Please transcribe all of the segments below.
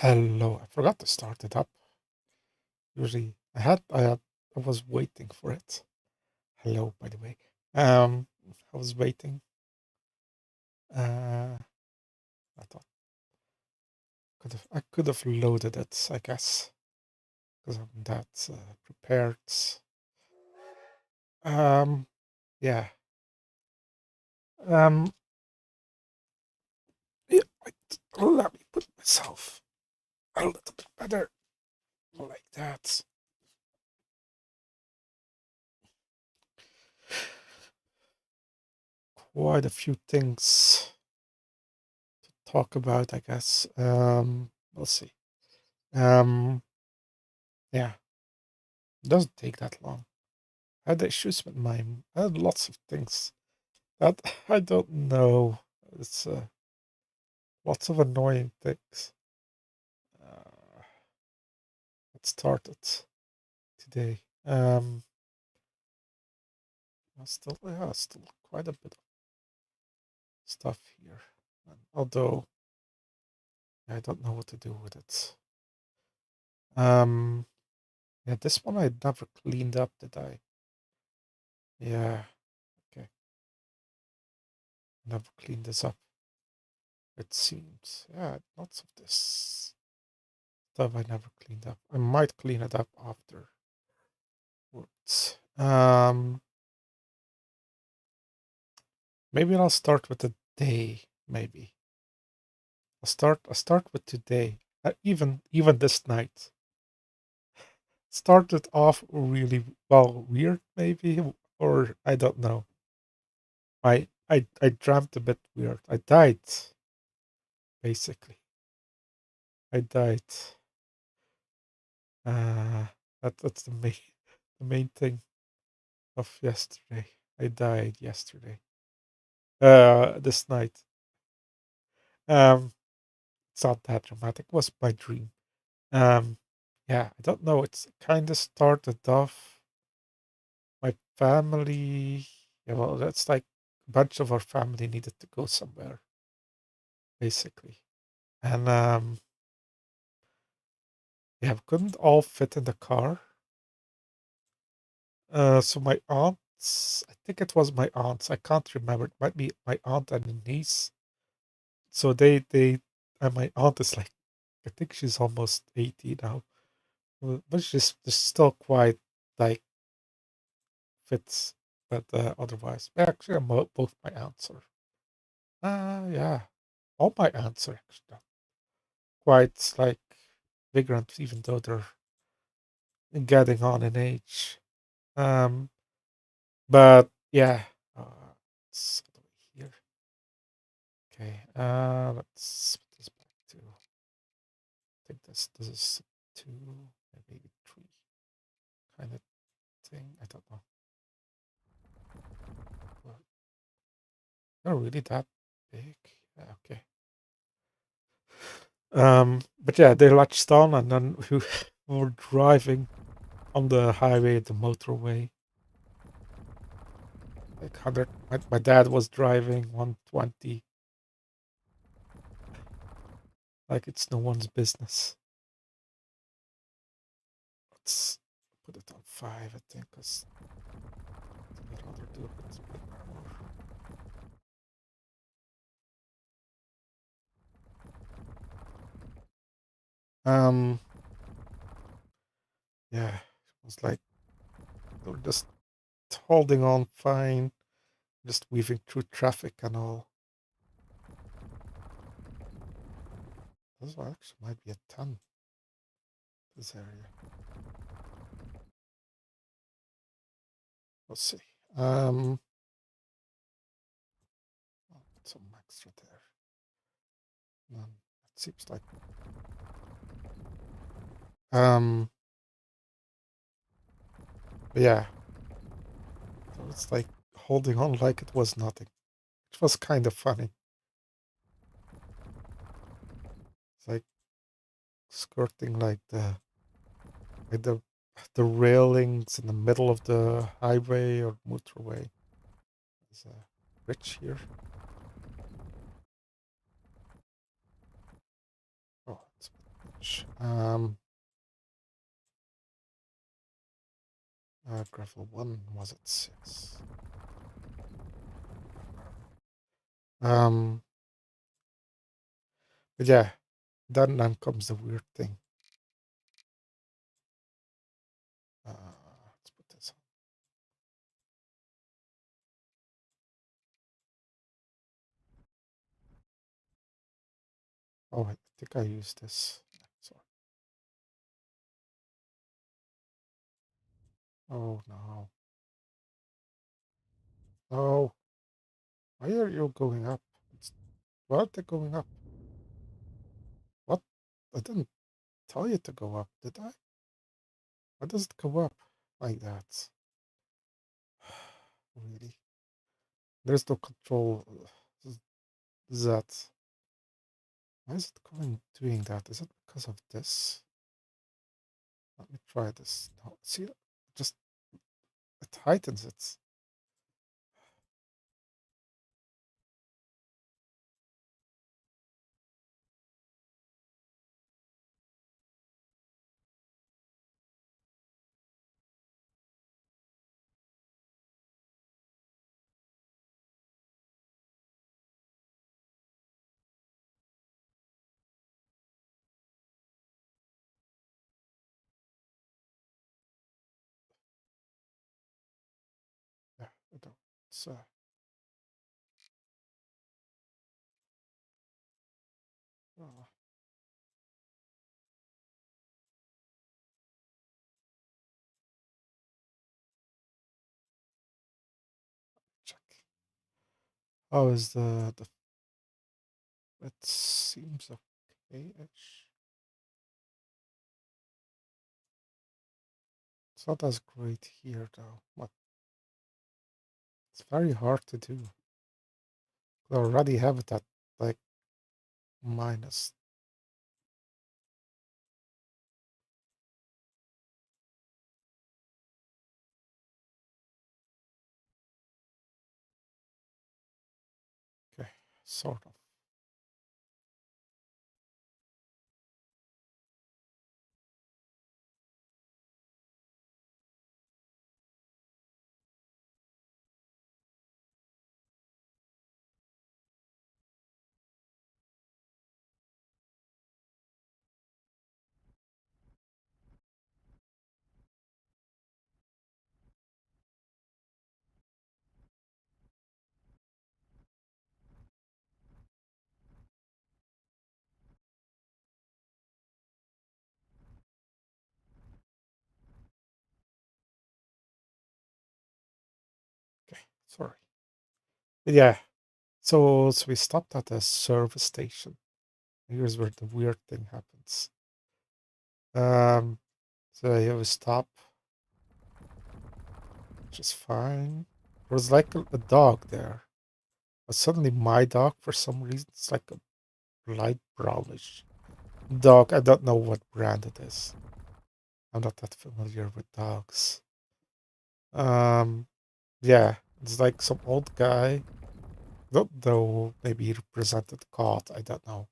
Hello, I forgot to start it up. Usually I was waiting for it. Hello, by the way. I was waiting. I thought I could have loaded it, I guess, because I'm that prepared. Um, yeah. Um, yeah, let me put myself a little bit better like that. Quite a few things to talk about, I guess. We'll see. Um, yeah. Doesn't take that long. I had issues with mine. I had lots of things that I don't know. It's lots of annoying things that started today. Still quite a bit of stuff here. Although I don't know what to do with it. Yeah, this one I never cleaned up, did I? Yeah, okay. Never cleaned this up. It seems. Yeah, lots of this stuff I never cleaned up. I might clean it up afterwards. Maybe I'll start with the day. Maybe I'll start with today. Even this night started off really well, weird maybe, or I don't know. I dreamt a bit weird. I died basically. I died. Uh, that's the main thing of yesterday. I died yesterday. This night. Um, it's not that dramatic. It was my dream. Um, yeah, I don't know. It's kind of started off my family. Yeah, well, that's like a bunch of our family needed to go somewhere, basically, and yeah, we couldn't all fit in the car. So my aunts, I think it was my aunts. I can't remember. It might be my aunt and a niece. So and my aunt is like, I think she's almost 80 now, but she's just still quite like fits, but otherwise, actually, both my aunts are, yeah, all my aunts are actually quite like vigorant, even though they're getting on in age. Um, but yeah, it's all the way here. Okay, let's put this back to. I think this is two, maybe three kind of thing. I don't know. Well, they're really that big. Yeah, okay. But yeah, they latched on, and then we were driving on the highway, the motorway. Like 100. My dad was driving 120. Like it's no one's business. Let's put it on 5, I think, because I'd rather do a bit more. Um, yeah, it was like they were just holding on fine, just weaving through traffic and all. This actually might be a ton, this area. We'll see. I'll put some extra there. It seems like but yeah, so it's like holding on like it was nothing. It was kind of funny. It's like skirting like the railings in the middle of the highway or motorway. There's a bridge here. Oh, it's much. Gravel 1 was it? Yes. Um, but yeah, then comes the weird thing. Let's put this on. Oh, I think I used this. Sorry. Oh no. Oh, why are you going up? Why are they going up? What? I didn't tell you to go up, did I? Why does it go up like that? Really? There's no control. That. Why is it doing that? Is it because of this? Let me try this. No, see, just it heightens it. Yeah, I don't. It's, uh, check. How is the? It seems okay-ish. It's not as great here though, but it's very hard to do. I already have it at like minus. Okay, sort of. Okay, sorry. But yeah, so we stopped at a service station. Here's where the weird thing happens. Um, so here we stop, which is fine. There was like a dog there, but suddenly my dog, for some reason, it's like a light brownish dog. I don't know what brand it is. I'm not that familiar with dogs. Um, yeah, it's like some old guy. Don't know. Maybe he represented God. I don't know.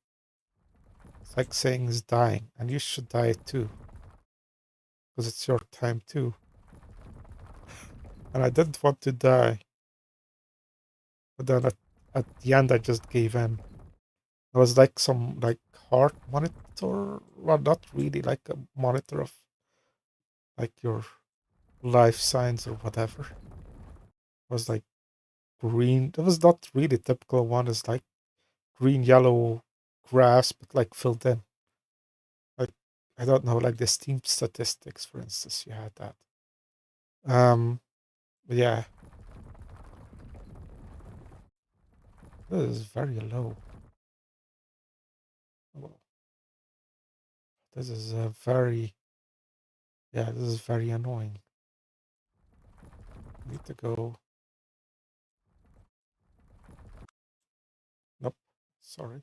It's like saying he's dying, and you should die too, because it's your time too. And I didn't want to die, but then at the end, I just gave in. It was like some like heart monitor. Well, not really like a monitor of like your life signs or whatever. It was like green. It was not really typical one. It's like green, yellow grass, but like filled in. Like I don't know, like the steam statistics, for instance, you had that. But yeah, this is very low. Well, this is a very yeah, this is very annoying. Need to go. Nope. Sorry.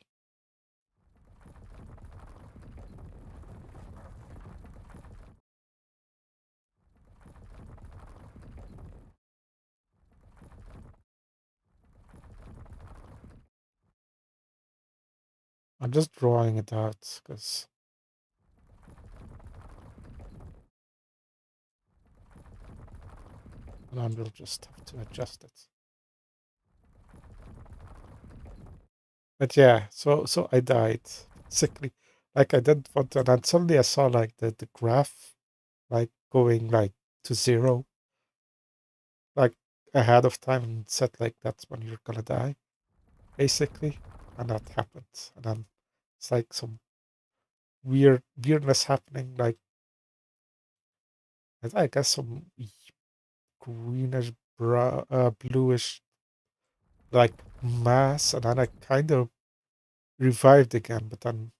I'm just drawing it out because and then we'll just have to adjust it. But yeah, so I died sickly. Like I didn't want to, and then suddenly I saw like the graph like going like to zero, like ahead of time, and said like that's when you're gonna die, basically. And that happened. And then it's like some weirdness happening, like I guess some greenish bluish like mass, and then I kind of revived again, but then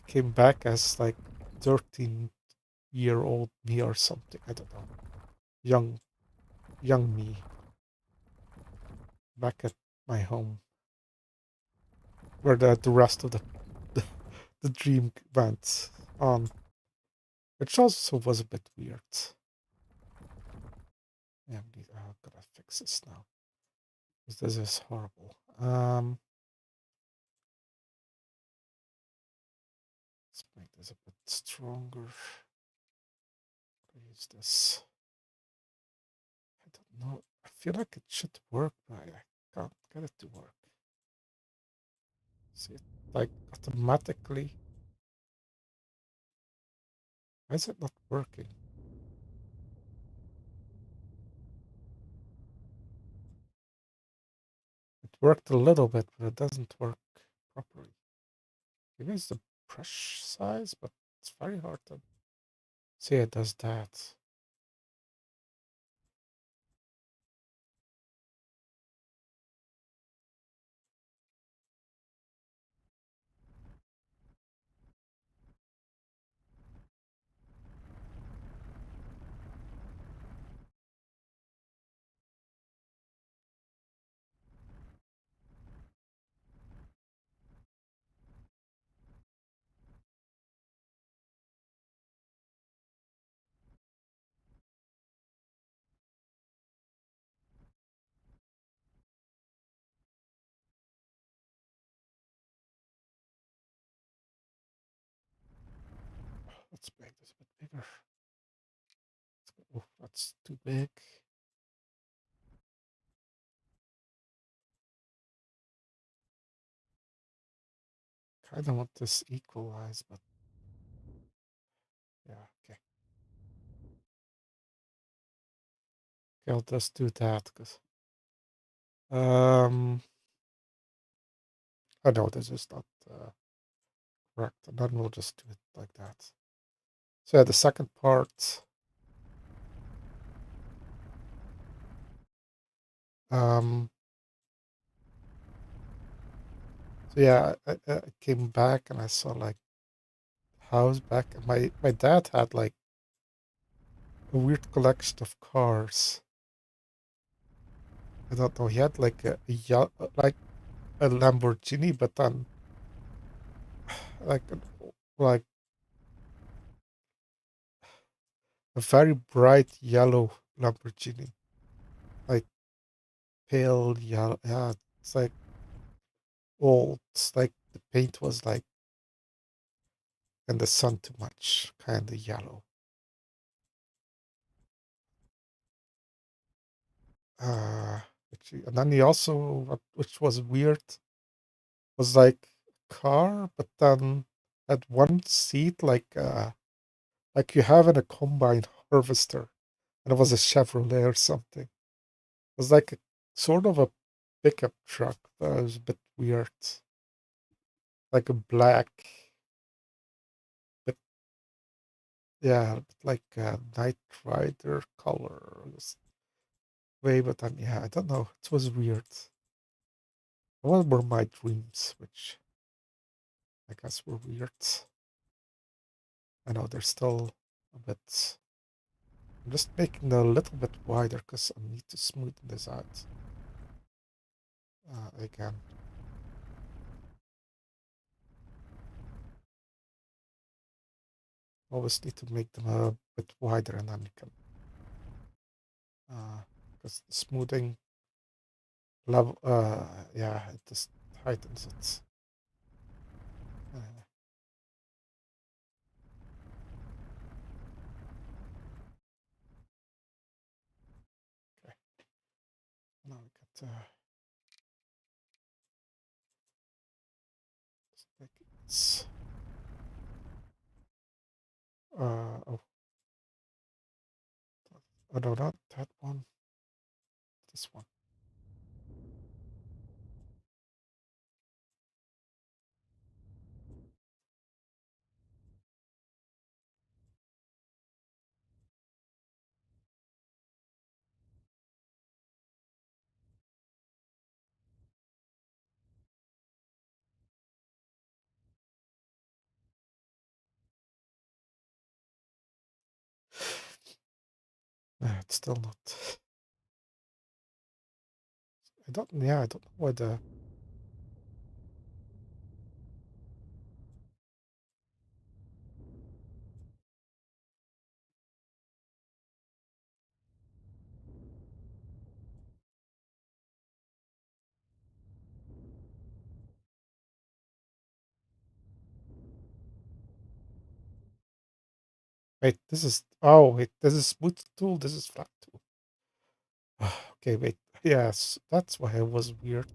came back as like 13-year-old me or something. I don't know. Young young me back at my home where the rest of the, the dream went on, which also was a bit weird. Yeah, I gotta fix this now because this is horrible. Let's make this a bit stronger. Use this. I don't know. I feel like it should work, but I can't get it to work. See it like automatically. Why is it not working? It worked a little bit, but it doesn't work properly. Maybe it's the brush size, but it's very hard to see it does that. Let's make this a bit bigger. Oh, that's too big. Kind of want this equalized, but yeah, okay. Okay, I'll just do that because I know this is not correct, and then we'll just do it like that. So yeah, the second part. Um, so yeah, I came back and I saw like house back, and my dad had like a weird collection of cars. I don't know. He had like like a Lamborghini, but then like like a very bright yellow Lamborghini, like pale yellow. Yeah, it's like old. It's like the paint was like in the sun too much, kind of yellow. Uh, and then he also, which was weird, was like a car, but then had one seat like you have in a combine harvester, and it was a Chevrolet or something. It was like a sort of a pickup truck, but it was a bit weird, like a black, but yeah, like a Knight Rider color this way. But then yeah, I don't know. It was weird. What were my dreams, which I guess were weird. I know they're still a bit. I'm just making it a little bit wider because I need to smoothen this out again. Always need to make them a bit wider, and then you can, because the smoothing level, yeah, it just tightens it. Uh, like it's oh, oh no, not that one. This one. It's still not. I don't. Yeah, I don't know why the. Wait, this is. Oh, wait, this is smooth tool. This is flat tool. Okay, wait. Yes, that's why it was weird.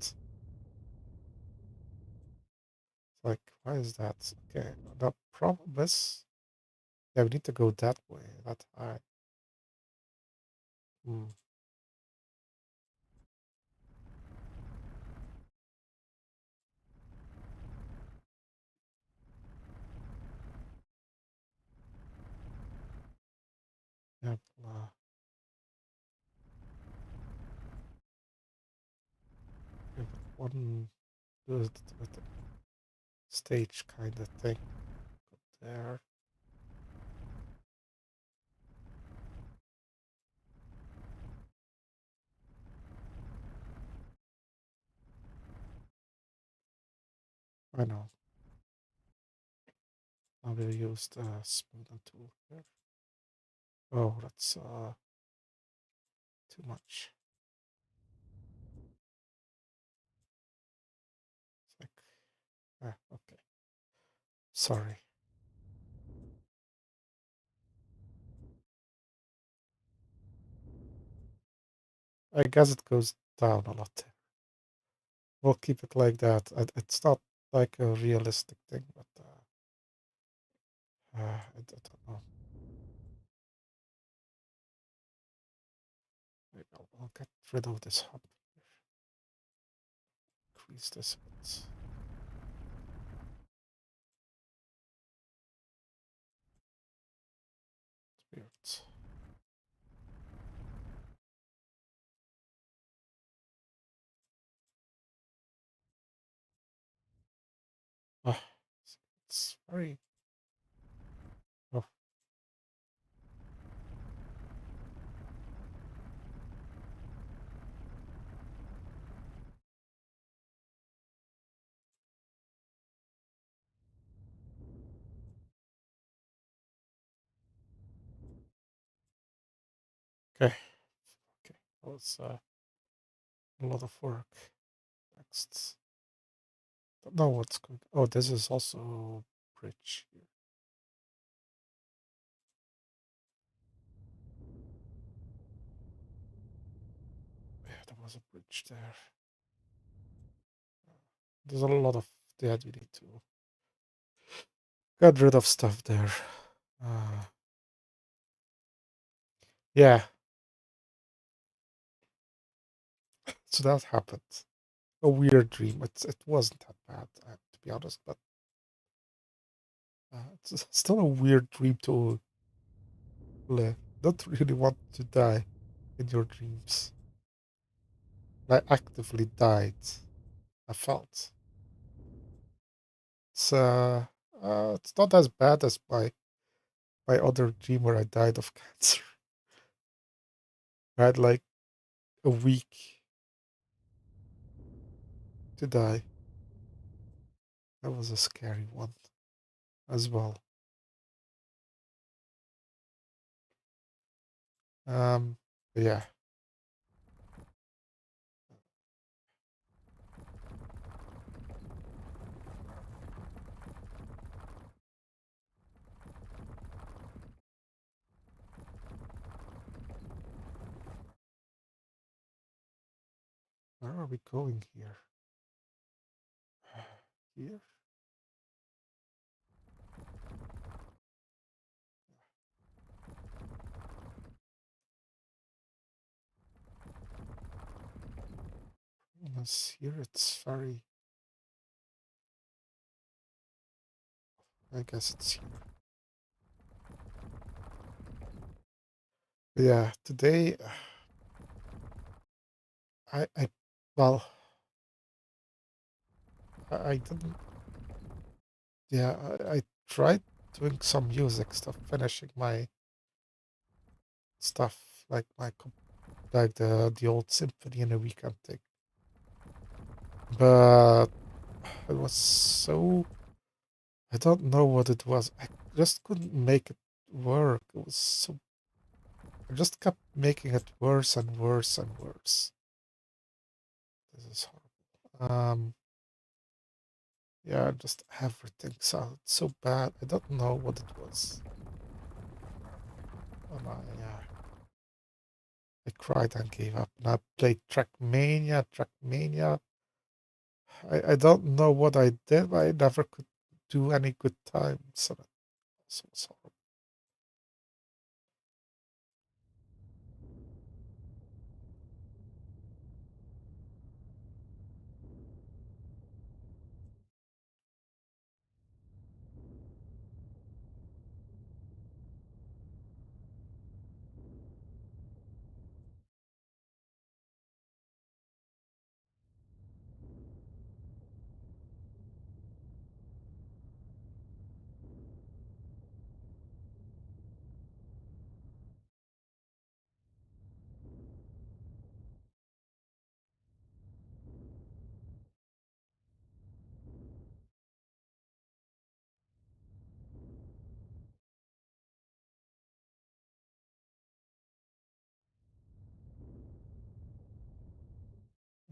Like, why is that? Okay, the problem is, yeah, we need to go that way. That high. Hmm. Yeah, yeah, but one with the stage kind of thing there. I know. I will use the smoothing tool here. Oh, that's too much. It's like, okay. Sorry. I guess it goes down a lot. We'll keep it like that. It's not like a realistic thing, but I don't know. Maybe I'll get rid of this hub. Increase this a bit. It's weird. Ah, it's very. Oh, okay. Okay. That was a lot of work. Next. Don't know what's going. Oh, this is also bridge here. Yeah, there was a bridge there. There's a lot of that we need to get rid of stuff there. Uh, yeah, so that happened. A weird dream. It wasn't that bad, to be honest, but it's still a weird dream to live. Don't really want to die in your dreams. I actively died. I felt it's not as bad as my other dream where I died of cancer. I had like a week to die. That was a scary one as well. But yeah. we going here? Here? Yes, here it's very. I guess it's here. Yeah, today I well, I didn't. Yeah, I tried doing some music stuff, finishing my stuff like like the old symphony in a weekend thing. But it was so I don't know what it was. I just couldn't make it work. It was so I just kept making it worse and worse and worse. This is horrible. Yeah, just everything sounded so bad. I don't know what it was. And I cried and gave up. And I played Trackmania, Trackmania. I don't know what I did, but I never could do any good times. And it was horrible.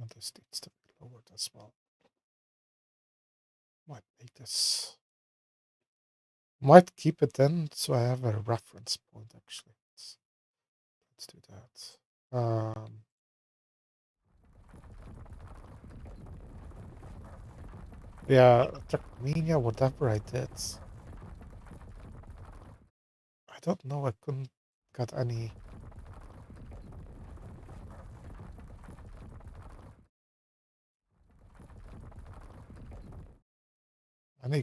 And this needs to be lowered as well. Might make this. Might keep it in so I have a reference point actually. Let's do that. Yeah, Trackmania, whatever I did. I don't know, I couldn't get any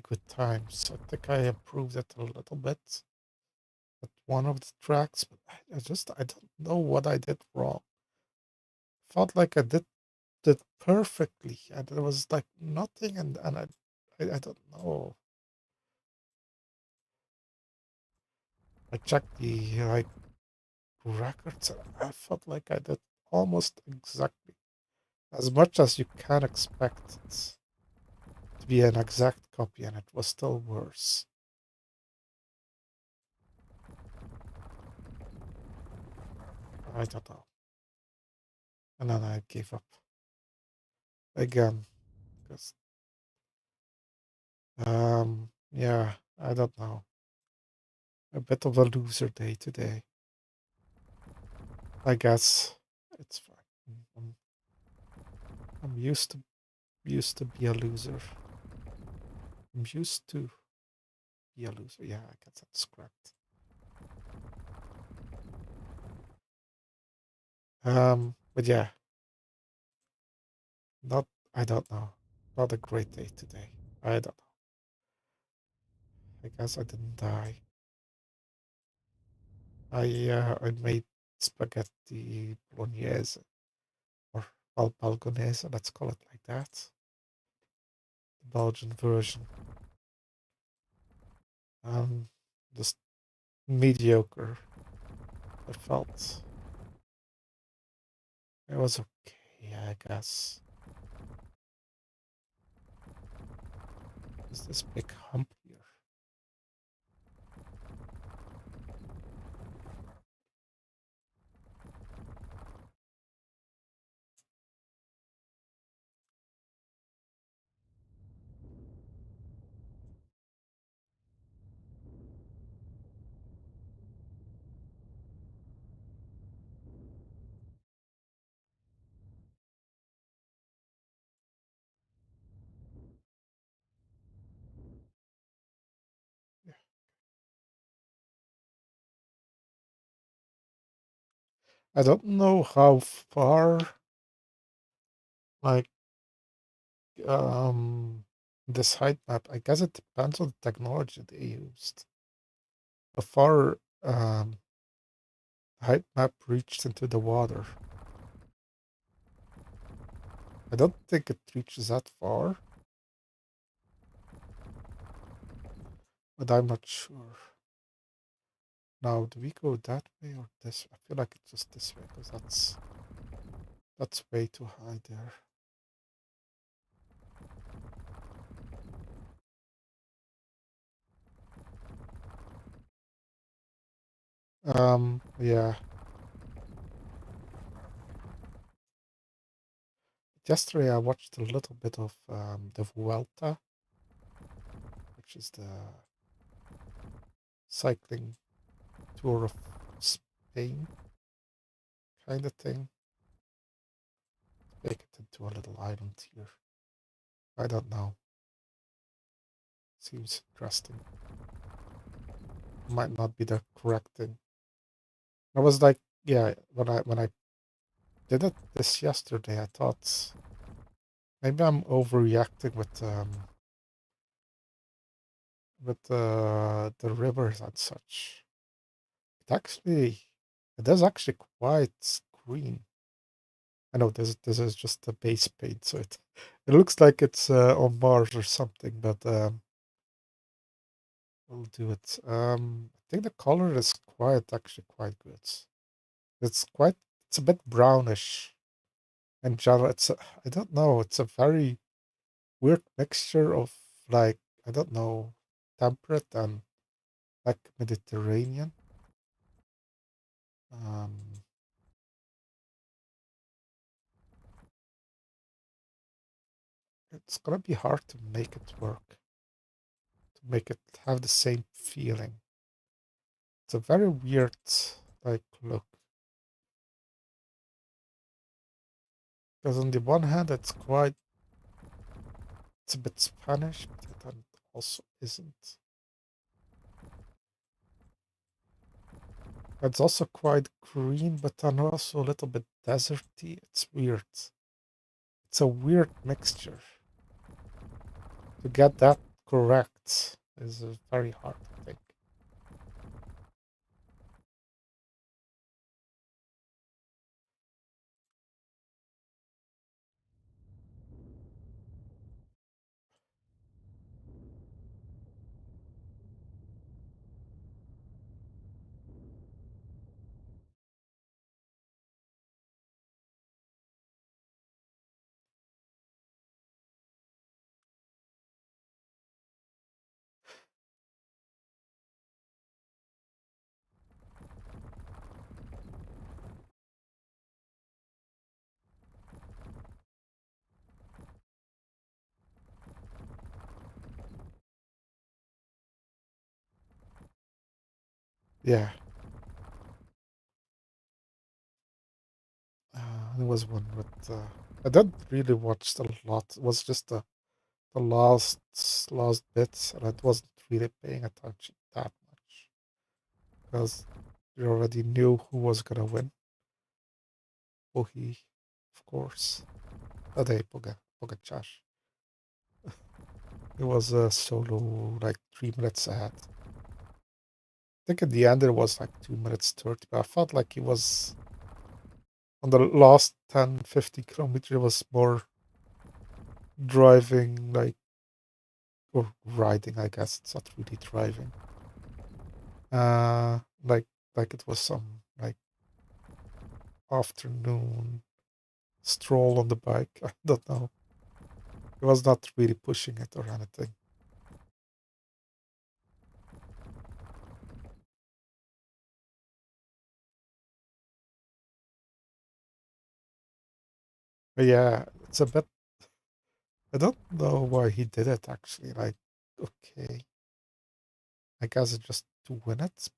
good times. I think I improved it a little bit at one of the tracks, but I don't know what I did wrong. Felt like I did perfectly, and there was like nothing, and I don't know. I checked the like records, and I felt like I did almost exactly as much as you can expect it to be an exact copy, and it was still worse. I don't know. And then I gave up again because yeah, I don't know. A bit of a loser day today. I guess it's fine. I'm, I'm used to be a loser. I'm used to be a loser. Yeah, I guess that's correct. But yeah, not I don't know. Not a great day today. I don't know. I guess I didn't die. I made spaghetti bolognese or al balgonese. Let's call it like that. The Belgian version. Um, just mediocre. I felt it was okay. I guess. Is this big hump here? I don't know how far, like, um, this height map, I guess it depends on the technology they used. How far, the height map reached into the water. I don't think it reaches that far, but I'm not sure. Now, do we go that way or this? I feel like it's just this way because that's way too high there. Yeah. Yesterday I watched a little bit of the Vuelta, which is the cycling tour of Spain kind of thing. Make it into a little island here. I don't know. Seems interesting. Might not be the correct thing. I was like, yeah, when I did it this yesterday, I thought maybe I'm overreacting with the rivers and such. It is actually quite green. I know this is just a base paint, so it looks like it's on Mars or something, but we'll do it. I think the color is quite good. It's quite it's a bit brownish in general. I don't know. It's a very weird mixture of like I don't know temperate and like Mediterranean. Um, it's gonna be hard to make it work, to make it have the same feeling. It's a very weird like look because on the one hand it's a bit Spanish, but then also isn't. It's also quite green, but then also a little bit deserty. It's weird. It's a weird mixture. To get that correct is very hard, I think. Yeah, there was one, but I didn't really watch a lot. It was just the last bits, and I wasn't really paying attention that much because we already knew who was gonna win. He, of course. Tadej Pogacar. It was a solo, like 3 minutes ahead. I think at the end it was like 2 minutes 30, but I felt like he was on the last 10, 50 kilometers was more driving, like, or riding, I guess. It's not really driving. Uh, like, like it was some, like, afternoon stroll on the bike. I don't know. He was not really pushing it or anything. But yeah, it's a bit, I don't know why he did it actually. Like, okay, I guess it's just to win it,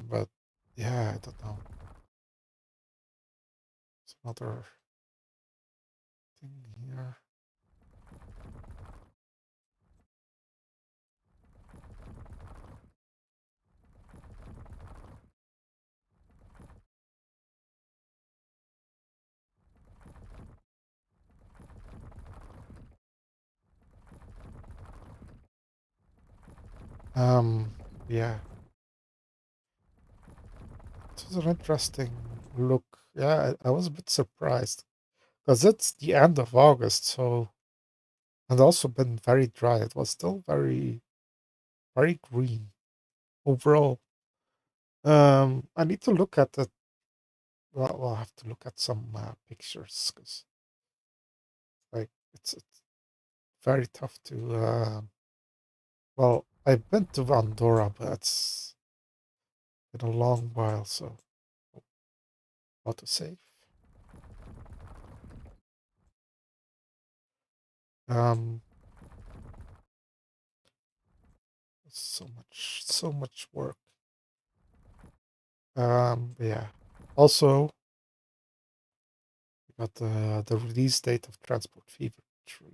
but yeah, I don't know. It's another thing here. Yeah, it was an interesting look. Yeah, I was a bit surprised because it's the end of August, so and also been very dry. It was still very green overall. I need to look at it. Well, I'll have to look at some pictures because like it's very tough to. Well, I've been to Andorra, but it's been a long while, so how to save. Um, so much work. Yeah. Also, we got the release date of Transport Fever 3.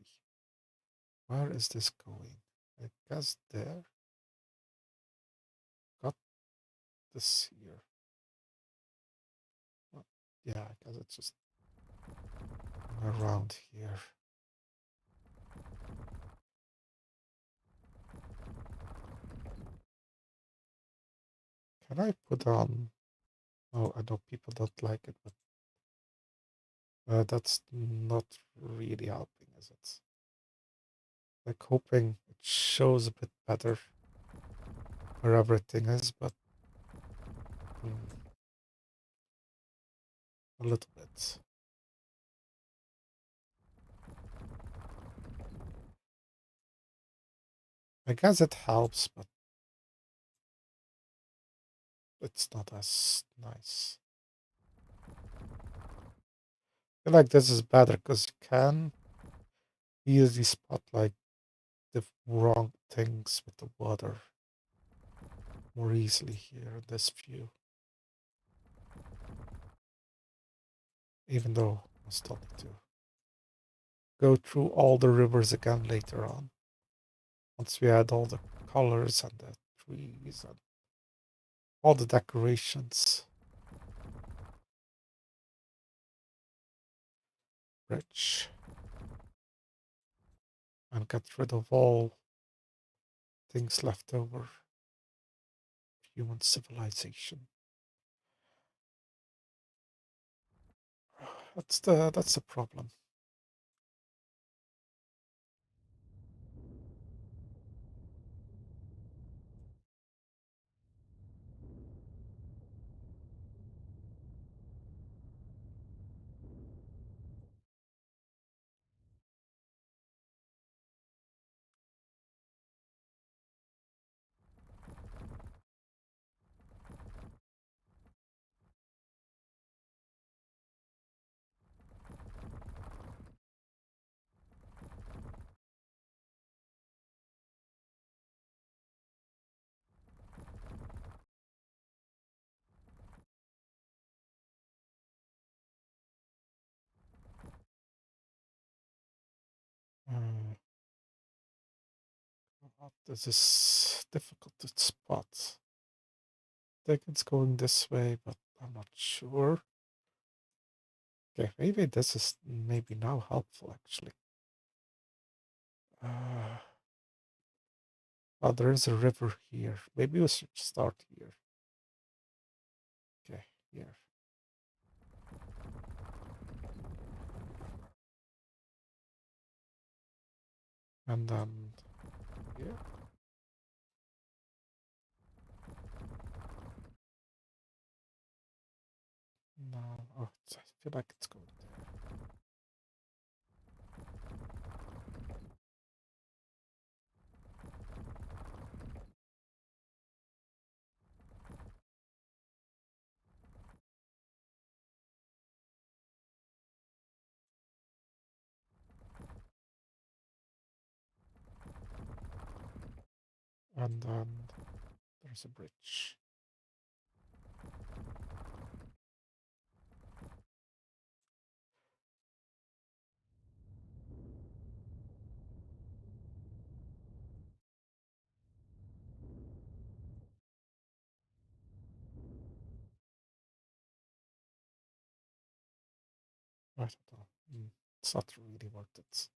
Where is this going? I guess there. Got this here. Oh, yeah, I guess it's just around here. Can I put on? Oh, I know people don't like it, but that's not really helping, is it? Like hoping it shows a bit better where everything is, but a little bit. I guess it helps, but it's not as nice. I feel like this is better because you can easily spot like the wrong things with the water more easily here in this view. Even though I still need to go through all the rivers again later on. Once we add all the colors and the trees and all the decorations. Rich. And get rid of all things left over human civilization. That's the problem. Uh, this is difficult to spot. I think it's going this way, but I'm not sure. Okay, maybe this is maybe now helpful actually. Uh, oh, there is a river here. Maybe we should start here. Okay, here. And then here. No, oh, I feel like it's going there. And then there's a bridge. I don't know. It's not really worth it.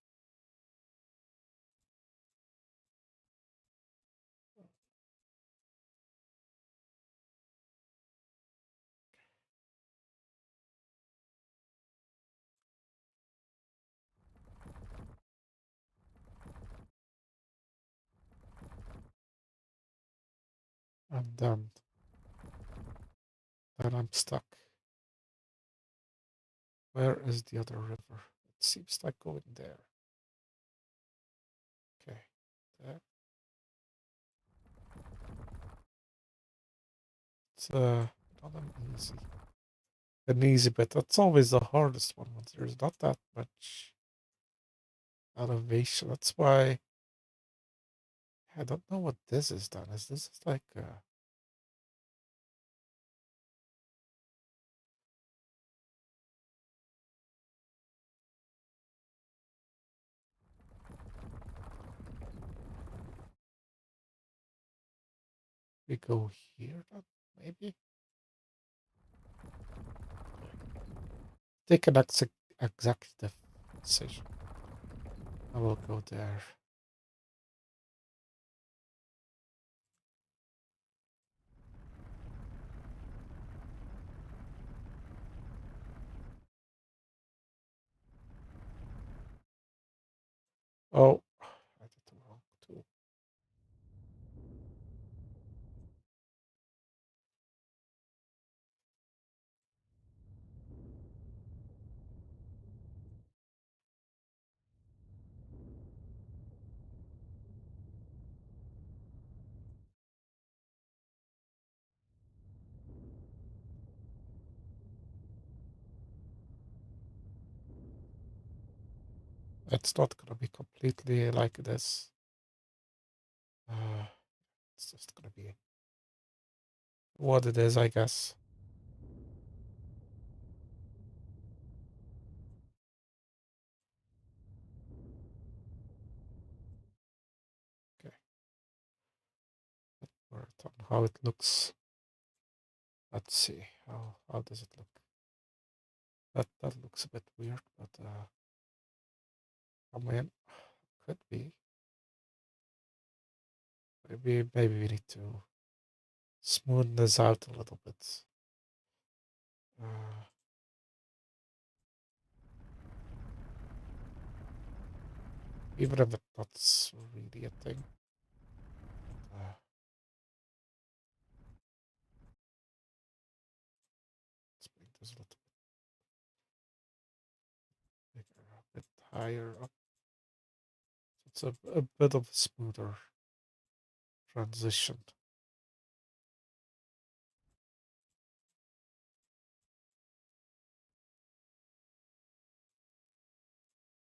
And then I'm stuck. Where is the other river? It seems like going there. Okay, there. It's not an easy bit. That's always the hardest one when there's not that much elevation. That's why I don't know what this is done. Is this like we go here then? Maybe? Take an executive decision. I will go there. Oh, I did the wrong tool. It's not gonna be completely like this. Uh, it's just gonna be what it is, I guess. Okay, or on how it looks. Let's see. How does it look? That looks a bit weird, but I mean, could be. Maybe we need to smooth this out a little bit. Uh, Even if it's not really a thing. Let's make this a little bit bigger, a bit higher up. It's a bit of a smoother transition.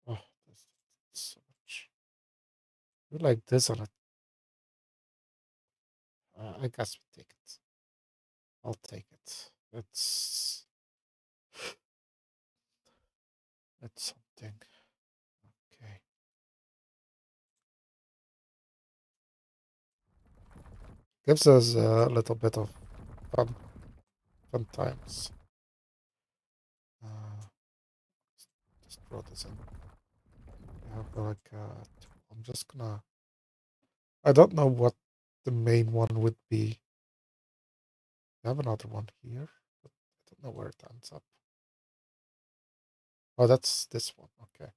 Oh, that's so much. I like this on it. I guess we take it. I'll take it. It's something. Okay. Gives us a little bit of fun, fun times. Uh, just draw this in. We have like I'm just gonna. I don't know what the main one would be. We have another one here, but I don't know where it ends up. Oh, that's this one. Okay.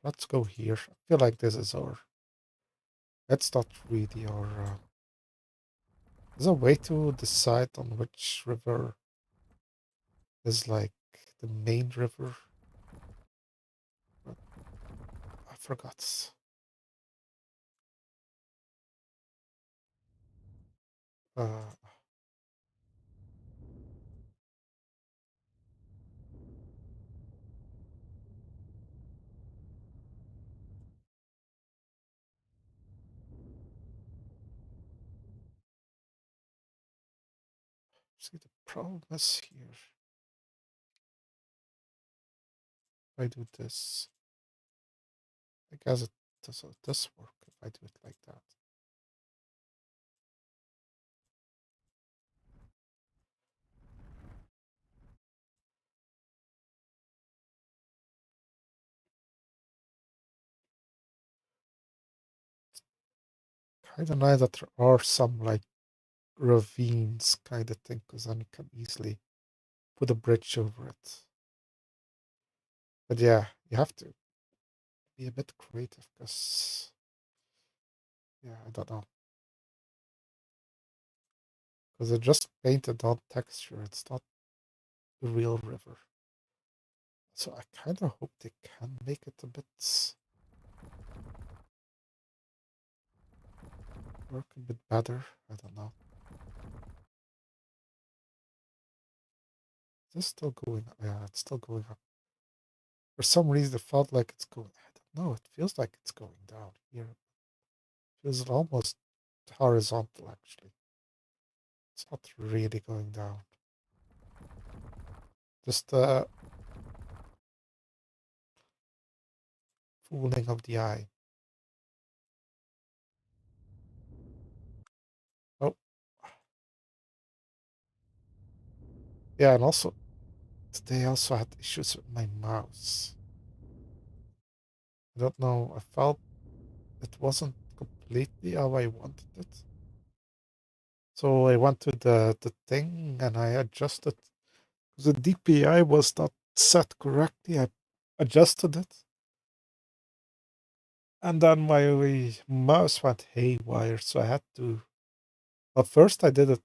Let's go here. I feel like this is our. That's not really our. There's a way to decide on which river is like the main river. But I forgot. Uh, See, the problem is here. If I do this, I guess it does this work if I do it like that. Kind of nice that there are some like ravines kind of thing, because then you can easily put a bridge over it. But yeah, you have to be a bit creative, because yeah, I don't know. Because I just painted on texture. It's not the real river. So I kind of hope they can make it a bit work a bit better. I don't know. Is this still going up? Yeah, it's still going up. For some reason, it felt like it's going. I don't know. It feels like it's going down here. It feels almost horizontal, actually. It's not really going down. Just fooling of the eye. Oh, yeah, and also today I also had issues with my mouse. I don't know. I felt it wasn't completely how I wanted it. So I went to the thing and I adjusted. The DPI was not set correctly. I adjusted it. And then my mouse went haywire. So I had to. Well, first I did it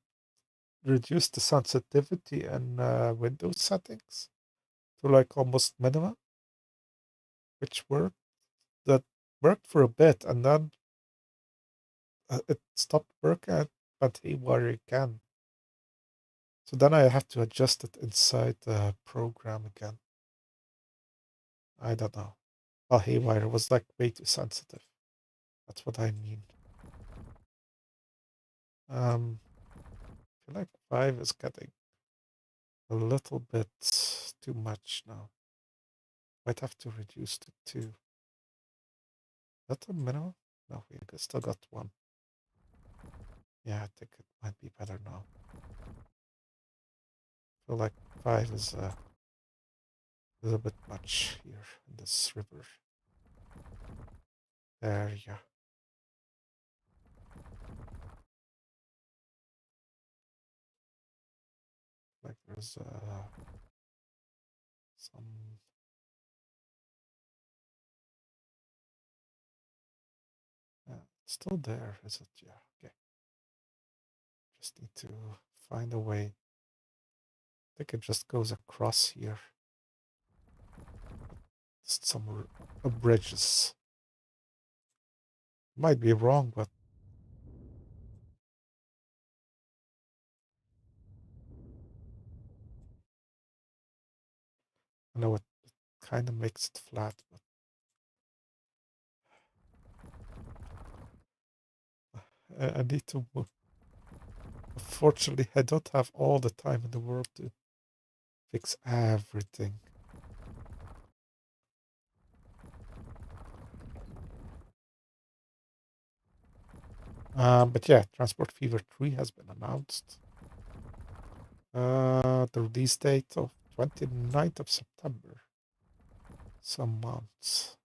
reduce the sensitivity in Windows settings to like almost minimum, which worked. That worked for a bit, and then it stopped working and went haywire again. So then I have to adjust it inside the program again. I don't know. Well, haywire was like way too sensitive. That's what I mean. I feel like 5 is getting a little bit too much now. Might have to reduce to 2. Is that a minimum? No, we still got 1. Yeah, I think it might be better now. I feel like 5 is a little bit much here in this river. There, yeah. Like there's some. It's still there, is it? Yeah, okay. Just need to find a way. I think it just goes across here. Just some bridges. Might be wrong, but I know it kind of makes it flat, but I need to move. Unfortunately, I don't have all the time in the world to fix everything. But yeah, Transport Fever 3 has been announced. The release date of 29th of September. Some months.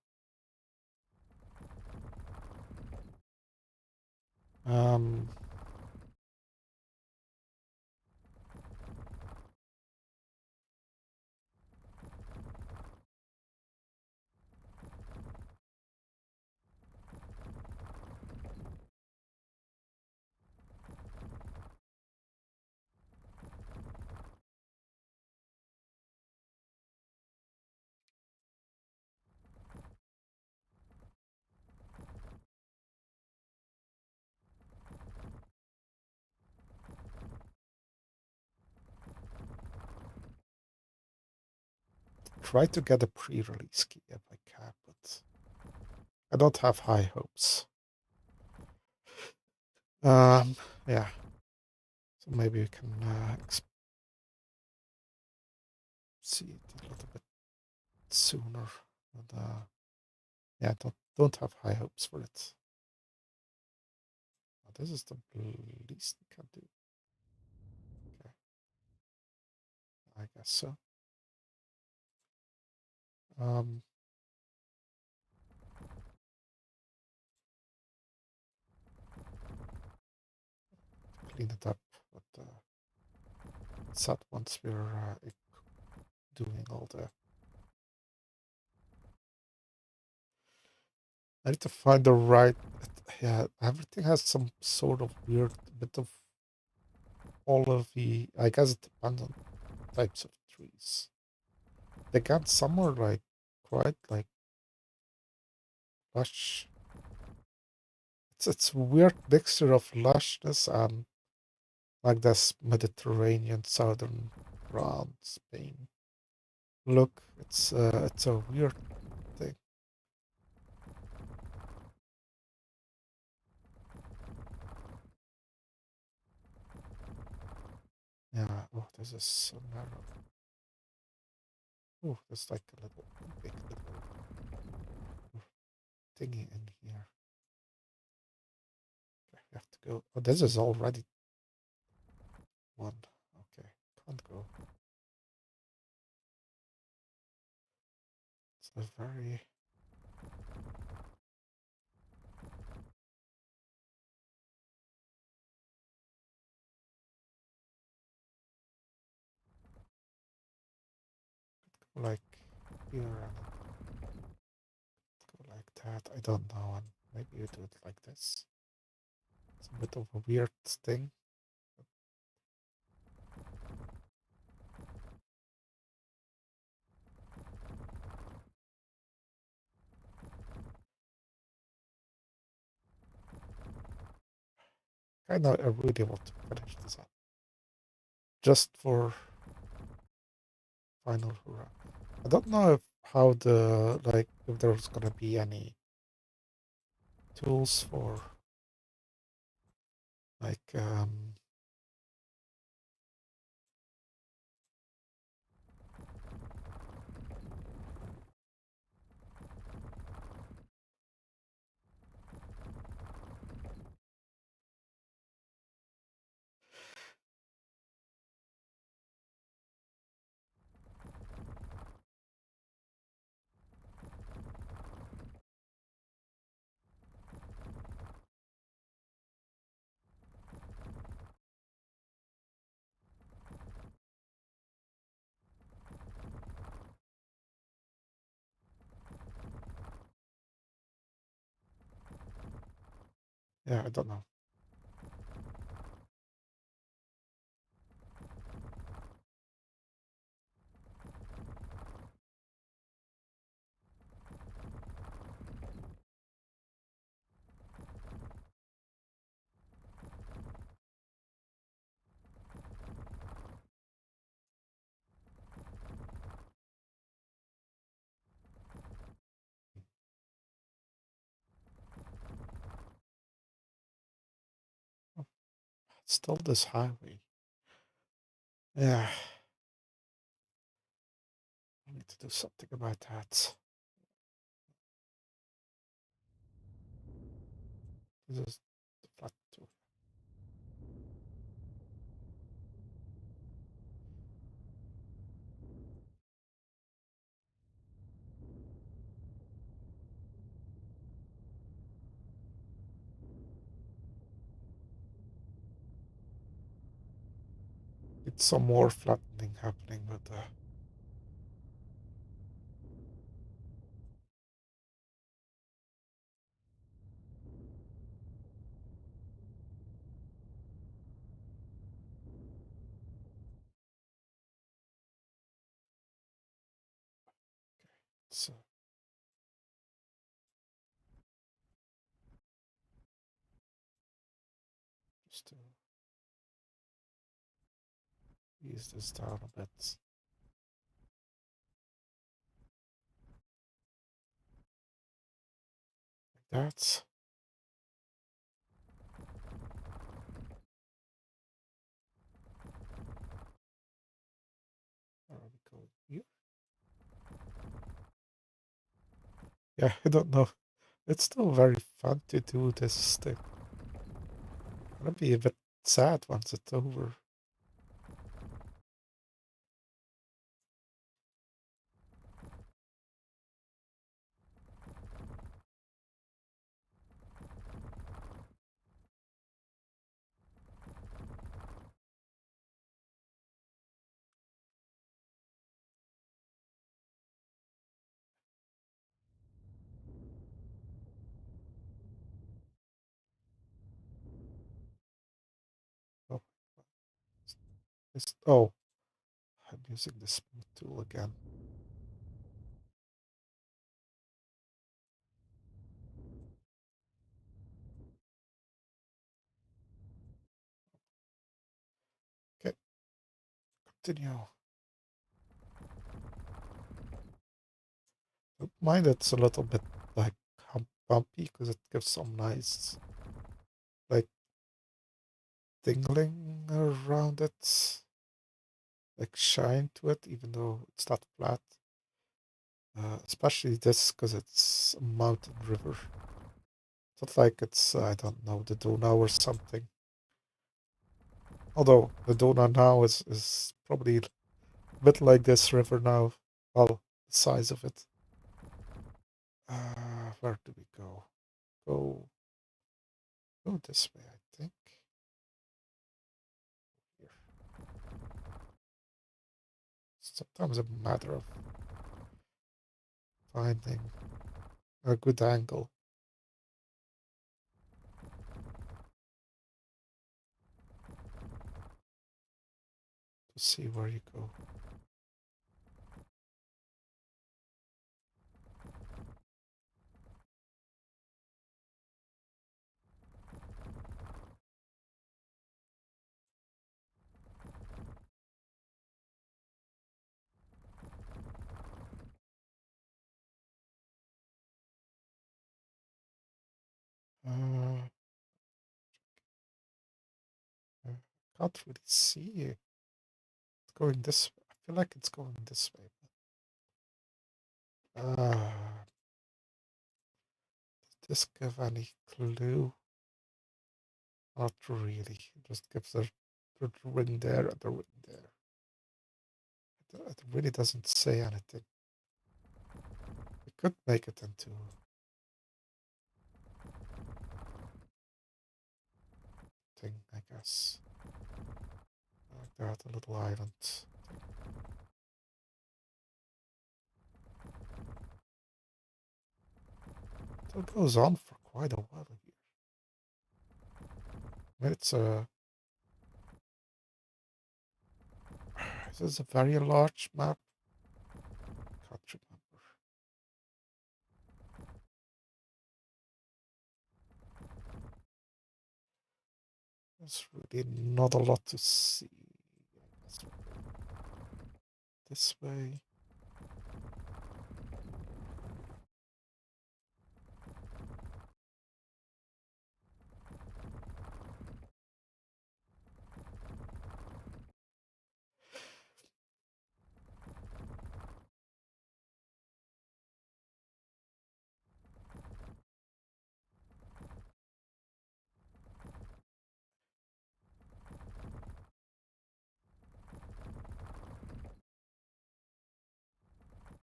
Um, try to get a pre-release key if I can, but I don't have high hopes. Yeah. So maybe we can see it a little bit sooner. But yeah, don't have high hopes for it. This is the least we can do. Okay, I guess so. Um, clean it up, but it's that once we're doing all the. I need to find the right. Yeah, everything has some sort of weird bit of all of the, I guess it depends on types of trees. Again, some are like quite like lush. It's a weird mixture of lushness and like this Mediterranean southern brown Spain look. It's a weird thing. Yeah. Oh, this is so narrow. Oh, there's like a little big little thingy in here. Okay, we have to go. Oh, this is already one. Okay, can't go. It's a very like here and go like that. I don't know. And maybe you do it like this. It's a bit of a weird thing. Kind of, I really want to finish this up just for final hurrah. I don't know if how the like if there's gonna be any tools for like yeah, I don't know. Oh, it's still this highway. Yeah, I need to do something about that. This is the flat too. It's some more flattening happening with the. So just to ease this down a bit. Like that. Where are we going here? Yeah, I don't know. It's still very fun to do this thing. Gonna be a bit sad once it's over. Oh, Oh, I'm using the smooth tool again. Okay, continue. Don't mind it's a little bit like bumpy because it gives some nice like tingling around it, like shine to it, even though it's not flat. Especially this because it's a mountain river. It's not like it's, I don't know, the Donau or something. Although the Donau now is probably a bit like this river now. Well, the size of it. Where do we go? Go, go this way, I think. Here. Sometimes a matter of finding a good angle to see where you go. Uh, can't really see it. It's going this way. I feel like it's going this way. Does this give any clue? Not really. It just gives the ring there and the ring there. It really doesn't say anything. We could make it into thing, I guess. Like they're at a little island. So it goes on for quite a while here. I mean, it's a. Is this a very large map? Can't remember. There's really not a lot to see. This way.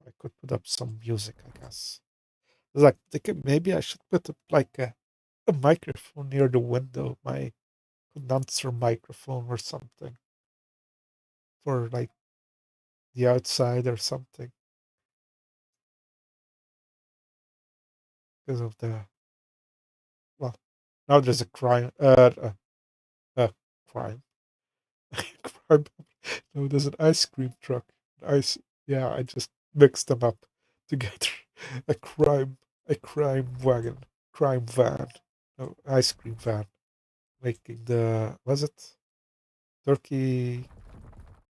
I could put up some music, I guess. Like, maybe I should put up like a microphone near the window, my condenser microphone or something for like the outside or something because of the well. Now there's a crime. Crime. Crime. No, there's an ice cream truck. Ice. Yeah, I just mixed them up together. A crime. A crime wagon. Crime van. No, ice cream van. Making the was it turkey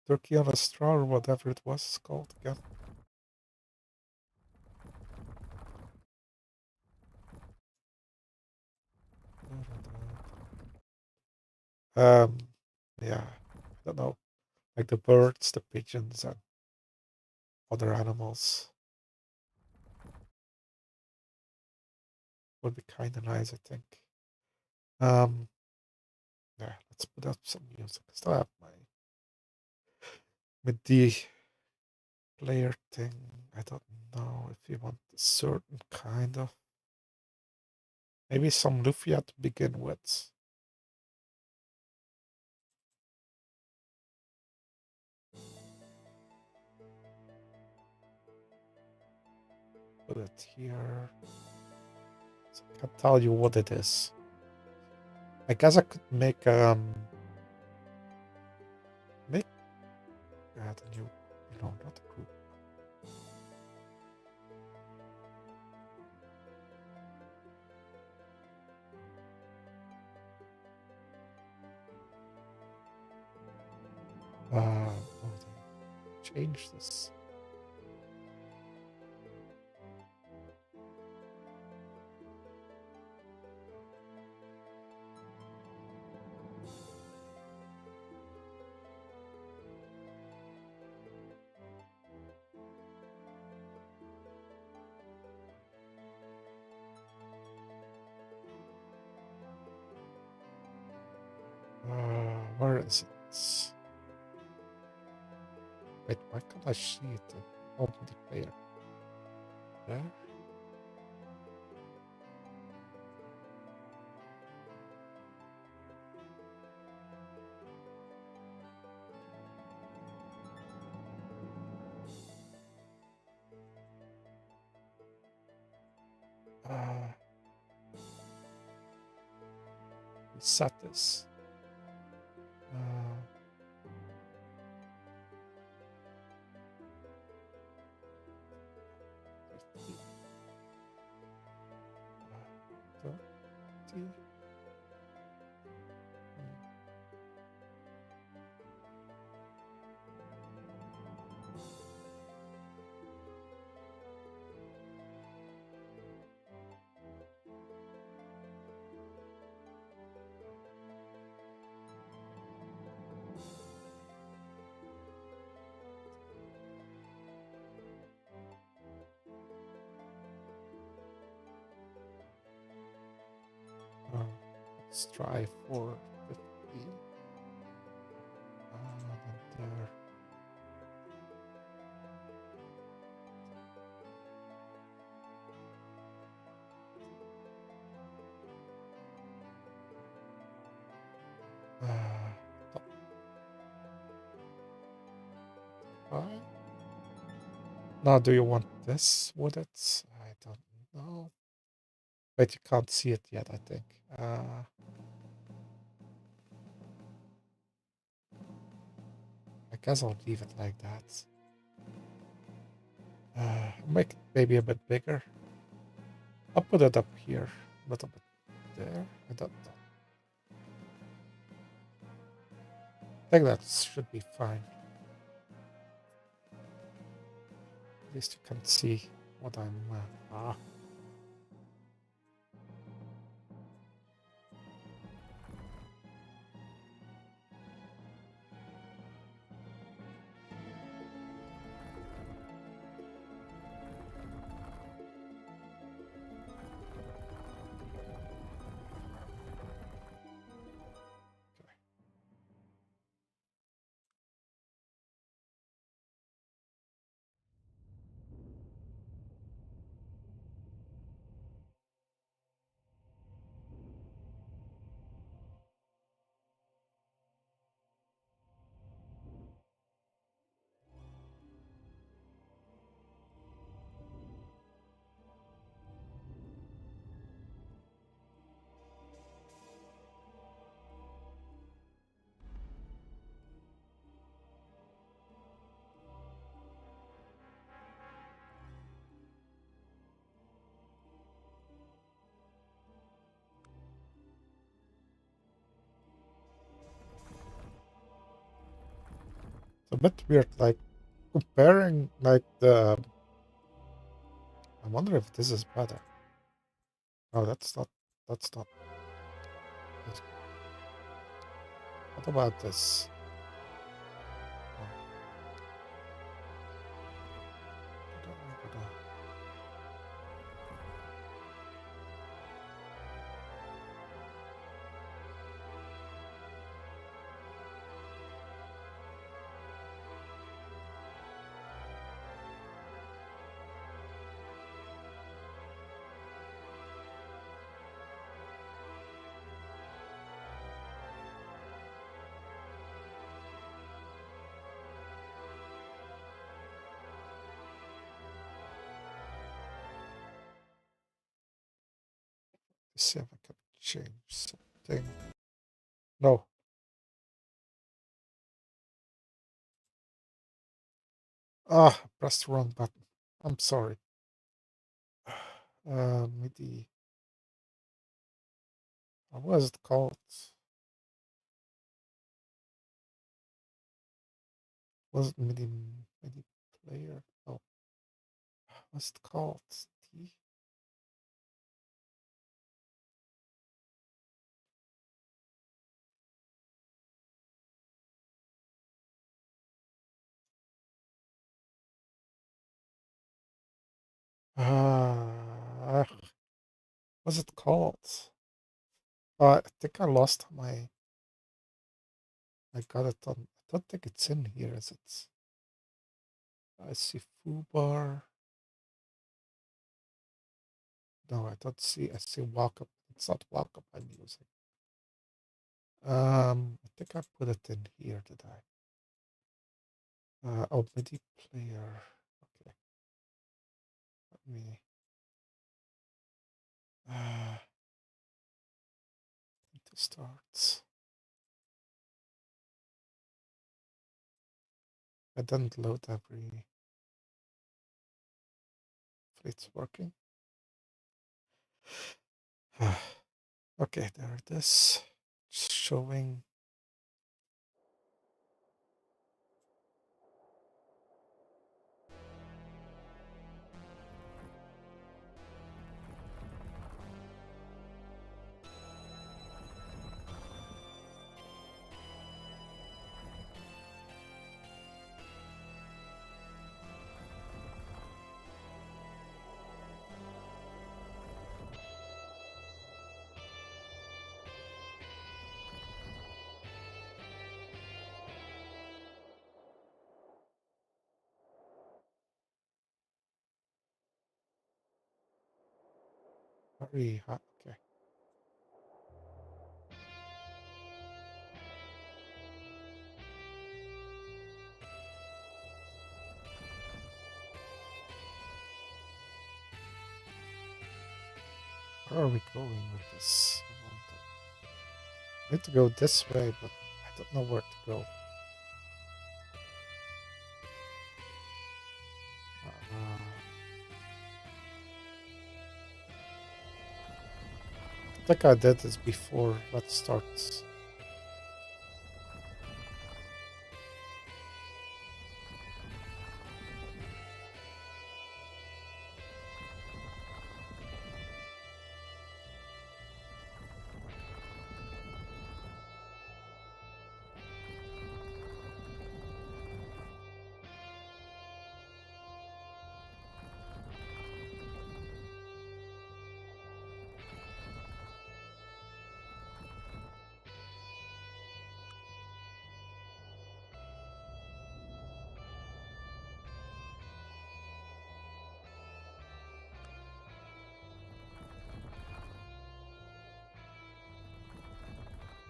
turkey on a straw or whatever it was called again. Um, yeah, I don't know, like the birds, the pigeons, and other animals would be kind of nice, I think. Um, yeah, let's put up some music. I still have my MIDI player thing. I don't know if you want a certain kind of maybe some Lufia to begin with. Put it here. So I can't tell you what it is. I guess I could make add a new, not a group. Oh, they changed this. Where is it? Wait, why can't I see it on the player? There? Uh, Set this. Uh, uh, 30. Uh, let's try for 50. And there. Top 5. Now, do you want this with it? I don't know. But you can't see it yet, I think. I guess I'll leave it like that. Make it maybe a bit bigger. I'll put it up here, a little bit there. I don't know. I think that should be fine. At least you can see what I'm... It's a bit weird, like, comparing, like, the... I wonder if this is better. Oh, that's not... That's not... What about this? Let's see if I can change something. No. Ah, I pressed the wrong button. I'm sorry. MIDI. What was it called? Was it MIDI player? Oh, what's it called? T? What's it called? I think I lost my. I got it on. I don't think it's in here, is it? I see foobar. No, I don't see. I see welcome. It's not welcome by music. I think I put it in here, did I? Oh, MIDI player. Okay, let me. Need to start. I didn't load every. If it's working. Okay, there it is. Showing. Very hot. Okay. Where are we going with this? I need to go this way, but I don't know where to go. I think I did this before. Let's start.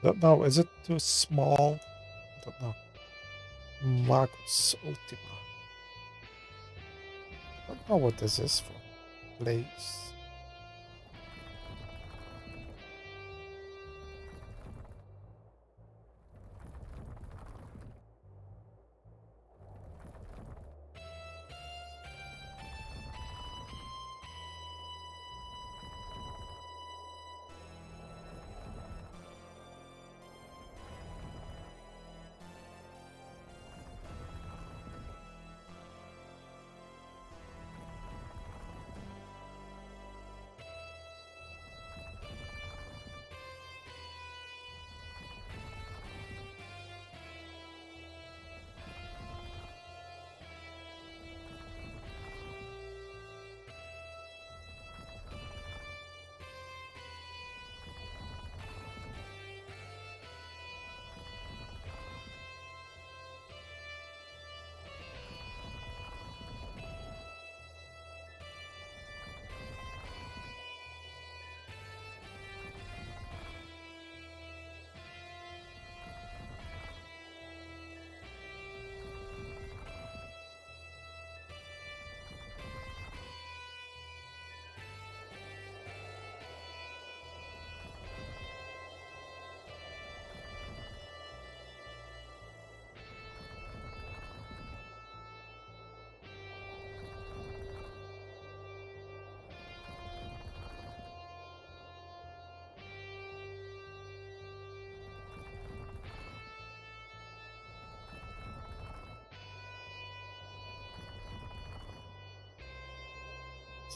Don't know. Is it too small? I don't know. Magus Ultima. I don't know what this is from. Place.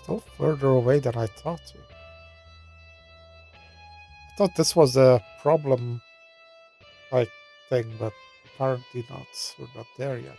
Still further away than I thought. I thought this was a problem like thing, but apparently not. We're not there yet.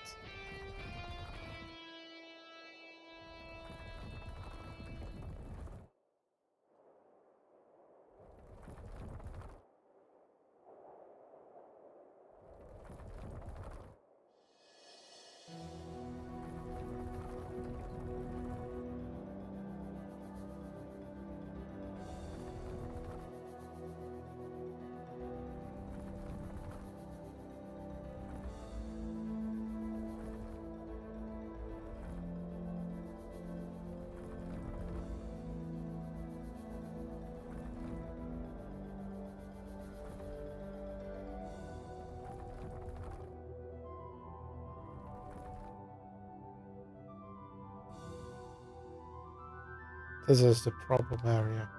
This is the problem area.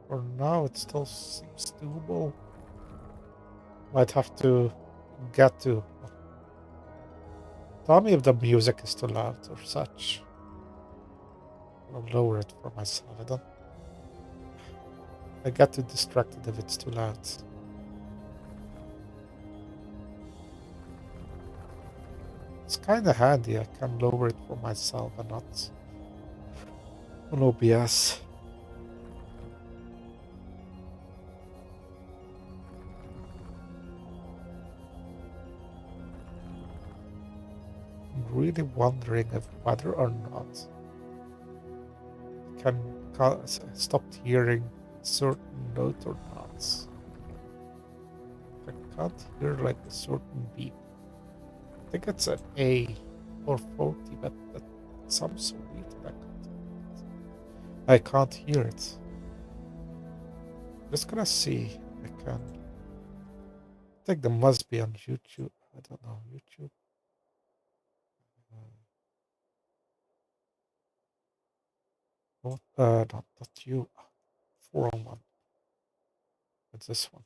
For now, it still seems doable. Might have to get to. Tell me if the music is too loud or such. I'll lower it for myself. I get too distracted if it's too loud. It's kind of handy. I can lower it for myself and not on OBS. I'm really wondering if whether or not I can stop hearing a certain note or not. I can't hear like a certain beep. I think it's an A or 40, but that sounds so weird that I can't hear it. Just gonna see if I can. I think there must be on YouTube. I don't know, YouTube. Not you. 401. It's this one.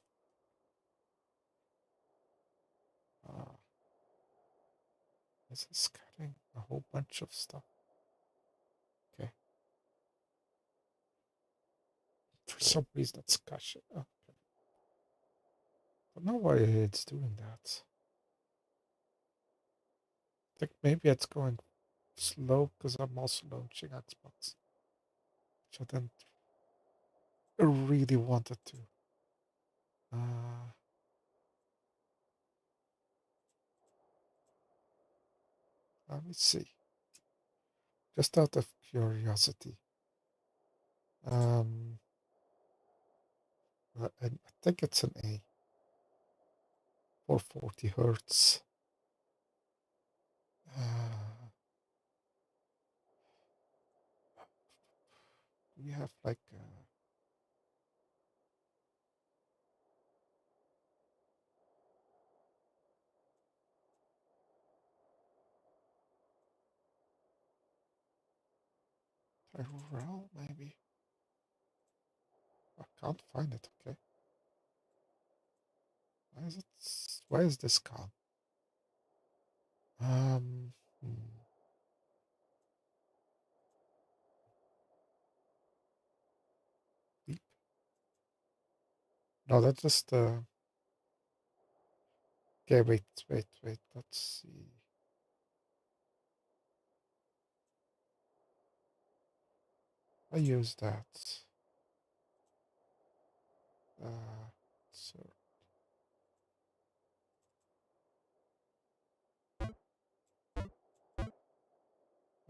Uh, this is cutting a whole bunch of stuff. Okay. For some reason, it's caching. Okay. I don't know why it's doing that. I think maybe it's going slow because I'm also launching Xbox, which I didn't really wanted to. Uh, Let me see. Just out of curiosity. Um, I think it's an A for 40 hertz. Uh, we have like Tyrell, maybe. I can't find it. Okay, why is it? Why is this gone? Um, hmm, beep. No, that's just. Okay, wait. Let's see. I use that. So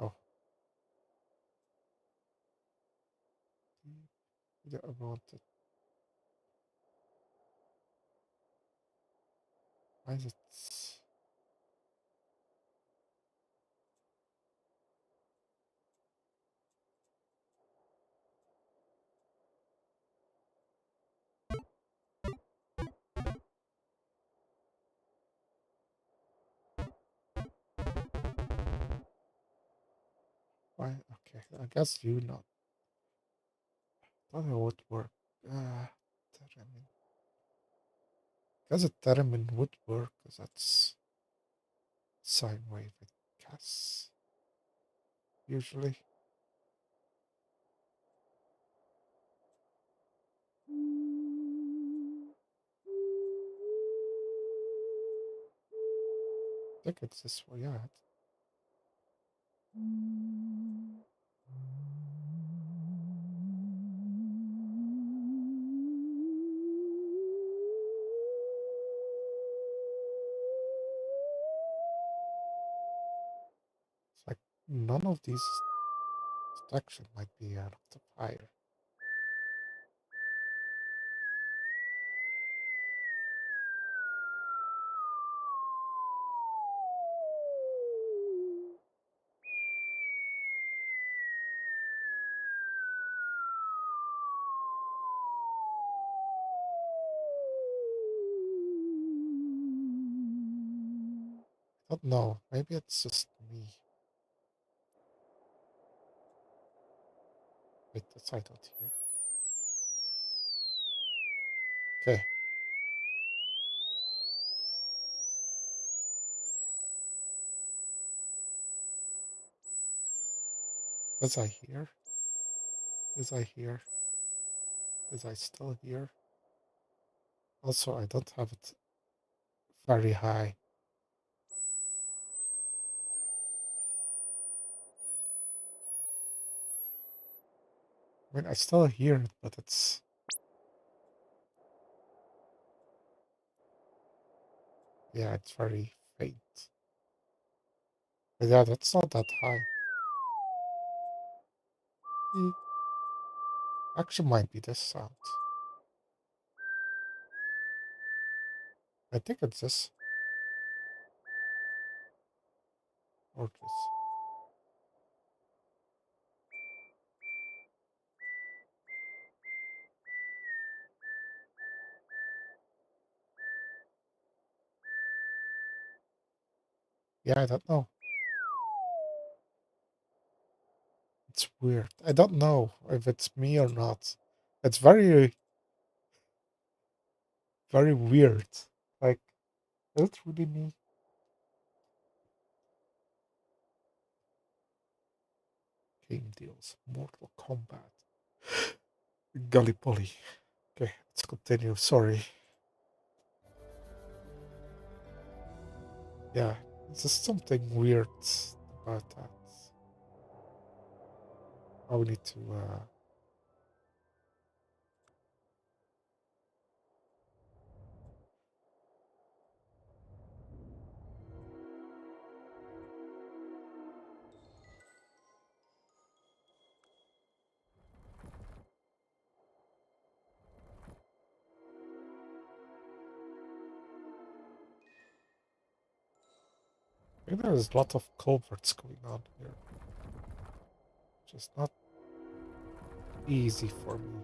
oh, yeah, I want it. Why is it? Why? Okay, I guess you know. Thought it would work. Theremin. Guess a theremin would work because that's sine wave with gas usually. think it's this way, yeah. It's like none of these section might be out of the fire. I don't know. Maybe it's just me. Wait, that's I don't hear. Okay. Does I hear? Does I hear? Does I still hear? Also, I don't have it very high. I mean, I still hear it, but it's... Yeah, it's very faint. But yeah, that's not that high. Actually, might be this sound. I think it's this. Or this. Yeah, I don't know. It's weird. I don't know if it's me or not. It's very, very weird. Like, is it really me? Game deals. Mortal Kombat. Gallipoli. Okay, let's continue. Sorry. Yeah, there's just something weird about that. I will need to I think there's a lot of culverts going on here. Just not easy for me.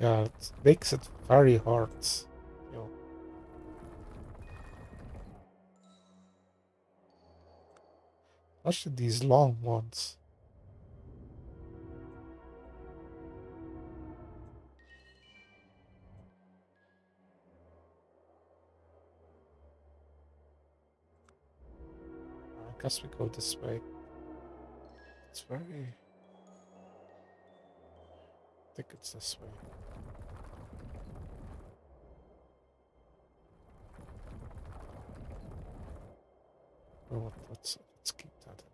Yeah, it makes it very hard. You know, especially these long ones. I guess we go this way. It's very... I think it's this way. Oh, let's keep that in.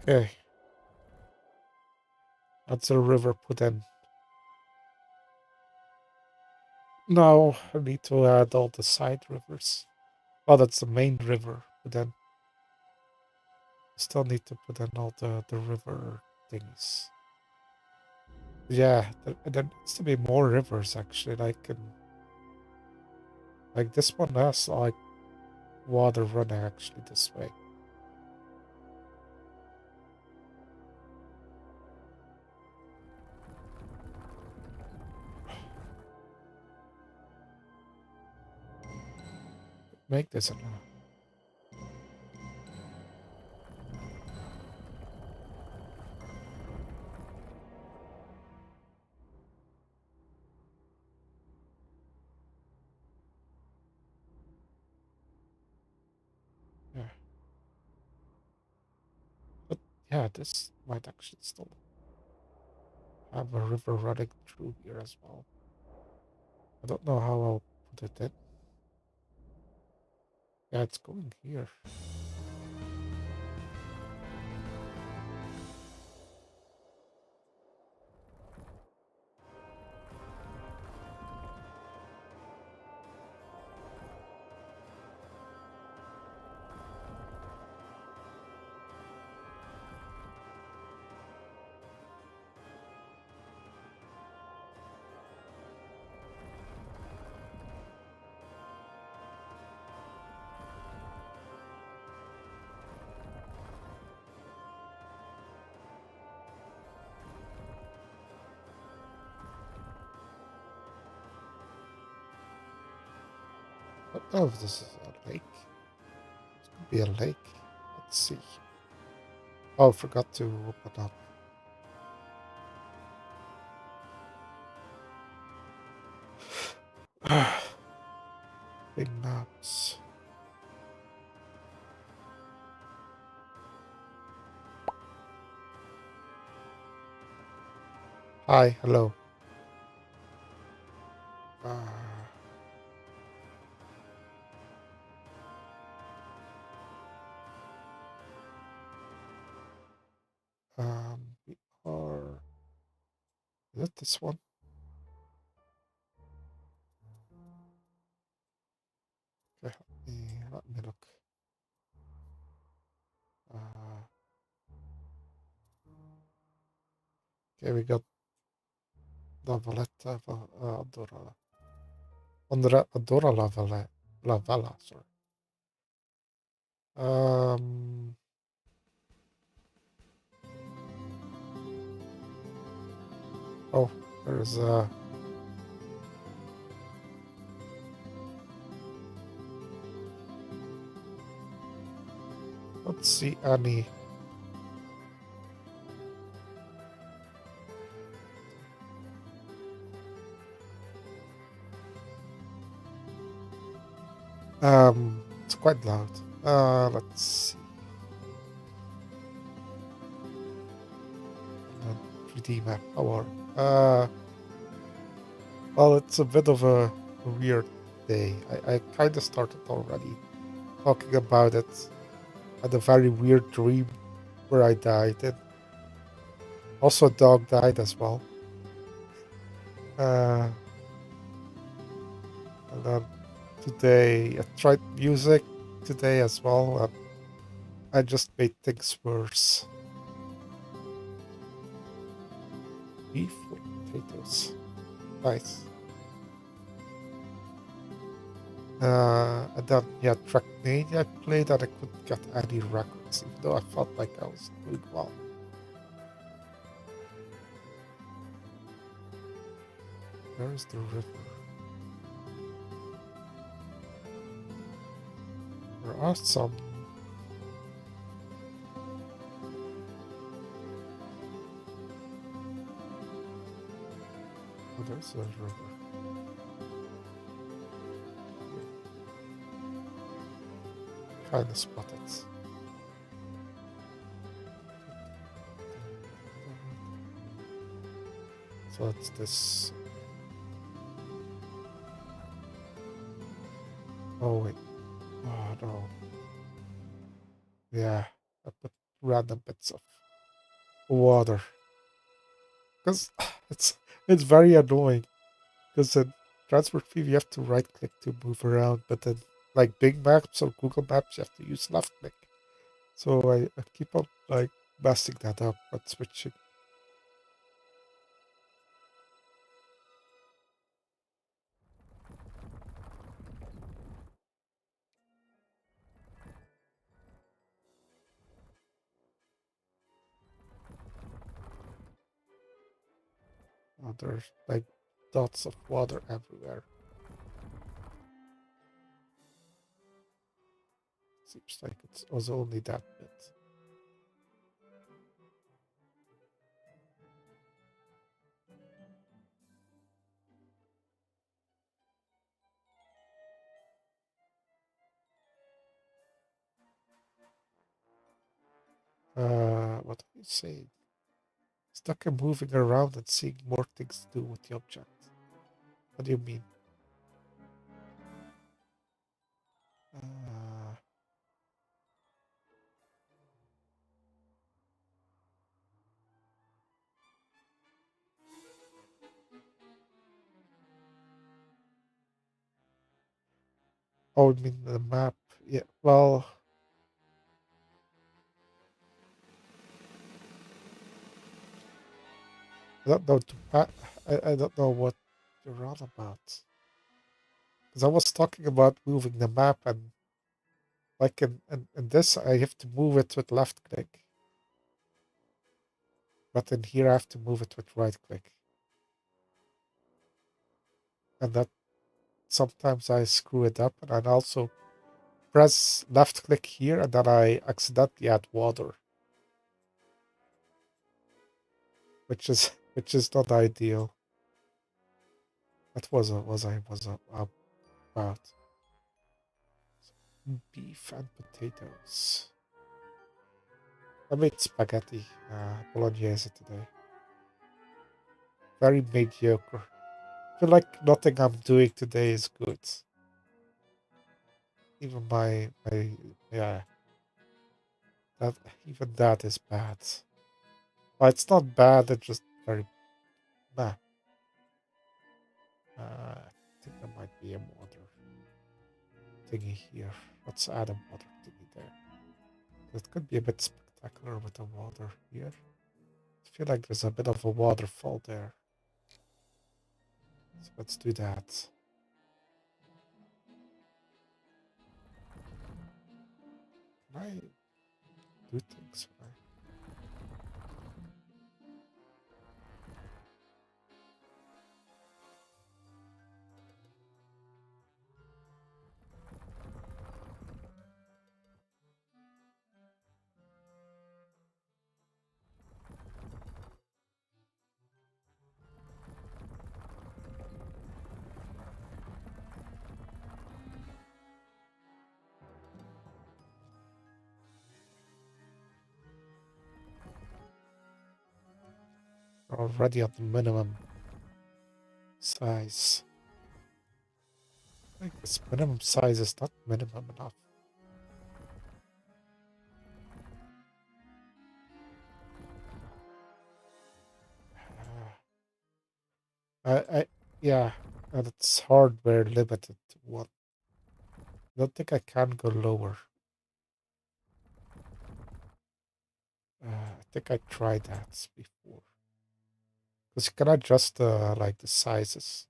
Okay. That's a river put in. Now I need to add all the side rivers. Oh, that's the main river. But then still need to put in all the river things. Yeah, there needs to be more rivers actually. Like this one has like water running actually this way. Make this a yeah. But yeah, this might actually still have a river running through here as well. I don't know how I'll put it in. Yeah, it's going here. I don't know if this is a lake. It could be a lake. Let's see. Oh, I forgot to open up. Big maps. Hi, hello. Uh, we are. Is it this one? Okay, let me look. Uh, okay, we got La Valletta, Andorra. Andorra La Valla, sorry. Um, oh, there's let's see any. It's quite loud. Let's see. 3D map power. Well, it's a bit of a weird day. I kind of started already talking about it. Had a very weird dream where I died, and also a dog died as well. Uh, and then today I tried music today as well, and I just made things worse. Beef with potatoes. Nice. And then, yeah, Trackmania I played and I couldn't get any records, even though I felt like I was doing well. Where is the river? There are some. Oh, there's a river. Kind of spotted. So it's this. Oh, wait. Oh, no. Yeah, I put random bits of water. Because it's very annoying. Because in transport view, you have to right click to move around, but then like Bing Maps or Google Maps, you have to use left click. So I keep on like messing that up, but switching. There's like dots of water everywhere. Seems like it was only that bit. What do you say? Stuck in moving around and seeing more things to do with the object. What do you mean? Uh, oh, I mean the map. Yeah, well, I don't know. I don't know what you're on about. Because I was talking about moving the map, and like in this, I have to move it with left click. But in here, I have to move it with right click. And that sometimes I screw it up, and I also press left click here, and then I accidentally add water, which is not ideal. That was about beef and potatoes. I made spaghetti bolognese today. Very mediocre. I feel like nothing I'm doing today is good. Even my yeah, that even that is bad. Well, it's not bad. It's just very bad. I think there might be a water thingy here. Let's add a water thingy there. It could be a bit spectacular with the water here. I feel like there's a bit of a waterfall there. So let's do that. Can I do things right? We're already at the minimum size. I think this minimum size is not minimum enough. I yeah, and it's hardware limited to one. I don't think I can go lower. I think I tried that before. Because you can adjust like the sizes.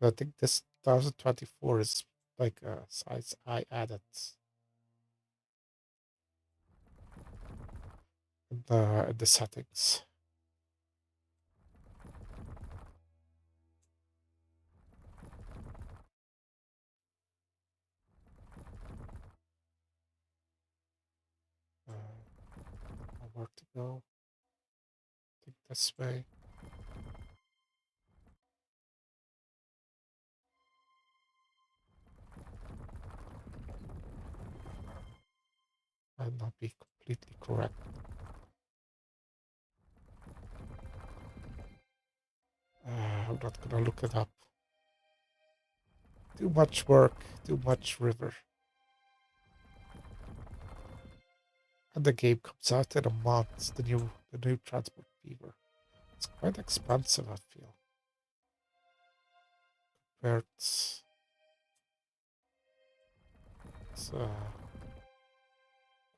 I think this 2024 is like a size I added in the settings. Where to go? I think this way. Might not be completely correct. I'm not gonna look it up. Too much work, too much river. And the game comes out in a month, the new Transport Fever. It's quite expensive, I feel. Compared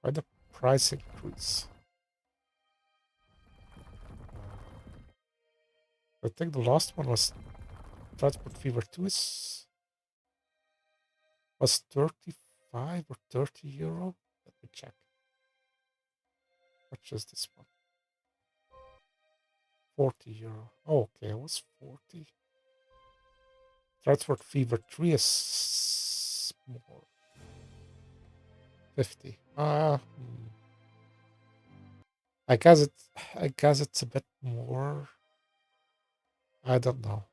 quite a price increase. I think the last one was Transport Fever 2 was 35 or 30 euro. Let me check. What is this one? 40 euro. Oh, okay, it was 40. Transport Fever 3 is more. 50. I guess it's a bit more. I don't know.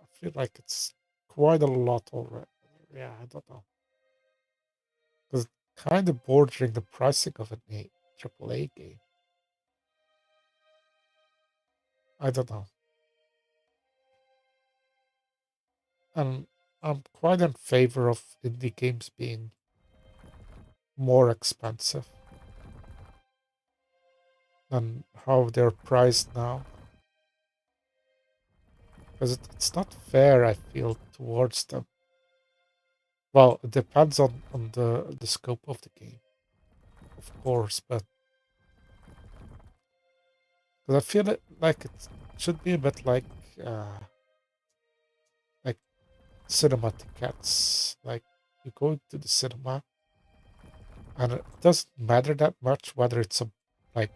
I feel like it's quite a lot already. Yeah, I don't know. Because kind of bordering the pricing of an AAA game. I don't know. And I'm quite in favor of indie games being more expensive than how they're priced now. Because it's not fair, I feel, towards them. Well, it depends on the scope of the game, of course, but because I feel like it should be a bit like cinema tickets. Like you go to the cinema, and it doesn't matter that much whether it's like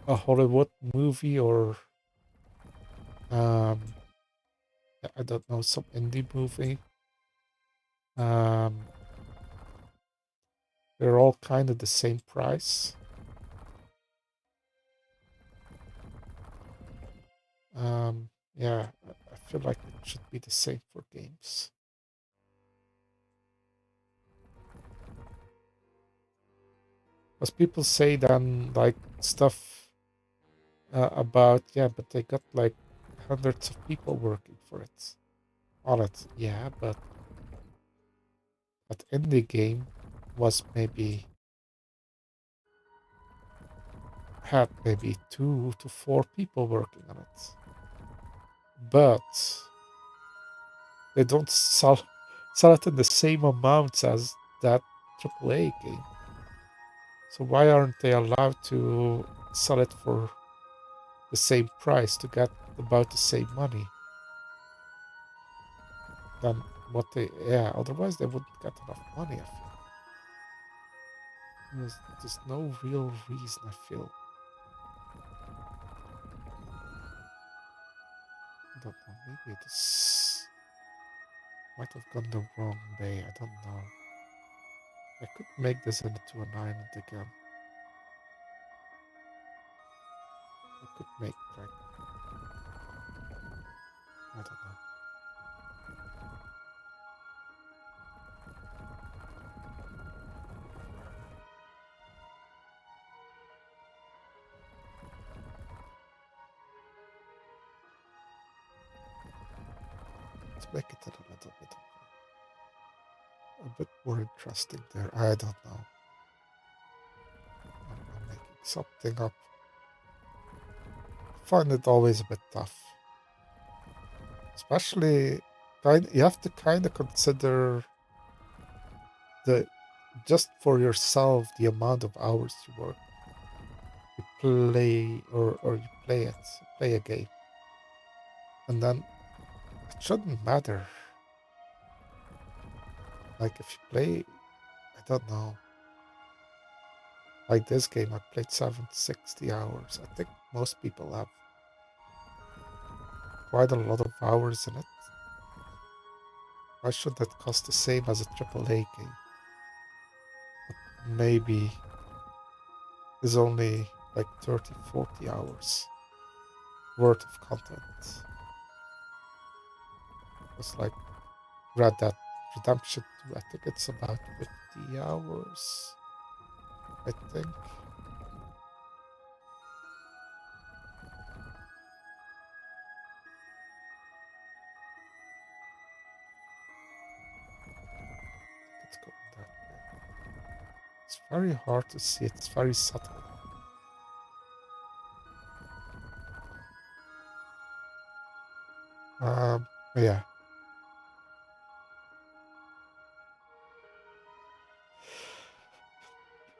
a Hollywood movie or um I don't know, some indie movie. Um, they're all kind of the same price. Yeah, I feel like it should be the same for games. Because people say then like stuff about, yeah, but they got like hundreds of people working for it on it. Yeah, but that indie game was maybe had maybe 2 to 4 people working on it. But they don't sell it in the same amounts as that AAA game. So why aren't they allowed to sell it for the same price to get about the same money than what they? Yeah, otherwise they wouldn't get enough money. I feel there's no real reason. I feel I don't know. Maybe this might have gone the wrong way. I don't know. I could make this into an island again. I could make like I don't know. Let's make it a little bit a bit more interesting there. I don't know. I'm making something up. Find it always a bit tough. Especially you have to kind of consider the just for yourself the amount of hours you work you play or you play a game. And then it shouldn't matter. Like if you play I don't know. Like this game I played 760 hours. I think most people have quite a lot of hours in it. Why should that cost the same as a AAA game? Maybe is only like 30, 40 hours worth of content. It's like Red Dead Redemption 2. I think it's about 50 hours. I think. It's going that way. It's very hard to see. It's very subtle. Um, yeah.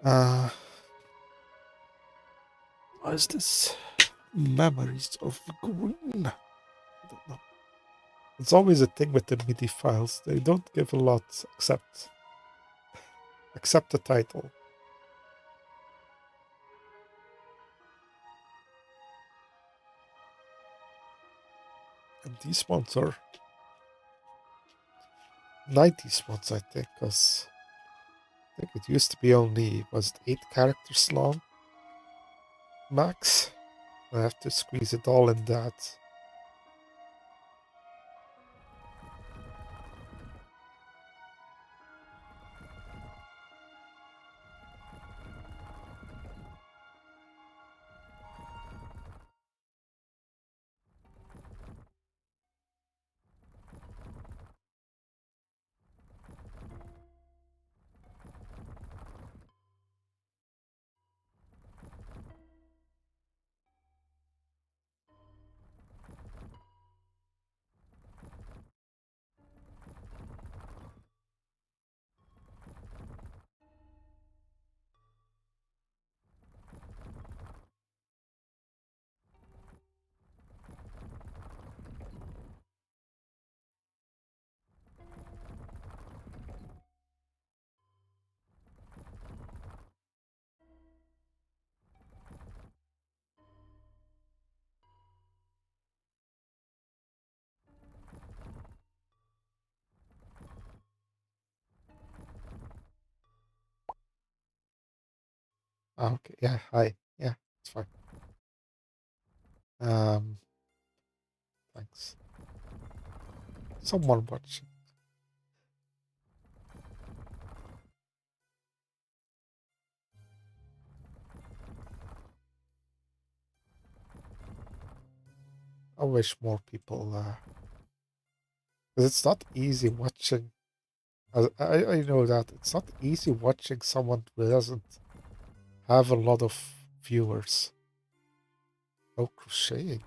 Uh, what is this? Memories of Green. I don't know. It's always a thing with the MIDI files. They don't give a lot except the title. And these ones are 90s ones, I think, because I think it used to be only, was it 8 characters long max? I have to squeeze it all in that. Ah, okay, yeah, hi. Yeah, it's fine. Um, thanks. Someone watching. I wish more people, because it's not easy watching. I know that it's not easy watching someone who doesn't have a lot of viewers. Oh, crocheting.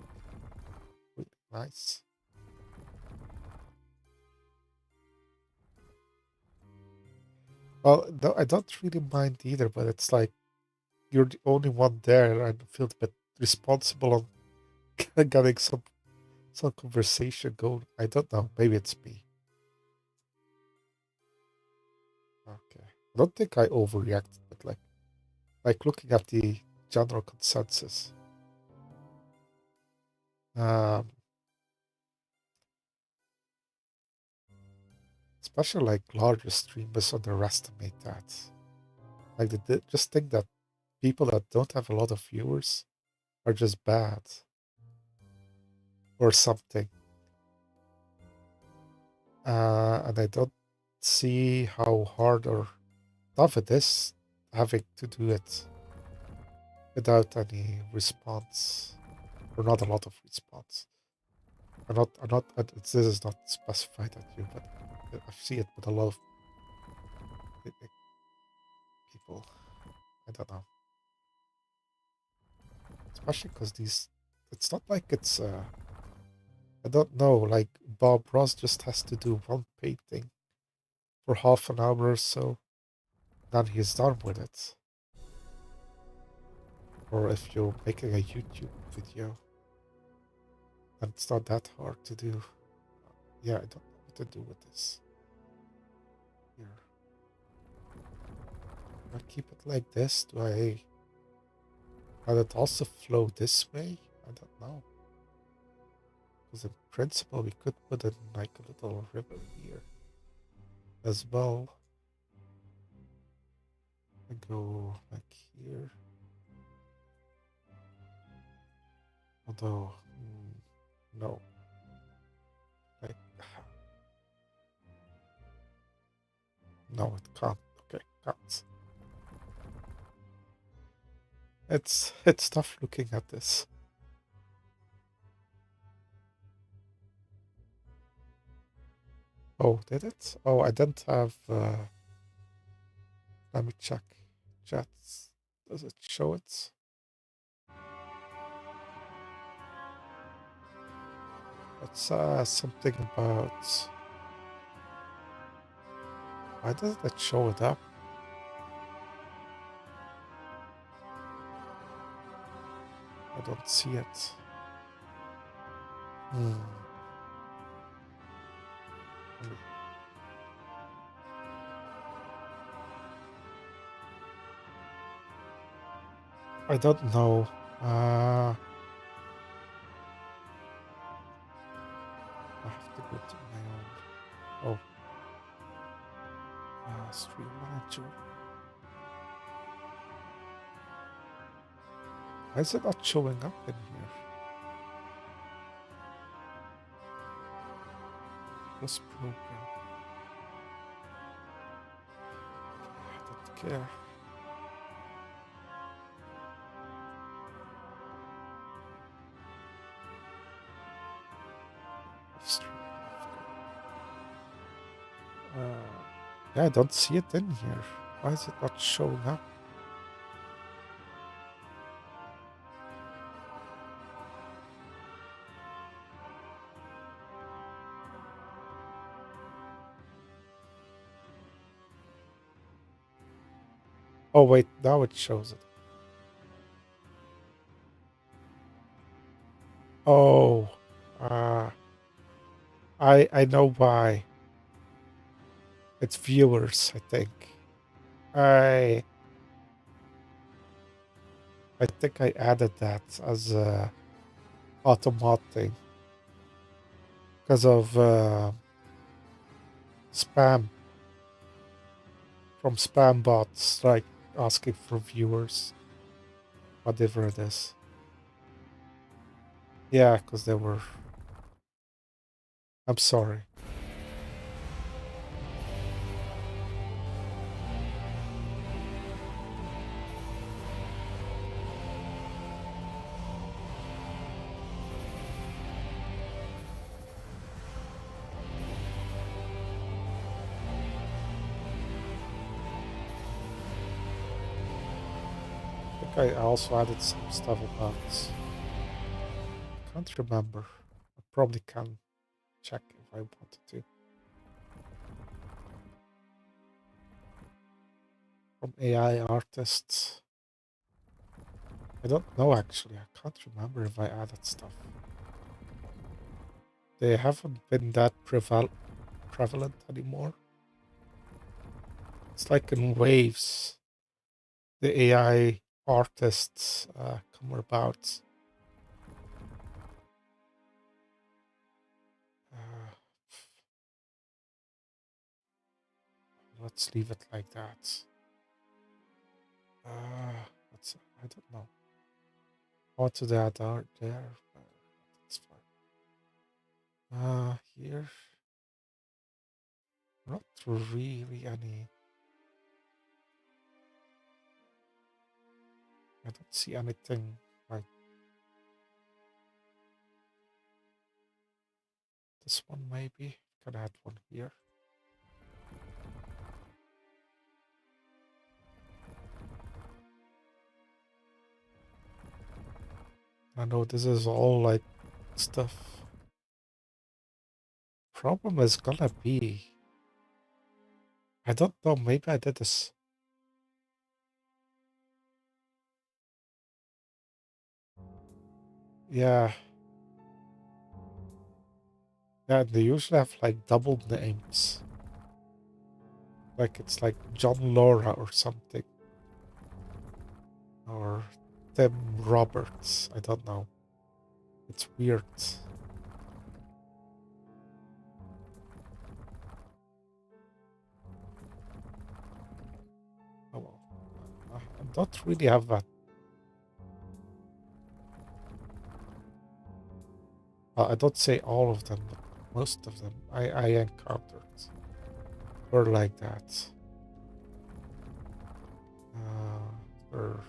Really nice. Well, no, I don't really mind either, but it's like you're the only one there and feel a bit responsible on getting some conversation going. I don't know. Maybe it's me. Okay. I don't think I overreacted, but like looking at the general consensus. Um, especially like larger streamers underestimate that. Like they just think that people that don't have a lot of viewers are just bad or something. And I don't see how hard or tough it is having to do it without any response or not a lot of response. I'm not. This is not specified at you, but I see it with a lot of people. I don't know, especially because these. It's not like it's. I don't know. Like Bob Ross just has to do one painting for half an hour or so, then he's done with it. Or if you're making a YouTube video, then it's not that hard to do. Yeah, I don't know what to do with this. Here. Do I keep it like this? Do I let it also flow this way? I don't know. Because in principle, we could put in like a little river here as well. And go like here. Although, no. Like, no, it can't. Okay, can't. It's tough looking at this. Oh, did it? Oh, I didn't have. Let me check. Chats. Does it show it? It says something about. Why doesn't it show it up? I don't see it. Hmm. I don't know. I have to go to my own. Oh, stream manager. Why is it not showing up in here? This program. I don't care. Stream. Yeah, I don't see it in here. Why is it not showing up? Oh wait, now it shows it. Oh, I know why. It's viewers, I think. I I think I added that as a automat thing because of spam from spam bots, like asking for viewers, whatever it is. Yeah, because they were. I'm sorry. I think I also added some stuff about. I can't remember. I probably can check if I wanted to. From AI artists. I don't know actually. I can't remember if I added stuff. They haven't been that prevalent anymore. It's like in waves. The AI artists come about. Uh, let's leave it like that. Let's, I don't know. What to add are there? That's fine. Here, not really any. I don't see anything like this one. Maybe can add one here. I know this is all like stuff. Problem is gonna be. I don't know. Maybe I did this. Yeah. Yeah, they usually have like double names. Like it's like John Laura or something. Or Tim Roberts. I don't know. It's weird. Oh, well. I don't really have that. I don't say all of them, but most of them I encountered were like that. Or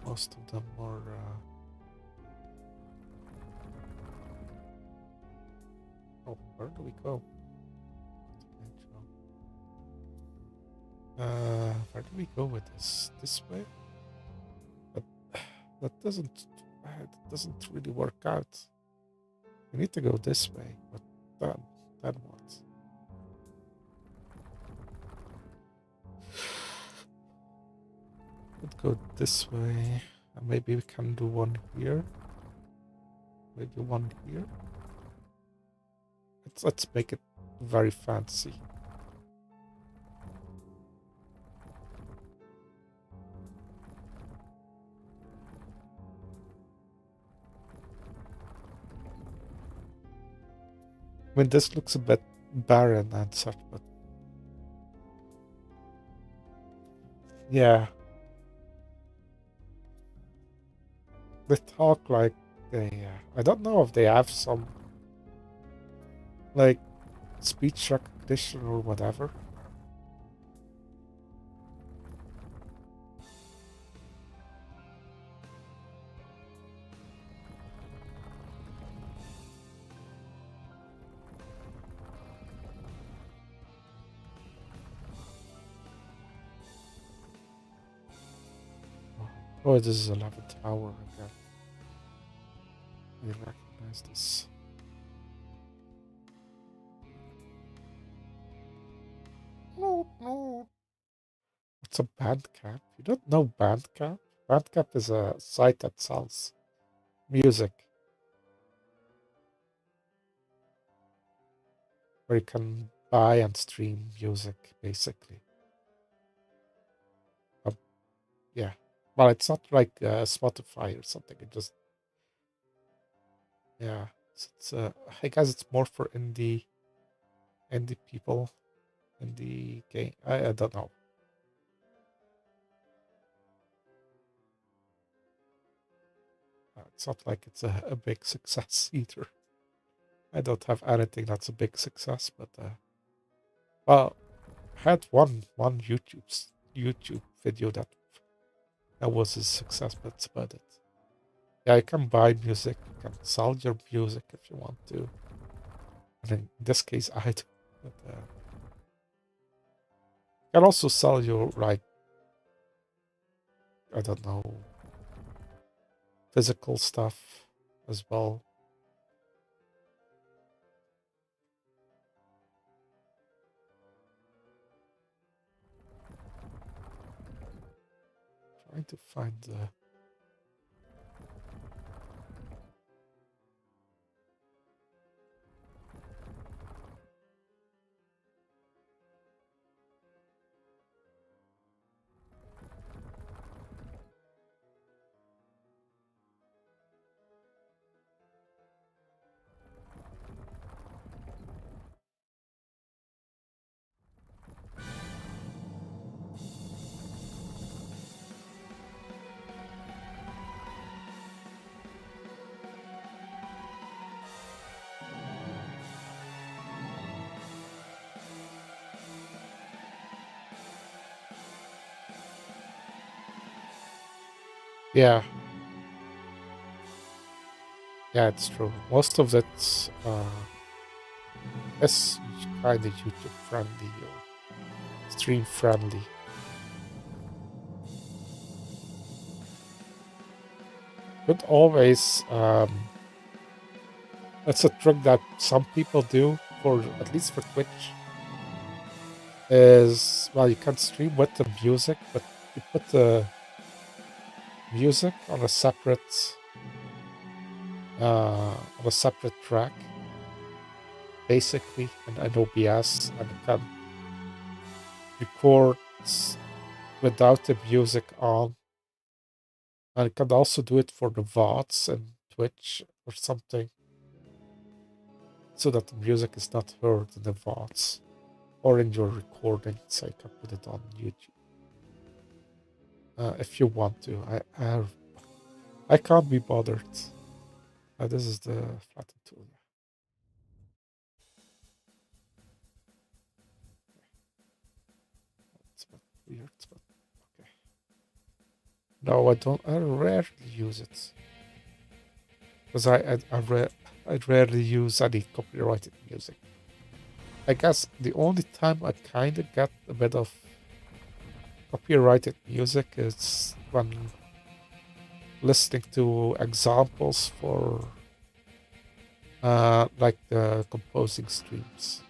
most of them were. Oh, where do we go? Where do we go with this? This way? But that doesn't really work out. We need to go this way, but then what? Could go this way. And maybe we can do one here. Maybe one here. Let's make it very fancy. I mean, this looks a bit barren and such, but yeah, they talk like they. I don't know if they have some like speech recognition or whatever. Oh, this is 11 Tower again. I recognize this. No, no. What's a Bandcamp? You don't know Bandcamp? Bandcamp is a site that sells music where you can buy and stream music, basically. Um, yeah. Well, it's not like Spotify or something. It just, yeah. I guess it's more for indie people, indie game. I don't know. It's not like it's a big success either. I don't have anything that's a big success, but well, I had one YouTube video that was a success, but that's about it. Yeah, you can buy music, you can sell your music if you want to. And in this case, I do. But you can also sell your like I don't know physical stuff as well. Trying to find the yeah. Yeah, it's true. Most of it is kind of YouTube friendly or stream friendly. But always, that's a trick that some people do for at least for Twitch. Is well, you can stream with the music, but you put the music on a separate track, basically, and an OBS, and you can record without the music on. And you can also do it for the VODs and Twitch or something, so that the music is not heard in the VODs or in your recording, so you can put it on YouTube. If you want to. I can't be bothered. This is the flatten tool. It's a bit weird, but okay. No, I don't. I rarely use it because I rarely use any copyrighted music. I guess the only time I kind of get a bit of copyrighted music is when listening to examples for like the composing streams,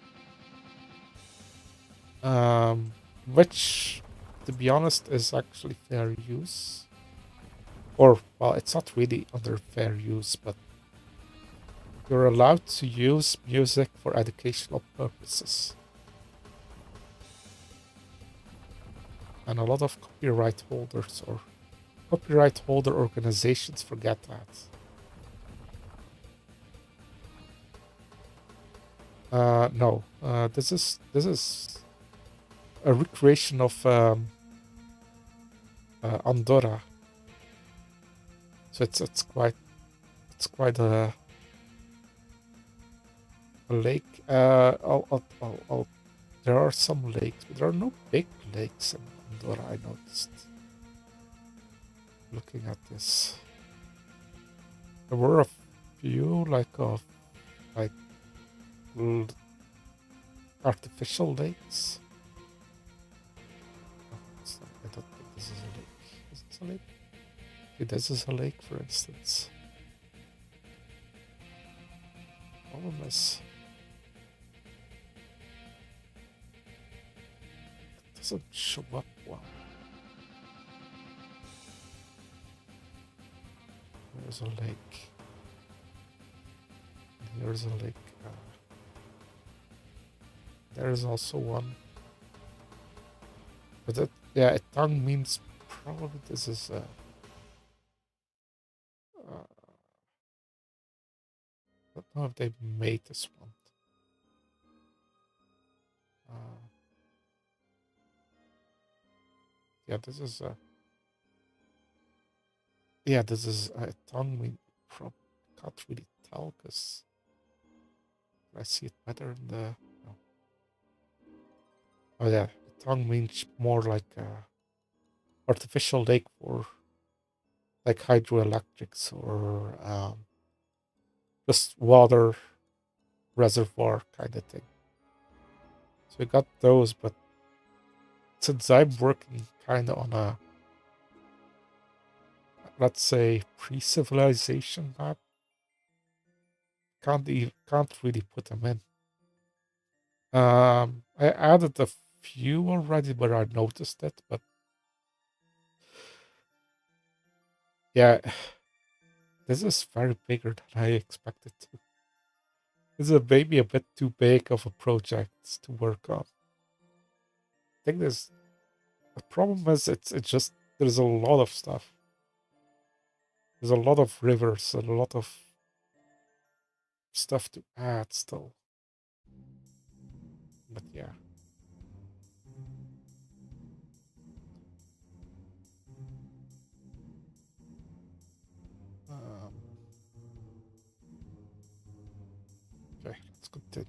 which to be honest, is actually fair use. Or, well, it's not really under fair use, but you're allowed to use music for educational purposes. And a lot of copyright holders or copyright holder organizations forget that. No, this is a recreation of Andorra. So it's quite a lake. There are some lakes, but there are no big lakes in Andorra. I noticed looking at this. There were a few like l- artificial lakes. Oh, I don't think this is a lake. Is this a lake? Okay, this is a lake, for instance. Problem is, it doesn't show up well. There's a lake. And here's a lake. There's also one. But yeah, a tongue means probably this is I don't know if they made this one. Uh, yeah, this is a tongue. We probably can't really tell because I see it better in the. No. Oh yeah, a tongue means more like artificial lake for like hydroelectrics or just water reservoir kind of thing. So we got those, but since I'm working kind of on a, let's say, pre-civilization map, can't really put them in. I added a few already where I noticed it, but yeah, this is very bigger than I expected to. This is maybe a bit too big of a project to work on. I think the problem is it's just there's a lot of stuff. There's a lot of rivers and a lot of stuff to add still. But yeah. Um, okay, let's continue.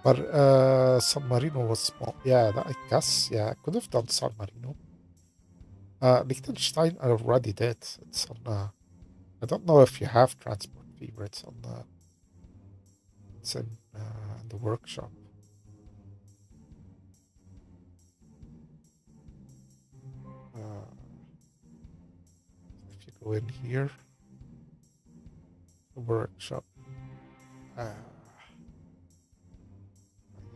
But San Marino was small. Yeah, I guess. Yeah, I could have done San Marino. Liechtenstein I already did. It's on. I don't know if you have transport fever. It's on. It's in the workshop. Uh, if you go in here, the workshop. Uh,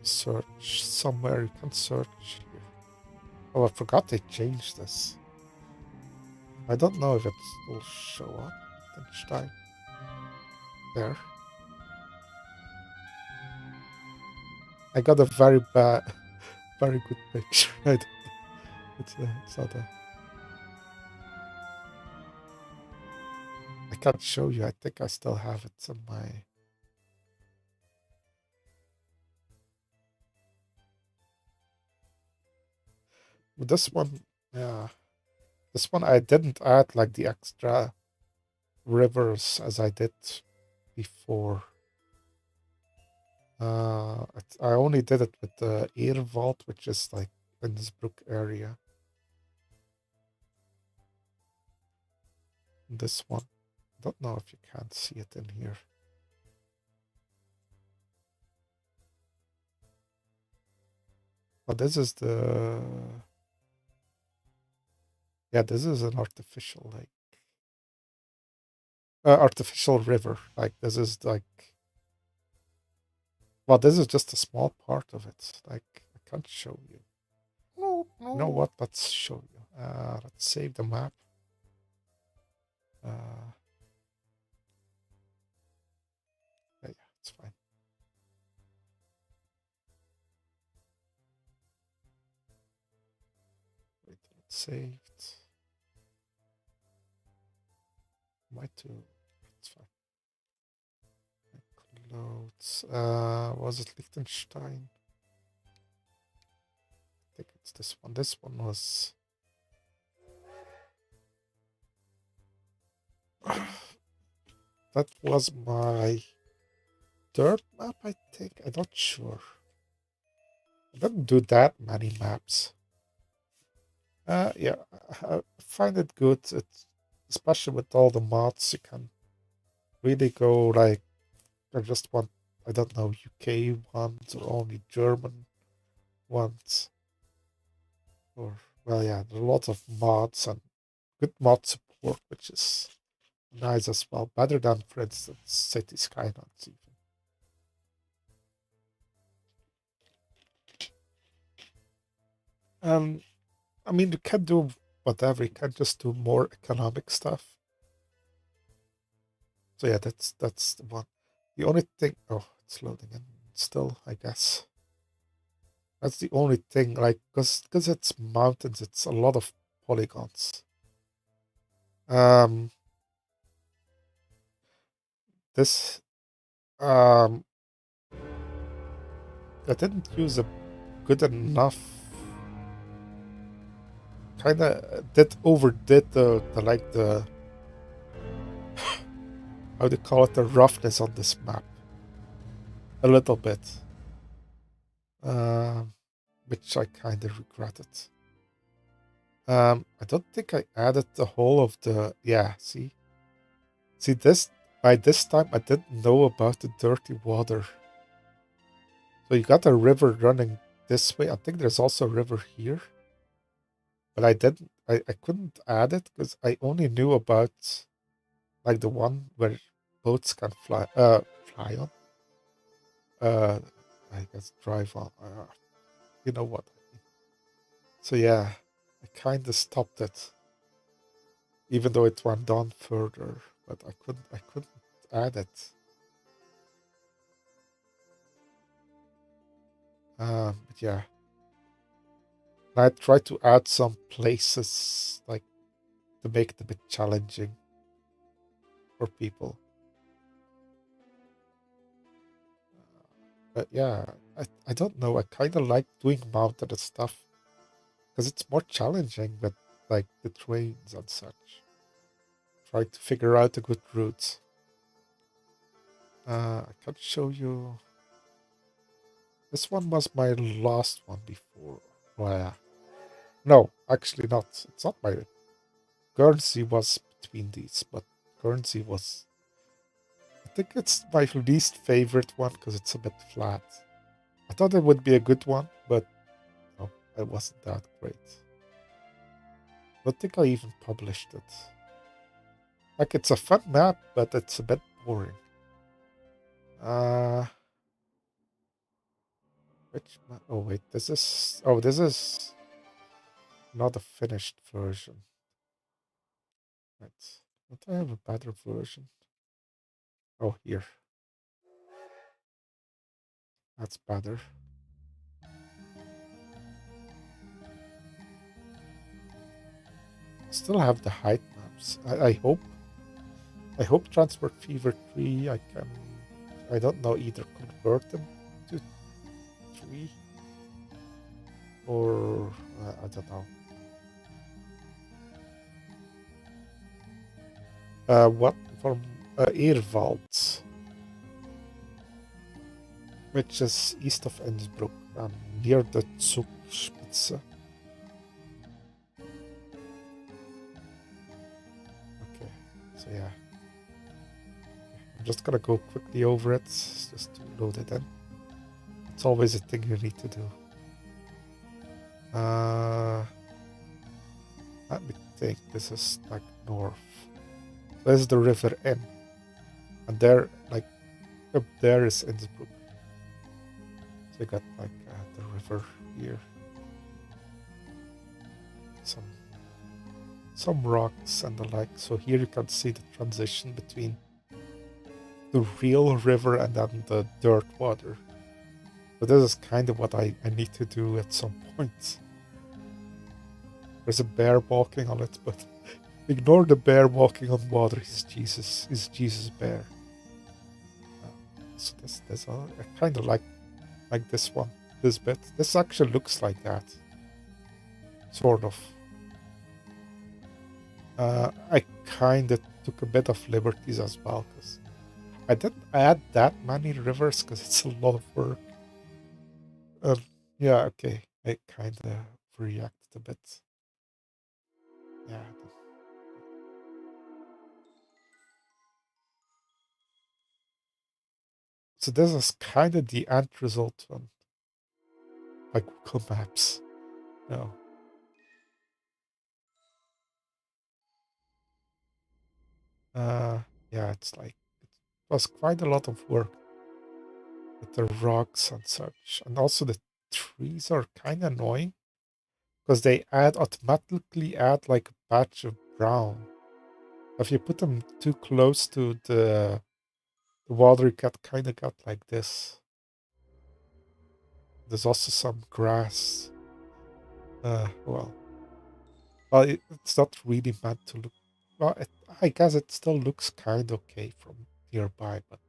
search somewhere. You can search here. Oh, I forgot they changed this. I don't know if it will show up. Liechtenstein. There. I got a very bad, very good picture. It's not a. I can't show you. I think I still have it on my. This one, yeah, this one I didn't add like the extra rivers as I did before. I only did it with the air vault, which is like in this brook area. This one. Don't know if you can't see it in here. But this is the... Yeah, this is an artificial lake. Artificial river. Like, this is like... Well, this is just a small part of it. Like, I can't show you. No, no. You know what? Let's show you. Let's save the map. Yeah, it's fine. Wait, it's saved. Might too. It's fine. Clothes. Was it Liechtenstein? I think it's this one. This one was... That was my third map, I think. I'm not sure. I didn't do that many maps. Yeah, I find it good. It's, especially with all the mods, you can really go like, I just want, I don't know, UK ones or only German ones. Or, well, yeah, there are lots of mods and good mod support, which is nice as well. Better than, for instance, City Skylines even. I mean, you can do whatever. You can just do more economic stuff. So yeah, that's the one. The only thing. Oh, it's loading in still. I guess that's the only thing. Like, because it's mountains, it's a lot of polygons. Um, this I didn't use a good enough. Kind of did overdid the like the how do you call it, the roughness on this map a little bit, um, which I kind of regretted. I don't think I added the whole of the... Yeah, see this, by this time I didn't know about the dirty water. So you got a river running this way. I think there's also a river here, but I couldn't add it because I only knew about like the one where boats can fly on. I guess drive on. You know what I mean. So yeah, I kind of stopped it, even though it went on further, but I couldn't add it. But yeah, I tried to add some places like to make it a bit challenging for people. But yeah, I don't know. I kind of like doing mounted stuff because it's more challenging with like the trains and such. Try to figure out a good route. I can show you. This one was my last one before. Well, yeah. No, actually not. It's not my... Guernsey was between these, but Guernsey was... I think it's my least favorite one because it's a bit flat. I thought it would be a good one, but no, it wasn't that great. I don't think I even published it. Like, it's a fun map, but it's a bit boring. Uh, which map? Oh wait, this is... Oh, this is not a finished version. Right. Don't I have a better version? Oh, here. That's better. Still have the height maps. I hope Transport Fever 3 I can... I don't know, either convert them to 3 or I don't know. What from Eerwald? which is east of Innsbruck, near the Zugspitze. Okay, so yeah, I'm just gonna go quickly over it just to load it in. It's always a thing you need to do. Let me think. This is like north. There's the river Inn, and there, like up there, is Innsbruck. So you got like the river here, some rocks and the like. So here you can see the transition between the real river and then the dirt water. But this is kind of what I need to do at some point. There's a bear walking on it, but ignore the bear walking on water. He's Jesus. He's Jesus bear. So this I kind of like this one, this bit. This actually looks like that, sort of. I kind of took a bit of liberties as well because I didn't add that many rivers because it's a lot of work. Yeah, okay. I kind of reacted a bit. Yeah. So this is kind of the end result on like Google Maps. No. Yeah, it's like it was quite a lot of work with the rocks and such, and also the trees are kind of annoying because they automatically add like a patch of brown. If you put them too close to the water, you kind of got like this. There's also some grass. Well, it's not really meant to look. Well, I guess it still looks kind of okay from nearby, but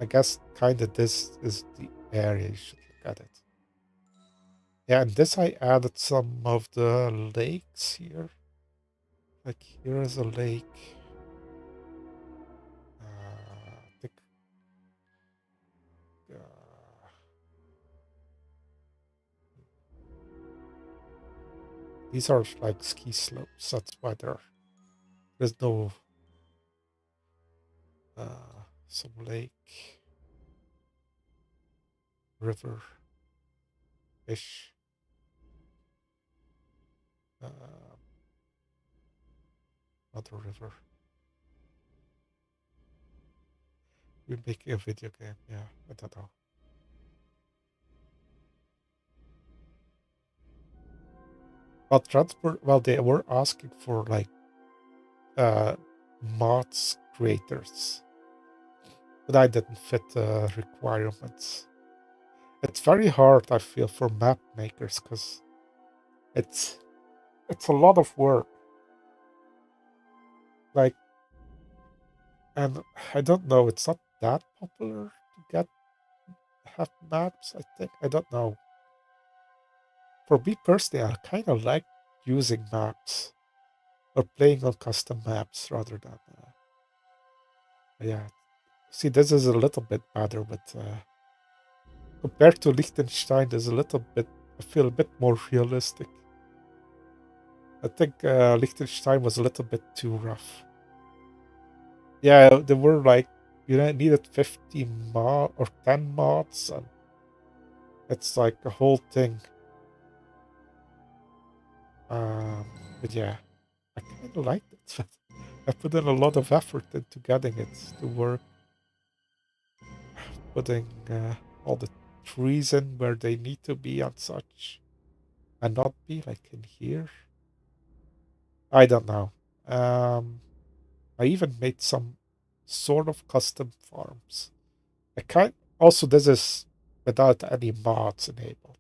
I guess kind of this is the area you should look at it. Yeah, and this I added some of the lakes here. Like here is a lake. I think uh, these are like ski slopes. That's why there's no some lake, river, fish. Uh, Another river. We're making a video game. Yeah, I don't know. Well, transport. Well, they were asking for like uh mods creators, but I didn't fit the requirements. It's very hard, I feel, for map makers because it's it's a lot of work. Like, and I don't know. It's not that popular to get have maps. I think I don't know. For me personally, I kind of like using maps or playing on custom maps rather than yeah. See, this is a little bit better, but compared to Liechtenstein, there's a little bit. I feel a bit more realistic. I think Liechtenstein was a little bit too rough. Yeah, there were like needed 50 mod or 10 mods, and it's like a whole thing. Um, but yeah, I kind of liked it. I put in a lot of effort into getting it to work, putting all the trees in where they need to be and such, and not be like in here. I don't know. I even made some sort of custom farms. I kind also this is without any mods enabled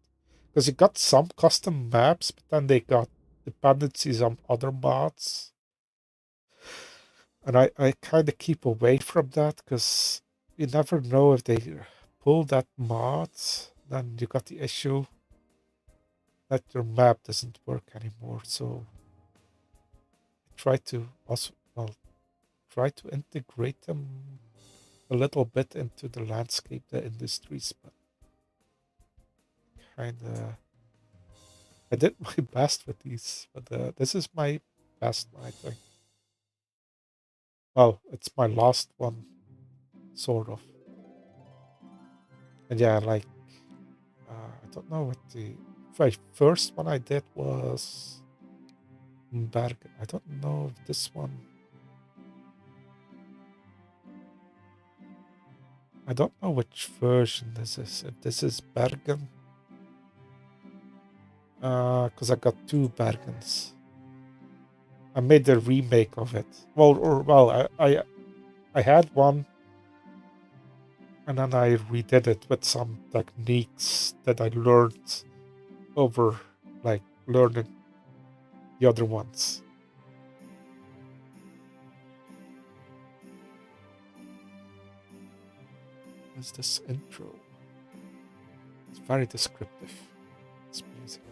because you got some custom maps, but then they got dependencies on other mods, and I kind of keep away from that because you never know if they pull that mod, then you got the issue that your map doesn't work anymore. So I try to also try to integrate them a little bit into the landscape, the industries, but kind of I did my best with these, but this is my best one, I think. Well, it's my last one, sort of. And yeah, like I don't know what the first one I did was Bergen. I don't know if this one. I don't know which version this is. If this is Bergen, because I got two Bergens. I made a remake of it. I had one, and then I redid it with some techniques that I learned over, like, learning the other ones. What's this intro? It's very descriptive. It's music.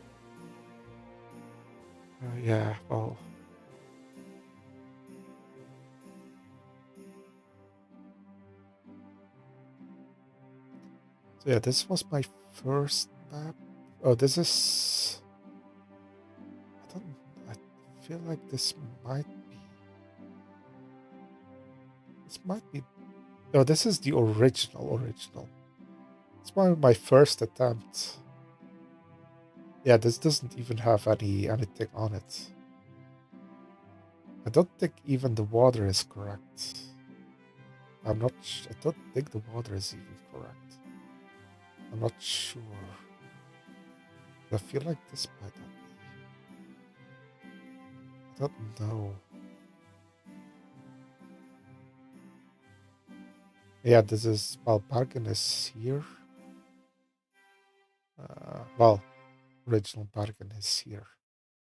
Yeah, well. So yeah, this was my first map. Oh, this is. I don't. I feel like this might be. This might be. No, this is the original. It's my first attempt. Yeah, this doesn't even have anything on it. I don't think even the water is correct. I'm not. I don't think the water is even correct. I'm not sure. I feel like this might not be. I don't know. Yeah, this is. Well, Bergen is here. Well, original Bergen is here.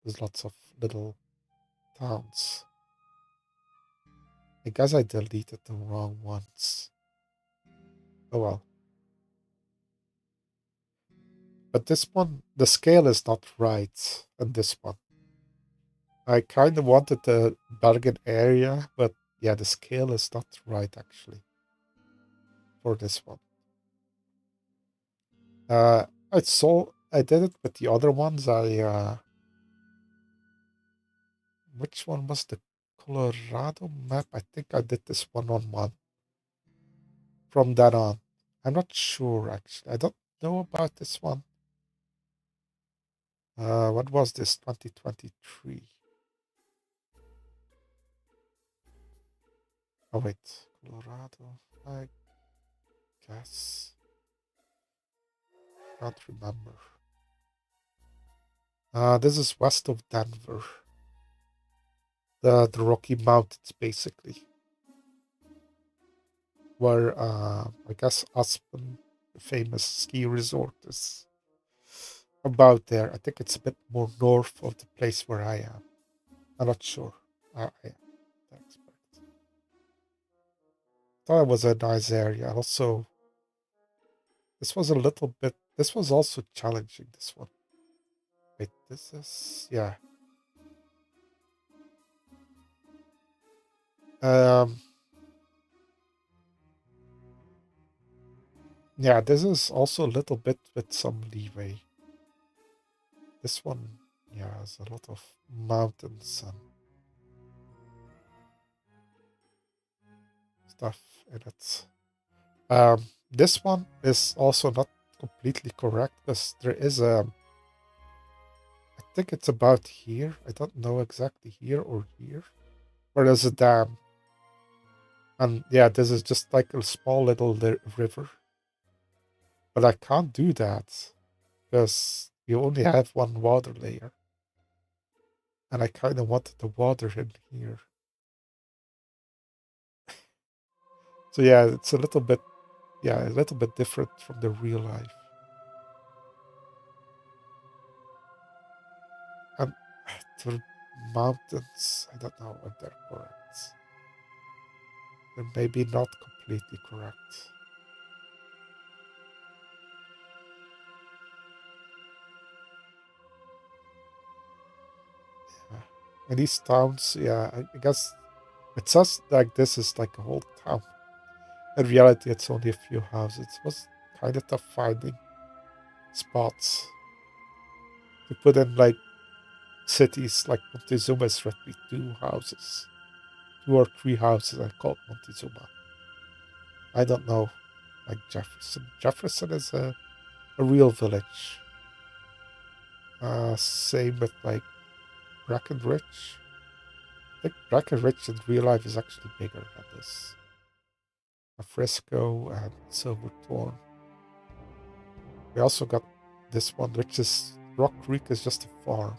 There's lots of little towns. I guess I deleted the wrong ones. Oh well. But this one, the scale is not right on this one. I kind of wanted the Bergen area, but yeah, the scale is not right actually for this one. I did it with the other ones. Which one was the Colorado map? I think I did this one on one. From that on, I'm not sure actually. I don't know about this one. What was this? 2023. Oh wait, Colorado. I guess can't remember. This is west of Denver. The Rocky Mountains, basically, where I guess Aspen, the famous ski resort, is about there. I think it's a bit more north of the place where I am. I'm not sure. I am the expert. Thought it was a nice area. Also, this was a little bit. This was also challenging. This one. Wait, this is yeah. Um, yeah. This is also a little bit with some leeway. This one, yeah, has a lot of mountains and stuff in it. This one is also not completely correct because there is a. I think it's about here. I don't know exactly here or here, where there's a dam. And yeah, this is just like a small little river. But I can't do that because you only have one water layer. And I kind of wanted the water in here. So yeah, it's a little bit different from the real life. And the mountains, I don't know if they're correct. They're maybe not completely correct. Yeah. And these towns, yeah, I guess it says like this is like a whole town. In reality, it's only a few houses. It was kind of tough finding spots to put in, like cities like Montezuma is roughly two houses, two or three houses. I call it Montezuma. I don't know, like Jefferson. Jefferson is a real village. Same with like Breckenridge. I think Breckenridge in real life is actually bigger than this. Frisco and Silverthorne. We also got this one, which is Rock Creek is just a farm.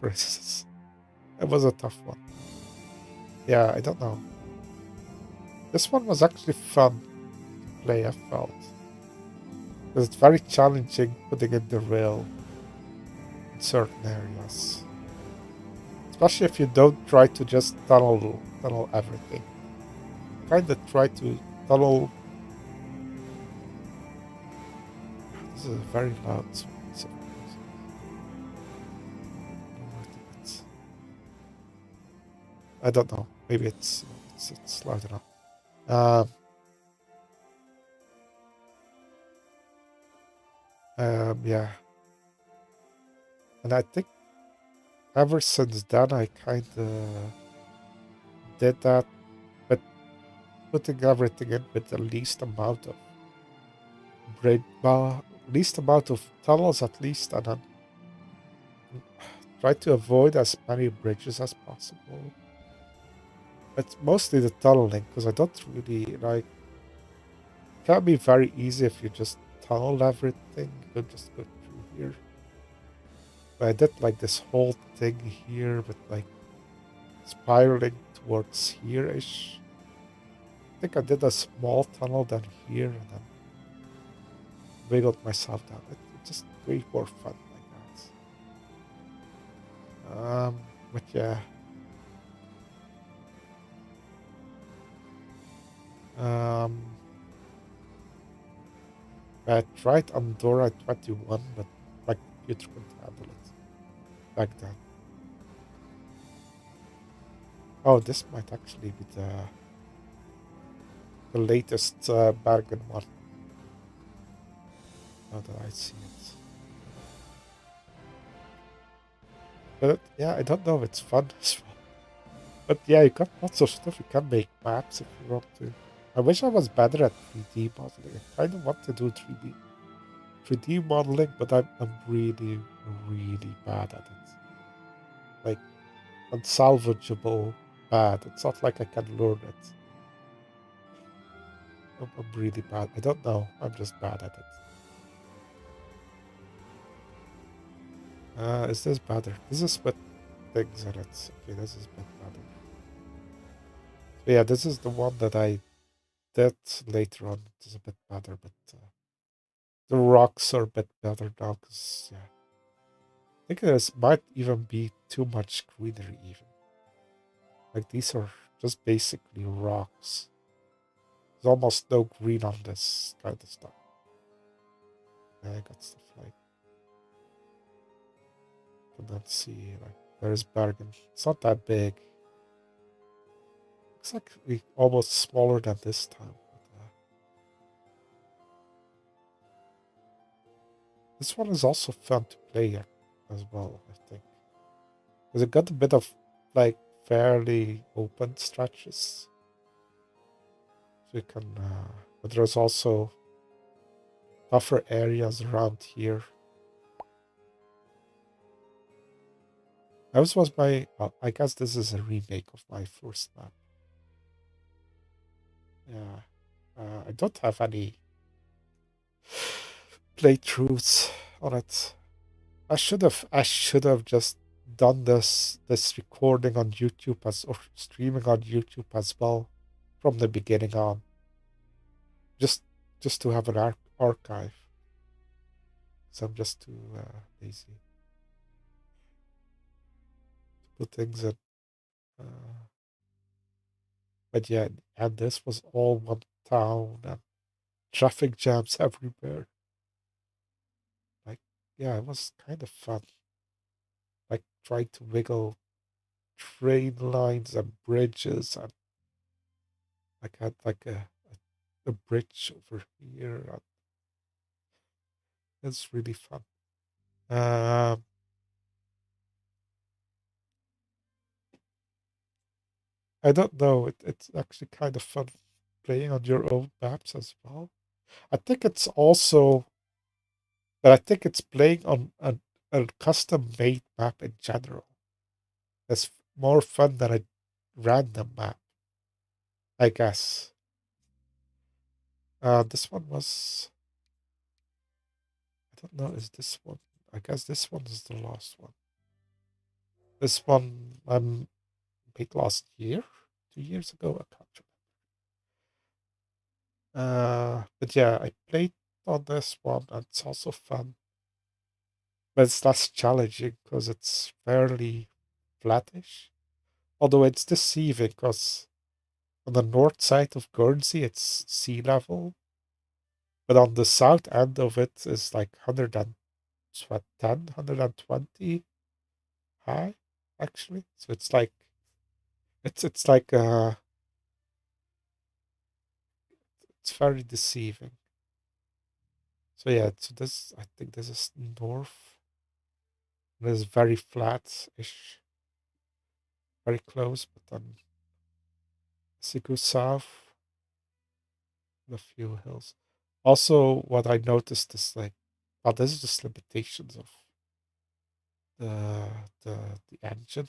For instance, it was a tough one. Yeah, I don't know. This one was actually fun to play. I felt because it's very challenging putting in the rail in certain areas, especially if you don't try to just tunnel everything. Kind of try to tunnel. This is a very loud piece of music. Lower it a bit. I don't know. Maybe it's loud enough. Um, yeah, and I think ever since then I kind of did that, but putting everything in with the least amount of least amount of tunnels at least, and then try to avoid as many bridges as possible. It's mostly the tunneling because I don't really like. It can be very easy if you just tunnel everything. You could just go through here. But I did like this whole thing here with like spiraling towards here-ish. I think I did a small tunnel down here and then wiggled myself down. It's just way more fun like that. But yeah. Um, I tried Andorra 21, but my computer couldn't handle it back then. Oh, this might actually be the latest Bergen one. Now that I see it. But yeah, I don't know if it's fun as well. But yeah, you got lots of stuff. You can make maps if you want to. I wish I was better at 3D modeling. I kind of want to do 3D modeling, but I'm really, really bad at it. Like, unsalvageable bad. It's not like I can learn it. I'm really bad. I don't know. I'm just bad at it. Is this better? This is with things in it. Okay, this is a bit better. So yeah, this is the one that I did later on. It's a bit better, but the rocks are a bit better now because yeah, I think there might even be too much greenery. Even like these are just basically rocks. There's almost no green on this kind of stuff. Yeah, I got stuff like. And then see like there's Bergen. It's not that big. Looks like almost smaller than this time. But, this one is also fun to play as well. I think because it got a bit of like fairly open stretches. So you can, but there's also tougher areas around here. This was my, I guess this is a remake of my first map. Yeah, I don't have any playthroughs on it. I should have just done this recording on YouTube as or streaming on YouTube as well from the beginning on. Just just to have an archive. So I'm just too lazy to put things in. Uh, but yeah, and this was all one town and traffic jams everywhere. Like, yeah, it was kind of fun. Like trying to wiggle train lines and bridges and Like had like a bridge over here. It's really fun. Um, I don't know. It's actually kind of fun playing on your own maps as well. I think it's also but I think it's playing on a custom made map in general. It's more fun than a random map, I guess. This one was, I don't know, is this one? I guess this one is the last one. This one I made last year, 2 years ago. I can't remember. But yeah, I played on this one, and it's also fun, but it's less challenging because it's fairly flattish. Although it's deceiving because on the north side of Guernsey, it's sea level, but on the south end of it is like 110, 120 high, actually. So it's like it's very deceiving. So yeah, so this I think this is north. This is very flat-ish, very close, but then as you go south, a few hills. Also, what I noticed is like, well, this is just limitations of the the the engine.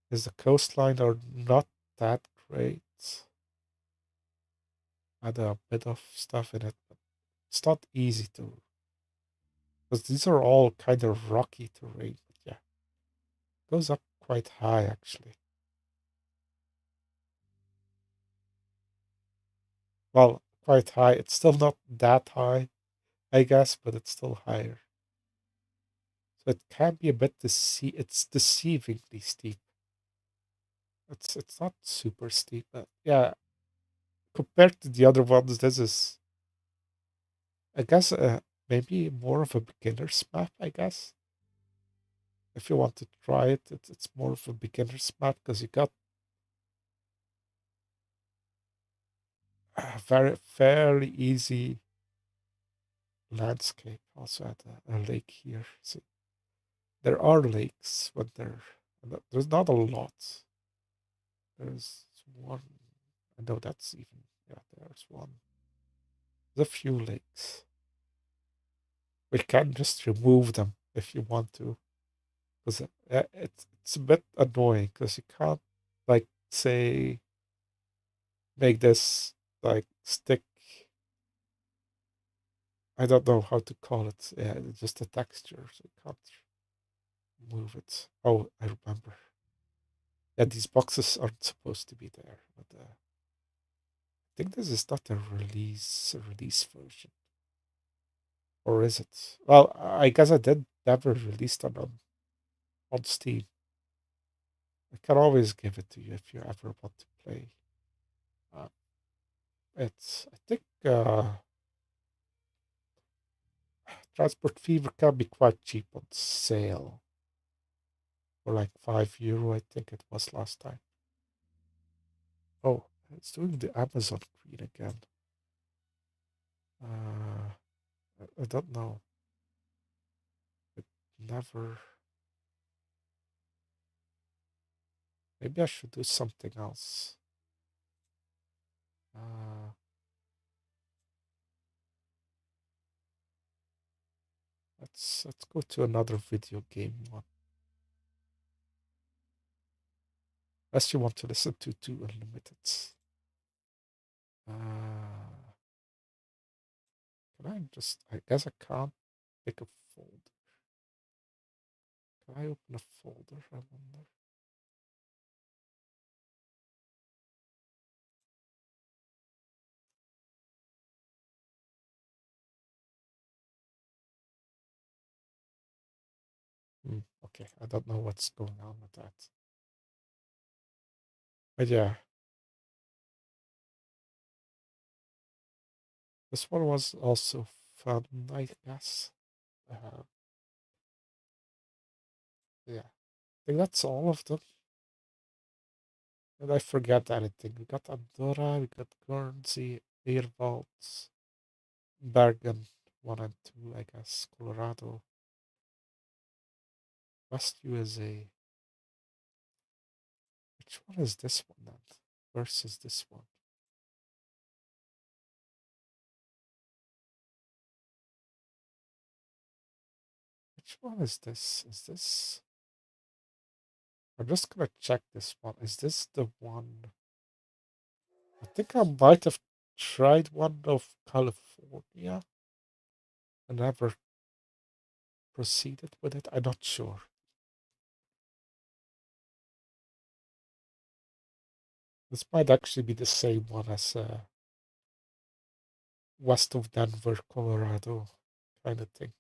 Is the coastline are not that great. Had a bit of stuff in it, but it's not easy to because these are all kind of rocky terrain. But yeah, goes up quite high actually. Well, quite high. It's still not that high, I guess, but it's still higher. So it can be a bit it's deceivingly steep. It's not super steep, but yeah, compared to the other ones, this is I guess maybe more of a beginner's map, I guess. If you want to try it, it's more of a beginner's map because you got a very fairly easy landscape. Also at a lake here. So there are lakes, but there's not a lot. There's one. I know that's even yeah. There's one. There's a few lakes. We can just remove them if you want to, because it's a bit annoying because you can't like say make this like stick. I don't know how to call it. Yeah, it's just a texture, so you can't move it. Oh, I remember. Yeah, these boxes aren't supposed to be there, but I think this is not a release version, or is it? Well, I guess I did never release them on Steam. I can always give it to you if you ever want to play. Uh, it's I think Transport Fever can be quite cheap on sale for like €5. I think it was last time. Oh, it's doing the Amazon Green again. I don't know. It never. Maybe I should do something else. Uh, let's go to another video game one. Unless you want to listen to Two Unlimited. Uh, can I just? I guess I can't pick a folder. Can I open a folder? I wonder. Okay, I don't know what's going on with that. But yeah, this one was also fun, I guess. Uh, yeah, I think that's all of them. Did I forget anything? We got Andorra, we got Guernsey, Airvalds, Bergen 1 and 2, I guess, Colorado, West USA. Which one is this one then? Versus this one. Which one is this? Is this? I'm just gonna check this one. Is this the one? I think I might have tried one of California and never proceeded with it. I'm not sure. This might actually be the same one as west of Denver, Colorado kind of thing.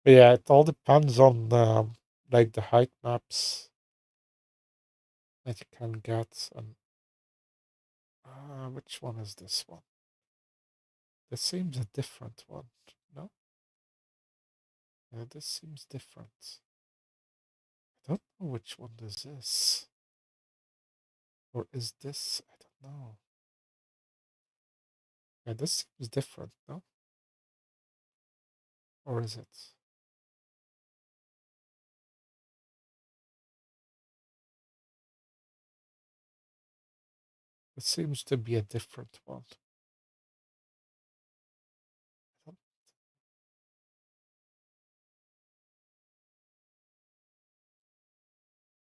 But yeah, it all depends on like the height maps that you can get. And which one is this one? This seems a different one. No? Yeah, this seems different. I don't know which one this is. Or is this? I don't know. Yeah, this seems different, no? Or is it? It seems to be a different one.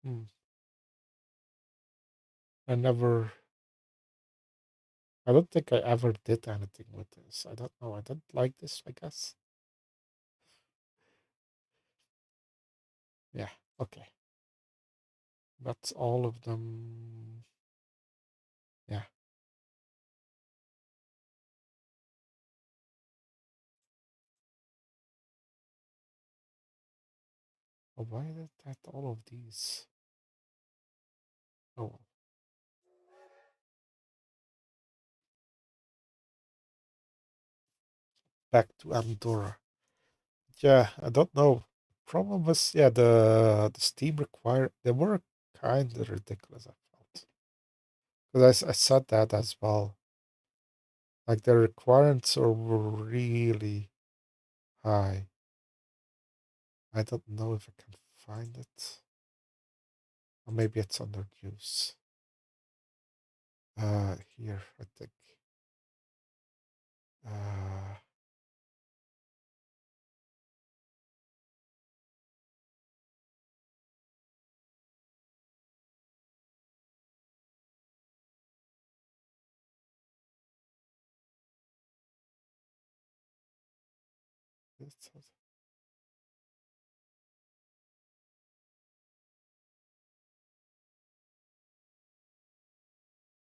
Hmm. I never. I don't think I ever did anything with this. I don't know. I don't like this, I guess. Yeah, okay. That's all of them. Yeah. Oh, why did that all of these? Oh, well. Back to Andorra. Yeah, I don't know. Problem was, yeah, the Steam required, they were kind of ridiculous, I felt. Because I said that as well. Like the requirements are really high. I don't know if I can find it. Or maybe it's under use. Here, I think. Uh, it's,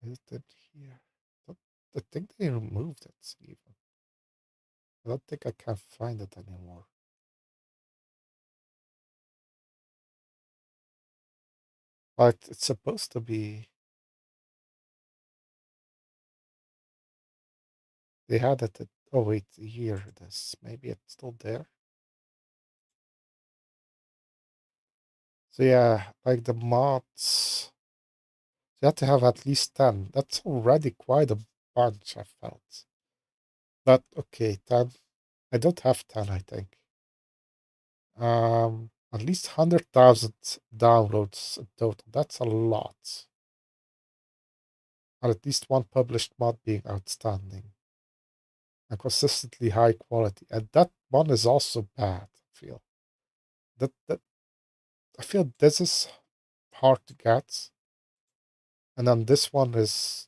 is it in here? Don't- I think they removed it even. I don't think I can find it anymore. But it's supposed to be. They had it. Oh wait, here it is. Maybe it's still there. So yeah, like the mods, you have to have at least 10. That's already quite a bunch. I felt. But okay, 10. I don't have 10. I think. At least 100,000 downloads in total. That's a lot. And at least one published mod being outstanding and consistently high quality. And that one is also bad, I feel. That I feel this is hard to get. And then this one is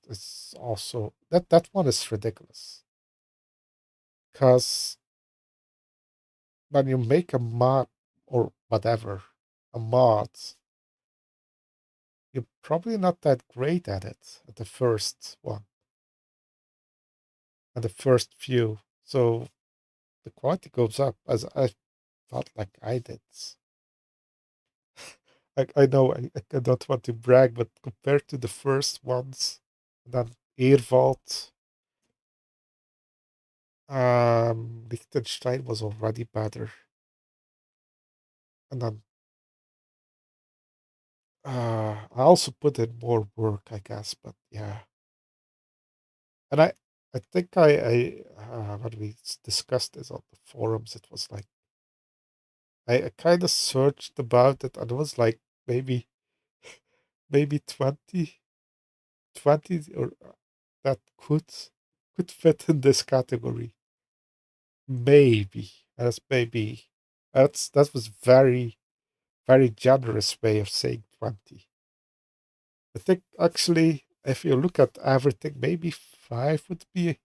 also that one is ridiculous. Because when you make a map or whatever, a mod, you're probably not that great at it at the first one, at the first few. So the quality goes up as I felt like I did. I know I don't want to brag, but compared to the first ones, then Air Vault, Liechtenstein was already better. and then I also put in more work, I guess. But yeah, and I think when we discussed this on the forums, it was like I kind of searched about it, and it was like maybe maybe 20 or that could fit in this category. Maybe that's maybe that was very generous way of saying 20. I think actually, if you look at everything, maybe five would be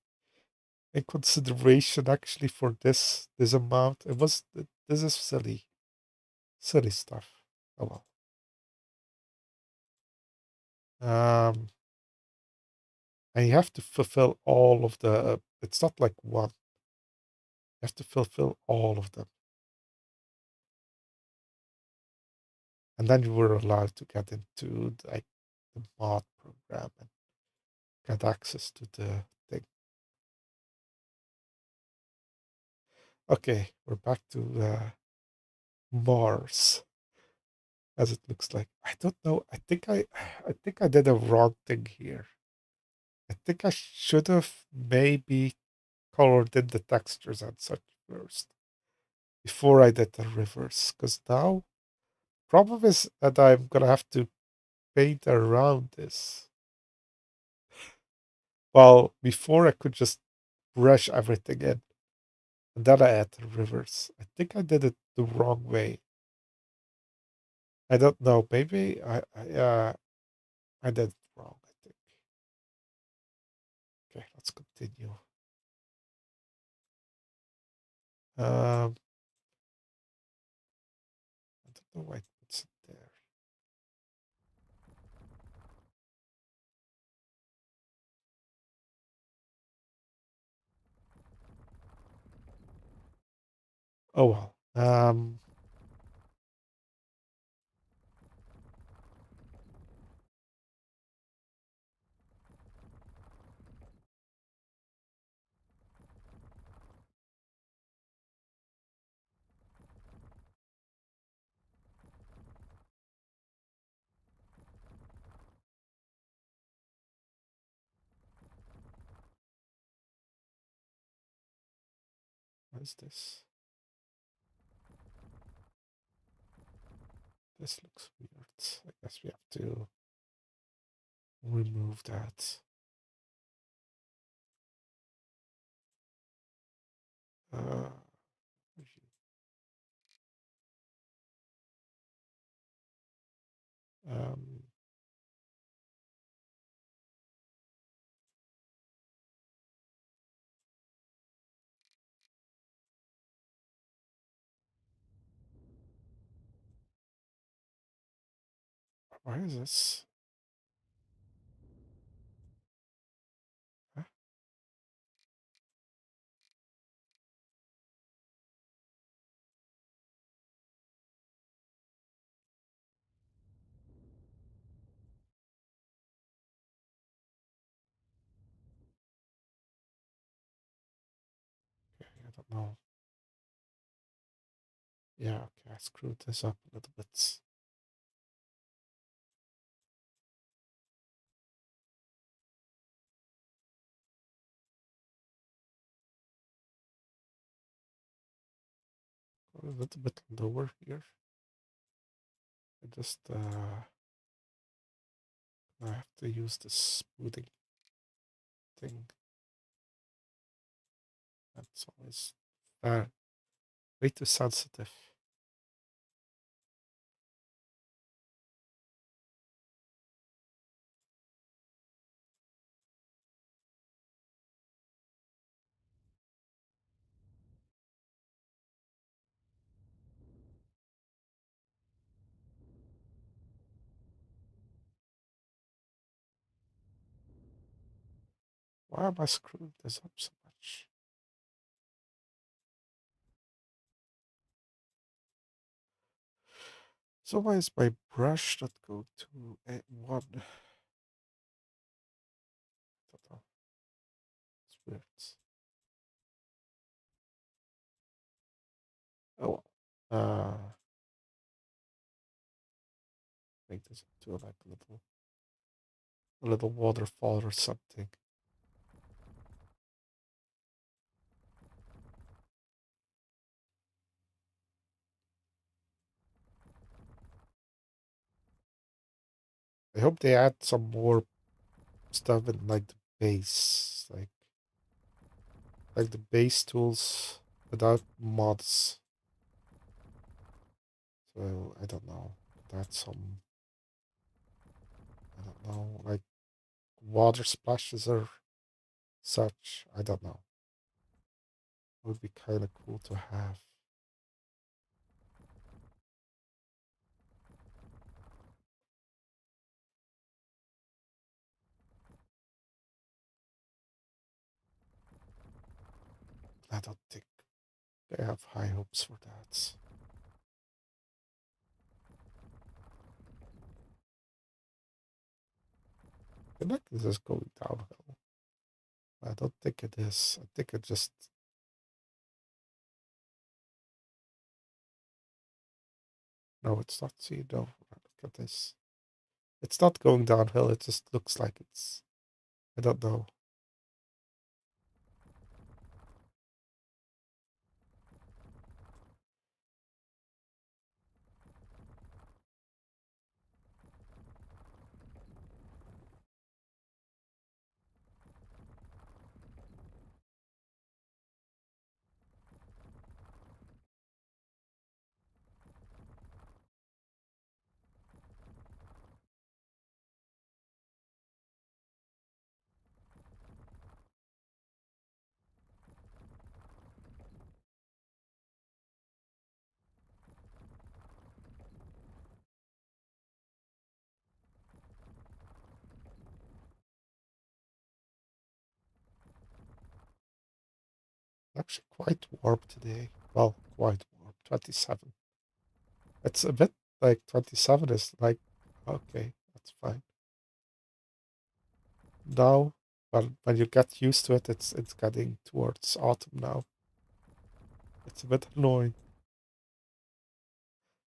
in consideration actually for this amount. This is silly stuff. Oh well. And you have to fulfill all of the. It's not like one. You have to fulfill all of them, and then you were allowed to get into like the mod program and get access to the thing. Okay, we're back to Mars, as it looks like. I don't know. I think I did a wrong thing here. I think I should have maybe colored in the textures and such first before I did the reverse. Because now, problem is that I'm gonna have to paint around this. Well, before I could just brush everything in, and then I add the reverse. I think I did it the wrong way. I don't know. Maybe I did it wrong. I think. Okay, let's continue. Um, I don't know why it puts it there. Oh well. What is this? This looks weird. I guess we have to remove that. Uh, um, why is this? Huh? Okay, I don't know. Yeah, okay, I screwed this up a little bit. Go a little bit lower here. I just I have to use the smoothing thing. That's always way too sensitive. Why am I screwing this up so much? So why is my brush not go to a one? I don't know. It's weird. Oh well. to like a little waterfall or something. I hope they add some more stuff in like the base, like the base tools without mods. So I don't know. That's some, I don't know, like water splashes or such. I don't know. It would be kind of cool to have. I don't think they have high hopes for that. I think this is going downhill. I don't think it is. I think it just, no, it's not. See, no, look at this. It's not going downhill. It just looks like it's, I don't know. Actually, quite warm today. Well, quite warm. 27. It's a bit like 27 is like, okay, that's fine. Now, when you get used to it, it's getting towards autumn now. It's a bit annoying.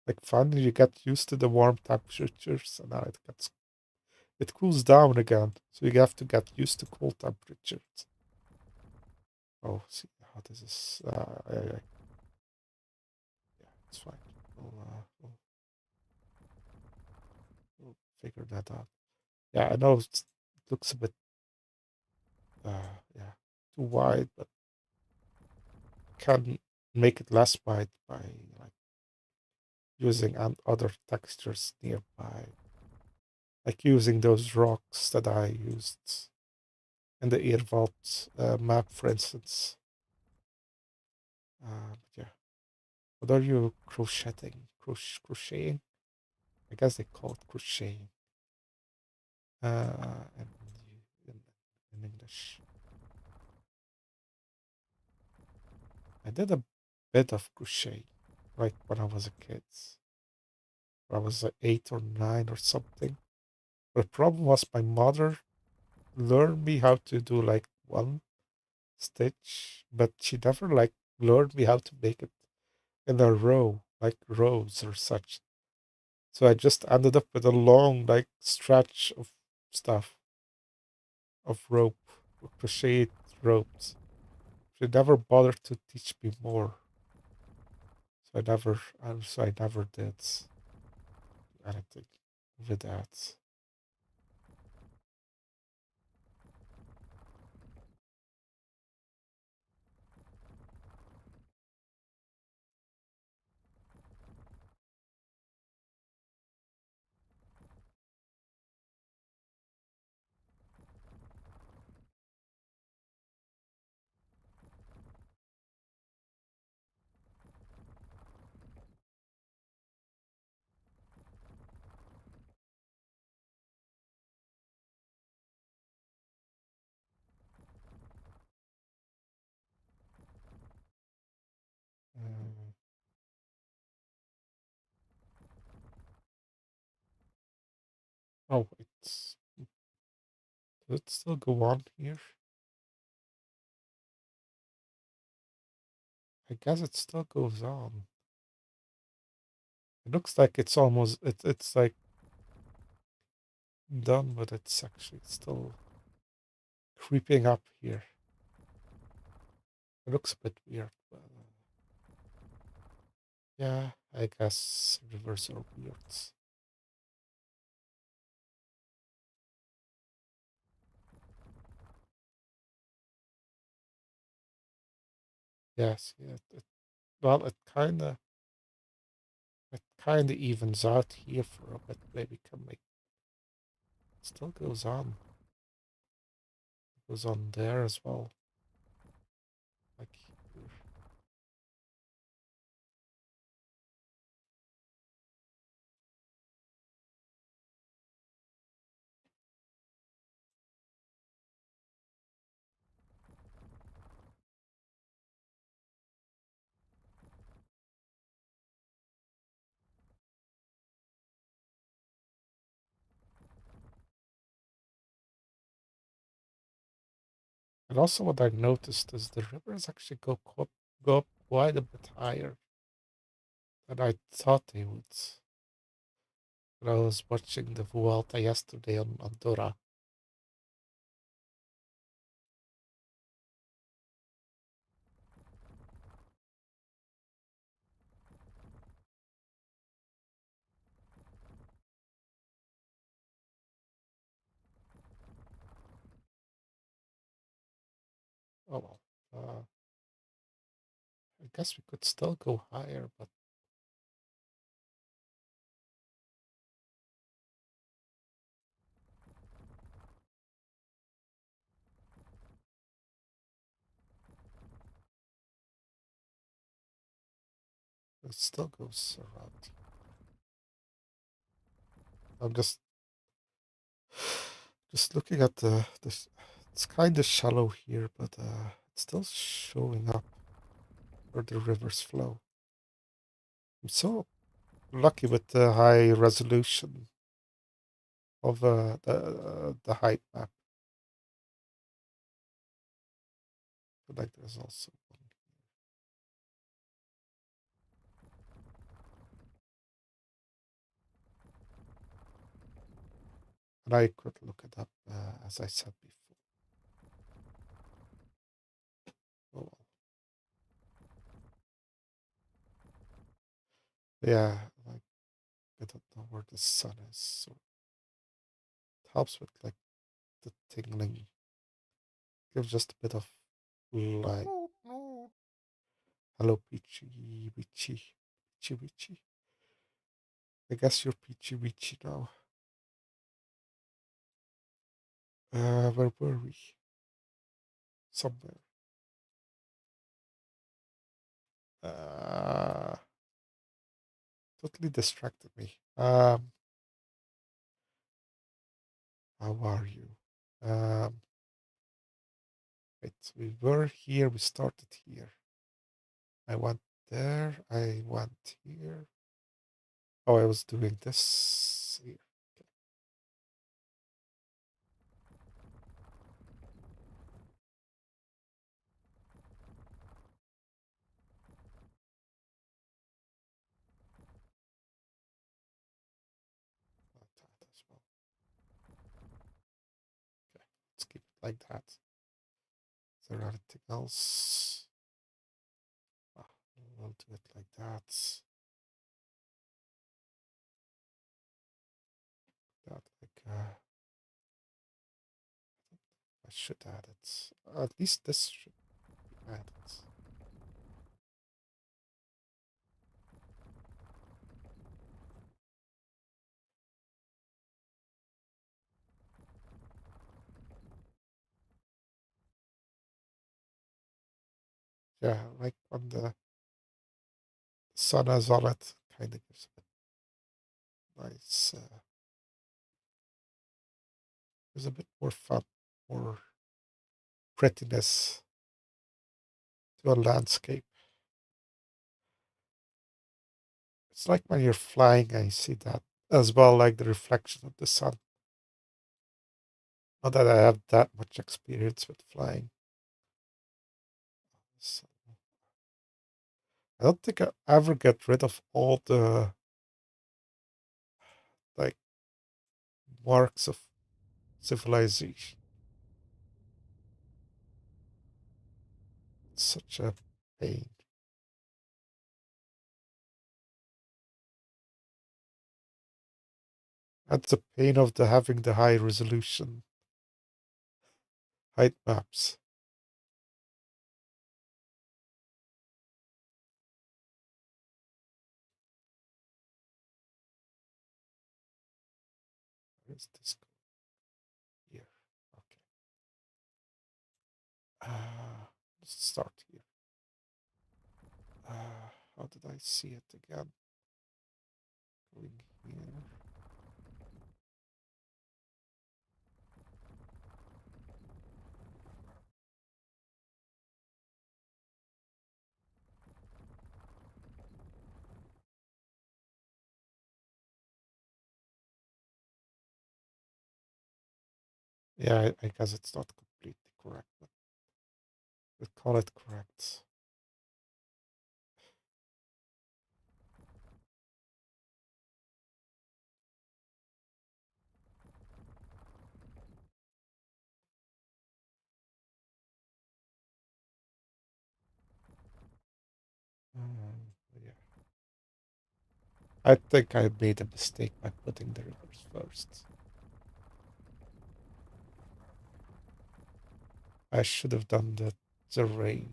Like finally you get used to the warm temperatures and now it cools down again. So you have to get used to cold temperatures. Oh, see how this is. Yeah, it's fine. We'll figure that out. Yeah, I know it looks a bit, yeah, too wide, but can make it less wide by like using other textures nearby, like using those rocks that I used in the ear vault map, for instance. But yeah, what are you crocheting? Crocheting? I guess they call it crocheting. In, in, in English. I did a bit of crochet, like when I was a kid. When I was 8 or 9 or something. The problem was my mother learned me how to do like one stitch, but she never like learned me how to make it in a row, like rows or such. So I just ended up with a long like stretch of stuff of rope, crocheted ropes. She never bothered to teach me more. So I never did anything with that. Uh, oh, does it still go on here? I guess it still goes on. It looks like it's almost it's like done, but it's actually still creeping up here. It looks a bit weird, but yeah, I guess rivers are weird. Yes, yeah. Well, it kind of evens out here for a bit. Maybe can make still goes on there as well, like here. And also, what I noticed is the rivers actually go up quite a bit higher than I thought they would. When I was watching the Vuelta yesterday on Andorra. Oh well, I guess we could still go higher, but it still goes around. I'm just looking at the. It's kind of shallow here, but it's still showing up where the rivers flow. I'm so lucky with the high resolution of the height map. But like there's also one, and I could look it up as I said before. Oh well. Yeah, like I don't know where the sun is, so it helps with like the tingling. Gives just a bit of like hello Peachy Witchy. Peachy Witchy. I guess you're Peachy Witchy now. Where were we? Somewhere. Uh totally distracted me. How are you? Um wait, we were here, we started here. I went there, I went here. Oh, I was doing this here. Like that as well. Okay, let's keep it like that. Is there anything else? Ah, we'll do it like that. That like I should add it. At least this should be added. Yeah, like when the sun is on it, kind of gives a nice. There's a bit more fun, more prettiness to a landscape. It's like when you're flying, I see that as well, like the reflection of the sun. Not that I have that much experience with flying. So I don't think I ever get rid of all the like marks of civilization. It's such a pain. That's the pain of the having the high resolution height maps. Where is this going? Here. Okay. Let's start here. How did I see it again? Going here. Yeah, I guess it's not completely correct, but we'll call it correct. Yeah. I think I made a mistake by putting the rivers first. I should have done the rain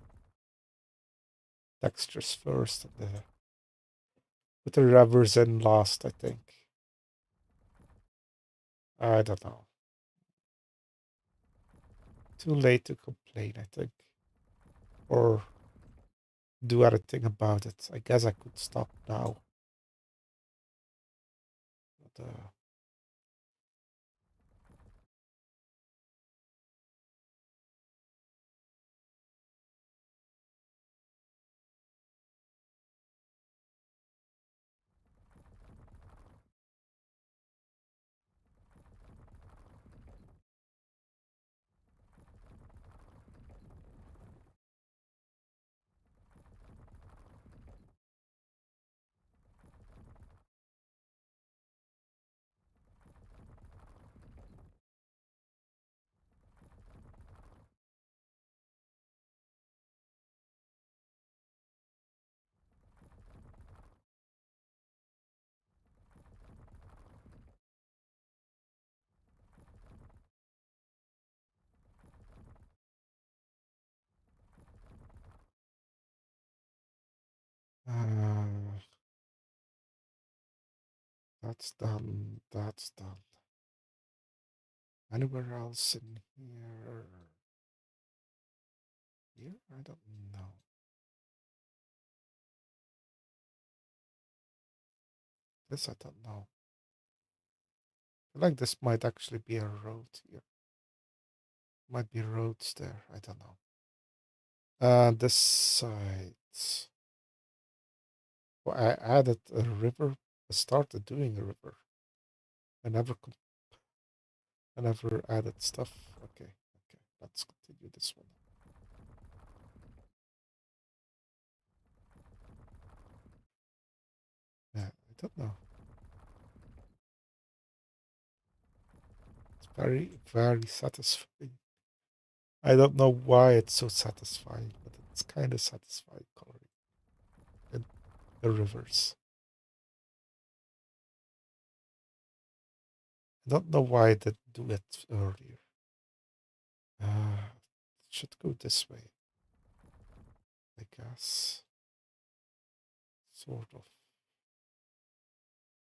textures first and put the rivers in last, I think. I don't know. Too late to complain, I think. Or do anything about it. I guess I could stop now. But, uh, that's done. That's done. Anywhere else in here? Here? I don't know. This I don't know. I feel like this might actually be a road here. Might be roads there. I don't know. This side. Well, I added a river. I started doing a river. I never, I never added stuff. Okay, okay. Let's continue this one. Yeah, I don't know. It's very, very satisfying. I don't know why it's so satisfying, but it's kind of satisfying coloring in the rivers. I don't know why I didn't do it earlier. It should go this way, I guess. Sort of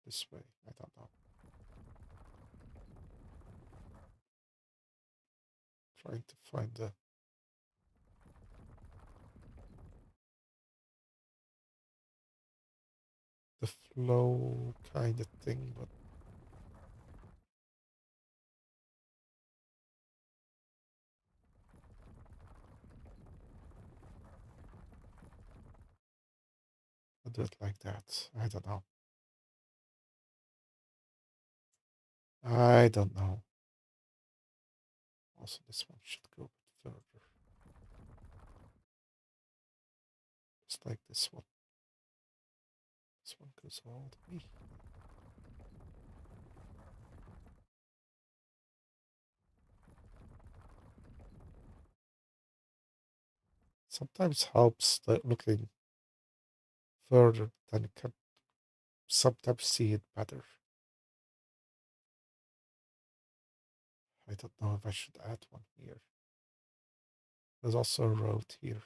this way. I don't know. Trying to find the flow kind of thing, but I'll do it like that. I don't know. I don't know. Also, this one should go a bit further. Just like this one. This one goes all the way. sometimes helps looking further than you can sometimes see it better. I don't know if I should add one here. There's also a road here.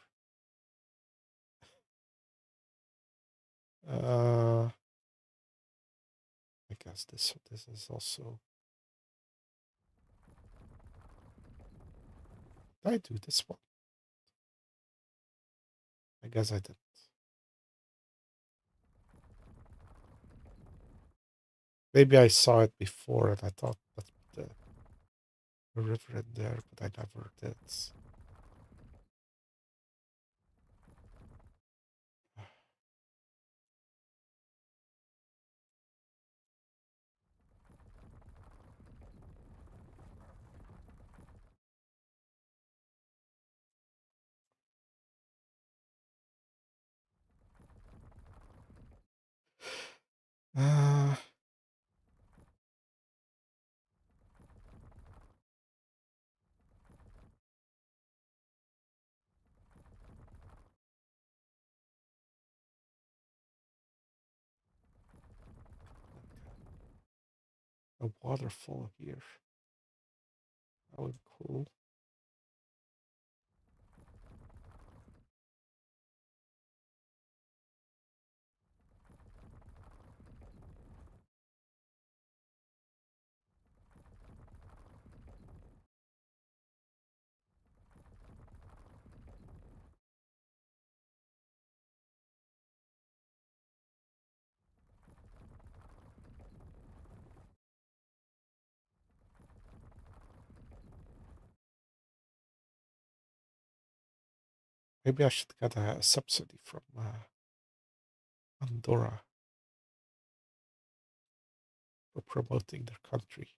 I guess this is also. Did I do this one? I guess I did. Maybe I saw it before and I thought that's the river in there, but I never did. Uh, like a waterfall here. That would be cool. Maybe I should get a subsidy from Andorra for promoting their country.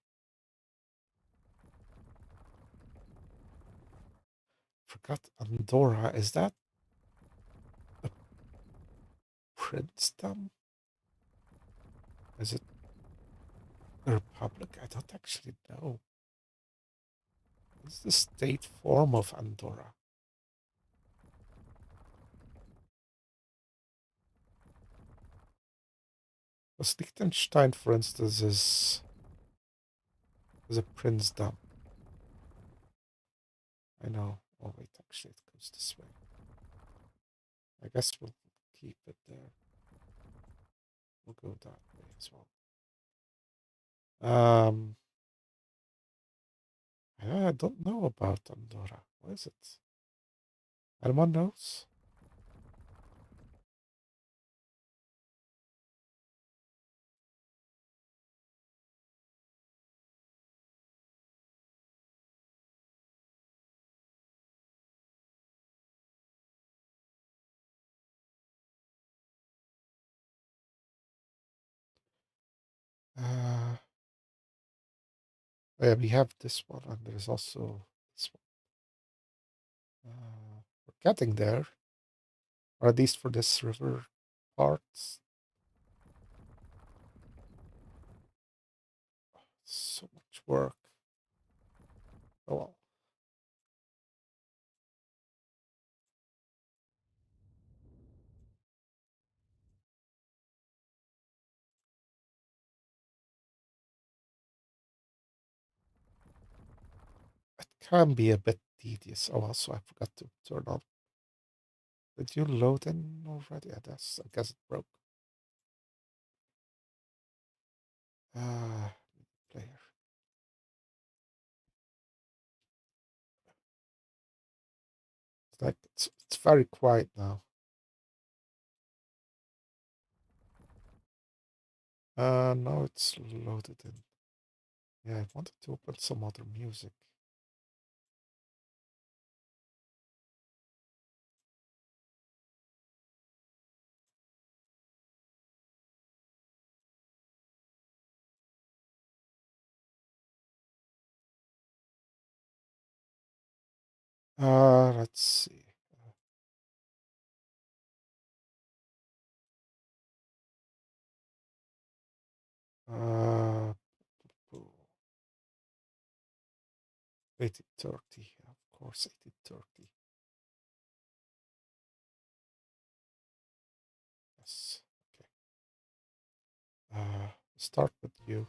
Forgot Andorra. Is that a princedom? Is it a republic? I don't actually know. What's the state form of Andorra? Because Liechtenstein, for instance, is a princedom. I know. Oh wait, actually, it goes this way. I guess we'll keep it there. We'll go that way as well. I don't know about Andorra. What is it? Anyone knows? Uh, yeah, we have this one, and there's also this one. We're getting there, or at least for this river part. So much work. Oh well. It can be a bit tedious. Oh, also, I forgot to turn on. Did you load in already? I guess it broke. Uh, player. It's very quiet now. Now it's loaded in. Yeah, I wanted to open some other music. Let's see. Uh, 1830, of course, 1830. Start with you.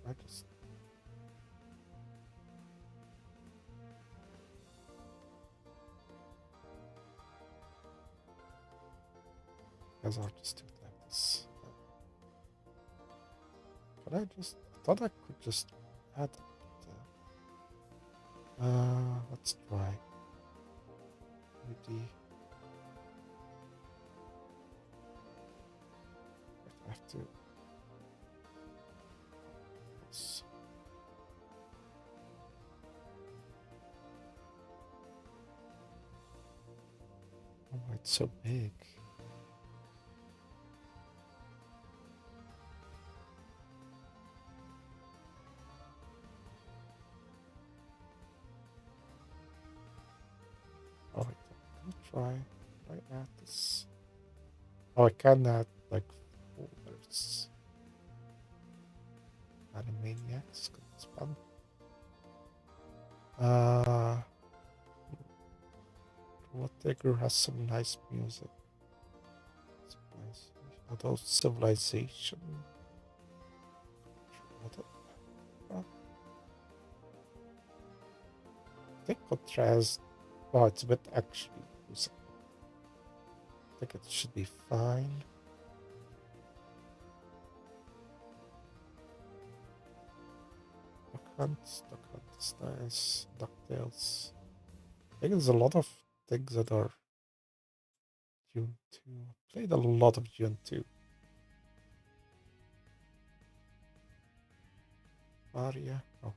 I just guess I'll just do it like this. Could I just? I thought I could just add it. Let's try. Maybe I have to. Yes. Oh, it's so big. Oh, wait, let me try. Can I add this? Oh, I can add like folders. Animaniacs. It's fun. Uh, Whatever has some nice music. Although Civilization. I think Contrast. Oh, it's a bit actually music. I think it should be fine. Duck Hunt is nice. DuckTales. I think there's a lot of things that are Dune 2. I played a lot of Dune 2. Aria. Oh.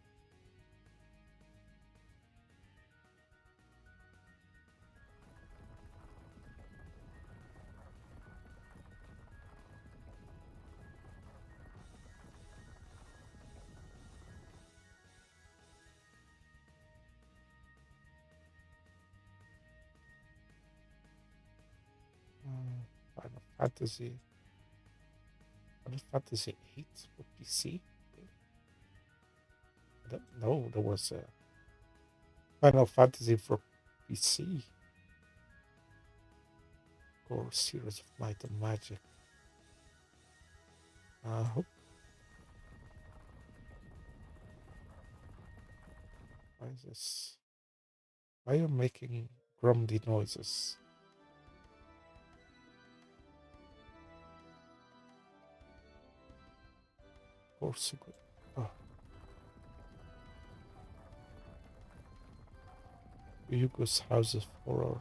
Final Fantasy. Final Fantasy 8 for PC. I don't know. There was a Final Fantasy for PC. Or Series of Might and Magic. Hope. Why is this? Why are you making grumbly noises? Or secret. Oh. Yugo's House of Horror.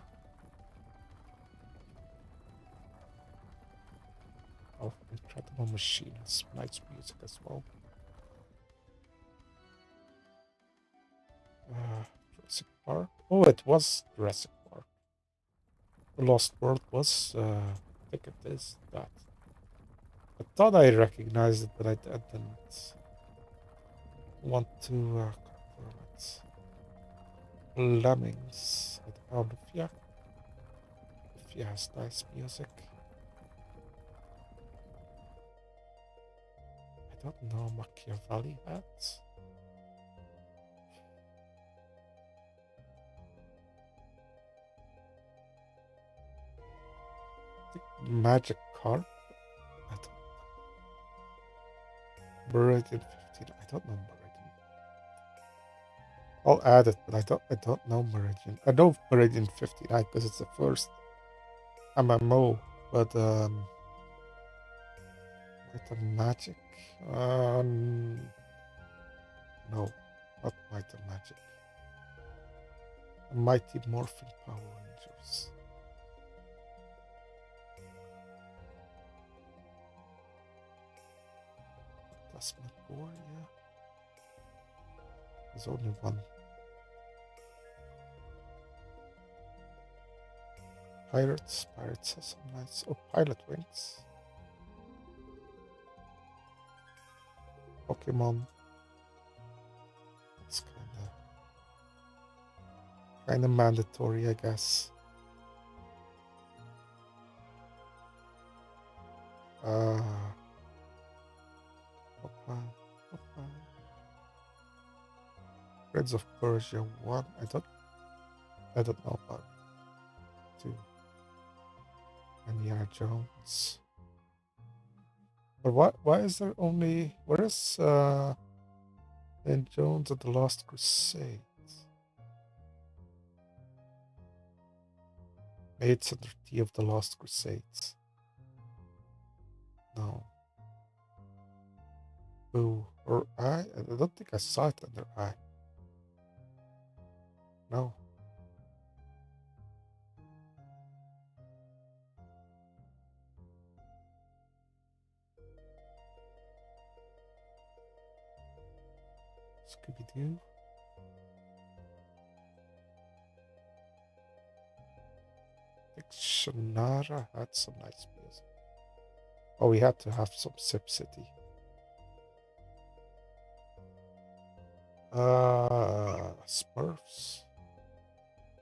Oh, Incredible Machine has nice music as well. Jurassic Park. Oh, it was Jurassic Park. The Lost World was. I think it is that. I thought I recognized it, but I didn't want to confirm it. Lemmings. I don't know if yeah has nice music. I don't know Machiavelli had. I think Magic Carp. I don't Meridian 15. I don't know Meridian. I'll add it, but I don't know Meridian. I know Meridian 59 because it's the first MMO, but Might and Magic. No, not Might and Magic. Mighty Morphin Power Rangers. Plasmagoria. There's only one. Pirates has some nice. Oh, Pilot Wings. Pokemon. It's kinda mandatory, I guess. Uh fine. Prince of Persia 1. I don't know about 2. Indiana Jones. But why is there only where is Indiana Jones and the Last Crusade? Maybe it's under T of the Lost Crusades. No. Boo. Or I don't think I saw it under I. No. Scooby-Doo. I think Shannara had some nice music. Oh, we had to have some Sip City. Smurfs.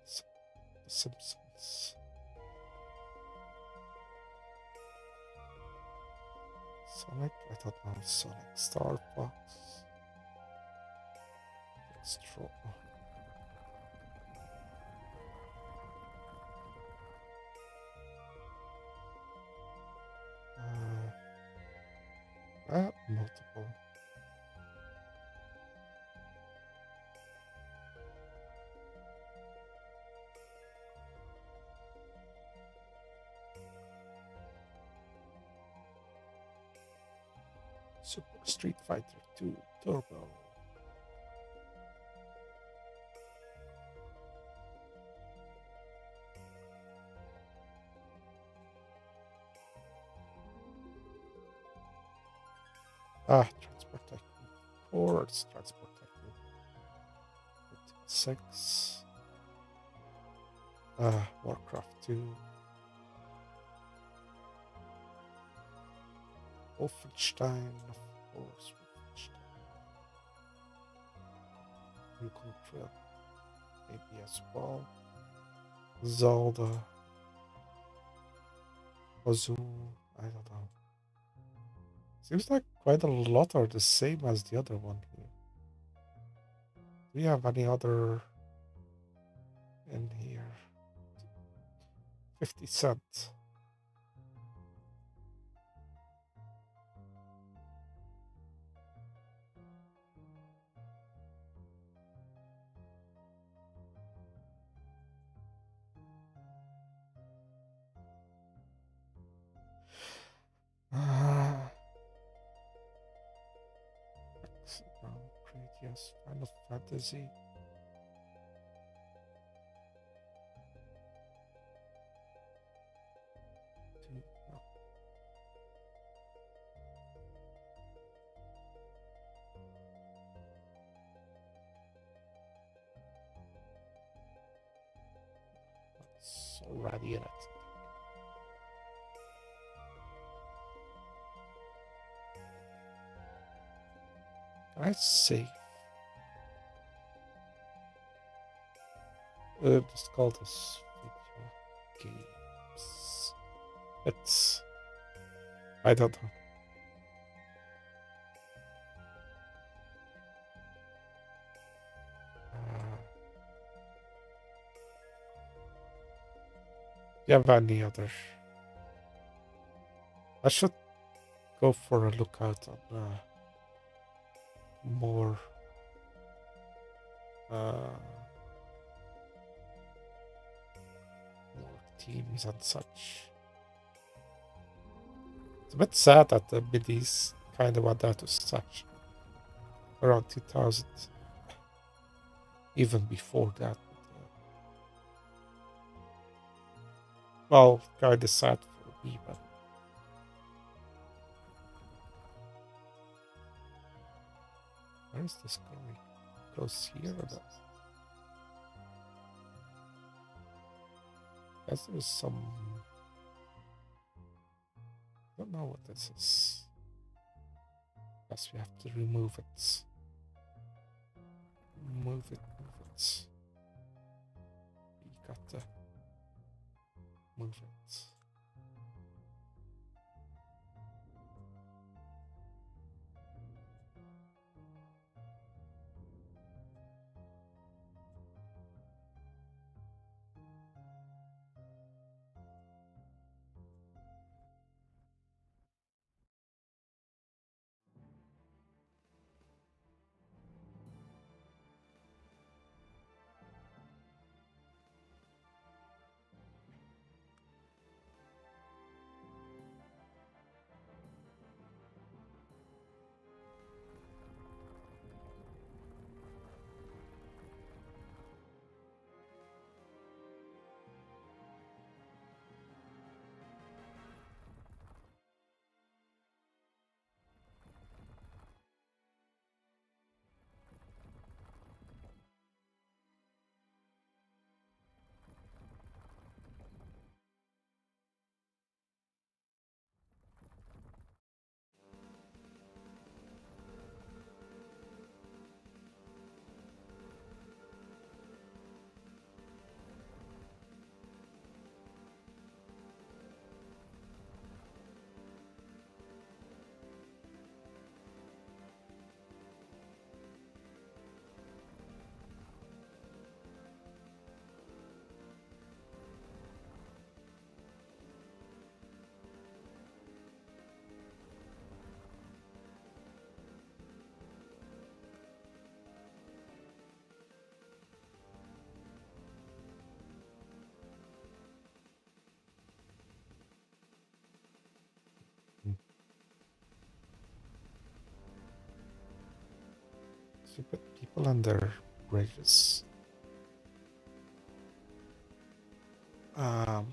The Simpsons. Sonic? I don't know. Sonic. Star Fox. Straw. Multiple. Super Street Fighter 2 Turbo. Transport Tycoon. Of course, Transport Tycoon. 6. Warcraft 2. Wolfenstein, of course. Wolfenstein. Yukon Trail. Maybe as well. Zelda. Ozu. I don't know. Seems like quite a lot are the same as the other one here. Do we have any other in here? 50 cents. Great, yes. Final Fantasy. No. It's already in it. Can I save? Just call this video games. It's I don't know. Do you have any other? I should go for a lookout on more teams and such. It's a bit sad that the biddies kind of went out of such around 2000. Even before that. Well, kind of sad for me, but where is this going? Goes here or that? Guess there's some. I don't know what this is. Guess we have to remove it. Move it. We got to move it. Stupid people and their bridges. Yeah.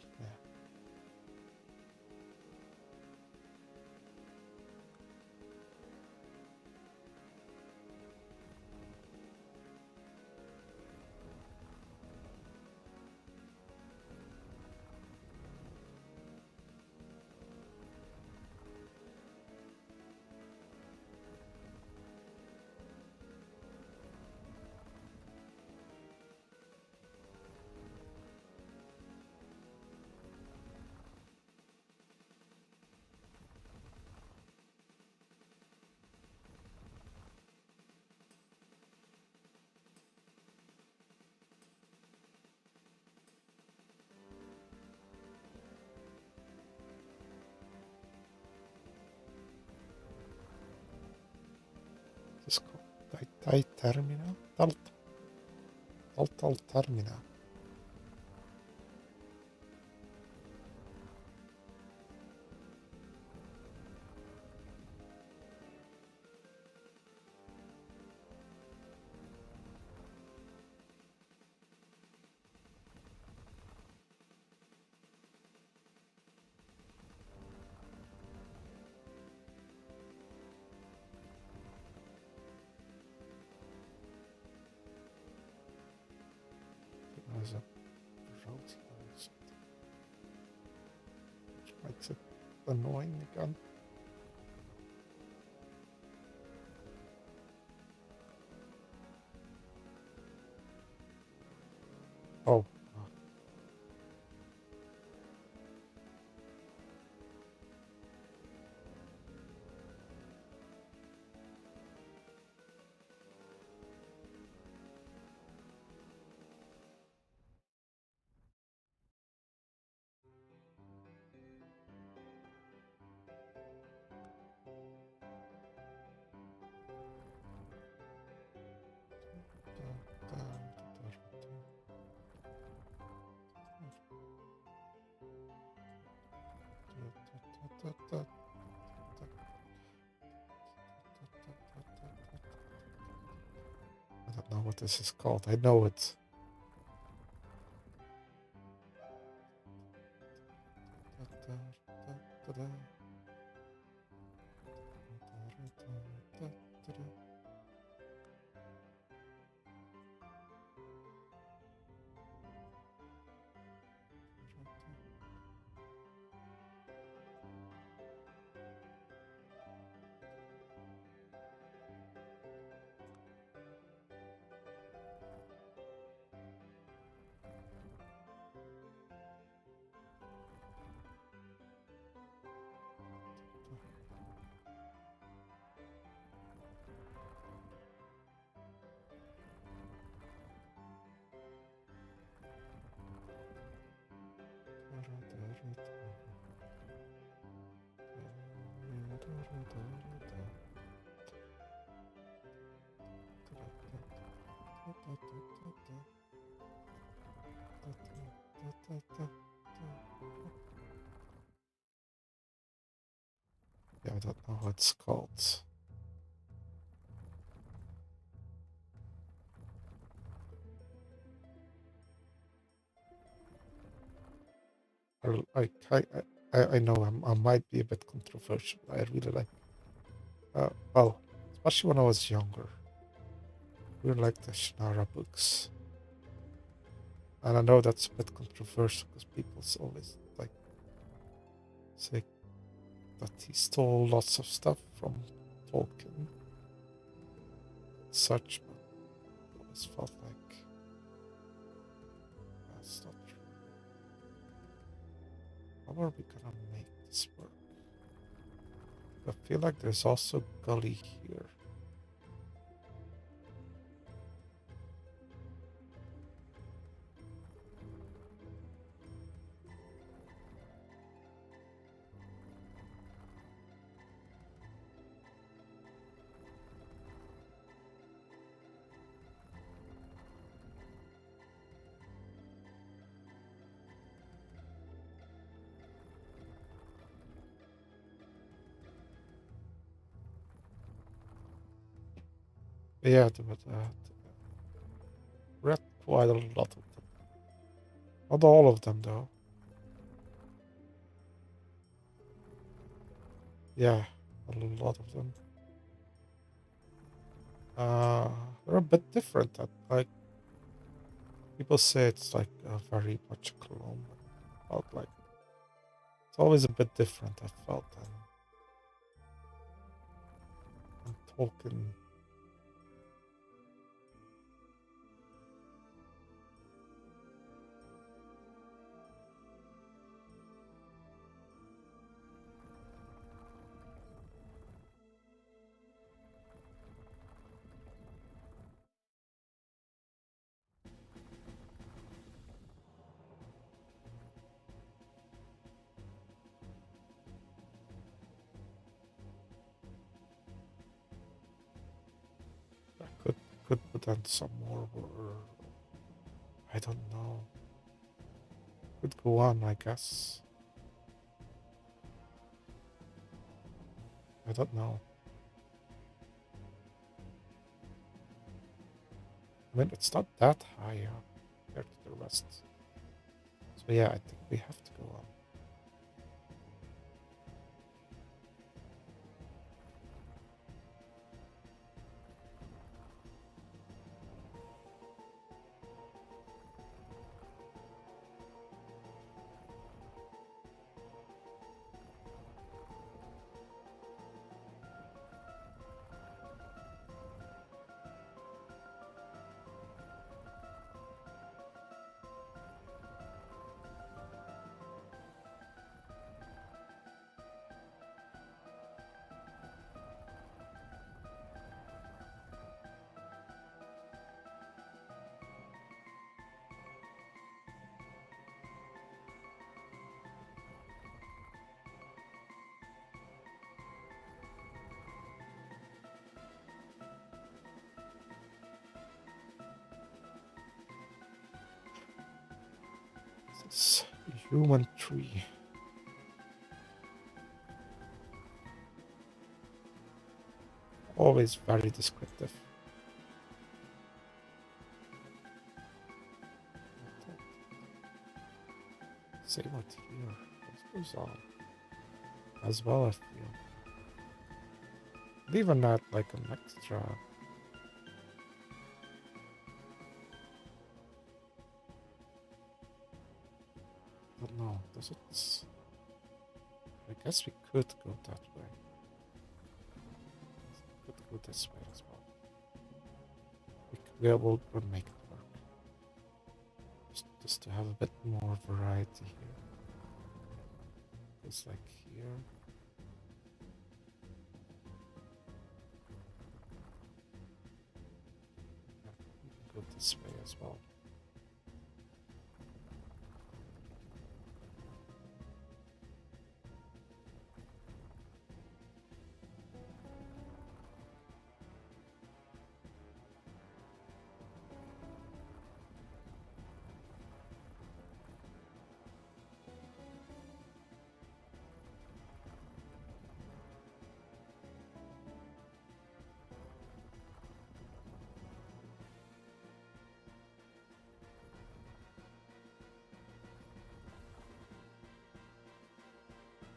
It's called Terminal? Delta Terminal. There's a road here or something, which makes it annoying again. Oh. I don't know what this is called. I know it. Yeah, I don't know what it's called. I know I might be a bit controversial. I really like, well, especially when I was younger, I really like the Shannara books. And I know that's a bit controversial because people always like say that he stole lots of stuff from Tolkien, such, but I always felt like that's not true. How are we gonna make this work? I feel like there's also gully here. Yeah, read quite a lot of them. Not all of them, though. Yeah, a lot of them. Uh, they're a bit different. Like people say, it's like very much a clone, but I felt like it's always a bit different. I felt and Tolkien. I could put in some more, or I don't know. Could go on, I guess. I don't know. I mean, it's not that high compared to the rest. So yeah, I think we have to go on. This human tree. Always very descriptive. Same with here. This goes on as well, I feel. But even that, like an extra. I don't know. Does it? I guess we could go that way. We could go this way as well. We'll make it work. Just to have a bit more variety here. It's like here. Yeah, we can go this way as well.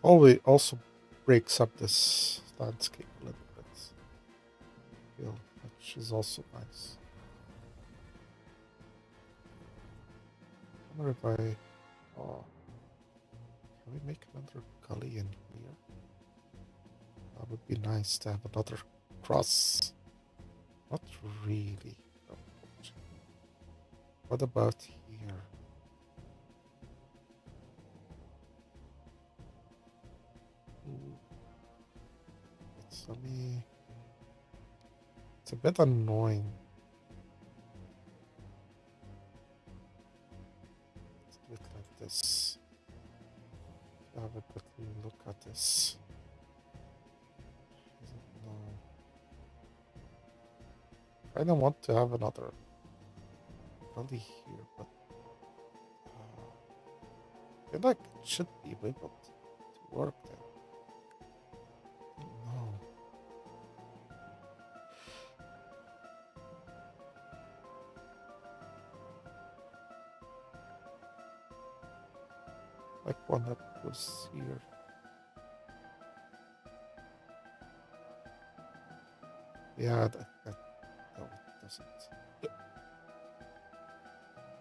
Always also breaks up this landscape a little bit. I feel, which is also nice. I wonder if I. Oh, can we make another gully in here? That would be nice to have another cross. Not really. What about here? Ooh, it's only. It's a bit annoying. Let's do it like this. Have a quick look at this. I don't know. I don't want to have another gully here, but I feel like it should be able to work there. No. like one that was here. Yeah, that no, it doesn't.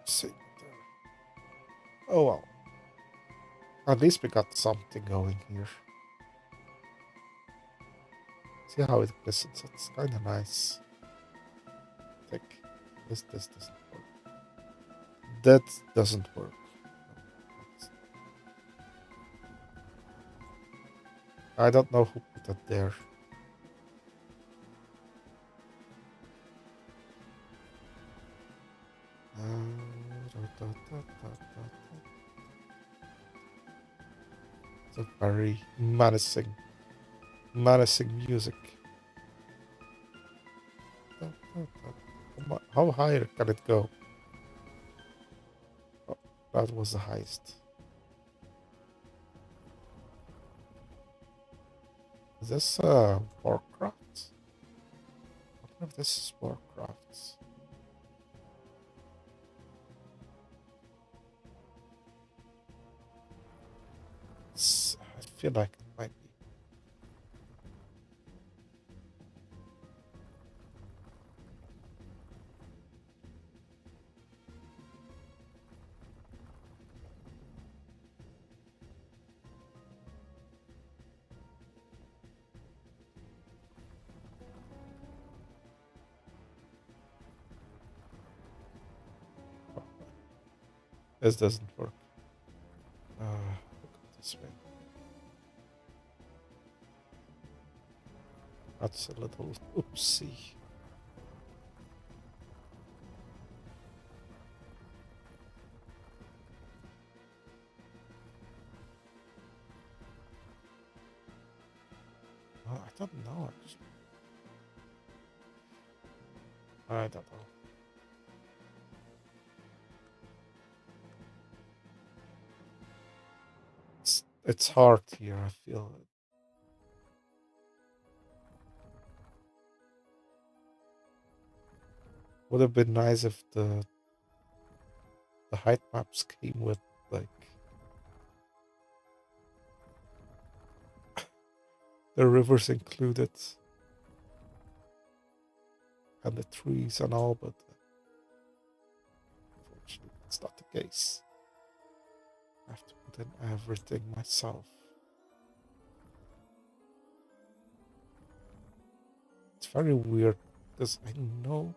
See there. Oh well. At least we got something going here. See how it glistens. It's kind of nice. I think this doesn't work. That doesn't work. I don't know who put that there. It's a very menacing music. How high can it go? Oh, that was the highest. Is this Warcraft? I wonder if this is Warcraft. I feel like it might be. Oh, this doesn't work. Look this way. That's a little oopsie. I don't know actually. I don't know. It's hard here. I feel it. Would have been nice if the height maps came with like the rivers included and the trees and all, but unfortunately that's not the case. I have to put in everything myself. It's very weird because I know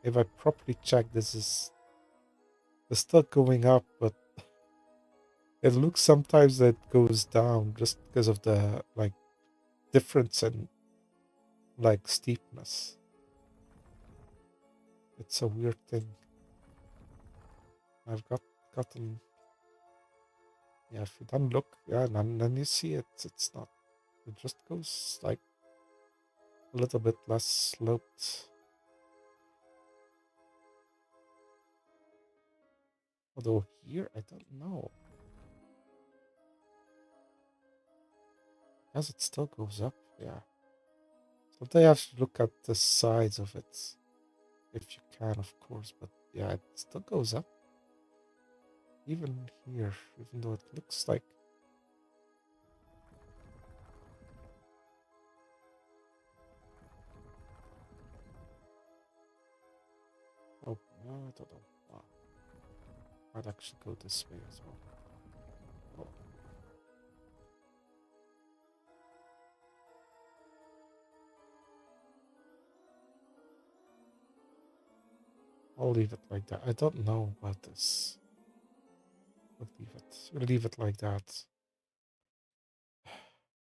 if I properly check, this is it's still going up, but it looks sometimes that it goes down just because of the like difference in like steepness. It's a weird thing. I've gotten yeah. If you don't look, yeah, and then you see it. It's not. It just goes like a little bit less sloped. Although here, I don't know. As it still goes up, yeah. Sometimes you have to look at the sides of it, if you can, of course. But yeah, it still goes up. Even here, even though it looks like oh, no, I don't know. Wow. I'd actually go this way as well. Oh. I'll leave it like that. I don't know about this. We'll leave it. We'll leave it like that.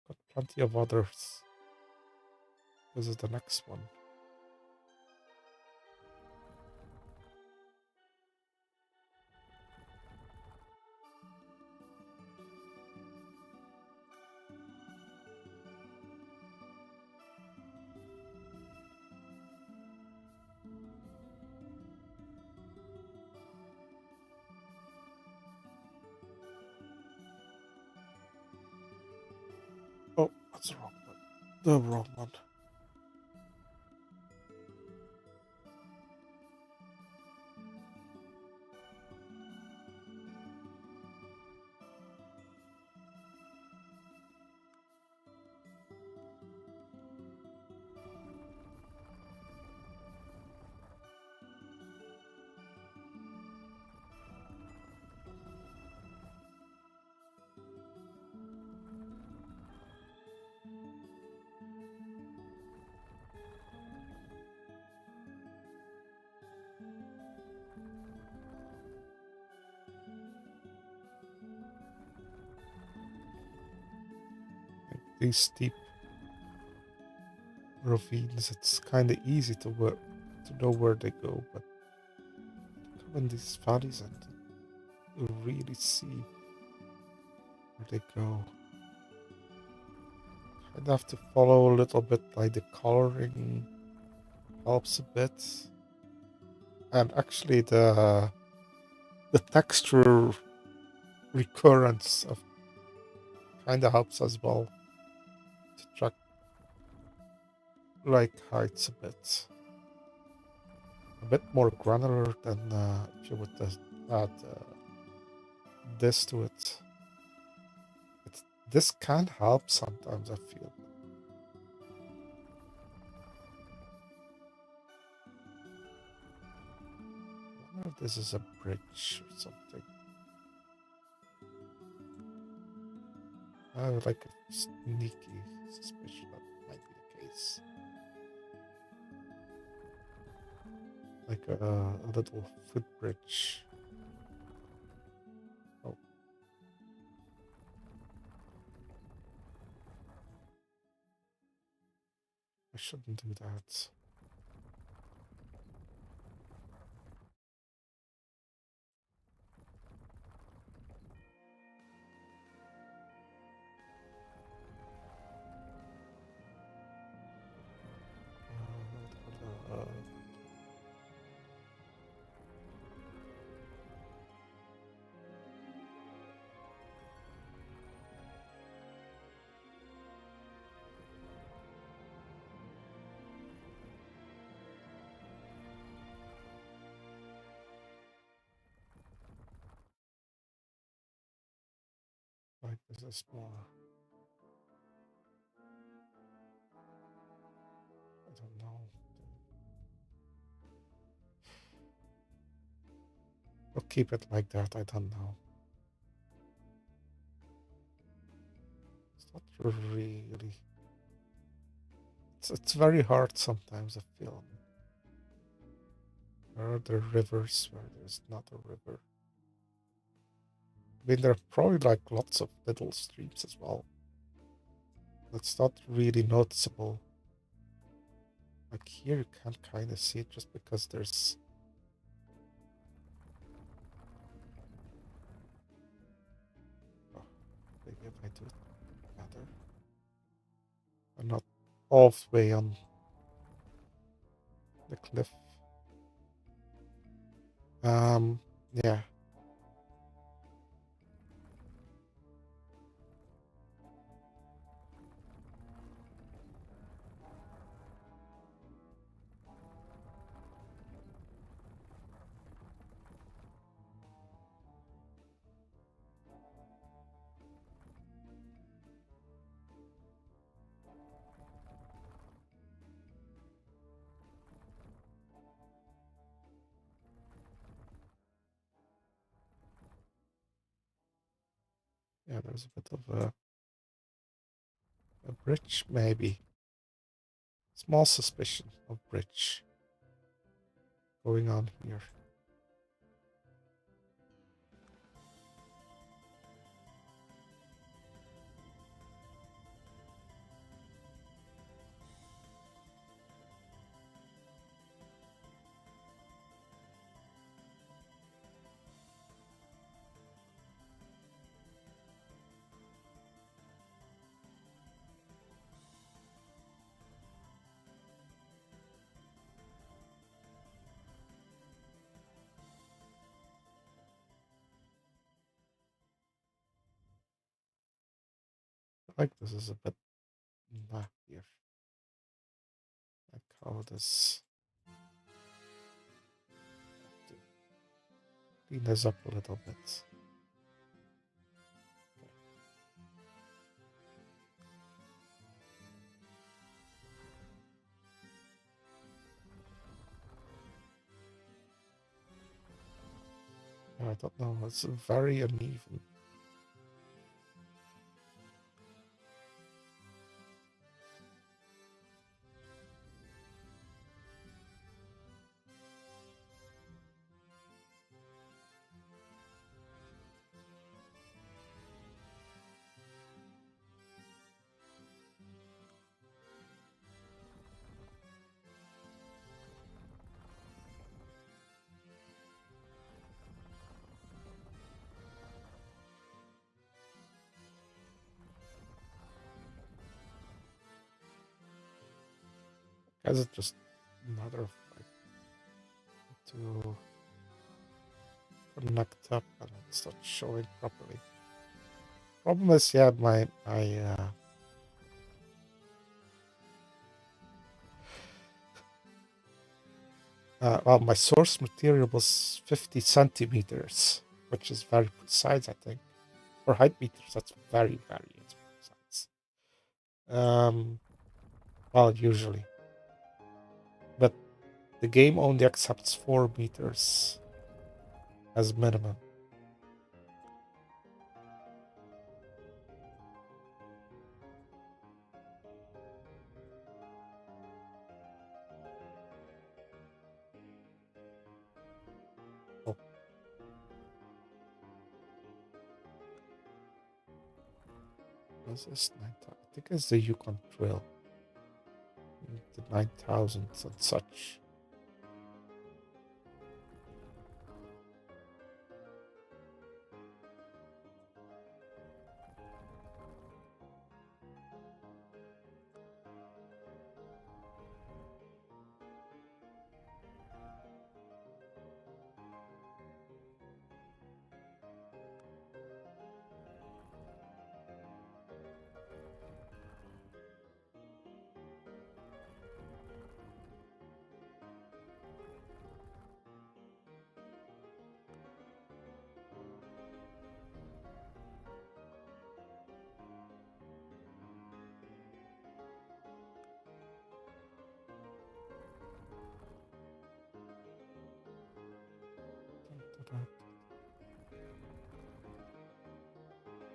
Got plenty of others. This is the next one. Oh, that's the wrong one. The wrong one. these steep ravines, it's kind of easy to know where they go, but come in these valleys and you really see where they go. I'd have to follow a little bit, like the coloring helps a bit, and actually the texture recurrence of kind of helps as well to track like heights a bit more granular than if you would add this to it. This can help sometimes, I feel. I wonder if this is a bridge or something. I have like a sneaky suspicion that might be the case. Like a little footbridge. Oh. I shouldn't do that. Like this is more. I don't know. Or keep it like that, I don't know. It's not really. It's very hard sometimes, I feel. Where are there rivers where there's not a river? I mean, there are probably like lots of little streams as well. It's not really noticeable. Like here you can kind of see it just because there's... Oh, maybe if I do it better. I'm not all the way on the cliff. Yeah. Yeah, there's a bit of a bridge, maybe. Small suspicion of bridge going on here. I like this is a bit map here. Like how this clean this up a little bit. I don't know, it's very uneven. guess it's just a matter of like to connect up and start showing properly. Problem is, yeah, well, my source material was 50 centimeters, which is very precise, I think. For height meters, that's very, very precise. Well, usually. But the game only accepts 4 meters as minimum. Oh, what's this? 9,000? I think it's the Yukon Trail. The 9,000 and such.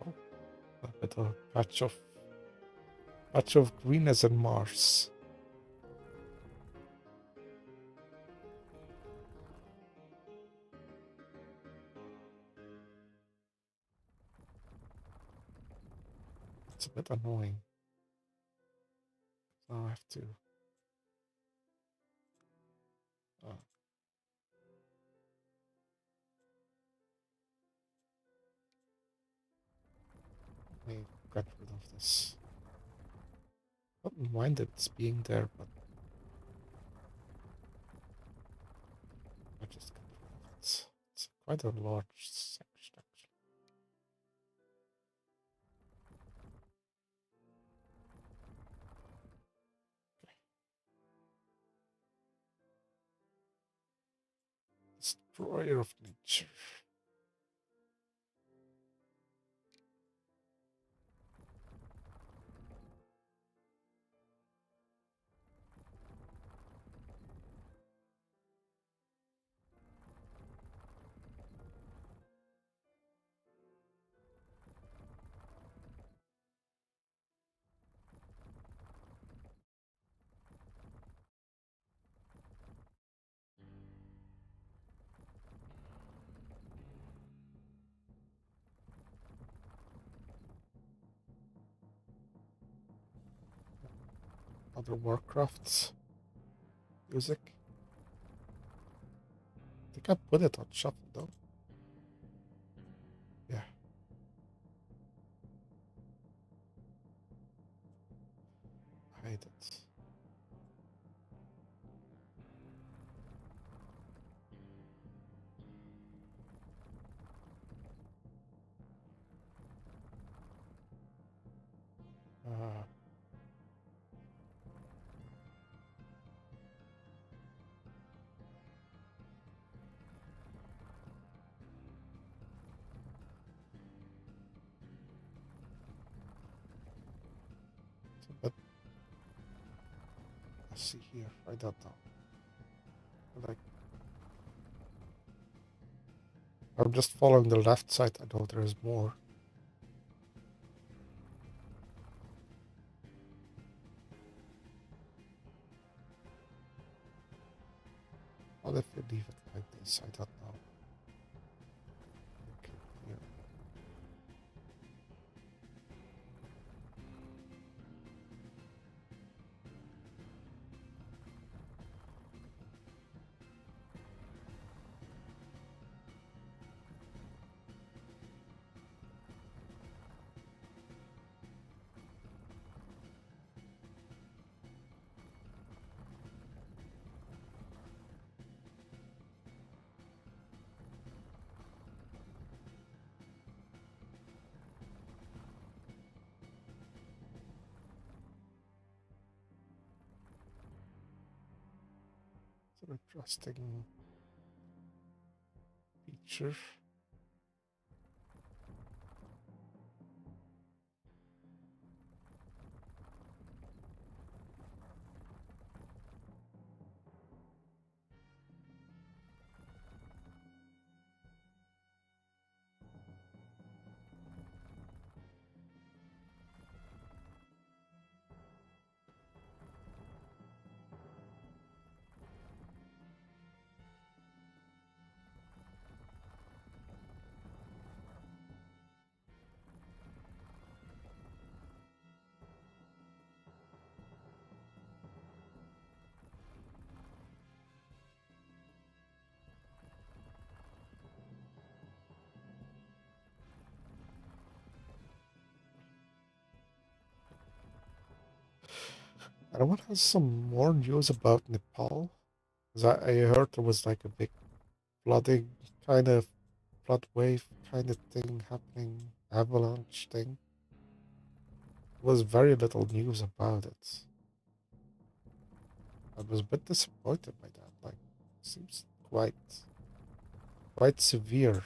Oh, a bit of patch of green as in Mars. It's a bit annoying. So I have to. Uh, Let me get rid of this. I don't mind it's being there, but I just get rid of it. It's quite a large section, actually. Destroyer of nature. Other Warcrafts music. I think I put it on shuffle though. Yeah. Hide it. Uh, but let's see here. I don't know. Like, I'm just following the left side. I know there is more. What if we leave it like this? I don't know. Okay, here. Another interesting feature. Anyone has some more news about Nepal? 'Cause I heard there was like a big flooding kind of flood wave kind of thing happening, avalanche thing. There was very little news about it. I was a bit disappointed by that. Like, seems quite severe.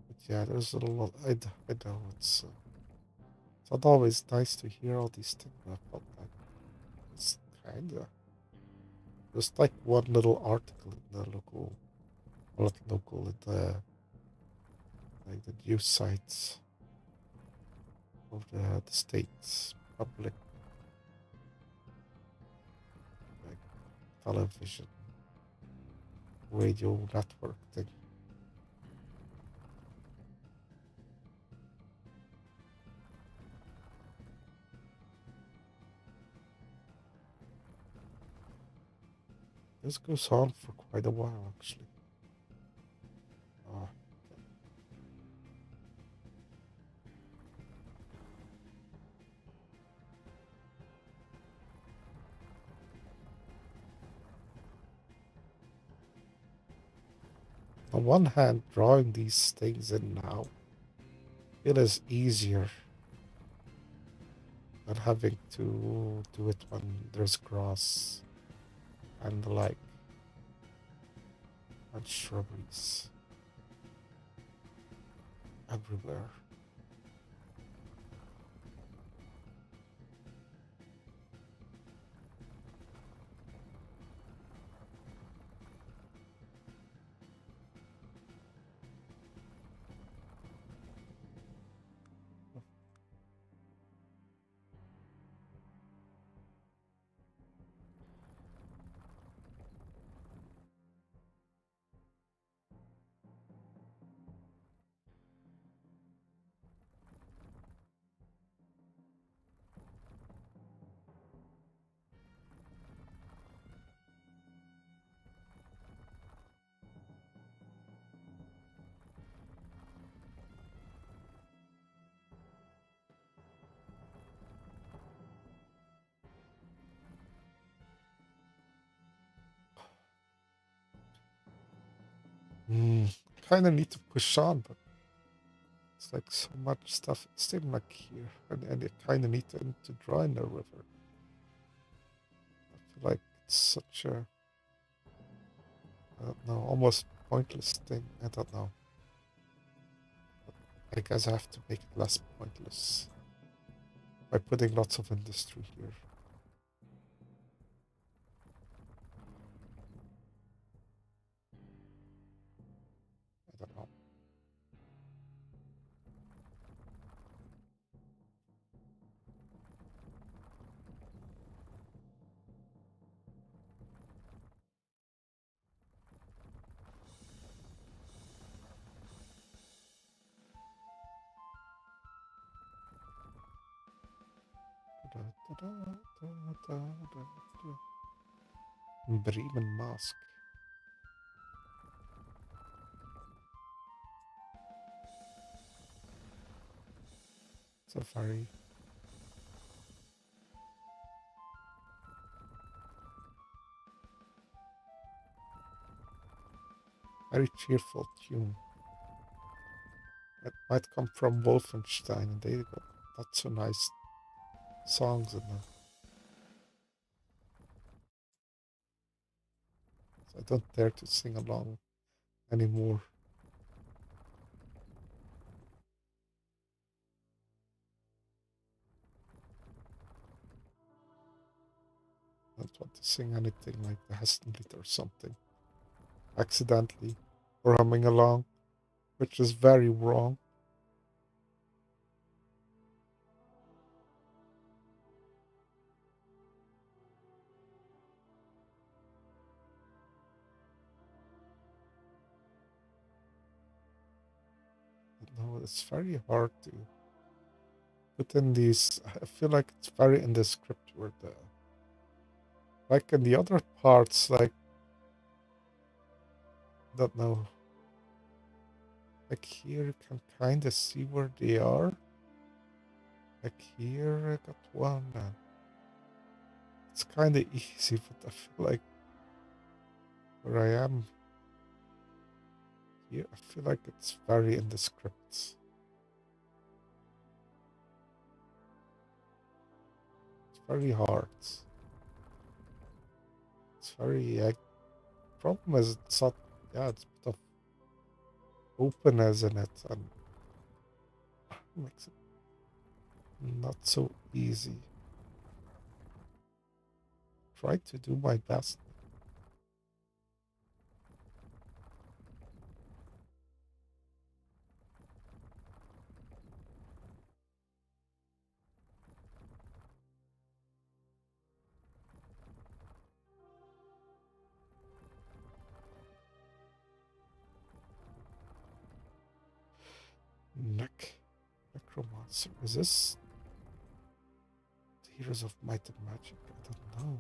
But yeah, there's a lot. I know it's not always nice to hear all these things. I felt like it's kinda just like one little article in the local, or not local, in the like the news sites of the state's public like television, radio network thing. This goes on for quite a while, actually. Uh, on one hand, drawing these things in now, it is easier than having to do it when there's grass and the like, and shrubberies everywhere. Kind of need to push on, but it's like so much stuff. It's still like here, and you kind of need to draw in the river. I feel like it's such a, I don't know, almost pointless thing. I don't know. I guess I have to make it less pointless by putting lots of industry here. I don't know. Bremen mask. It's a very cheerful tune. It might come from Wolfenstein, and they got not so nice songs in them. So I don't dare to sing along anymore. I don't want to sing anything like the Hastenlied or something accidentally or humming along, which is very wrong. No, it's very hard to put in these. I feel like it's very in the script where the like in the other parts, like I don't know. Like here you can kind of see where they are. Like here I got one. And it's kind of easy, but I feel like where I am here, I feel like it's very in the scripts. It's very hard. It's very. Problem is it's not. Yeah, it's a bit of openness in it, and makes it not so easy. Try to do my best. Necromancer. Is this the Heroes of Might and Magic? I don't know.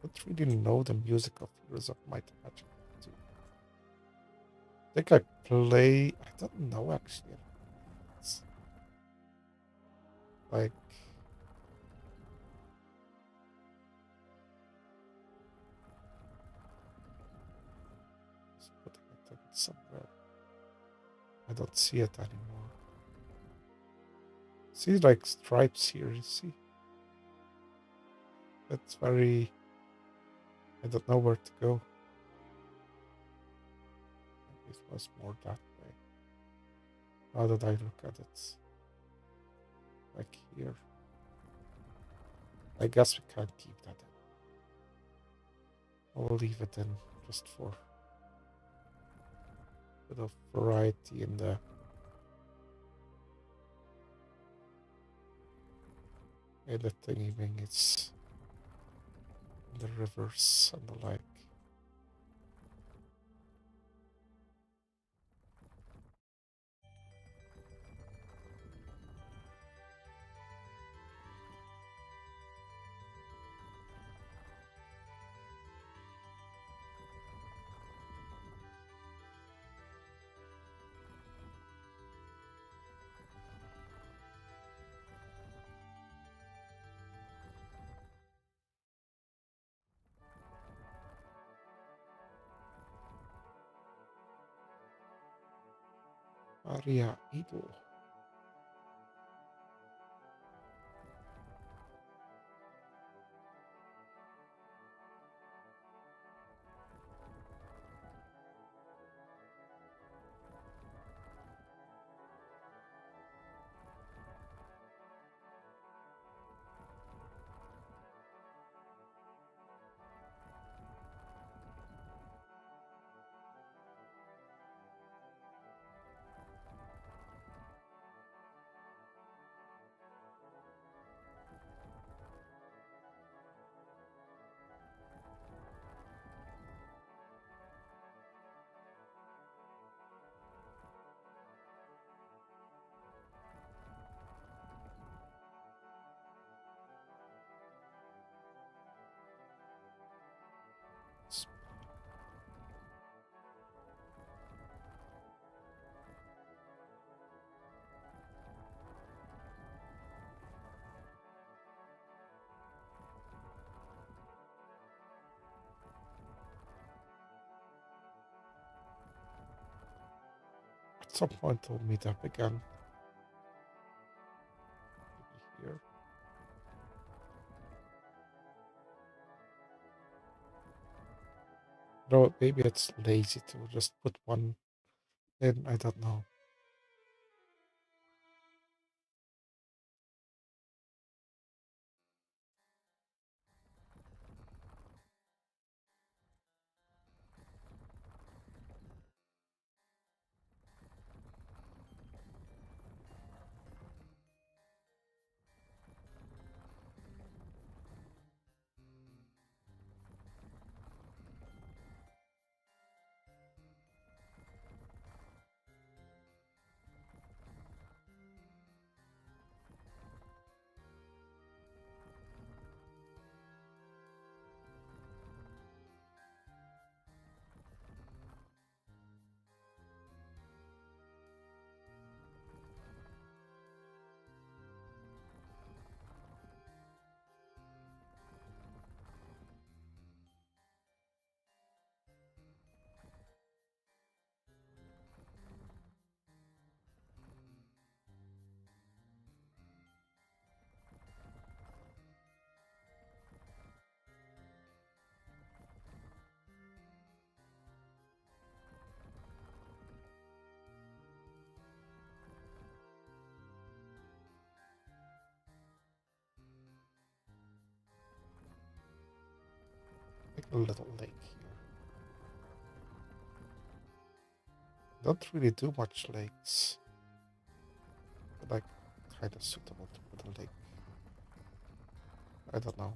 I don't really know the music of Heroes of Might and Magic. I think I play. I don't know actually. It's like just putting it in somewhere. I don't see it anymore. See like stripes here. You see, it's very. I don't know where to go. Maybe it was more that way. How did I look at it? Like here. I guess we can't keep that in. I'll leave it in just for a bit of variety in the editing. It's in the rivers and the like. Aria Ido. At some point we'll meet up again. Maybe here. No, maybe it's lazy to just put one in. I don't know. Like a little lake here. Don't really do much lakes. But like kind of suitable to put a lake. I don't know.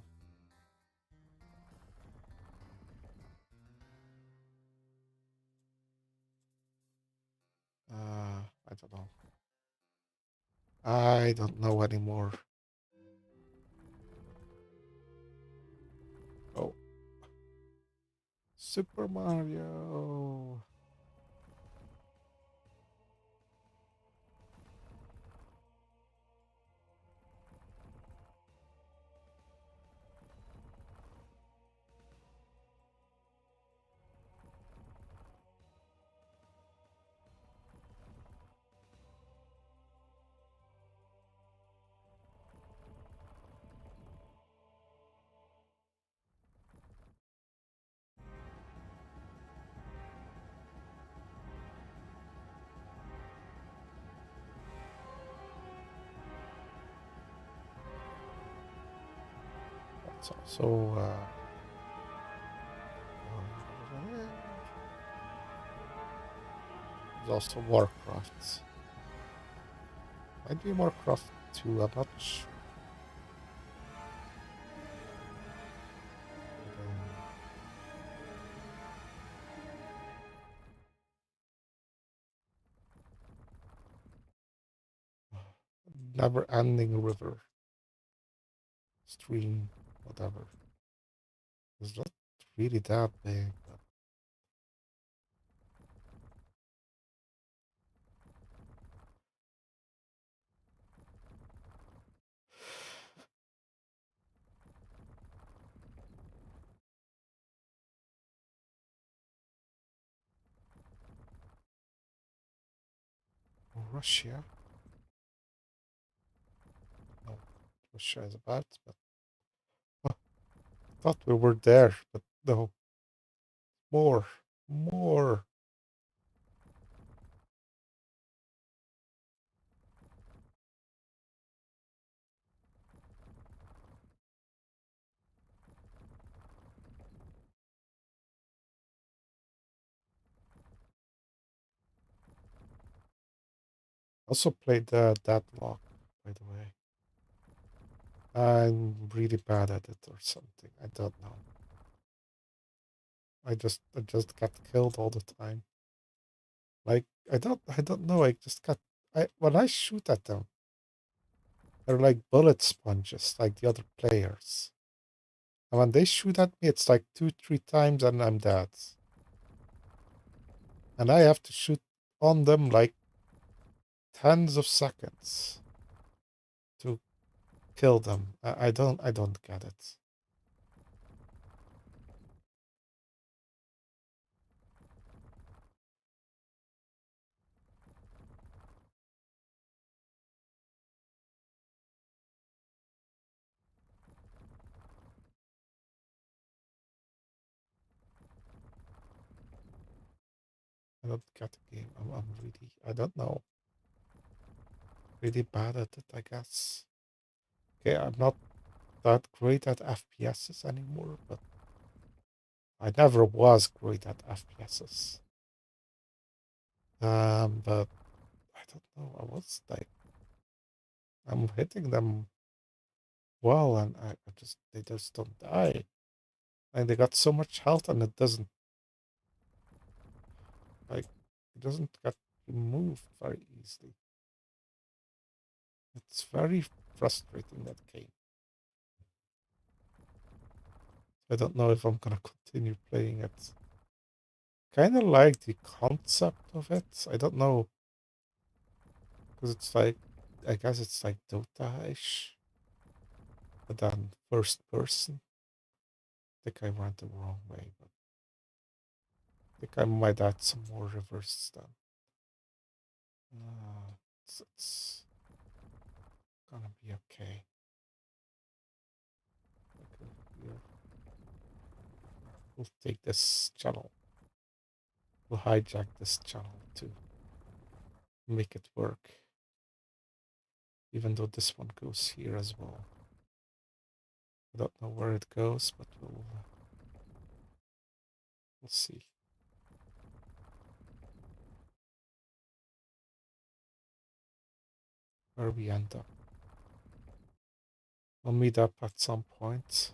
I don't know. I don't know anymore. Oh, Super Mario. That's also there's also Warcraft. Might be Warcraft 2, I'm not sure. Never ending river, stream, whatever. It's not really that big, but Russia? No, Russia is bad, but oh, I thought we were there, but no. More, more. Also played that block, by the way. I'm really bad at it or something. I don't know. I just got killed all the time. Like I don't know. I just got I when I shoot at them, they're like bullet sponges, like the other players. And when they shoot at me, it's like 2, 3 times and I'm dead. And I have to shoot on them like tens of seconds to kill them. I don't get it. don't get the game. I'm really, I don't know, really bad at it, I guess. Okay, I'm not that great at FPSs anymore, but I never was great at FPSs. But I don't know. I was like, I'm hitting them well, and I just they just don't die. And they got so much health, and it doesn't like it doesn't get removed very easily. It's very frustrating, that game. I don't know if I'm gonna continue playing it. Kind of like the concept of it. I don't know, because it's like, I guess it's like Dota-ish, but then first person. I think I went the wrong way, but I think I might add some more reverses then. It's gonna be okay. Like over here, we'll take this channel. We'll hijack this channel to make it work, even though this one goes here as well. I don't know where it goes, but we'll see where we end up. We'll meet up at some point.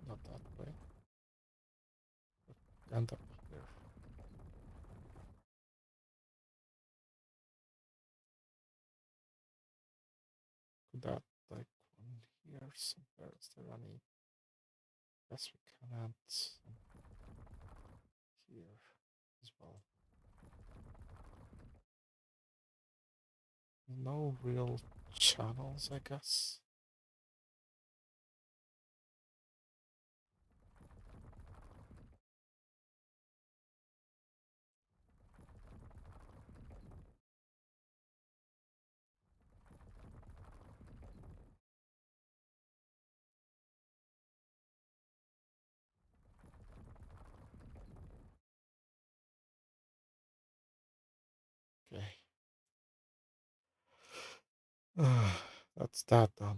Not that way. But end up here. Could add like one here somewhere. Is there any? Guess we can add some here as well. No real channels, I guess. Okay. That's that done.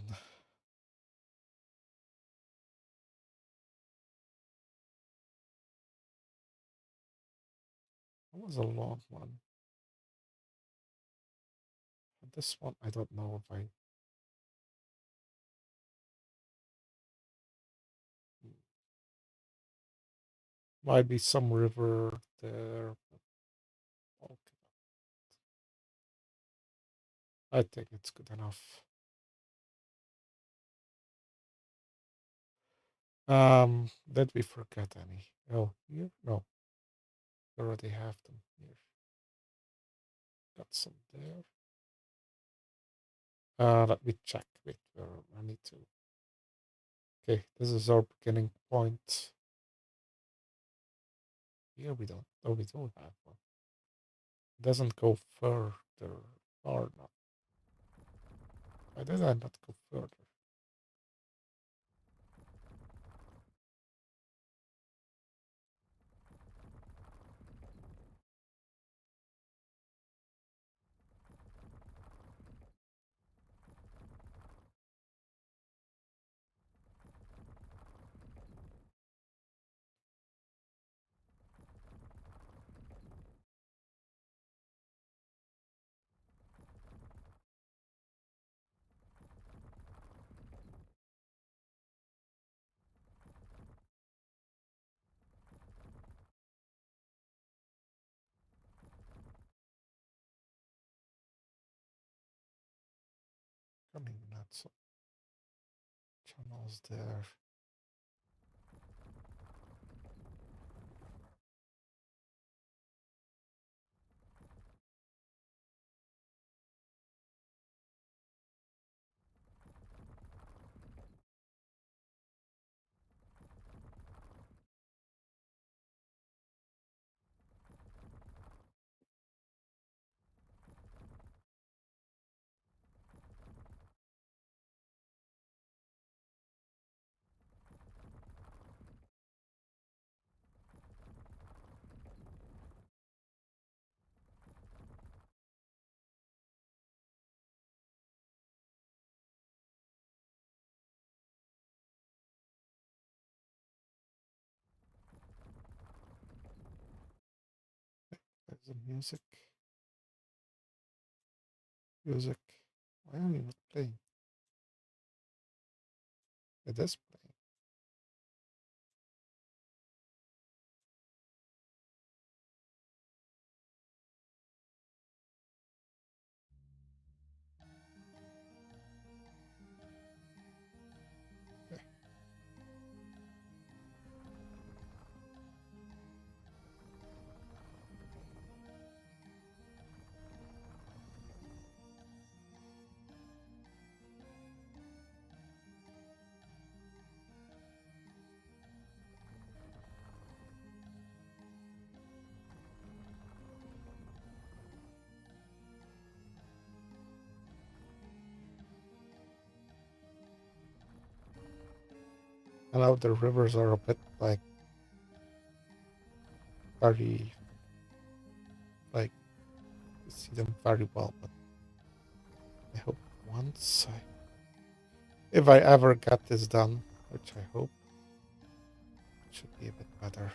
That was a long one. But this one, I don't know if I. Might be some river there. But okay. I think it's good enough. Did we forget any? Oh, here? No. We already have them here. Got some there. Let me check. Wait, I need to. Okay, this is our beginning point. Here we don't. Oh, we don't have one. It doesn't go further or not. Why did I not go further? Coming not so channels there. Music. Music. Why are you not playing? It is playing. Okay. I know the rivers are a bit like very like you see them very well, but I hope once I if I ever get this done, which I hope, it should be a bit better.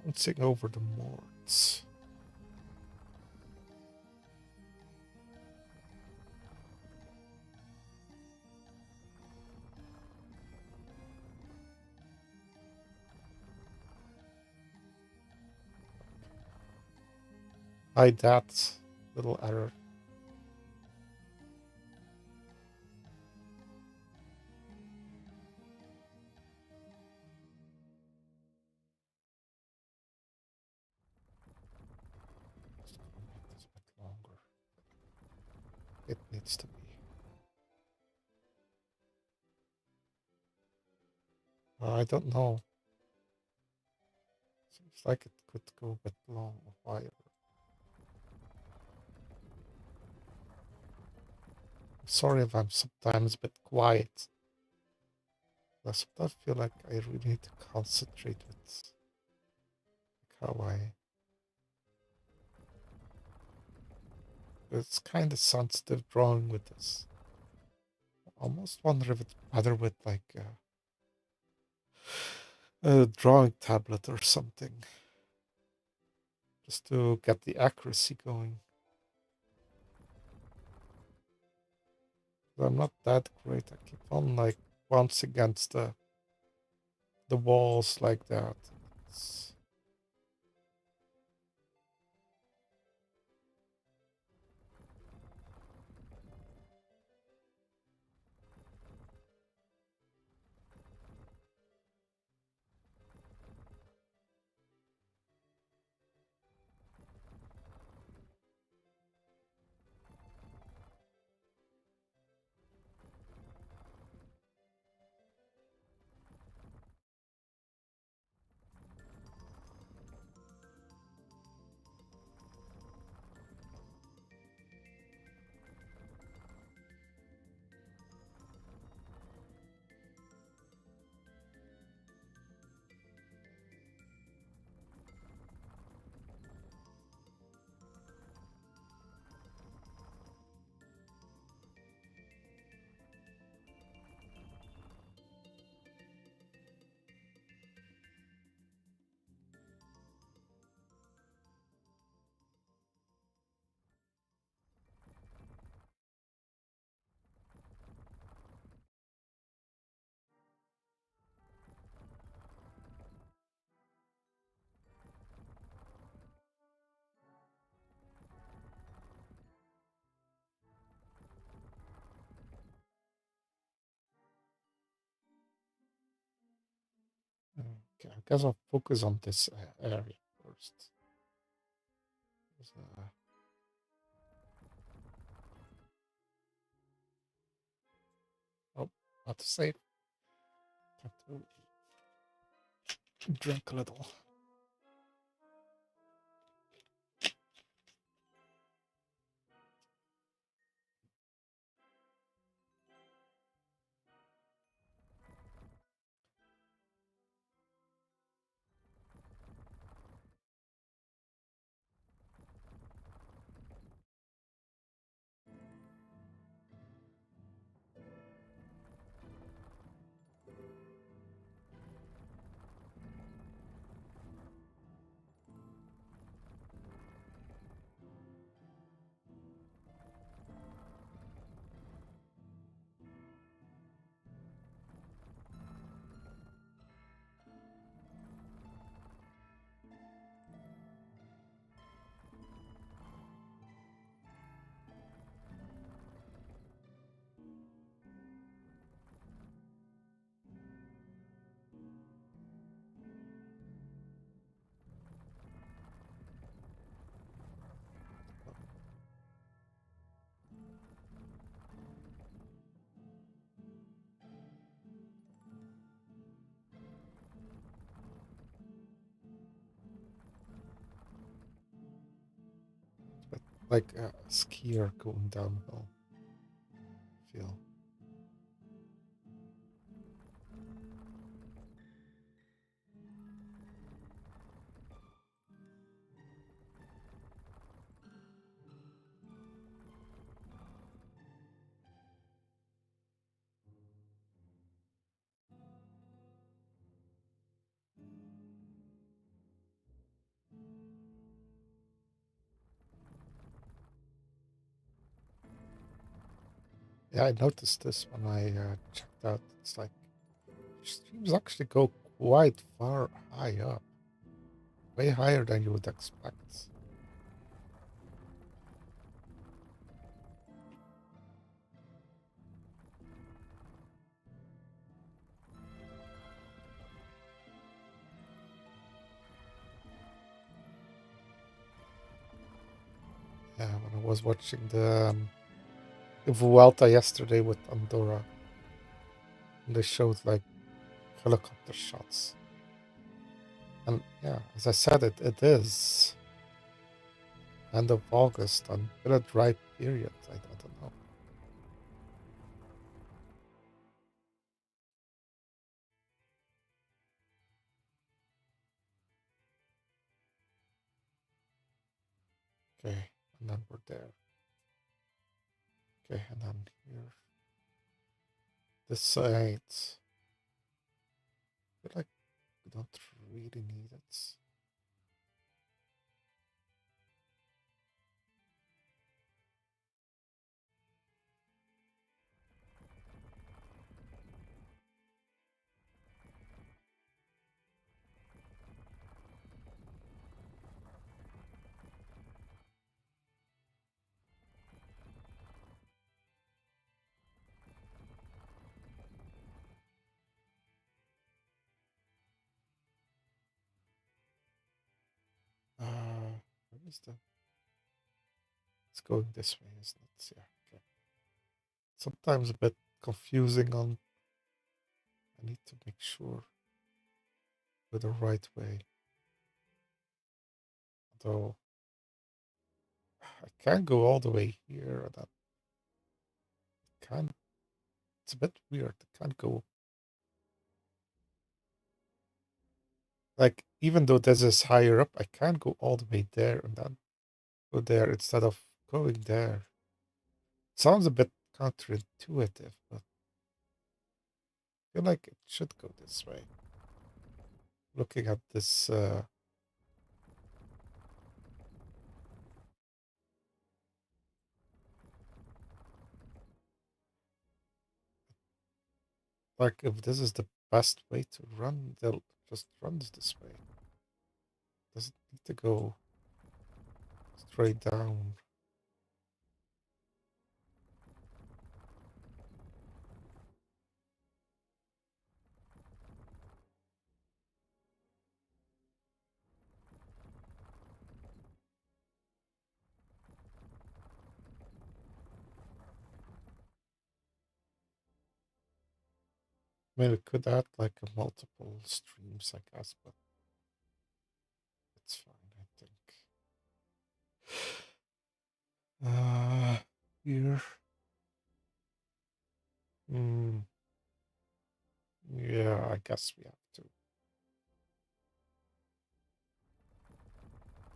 Bouncing over the moors. Hide that little error. Just gonna make this a bit longer. It needs to be. I don't know. Seems like it could go a bit long or higher. I'm sorry if I'm sometimes a bit quiet. I sometimes feel like I really need to concentrate with how I. It's kind of sensitive drawing with this. I almost wonder if it's better with like a drawing tablet or something, just to get the accuracy going. I'm not that great. I keep on like once against the walls like that. It's, okay, I guess I'll focus on this area first. Uh, oh, not to save. Have to drink a little. like a skier going downhill. Feel. Yeah, I noticed this when I checked out. It's like streams actually go quite far high up, way higher than you would expect. Yeah, when I was watching the Vuelta yesterday with Andorra, and they showed like helicopter shots. And yeah, as I said, it is end of August and in a dry period. I don't know. Okay, and then we're there. Okay, and then here. This side. I feel like we don't really need it. Where is the? It's going this way, isn't it? Yeah. Okay. Sometimes a bit confusing on. I need to make sure we're the right way. Although I can't go all the way here. That can. It's a bit weird. I can't go. Like even though this is higher up, I can't go all the way there and then go there instead of going there. Sounds a bit counterintuitive, but I feel like it should go this way. Looking at this, like if this is the best way to run, they'll just run this way. Doesn't need to go straight down. I mean, we could add like a multiple streams, I guess, but it's fine, I think. Here. Mm, yeah, I guess we have to.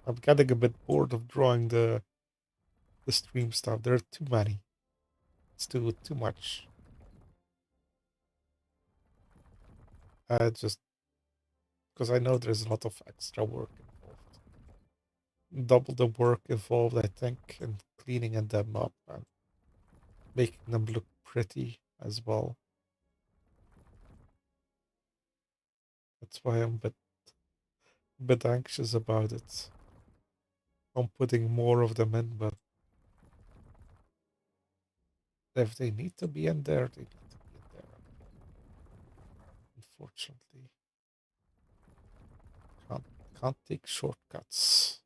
I'm getting a bit bored of drawing the stream stuff. There are too many. It's too much. Just because I know there's a lot of extra work involved. Double the work involved, I think, in cleaning them up and making them look pretty as well. That's why I'm a bit anxious about it. I'm putting more of them in, but if they need to be in there, they need to be in there. Unfortunately, can't can't take shortcuts.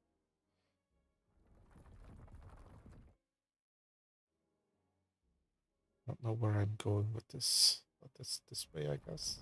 Don't know where I'm going with this, but this way, I guess.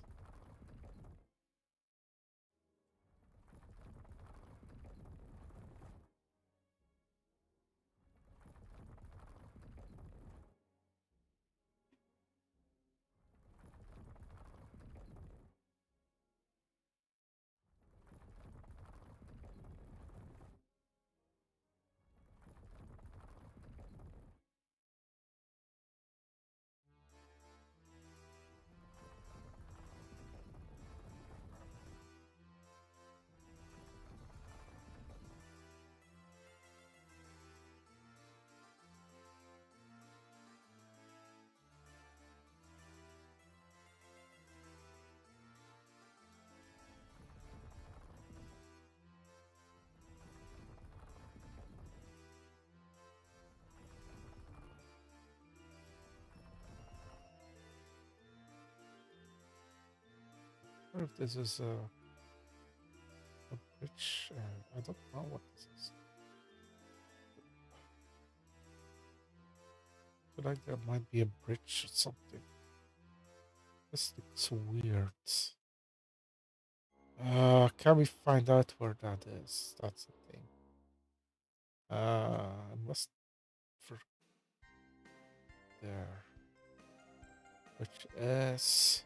wonder if this is a bridge. I don't know what this is. I feel like there might be a bridge or something. This looks weird. Can we find out where that is? That's the thing. I must for there. Which is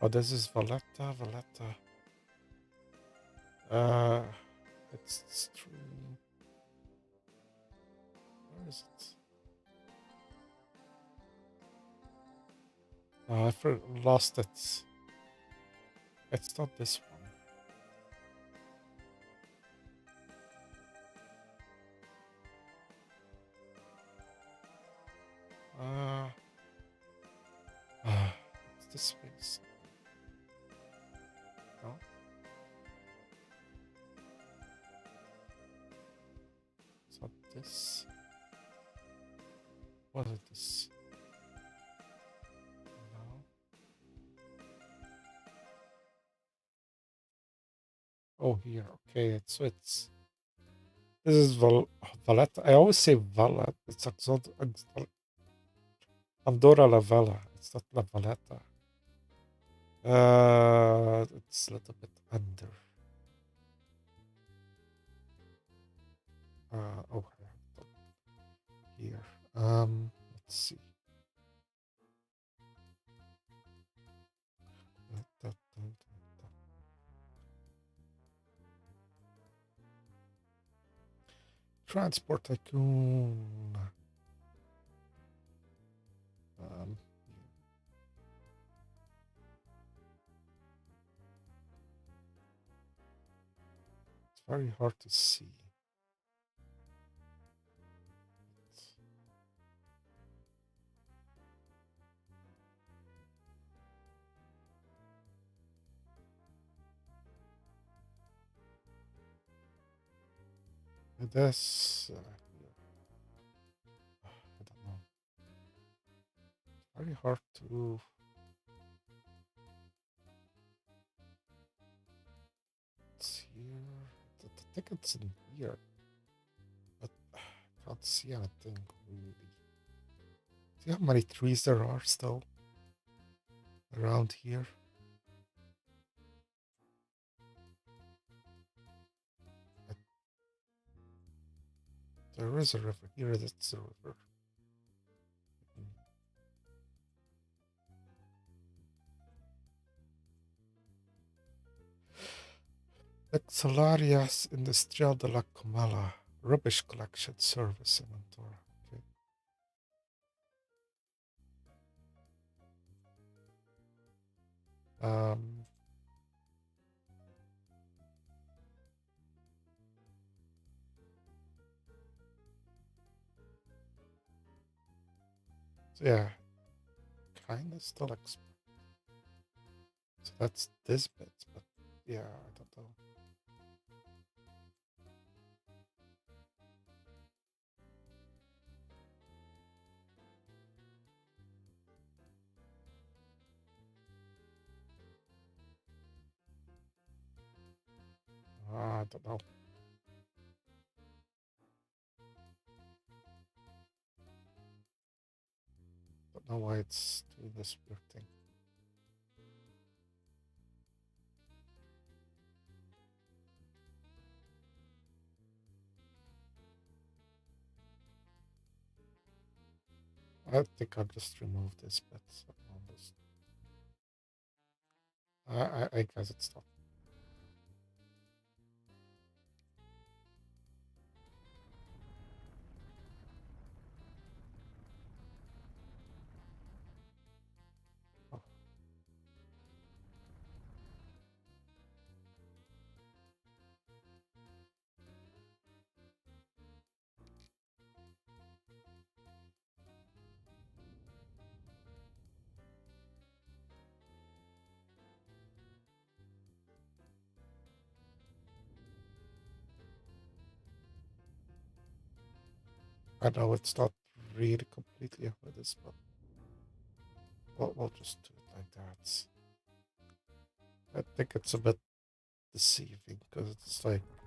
oh, this is Valletta. Uh it's stream. Where is it? Oh, lost it. It's not this one. It's this way. No? It's not this. What is this? No. Oh, here. Okay, it's this is Valletta. I always say Valla. It's Andorra la Valla. It's not La Valletta. It's a little bit under. Oh, here. Let's see. Transport Tycoon. It's very hard to see. This, I don't know. Very hard to. It's here. I think it's in here, but I can't see anything really. See how many trees there are still around here? I, there is a river. Here it is, a river. Excelarias Industrial de la Comala. Rubbish collection service in Andorra. Okay. Um, so yeah, kind of still expect. So that's this bit, but yeah, I don't know. I don't know. Don't know why it's doing this weird thing. I think I'll just remove this bit. So I'll just, I guess it's not. Oh, I know it's not really completely how it is, but we'll just do it like that. I think it's a bit deceiving because it's like that.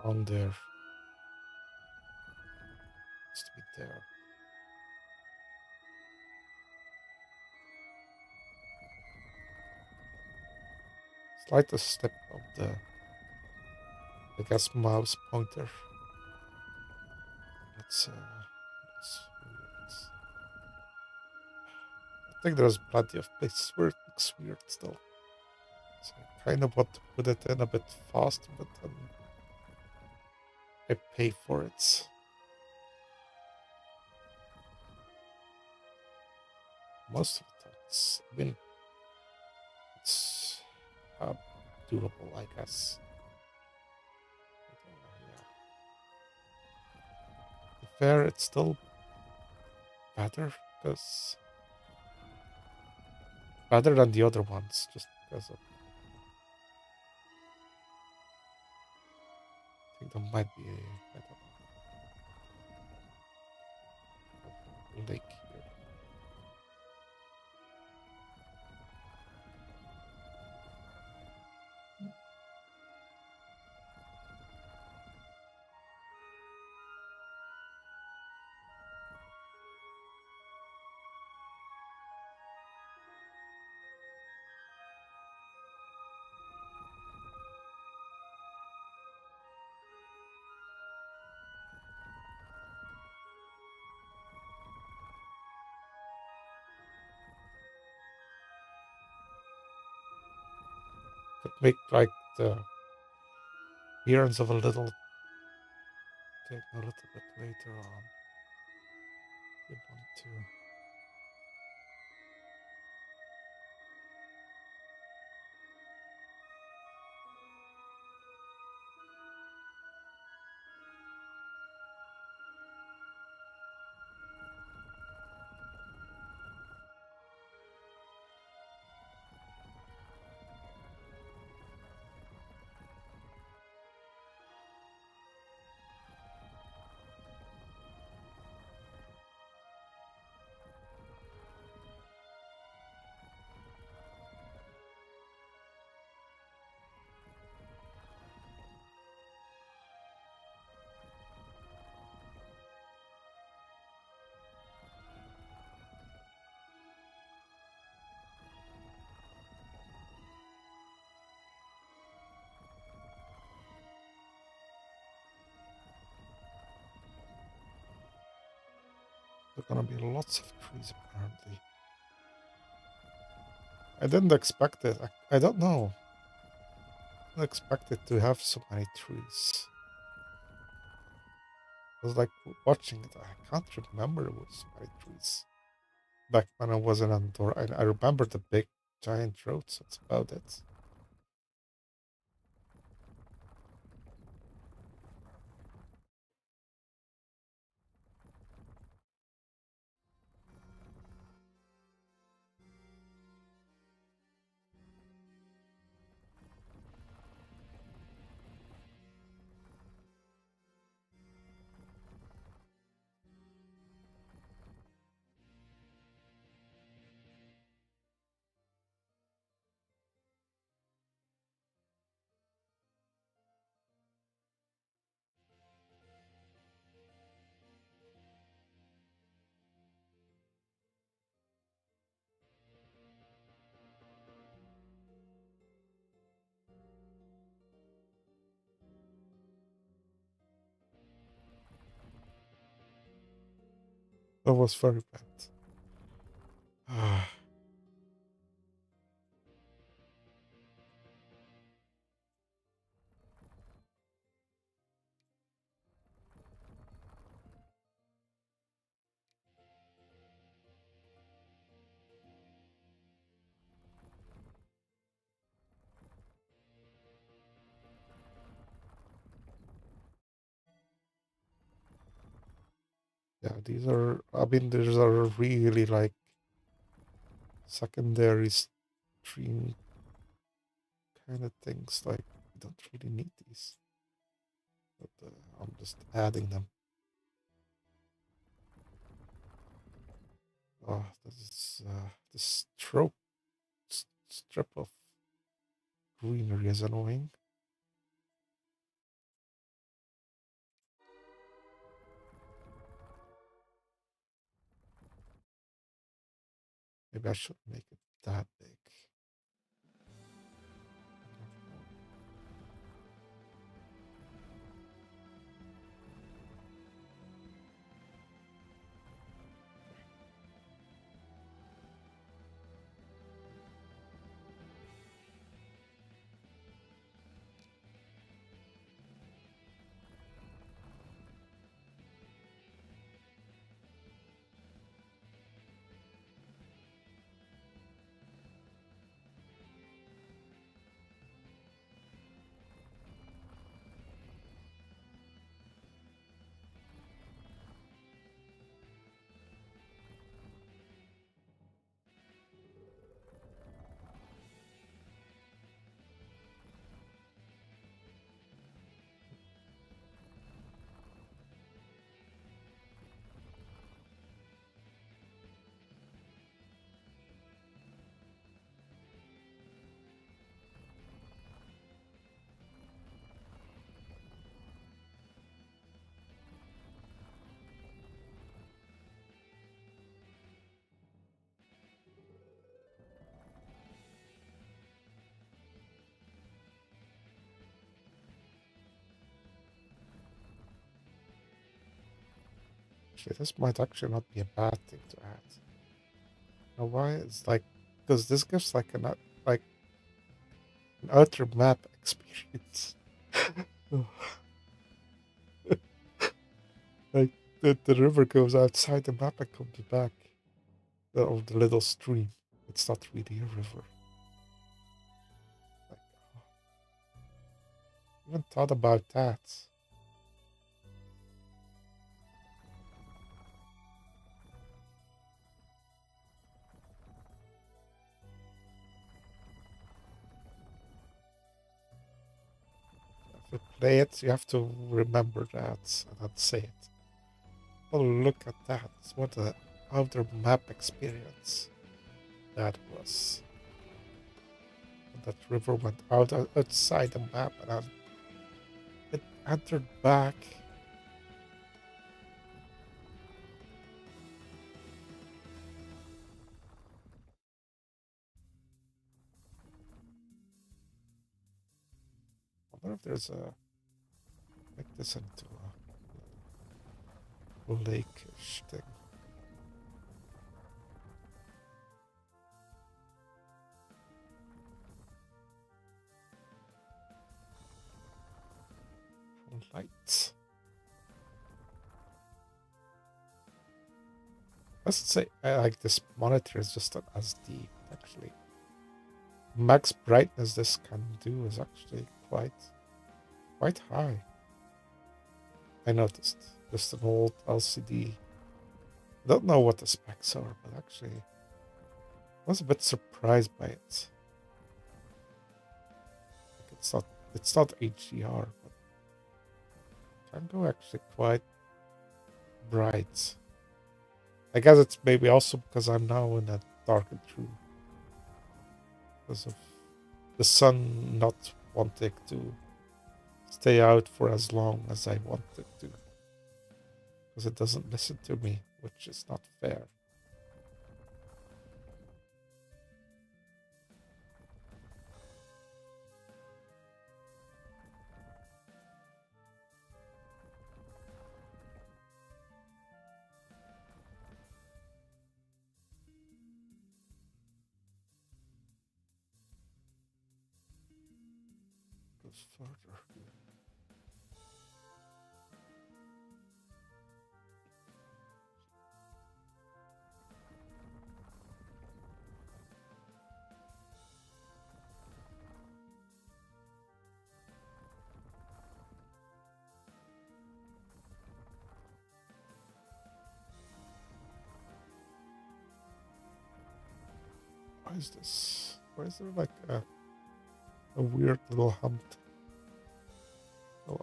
Around there. It's to be there. Slightest step of the, I guess, mouse pointer. That's weird. I think there's plenty of places where it looks weird still. So I kind of want to put it in a bit fast, but then I pay for it. Most of the time, I mean, it's uh, doable, I guess. Yeah. To be fair, it's still better because better than the other ones, just because of, I think there might be a, I don't know, lake here. Could make like the appearance of a little thing a little bit later on. If you want to. There are gonna be lots of trees apparently. I didn't expect it. I don't know. I didn't expect it to have so many trees. I was like watching it. I can't remember it was so many trees. Back when I was in Andorra, I remember the big giant roads. That's about it. That was very bad. Yeah, these are, I mean, these are really like secondary stream kind of things. Like, you don't really need these, but I'm just adding them. Oh, this strip of greenery is annoying. Maybe I should make it that big. Actually, this might actually not be a bad thing to add. You know why? It's like, because this gives like like an outer map experience. Like the river goes outside the map and comes back. Of the little stream. It's not really a river. Like, oh, I haven't thought about that. If you play it, you have to remember that and not say it. Oh, look at that. What a outer map experience that was. That river went outside the map and then it entered back. I wonder if there's a make this into a lake-ish thing. Lights. Let's say I like this monitor is just an SD actually. Max brightness this can do is actually quite high. I noticed. Just an old LCD. I don't know what the specs are, but actually I was a bit surprised by it. Like it's not HDR, but it can go actually quite bright. I guess it's maybe also because I'm now in a darkened room. Because of the sun not wanting to stay out for as long as I want it to. Because it doesn't listen to me, which is not fair. It goes further. What is this? Why is there like a weird little hump? Oh,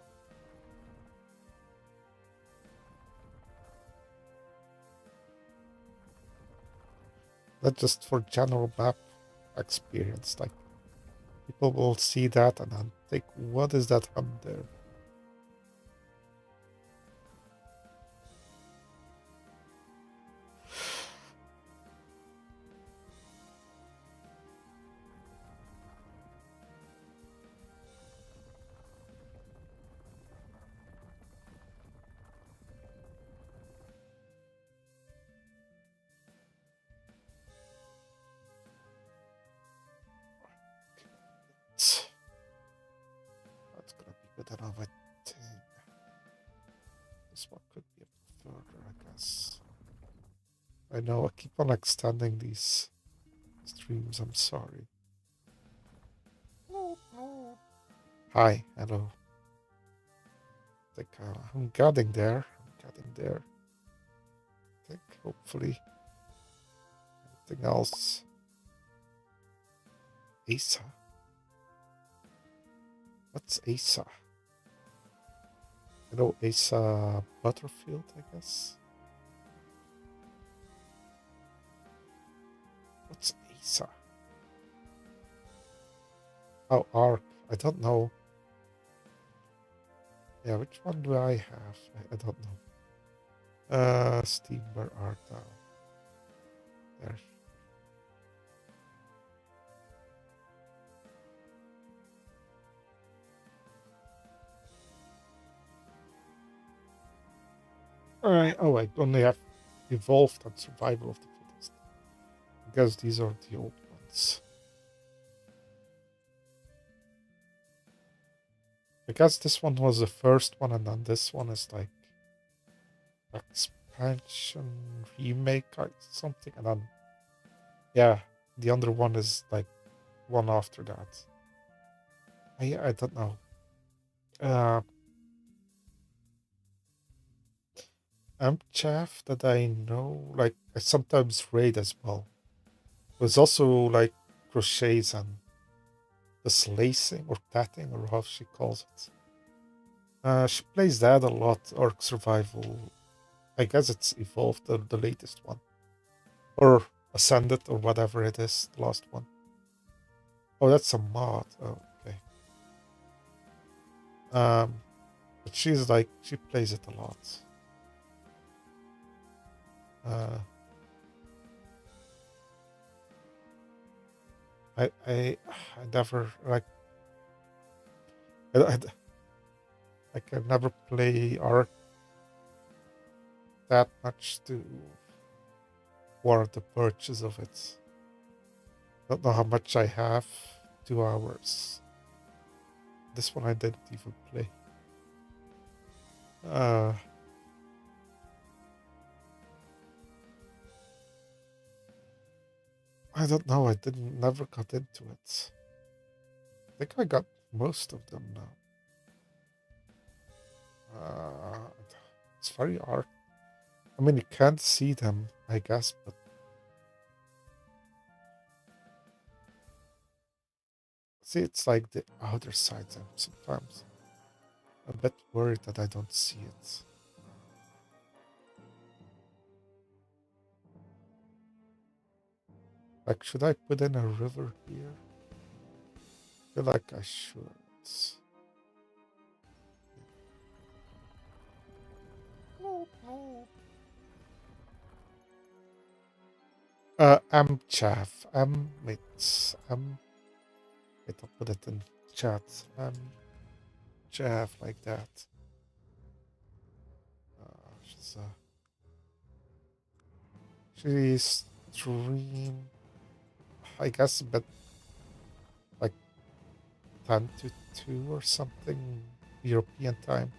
that's just for general map experience. Like people will see that and then think, what is that hump there? That's gonna be good enough, I think. This one could be a bit further, I guess. I know I keep on extending these streams, I'm sorry. Hi, hello. I think I'm getting there. I'm getting there. I think hopefully anything else. Asa? What's Asa? I know Asa Butterfield, I guess. What's Asa? Oh, Arc. I don't know. Yeah, which one do I have? I don't know. Steam, where art thou? There. Alright, oh, I only have evolved and survival of the fittest. I guess these are the old ones. I guess this one was the first one, and then this one is like expansion remake or something, and then yeah, the other one is like one after that. I don't know. Amchaff that I know, like I sometimes raid as well. There's also like crochets and the lacing or tatting or how she calls it. She plays that a lot, Orc Survival. I guess it's evolved, the latest one. Or Ascended or whatever it is, the last one. Oh, that's a mod. Oh, okay. But she's like, she plays it a lot. Uh, I never like I, I can never play Arc that much to warrant the purchase of it. Don't know how much I have. 2 hours. This one I didn't even play. I don't know. I didn't never got into it. I think I got most of them now. It's very hard. I mean, you can't see them, I guess, but see, it's like the outer side. I'm sometimes a bit worried that I don't see it. Like, should I put in a river here? I feel like I should. Chaff. Wait, wait, I'll put it in chat. Chaff, like that. She's she's stream, I guess, but like 10 to 2 or something European time.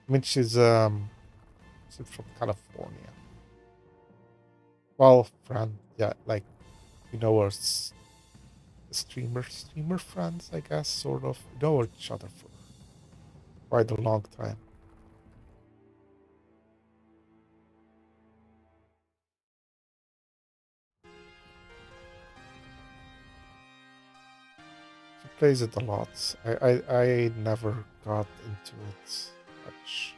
I mean, she's from California. Well, friend, yeah, like we know her streamer friends, I guess, sort of. We know each other for quite a long time. plays it a lot. I never got into it much.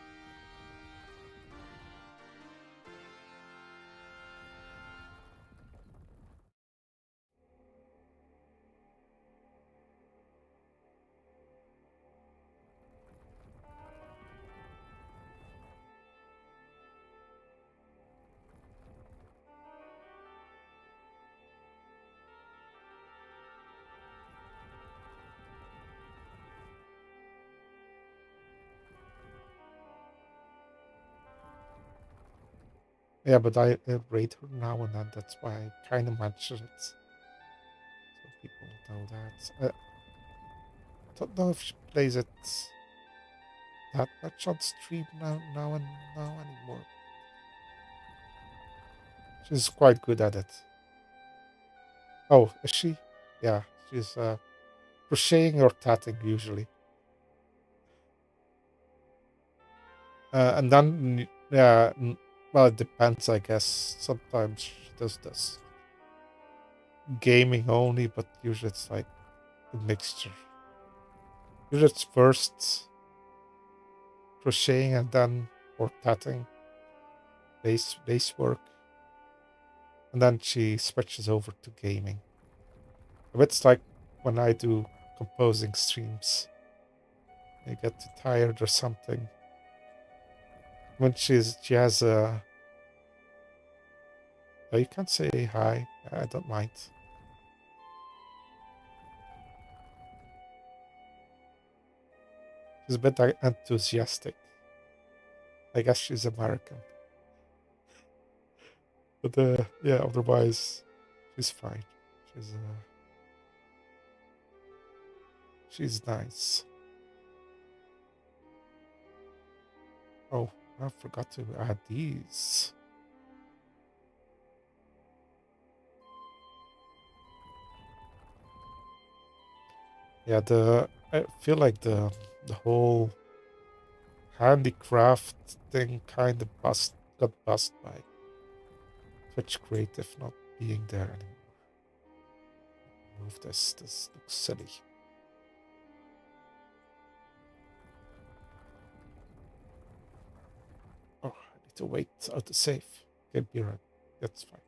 Yeah, but I rate her now and then. That's why I kind of mention it, so people know that. I don't know if she plays it that much on stream now and now anymore. She's quite good at it. Oh, is she? Yeah, she's crocheting or tatting usually. And then yeah, well, it depends, I guess. Sometimes she does this gaming only, but usually it's like a mixture. Usually it's first crocheting and then or tatting, base work, and then she switches over to gaming. It's like when I do composing streams, I get too tired or something. When she has a oh, you can say hi. I don't mind. She's a bit enthusiastic. I guess she's American, but yeah, otherwise she's fine. She's she's nice. Oh, I forgot to add these. Yeah, the I feel like the whole handicraft thing kind of got bust by Twitch Creative not being there anymore. Move this. This looks silly. Oh, I need to wait out the save. Okay, be right. That's fine.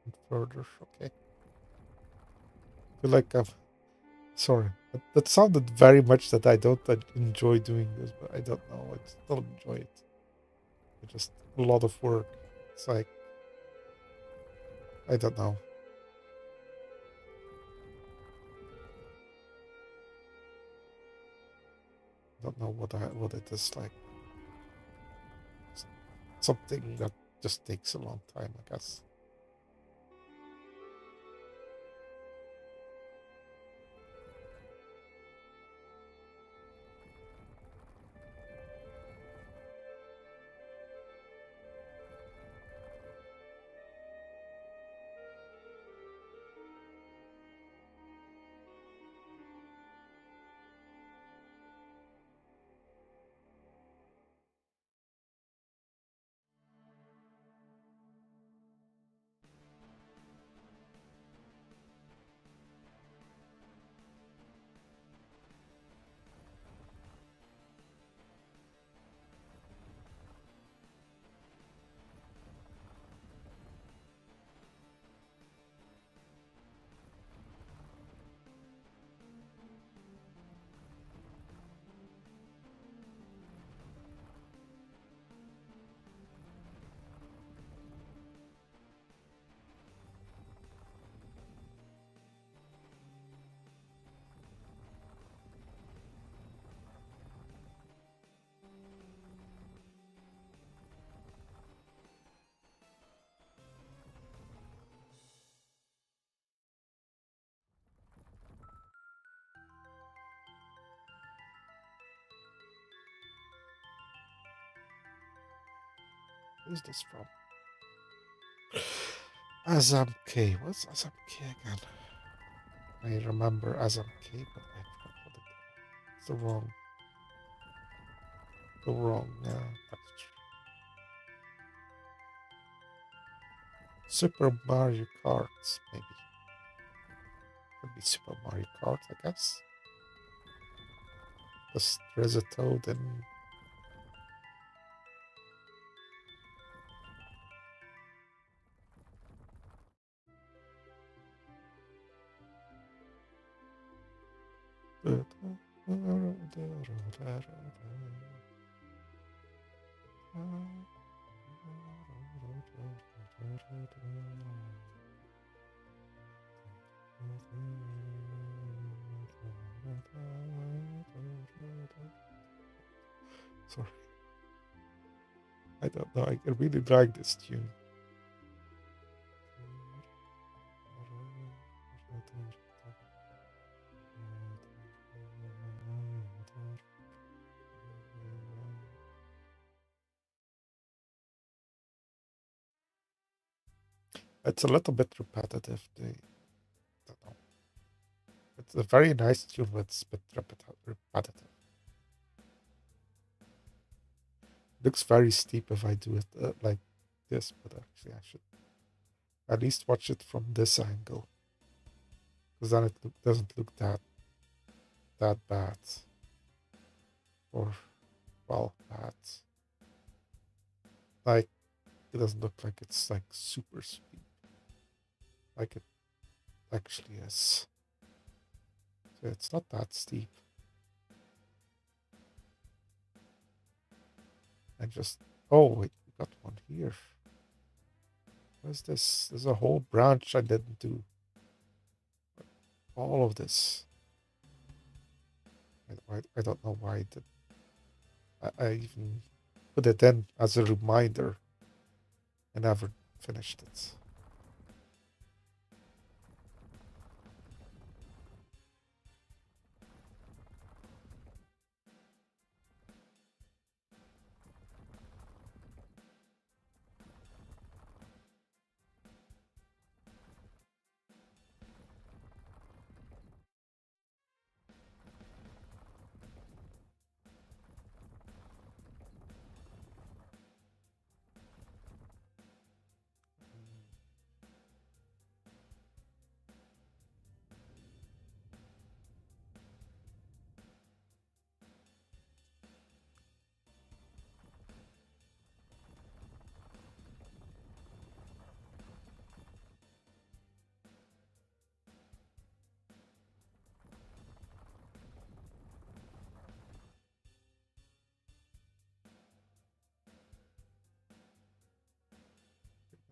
And further, okay. I feel like I'm sorry. That sounded very much that I don't enjoy doing this, but I don't know. I still enjoy it. It's just a lot of work. It's like I don't know. I don't know what it is like. It's something that just takes a long time, I guess. Where's this from? Azamk. What's Azamk again? I remember Azamk, but I forgot what it is. It's the wrong texture. Super Mario Kart, maybe. Could be Super Mario Kart, I guess. Because there's a toad in. Sorry, I don't know. I really like this tune. It's a little bit repetitive. Don't know. It's a very nice tune, but it's a bit repetitive. Looks very steep if I do it like this, but actually I should at least watch it from this angle, because then it doesn't look that bad, or well, bad. Like it doesn't look like it's like super steep, like it actually is. So it's not that steep. I just wait, we got one here. What is this? There's a whole branch I didn't do. All of this. I don't know why I did. I even put it in as a reminder. I never finished it.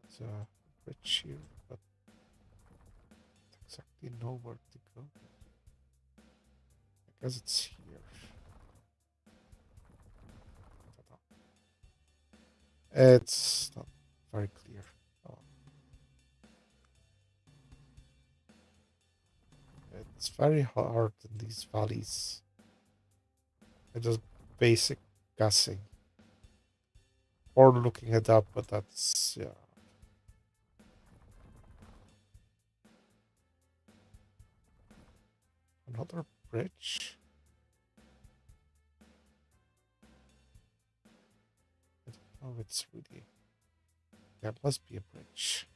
It's a bridge here, but I don't exactly know where to go. I guess it's here. I don't know. It's not very clear. Oh, it's very hard in these valleys. I just basic guessing or looking it up, but that's yeah. Another bridge. I don't know if it's really. There must be a bridge.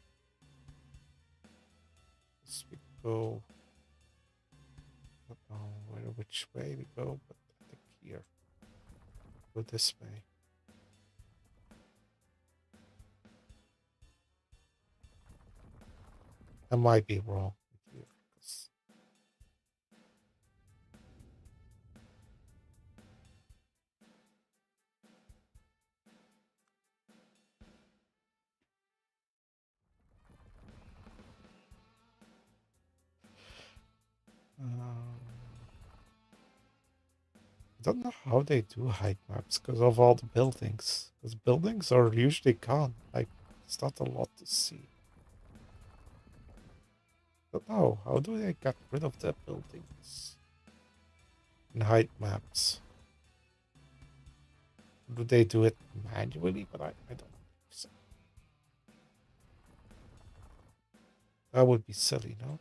Let's we go. I don't know which way we go, but I think here. Go this way. I might be wrong here. I don't know how they do height maps because of all the buildings. Because buildings are usually gone. Like, it's not a lot to see. Don't know. How do they get rid of the buildings in height maps? Do they do it manually? But I don't That would be silly, no?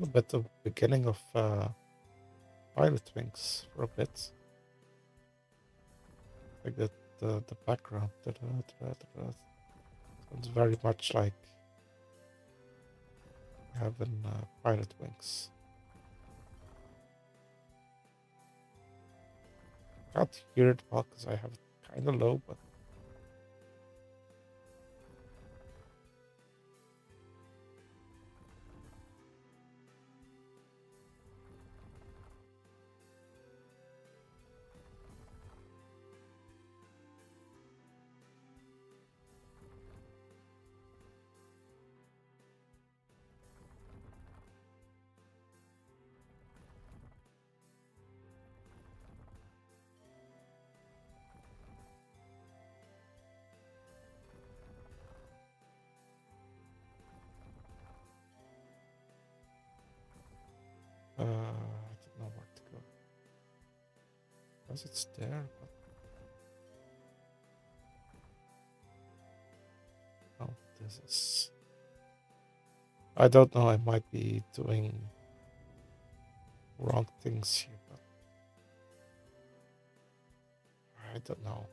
A bit of beginning of Pilot Wings for a bit. Like the background. Sounds very much like having Pilot Wings. Can't hear it well because I have it kind of low, but I don't know where to go. Because it's there, but no, this is. I don't know. I might be doing wrong things here, but I don't know.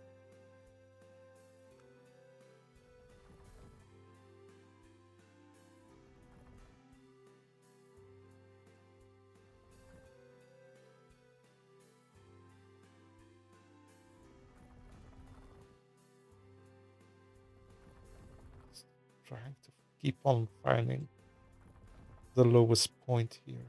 Just trying to keep on finding the lowest point here.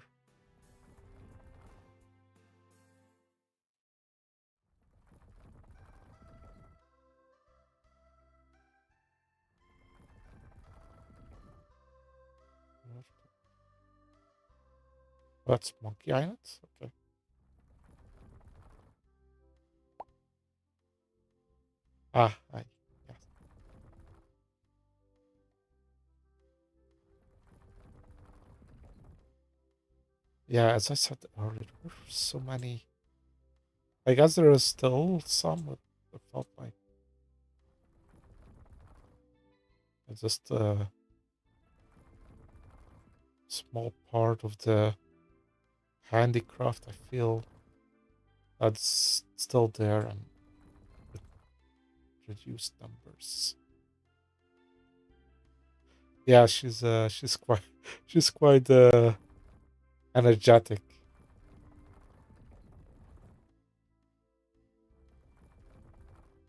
That's Monkey Island. Okay. Yes. Yeah, as I said earlier, there were so many. I guess there is still some, but I felt like it's just a small part of the handicraft. I feel that's still there and with reduced numbers. Yeah, she's quite she's quite energetic.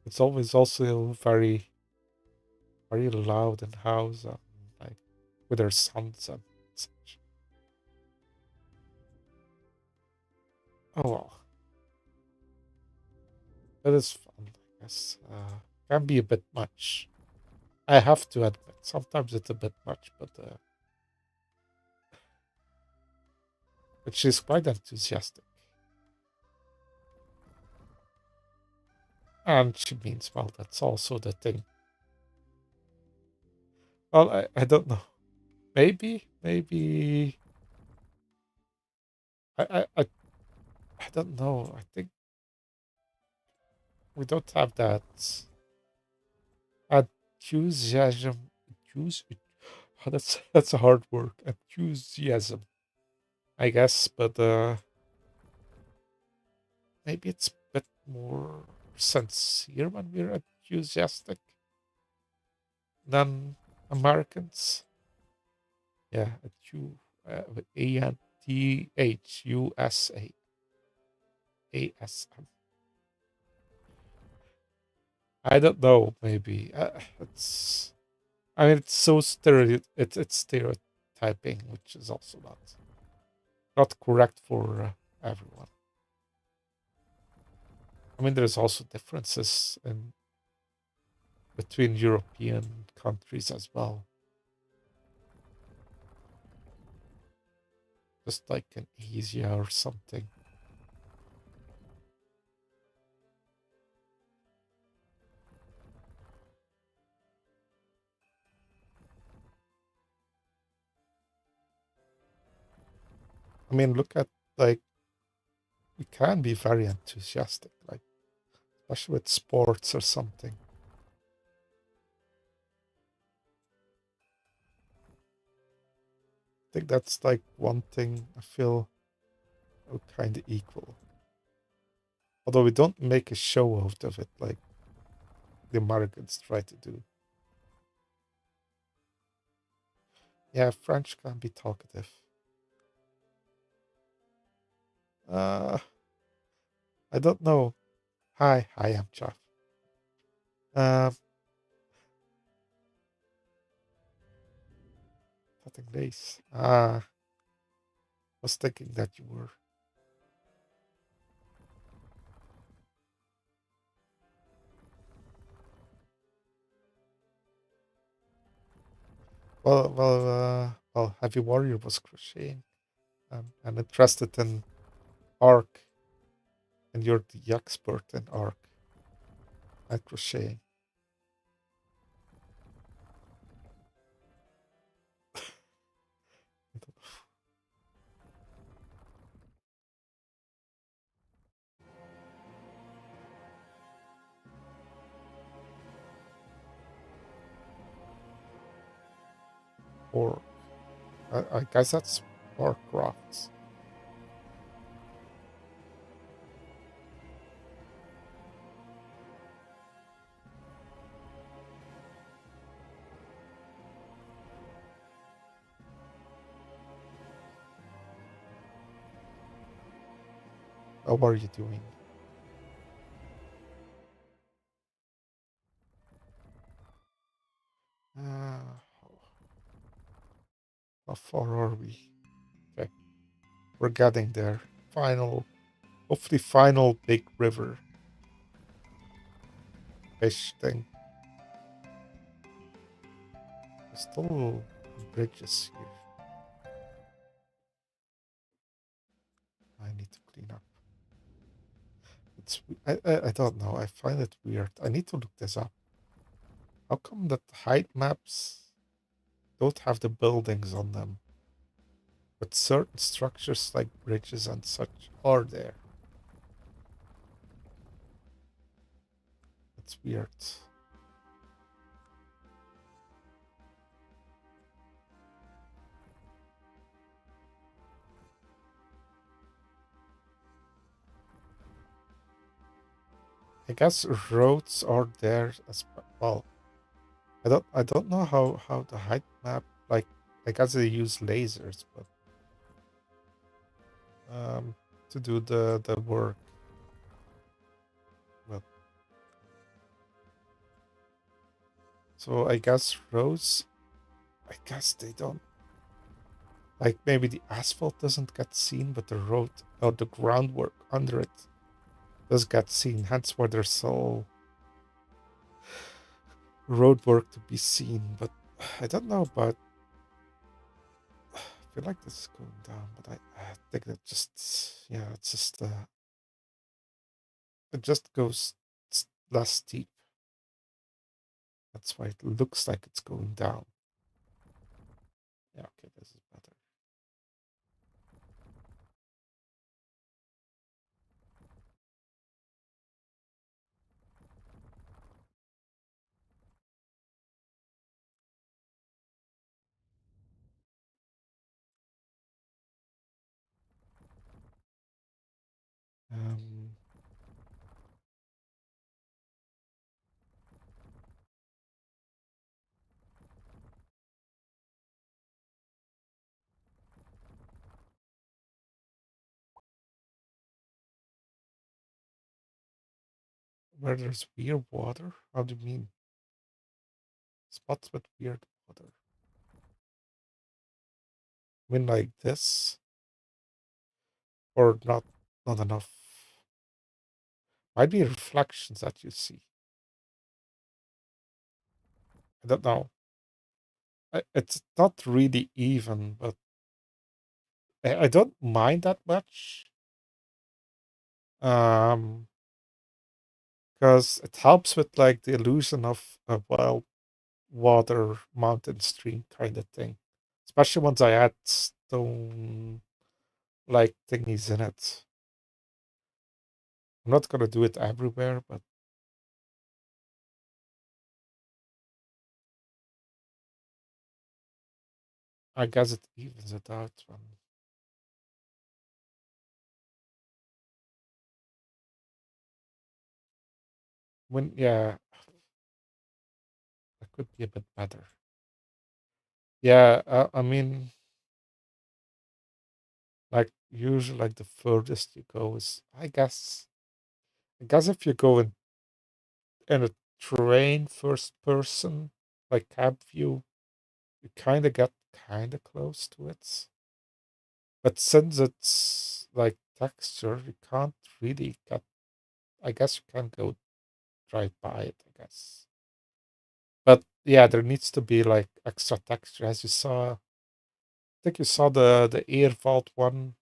It's always also very loud in house and like with her sons and such. Oh well, that is fun. I guess can be a bit much. I have to admit, sometimes it's a bit much, but she's quite enthusiastic, and she means well. That's also the thing. Well, I don't know. Maybe I I I, I don't know. I think we don't have that enthusiasm. Enthusi- that's a hard word. Enthusiasm, I guess, but maybe it's a bit more sincere when we're enthusiastic. non-Americans. Yeah, with ANTHUSA. I don't know. Maybe it's. I mean, it's so it's stereotyping, which is also not correct for everyone. I mean, there's also differences in between European countries as well. Just like in Asia or something. I mean, look at like we can be very enthusiastic, like especially with sports or something. I think that's like one thing I feel kind of equal. Although we don't make a show out of it like the Americans try to do. Yeah, French can be talkative. Uh, I don't know. Hi, I'm Jeff. Um, nothing nice. Was thinking that you were. Heavy Warrior was crocheting. I'm interested in arc, and you're the expert in arc and crocheting. Or I guess that's Warcraft. What are you doing? Uh, how far are we? Okay, we're getting there. Hopefully, final big river fish thing. There's still bridges here. I need to clean up. I don't know. I find it weird. I need to look this up. How come that height maps don't have the buildings on them, but certain structures like bridges and such are there? It's weird. I guess roads are there as well. I don't know how the height map like I guess they use lasers, but um to do the work. Well, so I guess roads. I guess they don't like maybe the asphalt doesn't get seen, but the road or the groundwork under it does get seen. Hence why there's so road work to be seen. But I don't know about. I feel like this is going down, but I think that just yeah, it's just it just goes less steep. That's why it looks like it's going down. Yeah, okay, this is better. Um, where there's weird water? How do you mean? Spots with weird water. I mean like this? Or not enough? Might be reflections that you see. I don't know. It's not really even, but I don't mind that much. Um, because it helps with like the illusion of a wild water mountain stream kind of thing. Especially once I add stone like thingies in it. I'm not gonna do it everywhere, but I guess it evens it out when yeah, that could be a bit better. Yeah, I mean, like usually, like the furthest you go is, I guess if you go in a train first person, like cab view, you kind of get kind of close to it. But since it's like texture, you can't really get. I guess you can go drive by it. I guess, but yeah, there needs to be like extra texture, as you saw. I think you saw the air vault one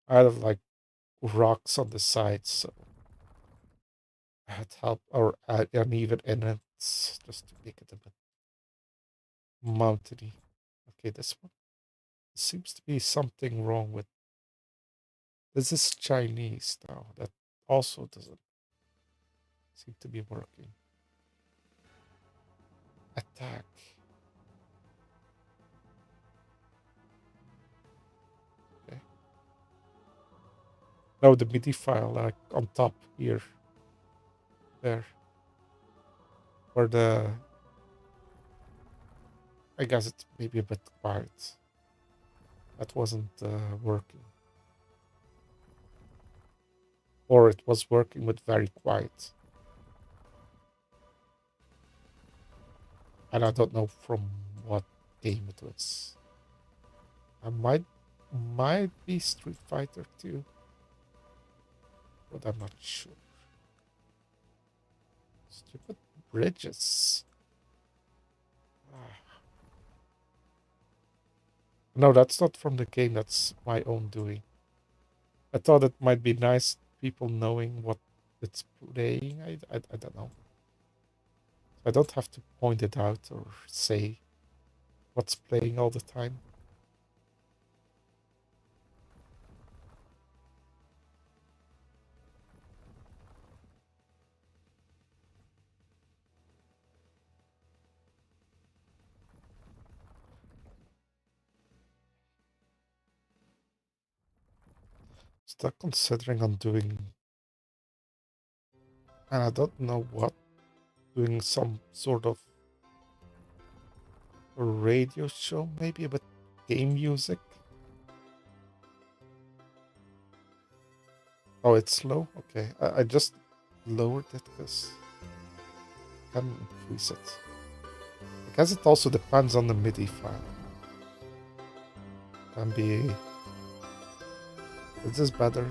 out of like rocks on the sides, so that help or uneven in it just to make it a bit mountainy. Okay, this one seems to be something wrong with. This is Chinese now. That also doesn't seem to be working. Attack. Okay. No, the MIDI file like on top here, there, where the. I guess it's maybe a bit quiet. That wasn't working, or it was working but very quiet. And I don't know from what game it was. I might be Street Fighter 2, but I'm not sure. Stupid bridges. Ah. No, that's not from the game. That's my own doing. I thought it might be nice people knowing what it's playing. I don't know. I don't have to point it out or say what's playing all the time. Still considering on doing, and I don't know what, doing some sort of a radio show, maybe about game music. Oh, it's slow? Okay. I just lowered it because I can increase it. I guess it also depends on the MIDI file. Can be. Is this better?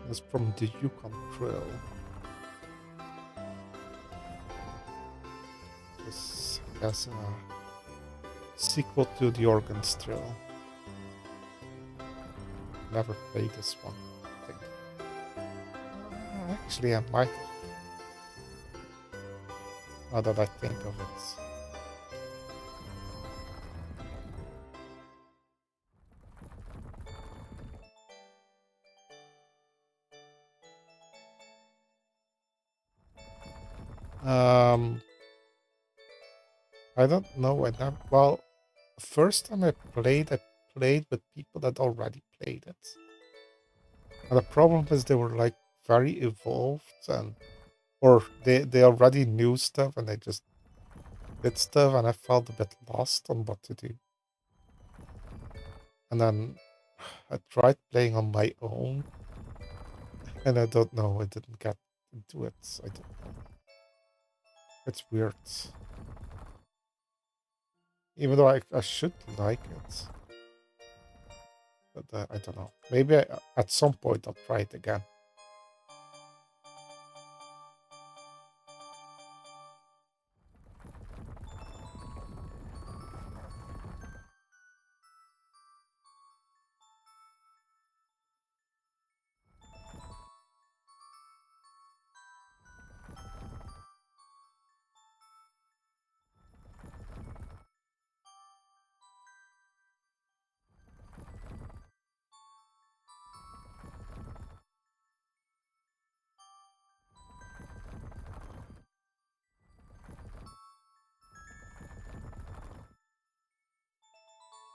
It's from the Yukon Trail. This, I guess, sequel to the Oregon Trail. Never played this one, I think. Actually, I might have. Now that I think of it. Um, I don't know when well, first time I played with people that already played it. And the problem is they were like very evolved and or they already knew stuff and they just did stuff and I felt a bit lost on what to do. And then I tried playing on my own and I don't know, I didn't get into it. I don't know. It's weird. Even though I should like it. But I don't know. Maybe at some point I'll try it again.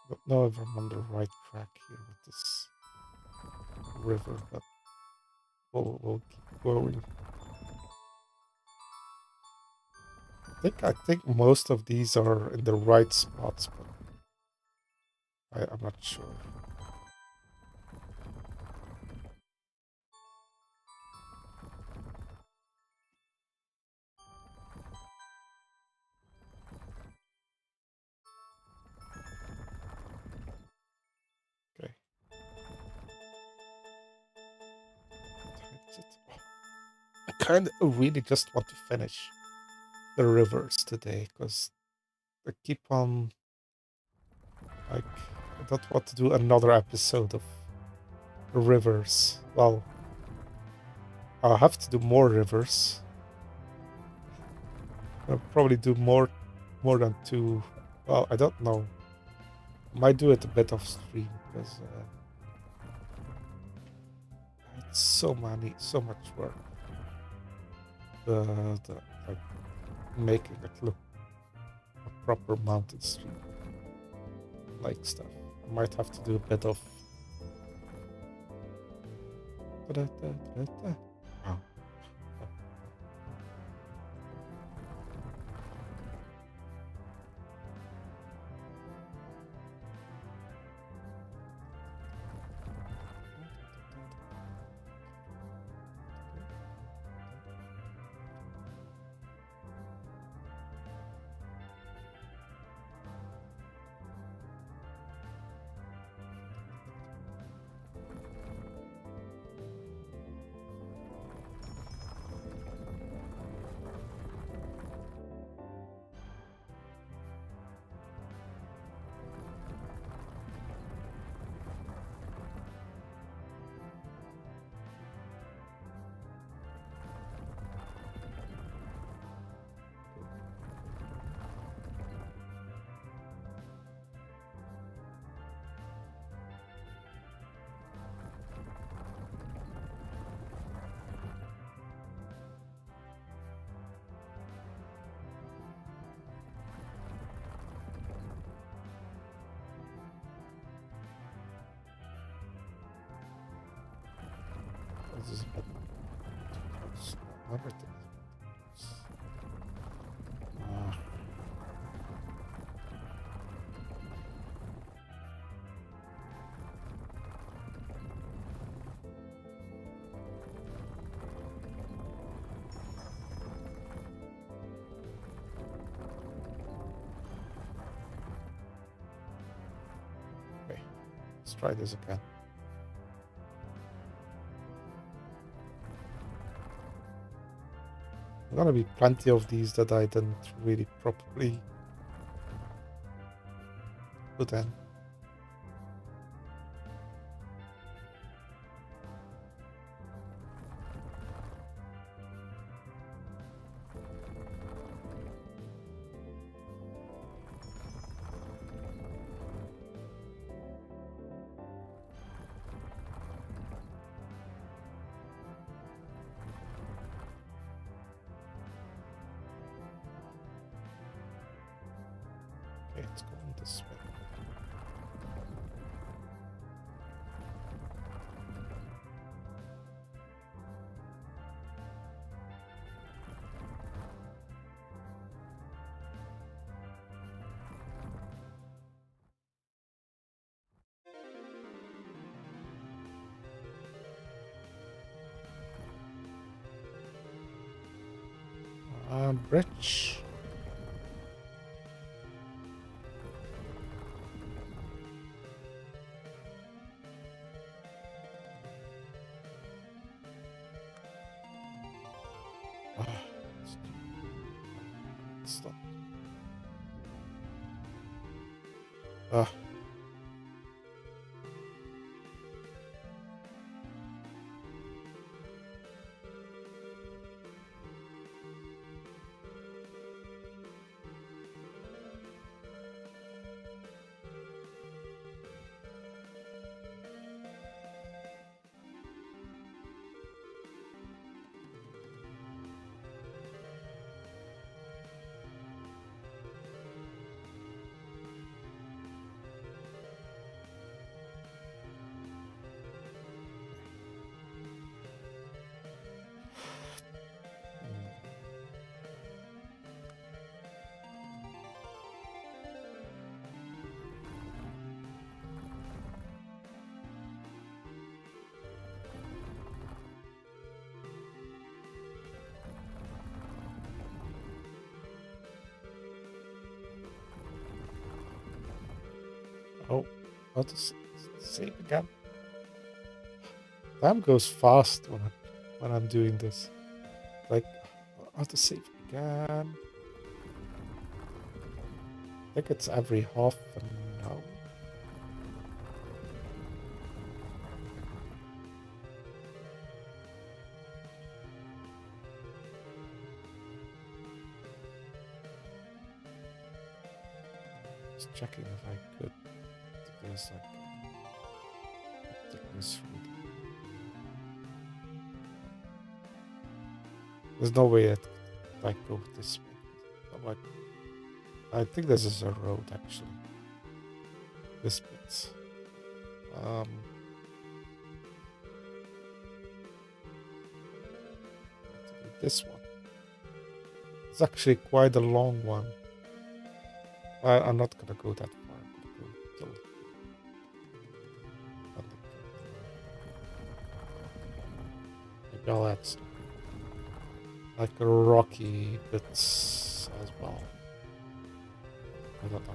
Don't know if I'm on the right track here with this river, but we'll keep going. I think most of these are in the right spots, but I'm not sure. Okay. I kind of really just want to finish the rivers today because I keep on like I don't want to do another episode of rivers. Well, I'll have to do more rivers. I'll probably do more than two. Well, I don't know. Might do it a bit off stream because it's so much work. The like making it look a proper mountain stream like stuff. I might have to do a bit of. Oh. This is a bit close. Everything. Uh, okay, let's try this again. There are gonna be plenty of these that I didn't really properly put in. it's going this way. Bridge. Stop. Oh, I'll just save again. Time goes fast when I'm doing this. Like, I'll just save again. I think it's every half an hour. Just checking if I could. If there's like thickness route. There's no way that I go this way. I'm like, I think this is a road actually. This bit. This one. It's actually quite a long one. I'm not gonna go that far. I'm gonna go till maybe I'll add some, like a rocky bits as well. I don't know.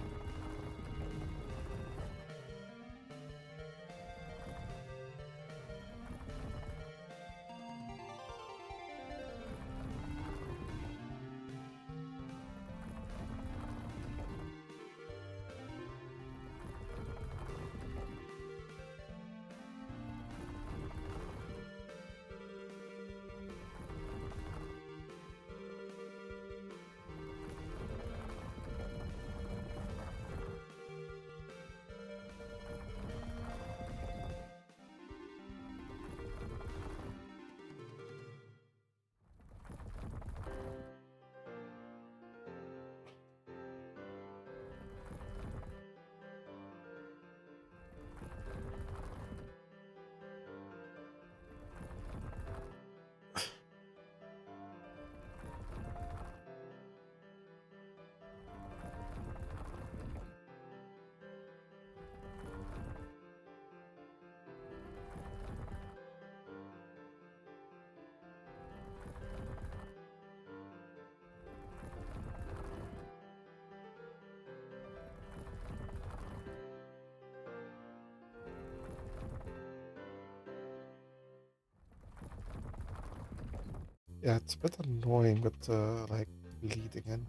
Yeah, it's a bit annoying with like bleeding in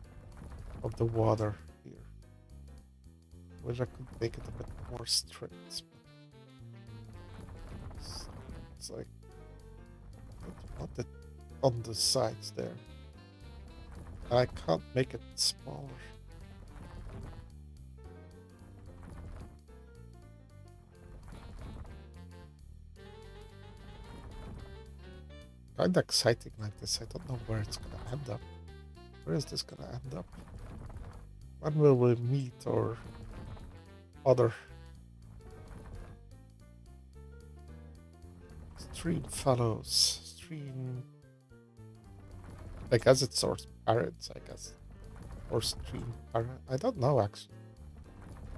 of the water here. Wish I could make it a bit more strict. It's like I don't want it on the sides there. And I can't make it smaller. Kinda exciting like this. I don't know where it's gonna end up. Where is this gonna end up? When will we meet our other stream fellows? Stream... I guess it's our parents, I guess. Or stream parent. I don't know, actually.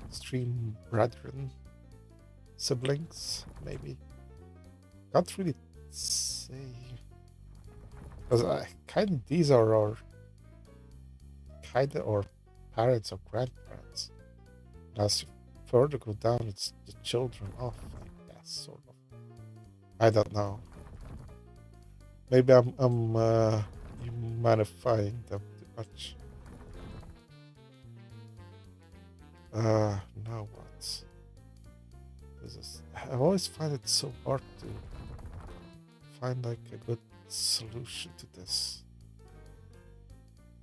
Stream brethren. Siblings, maybe. Can't really say. Because these are our... kind of our parents or grandparents. As you further go down, it's the children of, I guess, sort of. I don't know. Maybe I'm humanifying them too much. Now what? This is... I always find it so hard to find like a good solution to this.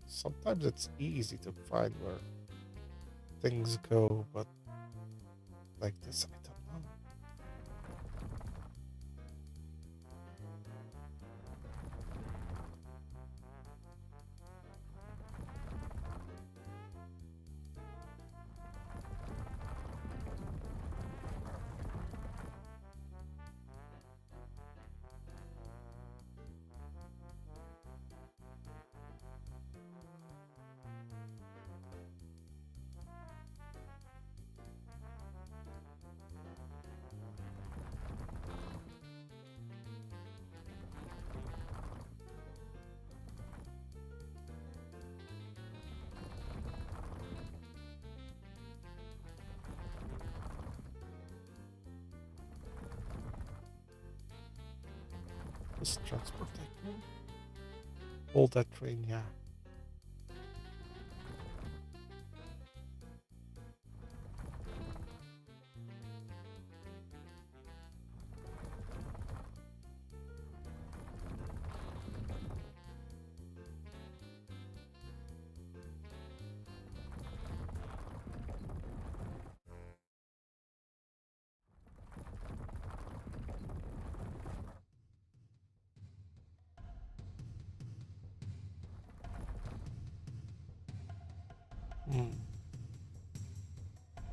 Sometimes it's easy to find where things go, but like this, I don't know. This transport tycoon. Hold that train, yeah.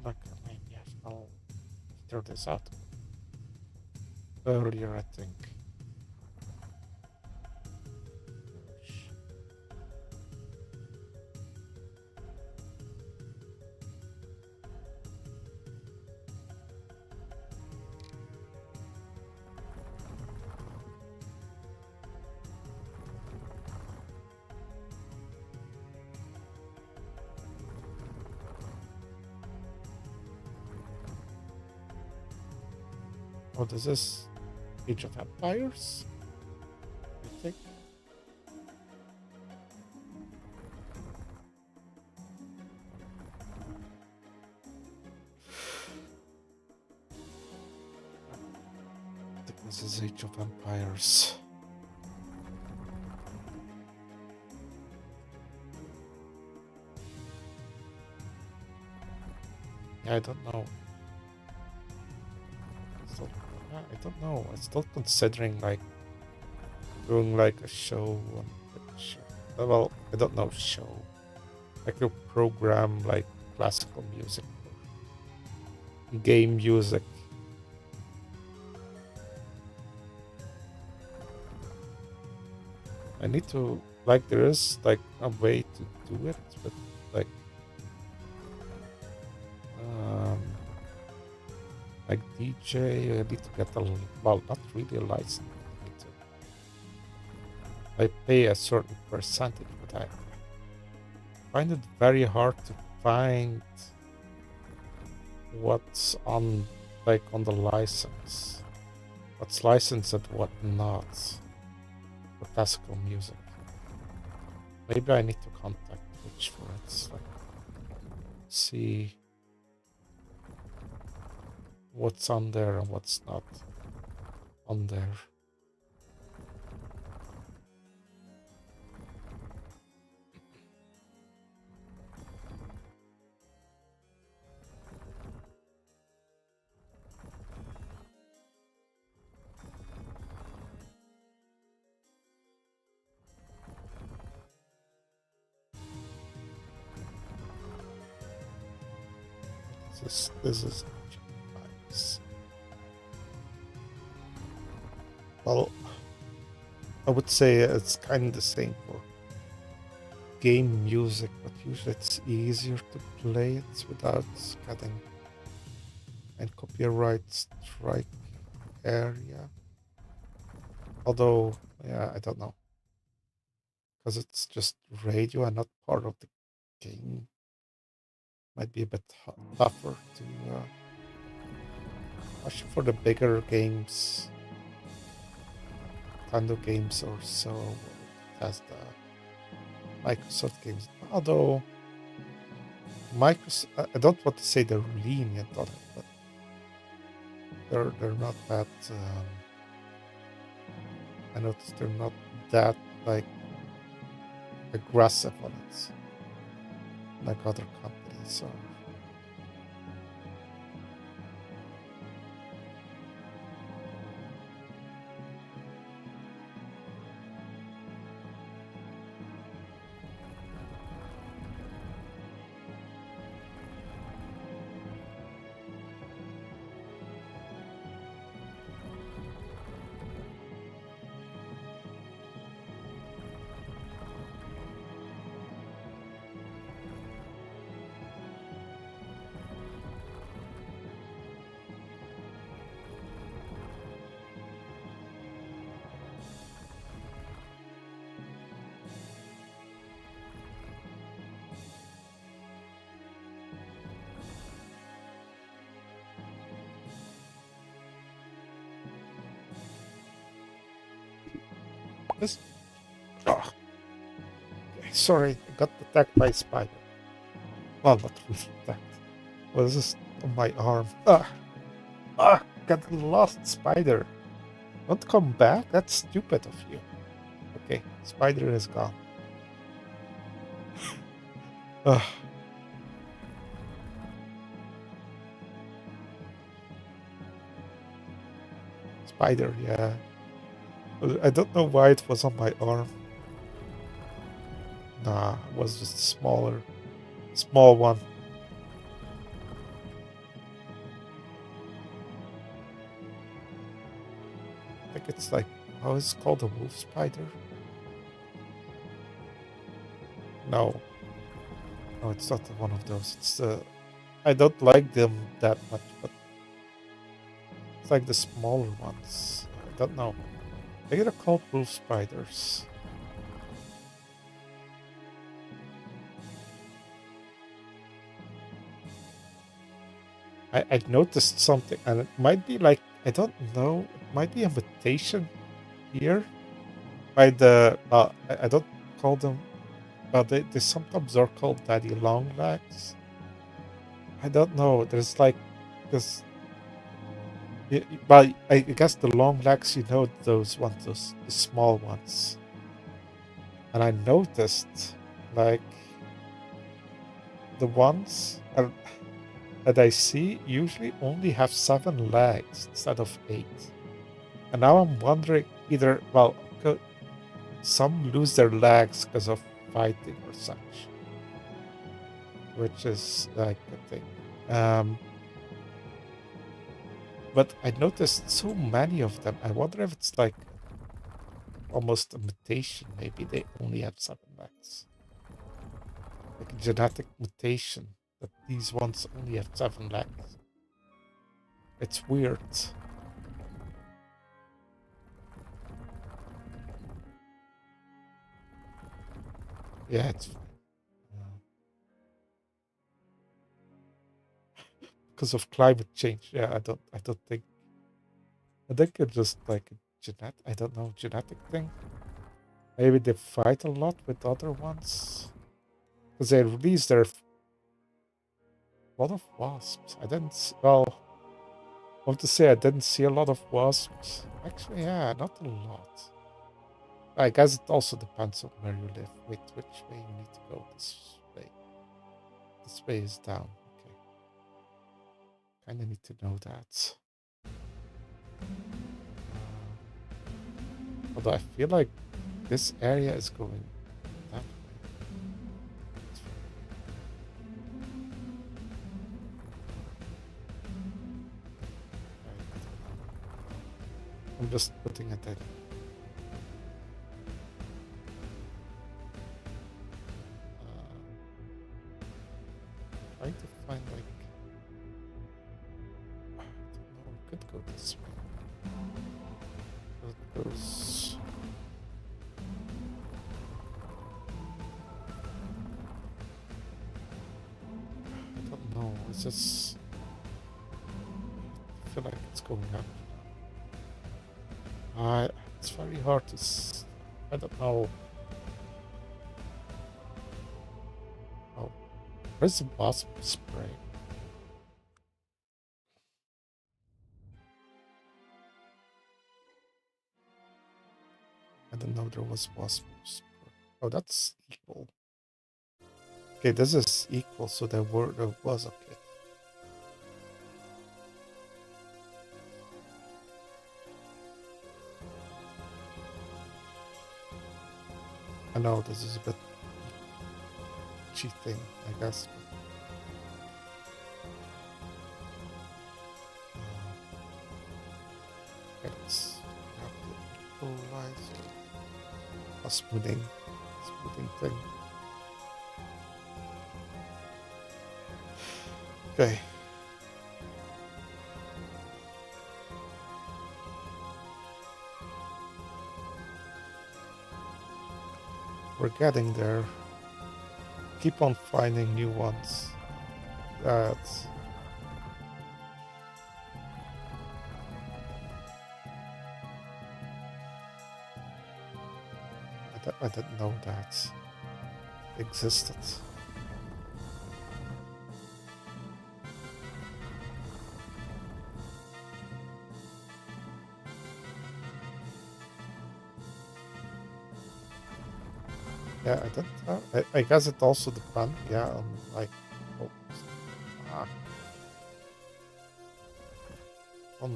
Look, maybe I'll throw this out earlier, I think. Oh, this is Age of Empires, I think. I think this is Age of Empires. Yeah, I don't know. Still, I don't know. I'm still considering like doing like a show on Twitch. Well, I don't know, show. Like a program like classical music or game music. I need to, like, there is like a way to do it, but like like DJ, I need to get a, well, not really a license. I pay a certain percentage, but I find it very hard to find what's on, like, on the license, what's licensed and what not for classical music. Maybe I need to contact Twitch for it, like, see what's on there and what's not on there. This is nice. Well, I would say it's kind of the same for game music, but usually it's easier to play it without getting and copyright strike area. Although, yeah, I don't know. Because it's just radio and not part of the game. Might be a bit tougher to, especially for the bigger games, Nintendo games or so, as the Microsoft games. Although, Microsoft, I don't want to say they're lenient on it, but they're not that. I noticed they're not that like aggressive on it, like other companies are. This, oh, okay, sorry, I got attacked by a spider. Well, not really attacked. Well, this is on my arm. Got a lost spider. Don't come back? That's stupid of you. Okay, spider is gone. Ugh. Spider, yeah. I don't know why it was on my arm. Nah, it was just smaller. Small one. I think it's like, how is it called, a wolf spider? No. No, it's not one of those. It's I don't like them that much, but it's like the smaller ones. I don't know. They are called wolf spiders. I noticed something, and it might be like, I don't know, it might be a mutation here by the, I don't call them, but they sometimes are called daddy long legs. I don't know, there's like this, well, I guess the long legs, you know, those ones, those the small ones. And I noticed, like, the ones that I see usually only have 7 legs instead of 8. And now I'm wondering either, well, some lose their legs because of fighting or such, which is like a thing. But I noticed so many of them. I wonder if it's like almost a mutation. Maybe they only have 7 legs. Like a genetic mutation that these ones only have 7 legs. It's weird. Yeah, it's fine. Because of climate change. Yeah, I don't think. I think it's just like a genetic. I don't know, genetic thing. Maybe they fight a lot with other ones because they released their lot of wasps. I didn't. Well, I want to say I didn't see a lot of wasps. Actually, yeah, not a lot. I guess it also depends on where you live. Wait, which way you need to go? This way. This way is down. Okay. Kind of need to know that. Although I feel like this area is going that way. I'm just putting it in. Trying to find like, I don't know, we could go this way. It goes. I don't know. It's just. I feel like it's going up. It's very hard to. I don't know. Oh, where's the wasp spray? I didn't know there was wasp spray. Oh, that's equal. Okay, this is equal, so there was okay. I know this is a bit cheating, I guess. But, let's have the equalizer. A smoothing thing. Okay. We're getting there. Keep on finding new ones. That's... I didn't know that existed. Yeah, I didn't. I guess it also depends. Yeah, on like, oh, ah, yeah,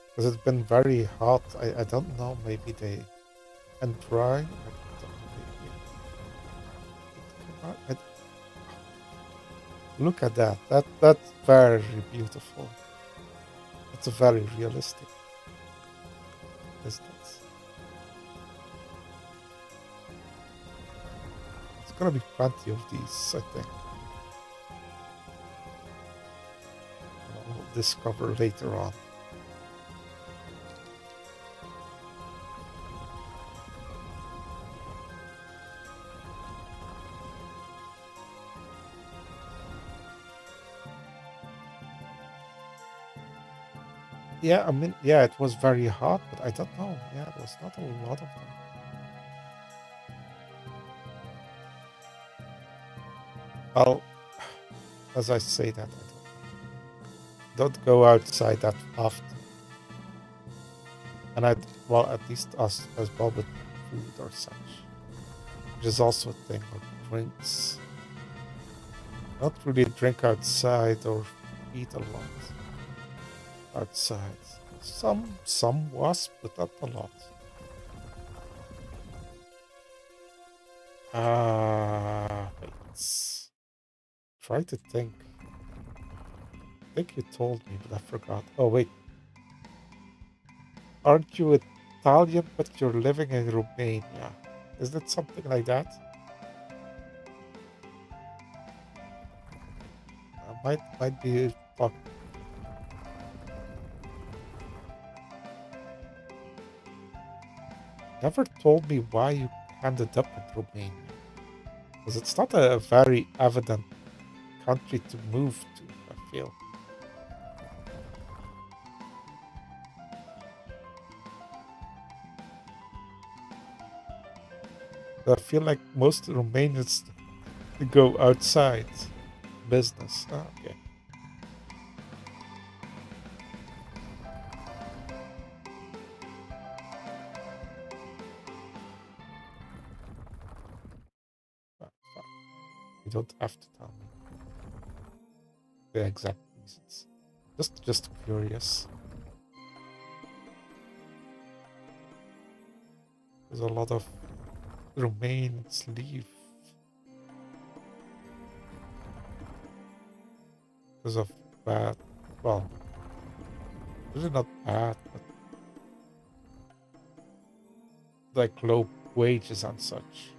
because it's been very hot. I don't know. Maybe they and dry. I don't know. Maybe look at that. That's very beautiful. It's a very realistic distance. It's gonna be plenty of these, I think. We'll discover later on. Yeah, I mean, yeah, it was very hot, but I don't know. Yeah, it was not a lot of them. Well, as I say that, I don't go outside that often. And well, at least as well with food or such. Which is also a thing, or drinks. Not really drink outside or eat a lot outside. Some wasp, but not a lot. Wait. Try to think. I think you told me, but I forgot. Oh, wait. Aren't you Italian, but you're living in Romania? Is that something like that? Might be. Fuck. Never told me why you ended up in Romania. Because it's not a very evident country to move to, I feel. I feel like most Romanians go outside business. Ah, okay. Ah, fuck. You don't have to tell me the exact reasons. Just curious. There's a lot of Romanians leave because of bad, well, really not bad, but like low wages and such.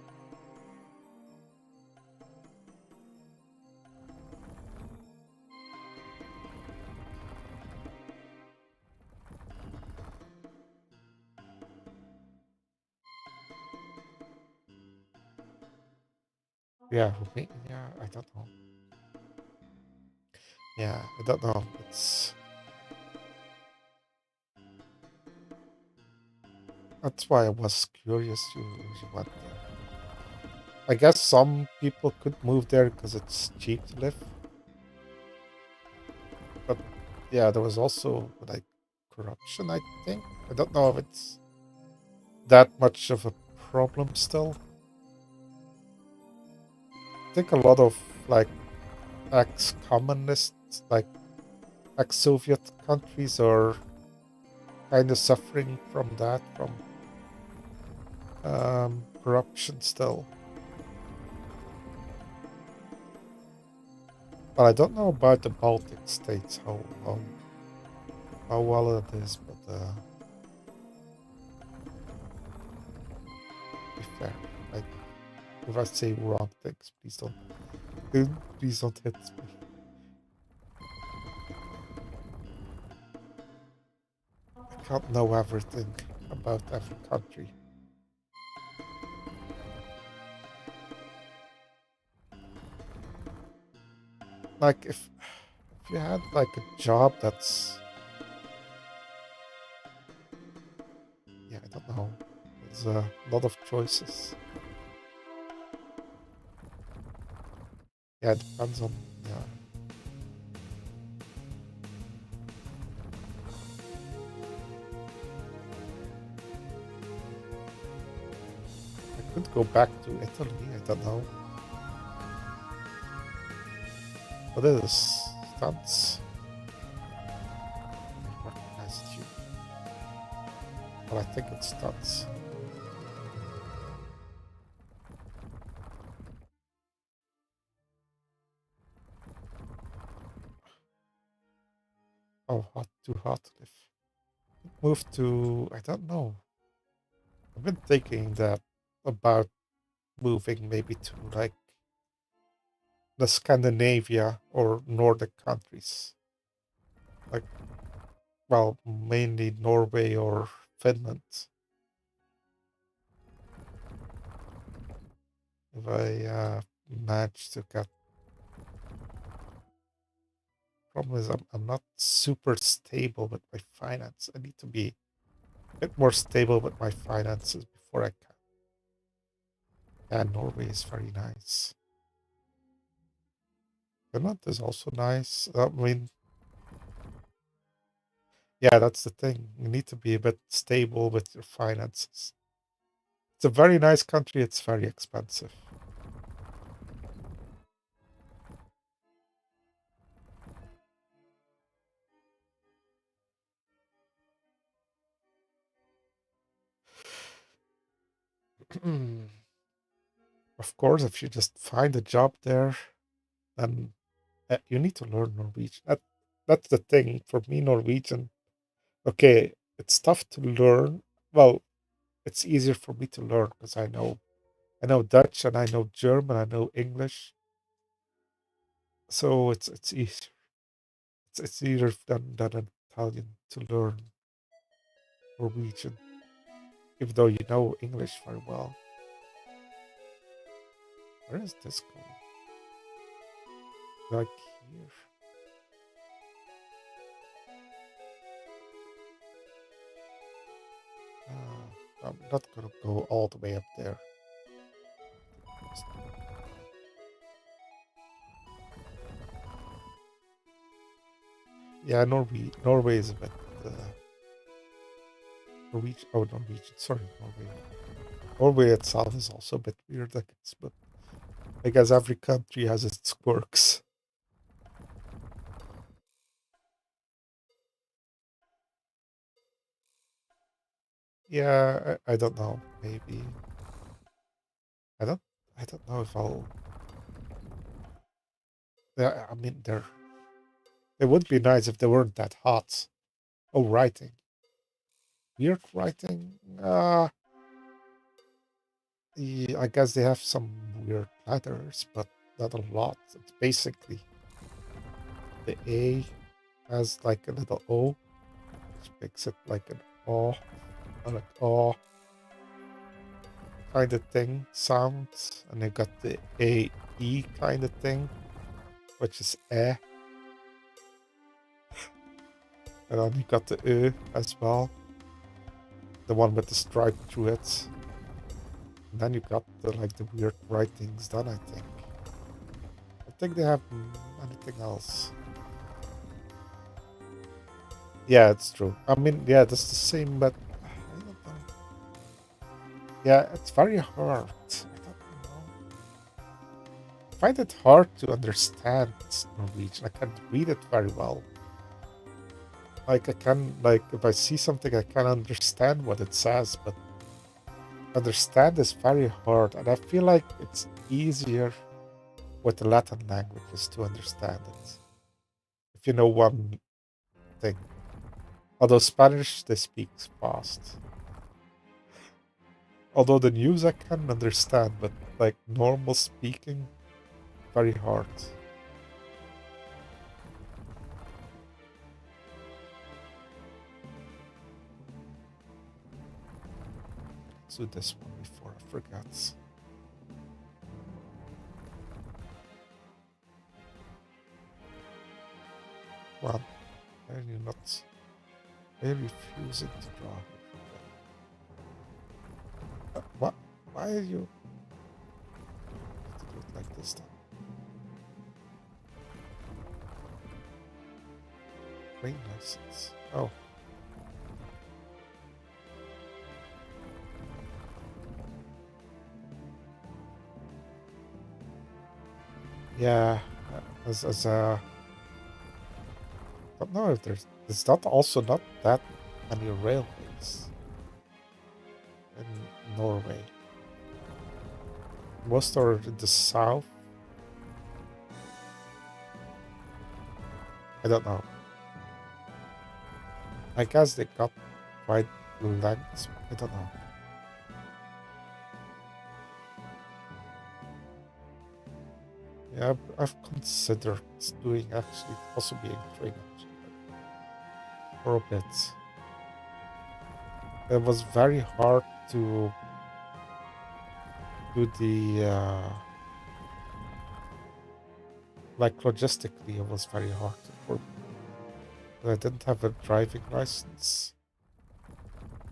Yeah, Romania, I don't know. Yeah, I don't know. That's why I was curious you went there. I guess some people could move there because it's cheap to live, but yeah, there was also like corruption, I think. I don't know if it's that much of a problem still. I think a lot of like ex-communists, like ex-Soviet countries are kind of suffering from that, from corruption still. But I don't know about the Baltic states, how well it is, but be fair. Like, if I say wrong things, please don't hit me. I can't know everything about every country. Like if you had like a job that's, yeah, I don't know. There's a lot of choices. Yeah, it depends on, yeah. I could go back to Italy. I don't know. What is stunts? I recognize it here, but I think it's stunts. Oh, hot, too hot to live. Move to, I don't know. I've been thinking that about moving maybe to like the Scandinavia or Nordic countries. Like, well, mainly Norway or Finland. If I manage to get, problem is I'm not super stable with my finance. I need to be a bit more stable with my finances before I can. Yeah, Norway is very nice. Finland is also nice. I mean, yeah, that's the thing. You need to be a bit stable with your finances. It's a very nice country. It's very expensive. Of course, if you just find a job there, then you need to learn Norwegian. That's the thing for me. Norwegian, okay, it's tough to learn. Well, it's easier for me to learn because I know Dutch and I know German. I know English, so it's easier. It's easier than an Italian to learn Norwegian, even though you know English very well. Where is this going? Like here? I'm not gonna go all the way up there. Yeah, Norway is a bit uh, Norwegian. Oh, Norwegian. Sorry, Norway. Norway itself is also a bit weird, I guess, but I guess every country has its quirks. Yeah, I don't know. Maybe I don't. I don't know if I'll. Yeah, I mean, it would be nice if they weren't that hot. Oh, writing. Weird writing. Yeah, I guess they have some weird letters, but not a lot. It's basically the A has like a little O, which makes it like an O, or like O kind of thing sound. And you got the AE kind of thing, which is eh. And then you got the Ö as well, the one with the stripe through it. And then you got the like the weird writings done, I think. I think they have anything else. Yeah, it's true. I mean, yeah, that's the same, but I don't know. Yeah, it's very hard. I don't know. I find it hard to understand Norwegian. I can't read it very well. Like I can, like if I see something, I can understand what it says, but understand is very hard, and I feel like it's easier with the Latin languages to understand it. If you know one thing. Although Spanish, they speak fast. Although the news I can understand, but like normal speaking, very hard. Let's do this one before I forget. Well, why are you not? Why are you refusing to draw here? What? Why are you? Have to do it like this then. Train license. Oh. Yeah, as a, I don't know if there's not also not that many railways in Norway. Most are in the south. I don't know. I guess they got quite lengths. I don't know. Yeah, I've considered doing actually also being train engineer for a bit. It was very hard to do the like logistically. It was very hard for me. I didn't have a driving license,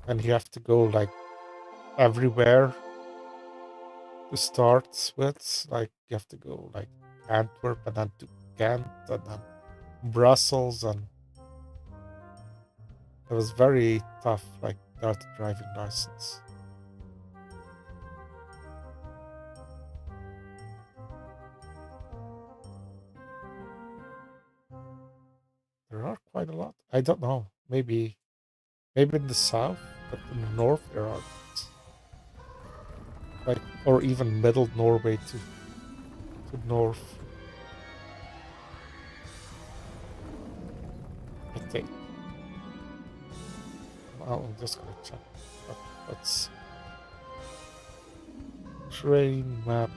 and you have to go like everywhere to start with. Like you have to go like Antwerp and then to Ghent and then Brussels, and it was very tough, like without a driving license. There are quite a lot. I don't know. Maybe in the south, but in the north there are like, or even middle Norway to north. I think. Well, I'm just gonna check. Let's train map.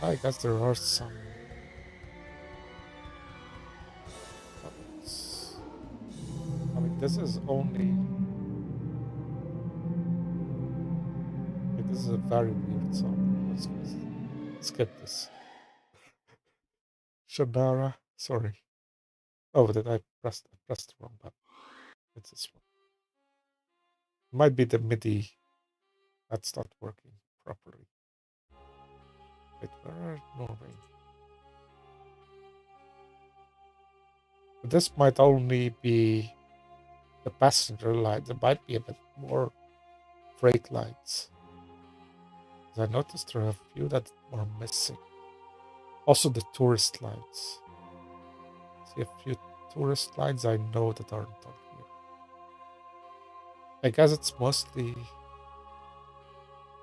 I guess there are some. I mean, this is only. Okay, this is a very weird song. Let's skip this. Shadara. Sorry. Oh, did I pressed the wrong button? It's this one. Might be the MIDI that's not working properly. Wait, where are Norway? But this might only be the passenger line. There might be a bit more freight lines. I noticed there are a few that are missing. Also the tourist lines. See a few tourist lines I know that aren't on here. I guess it's mostly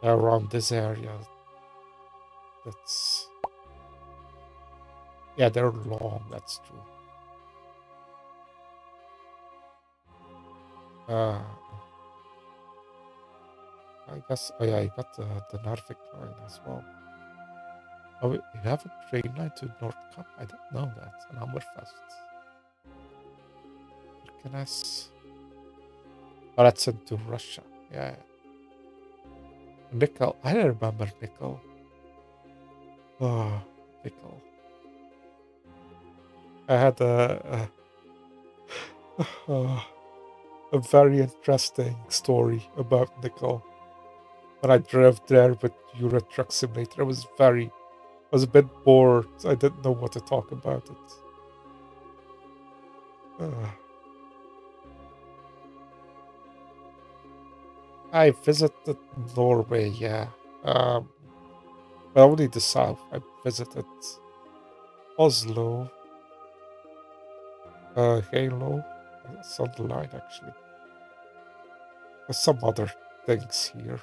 around this area that's Yeah, they're long. That's true. Uh, I guess. Oh yeah, I got the Narvik line as well. Oh, you have a train line to North Cup? I didn't know that. An Hammerfest. Birkenes. Oh, that's into Russia. Yeah. Nickel. I remember nickel. Oh, nickel. I had a, a very interesting story about nickel. When I drove there with Euro Truck Simulator, I was a bit bored. I didn't know what to talk about it. Uh, I visited Norway, yeah. But only the south. I visited Oslo, Halo. That's on the line, actually. There's some other things here.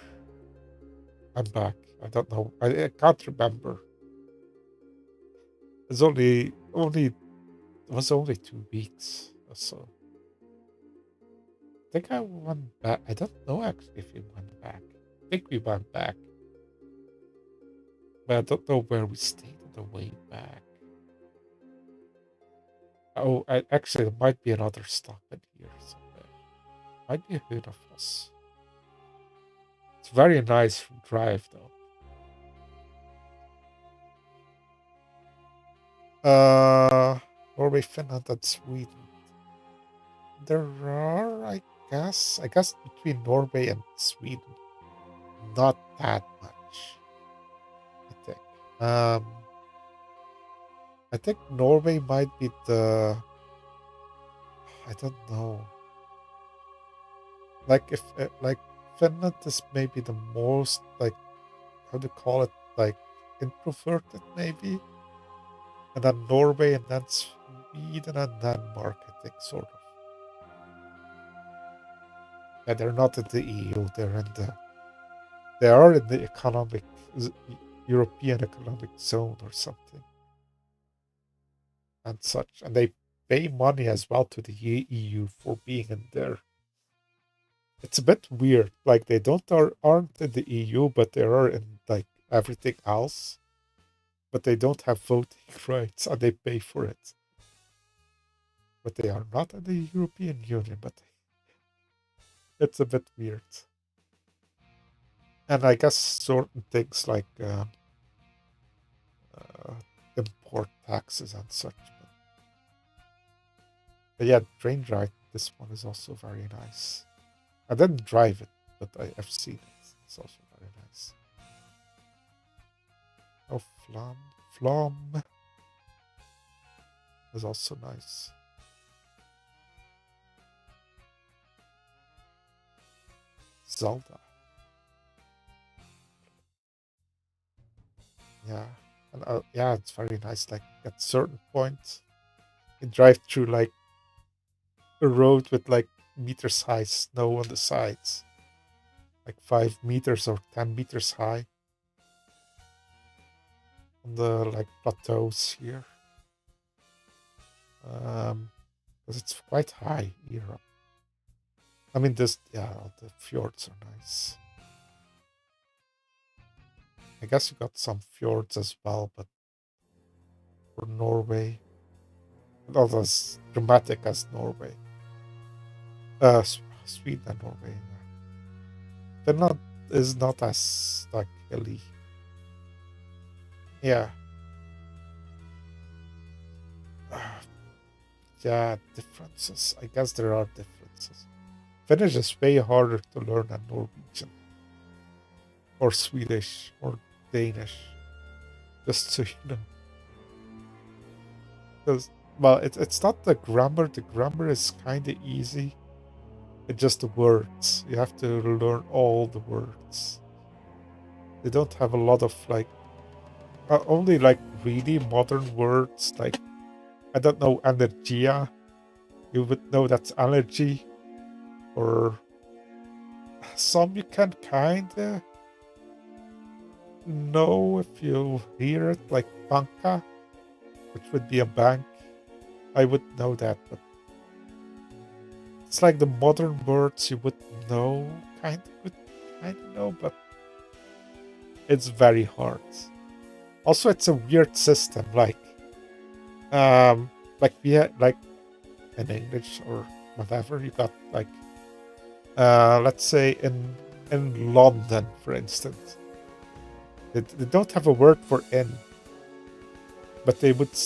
I'm back. I don't know. I can't remember. It was only 2 weeks or so. I think I went back. I don't know actually if we went back. I think we went back, but I don't know where we stayed on the way back. Oh, actually, there might be another stop in here somewhere. Might be a Hönefoss. It's a very nice drive, though. Uh, Norway, Finland, and Sweden. There are, I guess between Norway and Sweden, not that much. I think. I think Norway might be the. I don't know. Like if like Finland is maybe the most like how to call it like introverted maybe, and then Norway and then Sweden and Denmark. I think sort of. Yeah, they're not in the EU. They are in the European Economic Zone or something and such, and they pay money as well to the EU for being in there. It's a bit weird. Like they aren't in the EU, but they are in like everything else. But they don't have voting rights, and they pay for it. But they are not in the European Union. But it's a bit weird. And I guess certain things like uh, import taxes and such. But yeah, train ride. This one is also very nice. I didn't drive it, but I've seen it. It's also very nice. Oh, Flam is also nice. Zelda. Yeah. And yeah, it's very nice. Like at certain points, you drive through like a road with like meters high snow on the sides, like 5 meters or 10 meters high on the like plateaus here. Because it's quite high here. I mean, this yeah, the fjords are nice. I guess you got some fjords as well, but for Norway, not as dramatic as Norway. Sweden and Norway. Finland is not as like hilly. Yeah. Yeah, differences. I guess there are differences. Finnish is way harder to learn than Norwegian or Swedish or Danish. Just so you know. Because well, it's not the grammar. The grammar is kind of easy. It's just the words. You have to learn all the words. They don't have a lot of like only like really modern words like I don't know energia. You would know that's allergy or some you can kinda know if you hear it like banka. which would be a bank, I would know that, but it's like the modern words you would know, kind of know, but it's very hard. Also, it's a weird system, like we had, like in English or whatever, you got like, let's say in London, for instance, they don't have a word for in, but they would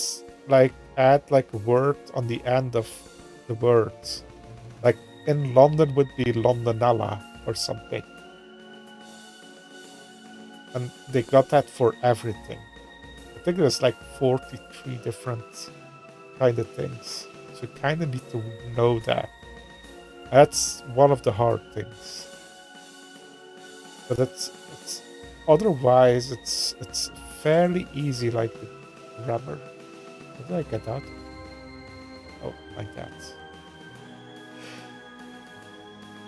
like add like a word on the end of the words. Like in London would be Londonella or something. And they got that for everything. I think there's like 43 different kind of things. So you kind of need to know that. That's one of the hard things. But it's otherwise it's fairly easy, like the grammar. How did I get that? Oh, like that.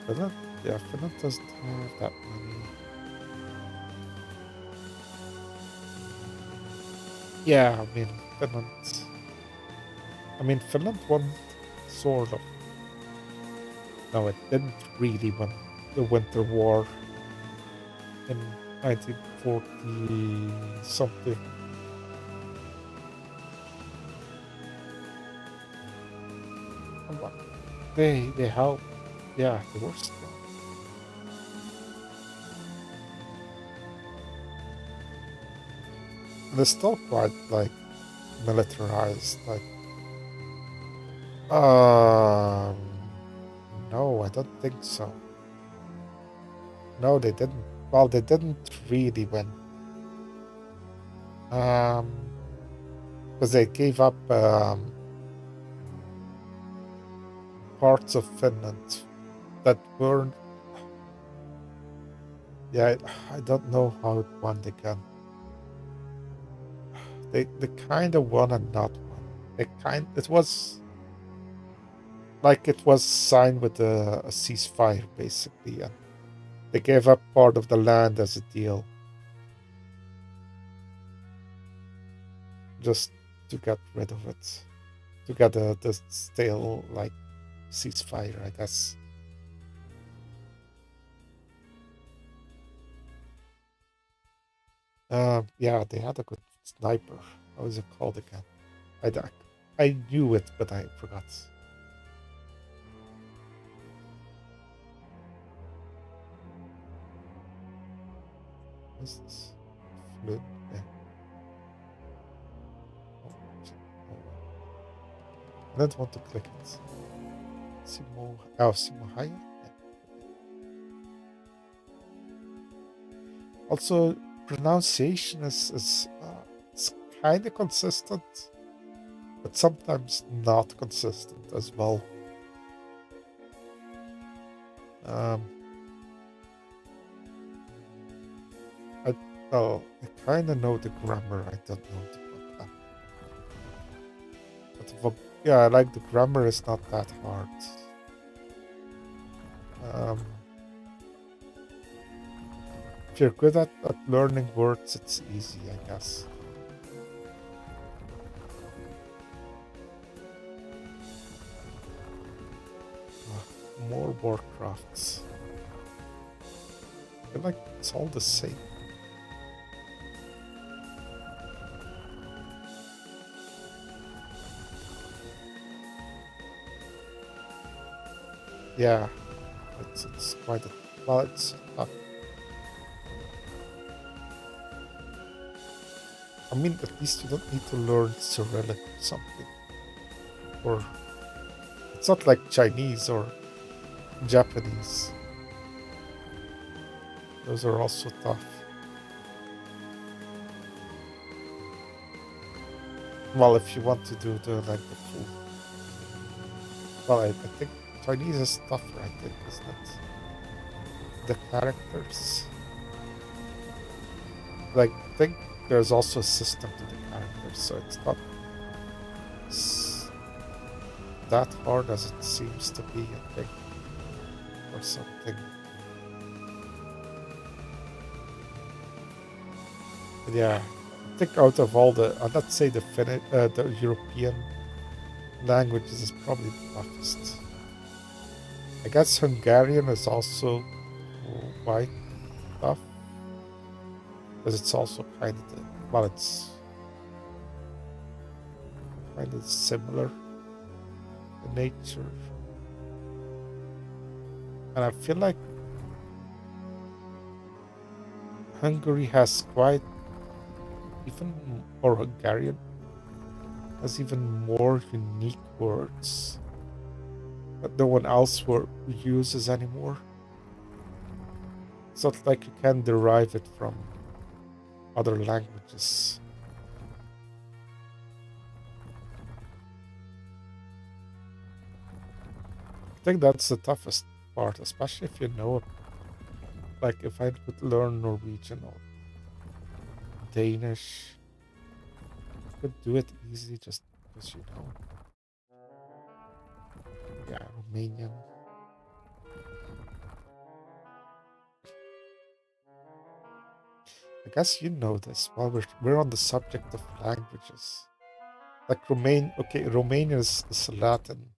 Finland, yeah, Finland doesn't have that many. Yeah, Finland. Finland won, sort of. No, it didn't really win the Winter War in 1940 something. They helped. Yeah, they were strong. They're still quite like militarized. Like, um, no, I don't think so. No, they didn't. Well, they didn't really win. Because they gave up parts of Finland that weren't. Yeah, I don't know how it won again. They kind of won and not won. It was like it was signed with a ceasefire basically, and they gave up part of the land as a deal, just to get rid of it, to get the stale like ceasefire, I guess. Yeah, they had a good sniper. How is it called again? I knew it, but I forgot. What's this? Flip. Yeah. Oh, I don't want to click it. Simohaya? Yeah. Also, pronunciation is it's kind of consistent, but sometimes not consistent as well. Um, I I kind of know the grammar. I don't know the vocab. But yeah, I like the grammar is not that hard. Um, if you're good at learning words, it's easy, I guess. More Warcrafts. I feel like it's all the same. Yeah, it's quite a well. It's at least you don't need to learn Cyrillic or something, or it's not like Chinese or Japanese. Those are also tough. Well, if you want to do the full. Well, I think Chinese is tougher. I think, isn't it? The characters. Like, I think there's also a system to the characters, so it's not that hard as it seems to be, I think, or something. But yeah, think out of all the, let's say the European languages is probably the toughest. I guess Hungarian is also quite tough because it's also kind of well, it's kind of similar in nature, and I feel like Hungary has quite even or Hungarian has even more unique words that no one else uses anymore. It's not like you can derive it from other languages. I think that's the toughest part, especially if you know it. Like if I could learn Norwegian or Danish, I could do it easily just because you know. Yeah, Romanian. I guess you know this while we're on the subject of languages. Like okay, Romanian is Latin,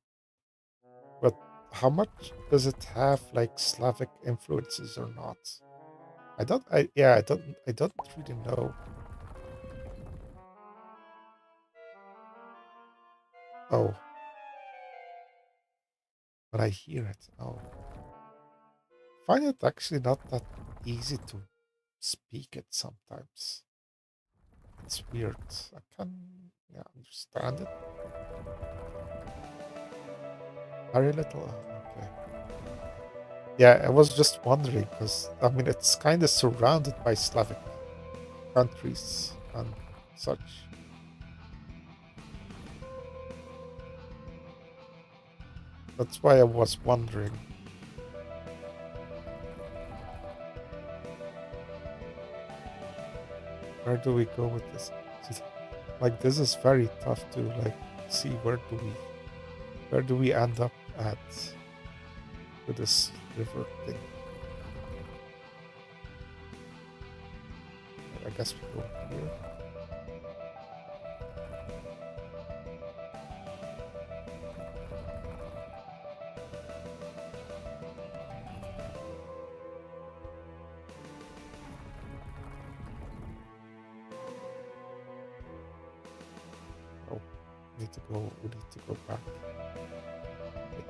but how much does it have like Slavic influences or not? I don't really know. Oh, but I hear it. Oh, find it actually not that easy to speak it sometimes. It's weird. I can, yeah, understand it very little. Okay. Yeah, I was just wondering because I mean it's kind of surrounded by Slavic countries and such. That's why I was wondering where do we go with this? Like this is very tough to like see where do we end up at with this river thing. I guess we go here. Oh, we need to go back. Wait,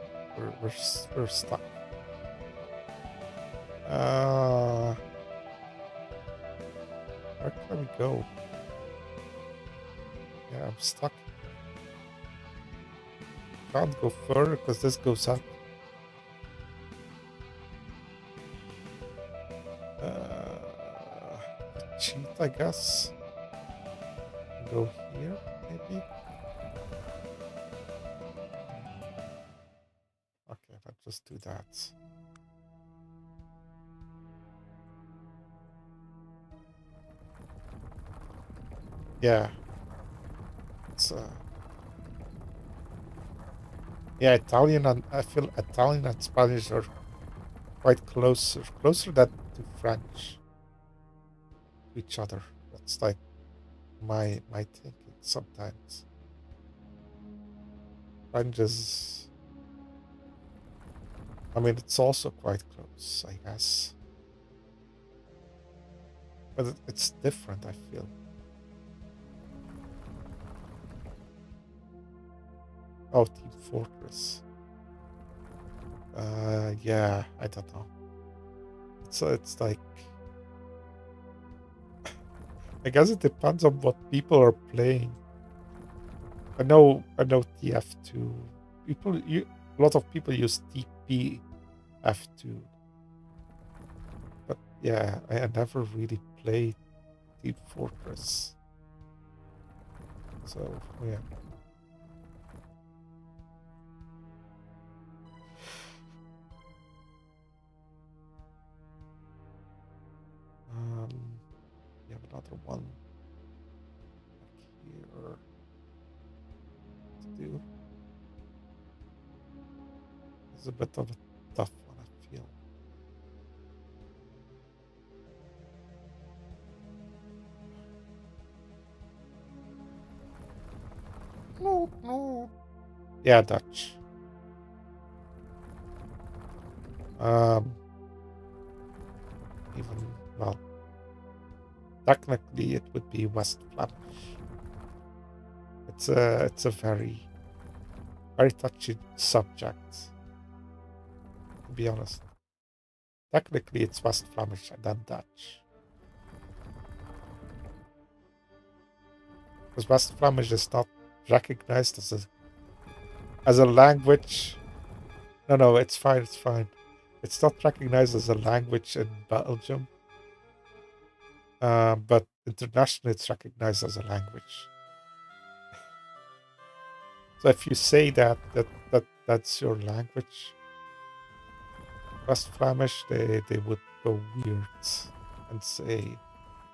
we're stuck. Uh, where can we go? Yeah, I'm stuck. Can't go further because this goes up. Cheat, I guess. Go here, maybe. Okay, let's just do that. Yeah, it's yeah, Italian and I feel Italian and Spanish are quite closer than to French to each other. That's like my thinking sometimes. French is, I mean, it's also quite close, I guess, but it's different. I feel. Oh, Team Fortress. Yeah, I don't know. It's like I guess it depends on what people are playing. I know TF2. A lot of people use TPF2, but yeah, I never really played Team Fortress. So yeah. We have another one back here to do. It's a bit of a tough one, I feel. Yeah, Dutch. Even, well, technically it would be West Flemish. It's a very, very touchy subject, to be honest. Technically it's West Flemish and then Dutch. Because West Flemish is not recognized as a language. No, it's fine, it's fine. It's not recognized as a language in Belgium, but internationally it's recognized as a language. So if you say that's your language, West Flemish, they would go weird and say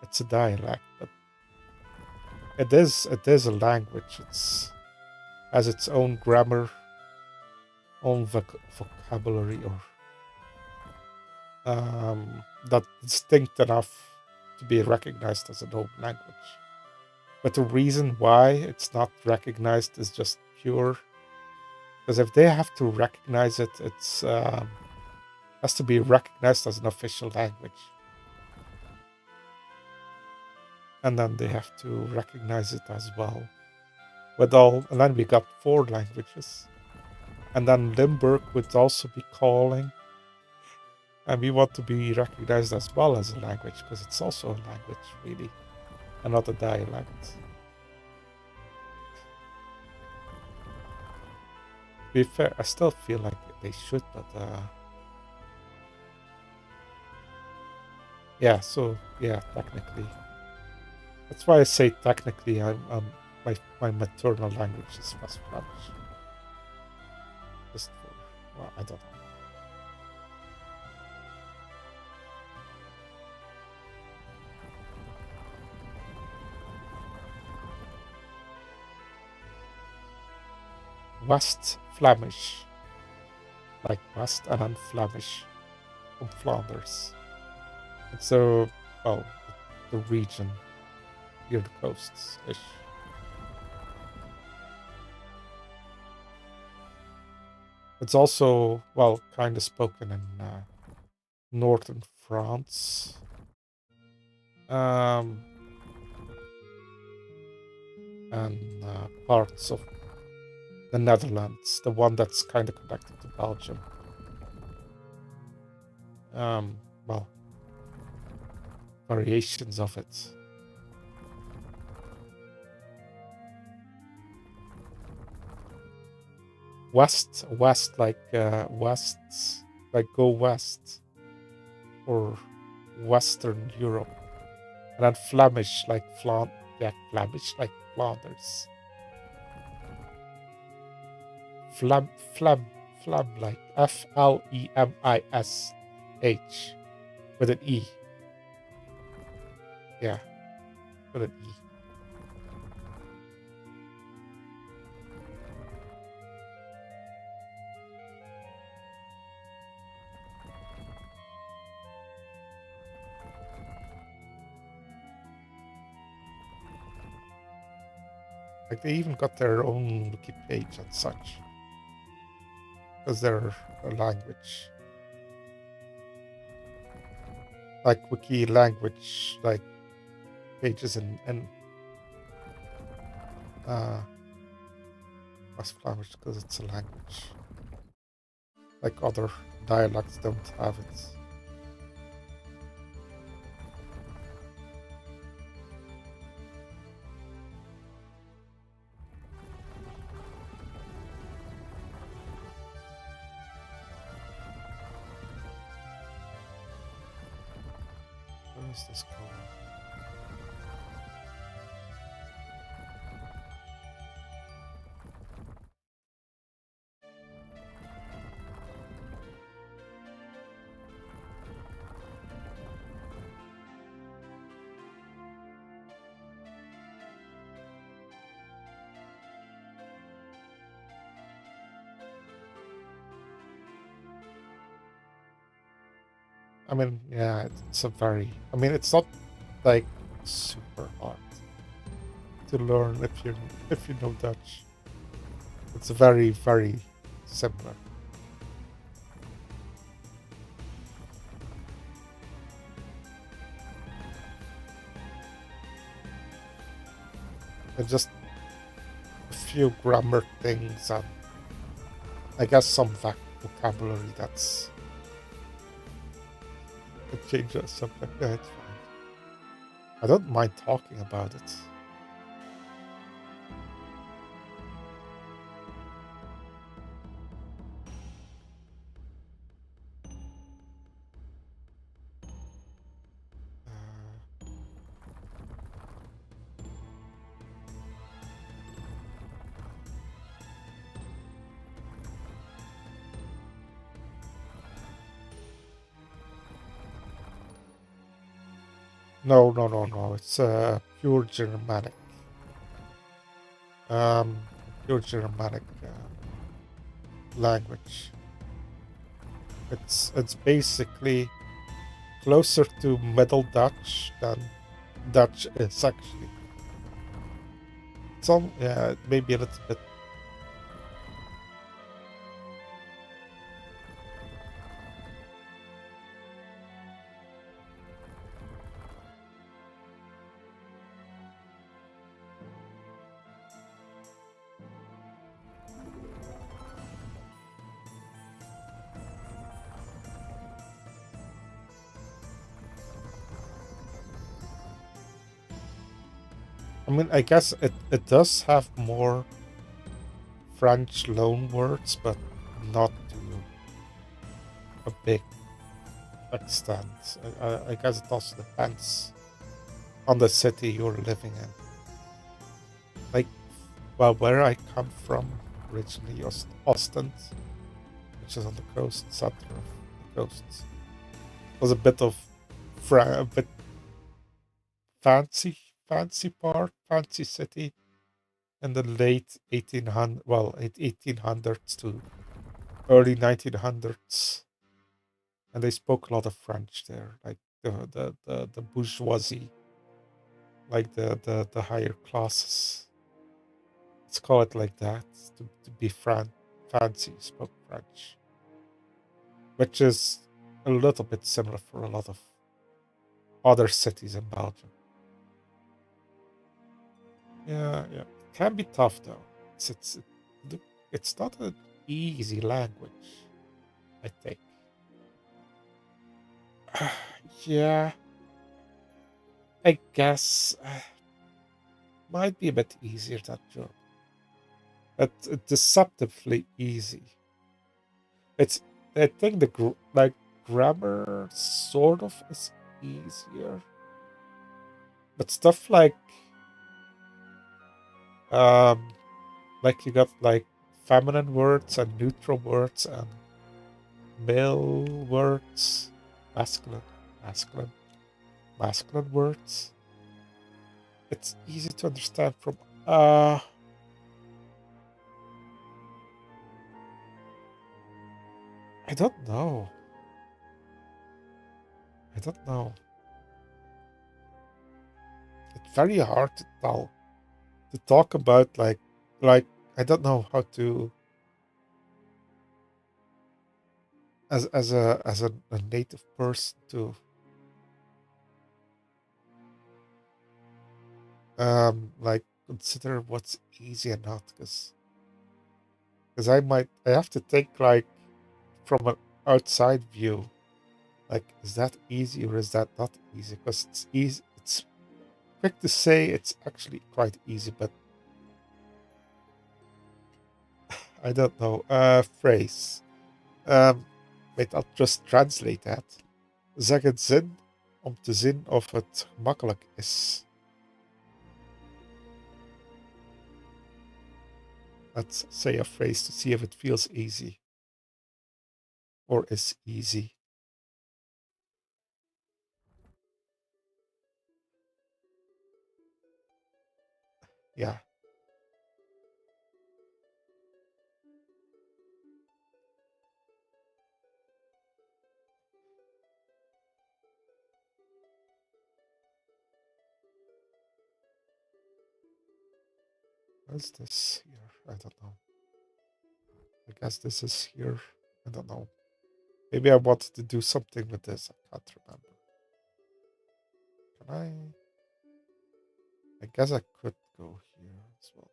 it's a dialect, but it is a language. It's has its own grammar, own vocabulary, or that distinct enough to be recognized as an old language. But the reason why it's not recognized is just pure because if they have to recognize it, it's has to be recognized as an official language, and then they have to recognize it as well. And then we got 4 languages, and then Limburg would also be calling, and we want to be recognized as well as a language because it's also a language, really, and not a dialect. To be fair, I still feel like they should, but yeah. So yeah, technically, that's why I say technically, my maternal language is West Flemish. Just for, well, I don't know. West Flemish, like West and then Flemish from Flanders. And so, well, the region near the coasts ish. It's also, well, kind of spoken in northern France. And parts of the Netherlands, the one that's kind of connected to Belgium. Well, variations of it. West, like west, like go west, or Western Europe, and then Flemish, like Flemish, like Flanders. Flem, like Flemish, with an E. Yeah, with an E. Like they even got their own wiki page and such, because they're a language. Like wiki language, like pages in West Flemish, because it's a language. Like other dialects don't have it. Where is this going? I mean, yeah, it's a very. I mean, it's not like super hard to learn if you know Dutch. It's very, very similar. And just a few grammar things and I guess some vocabulary that's it changes something. Yeah, it's fine. I don't mind talking about it. Uh, no, no, no, no. It's pure Germanic. Um, pure Germanic language. It's basically closer to Middle Dutch than Dutch is actually. Some yeah, maybe a little bit. I mean, I guess it does have more French loan words, but not to a big extent. I guess it also depends on the city you're living in. Like, well, where I come from originally, Ostend, which is on the coast, center of the coast, was a bit of a bit fancy, fancy part, fancy city in the late 1800, well, 1800s to early 1900s, and they spoke a lot of French there, like the bourgeoisie, like the higher classes. Let's call it like that to be fancy, spoke French, which is a little bit similar for a lot of other cities in Belgium. Yeah, yeah, it can be tough though. It's not an easy language, I think. Yeah, I guess might be a bit easier than German, but deceptively easy. It's I think like grammar sort of is easier, but stuff um you got like feminine words and neutral words and male words, masculine, masculine, masculine words. It's easy to understand from uh I don't know. I don't know. It's very hard to tell to talk about like I don't know how to as a native person to like consider what's easy and not because I have to think like from an outside view like is that easy or is that not easy because it's easy it's quick to say it's actually quite easy but I don't know phrase wait I'll just translate that zeg het zin om te zien of het gemakkelijk is. Let's say a phrase to see if it feels easy or is easy. Yeah, what's this here? I don't know. I guess this is here. I don't know. Maybe I wanted to do something with this. I can't remember. Can I? I guess I could go here as well.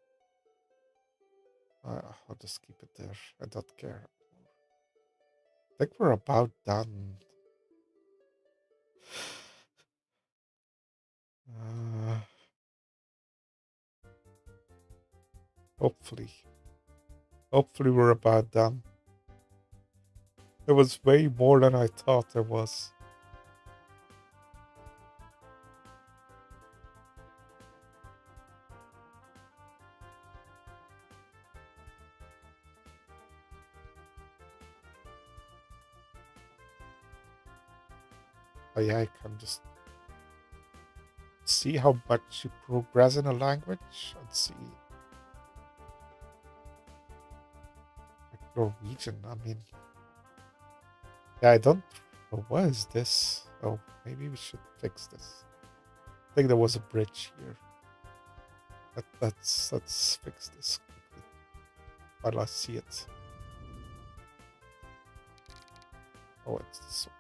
I'll just keep it there. I don't care. I think we're about done. Uh, hopefully. Hopefully we're about done. It was way more than I thought there was. Oh yeah, I can just see how much you progress in a language. Let's see. Like Norwegian, I mean. Yeah, I don't know. What is this? Oh, maybe we should fix this. I think there was a bridge here. Let's fix this quickly while I see it. Oh, it's this one.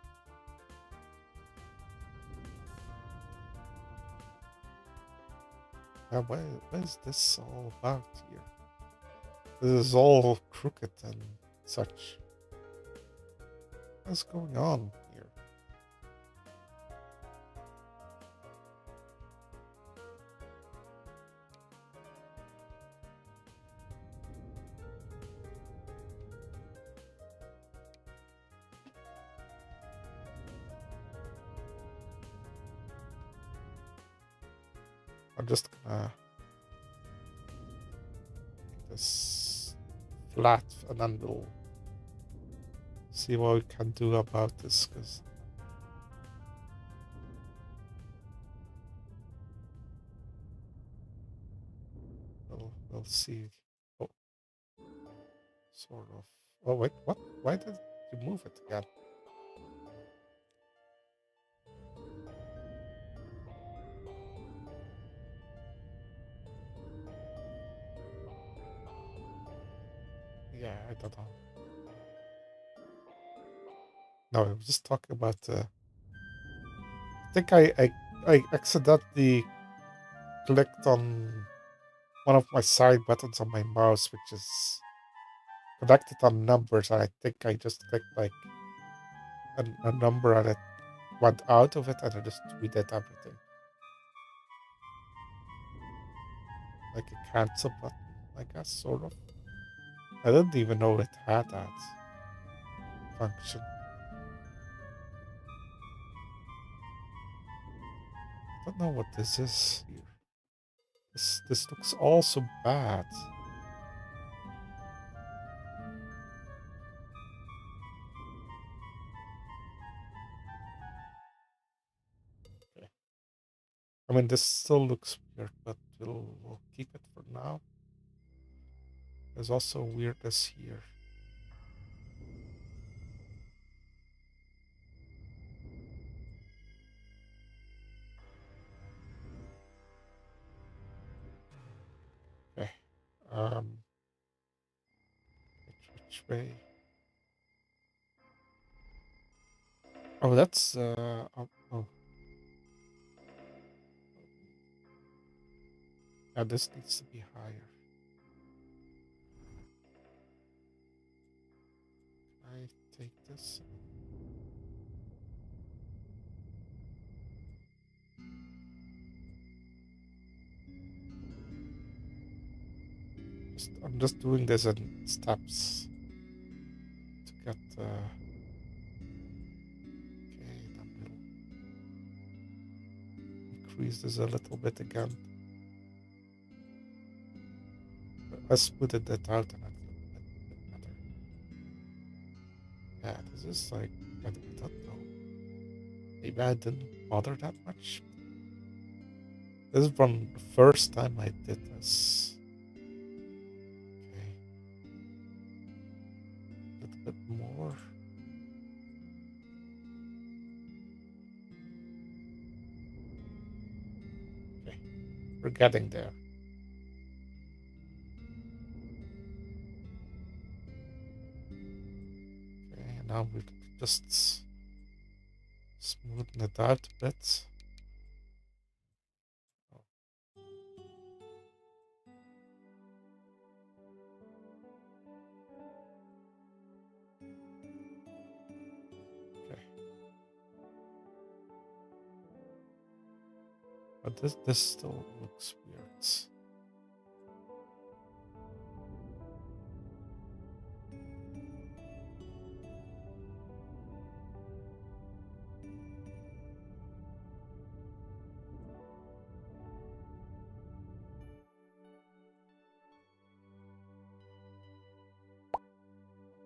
Yeah, what is this all about here? This is all crooked and such. What's going on here? I'm just gonna make this flat and then we'll see what we can do about this, because we'll see. Oh, sort of. Oh wait, what? Why did you move it again? Yeah, I don't know. No, I was just talking about. I think I accidentally clicked on one of my side buttons on my mouse, which is connected on numbers. And I think I just clicked like a number and it went out of it, and I just redid everything. Like a cancel button, I guess, sort of. I didn't even know it had that function. I don't know what this is here. This looks all so bad. Okay. I mean, this still looks weird, but we'll keep it for now. There's also weirdness here. Okay. Um, which way? Oh, that's oh, yeah. This needs to be higher. I take this. I'm just doing this in steps to get. Okay, then we'll increase this a little bit again. I smoothed it out and it's a bit better. Yeah, this is like I don't know. Maybe I didn't bother that much. This is from the first time I did this. Okay, a little bit more. Okay, we're getting there. now we can just smoothen it out a bit. Okay. But this still looks weird.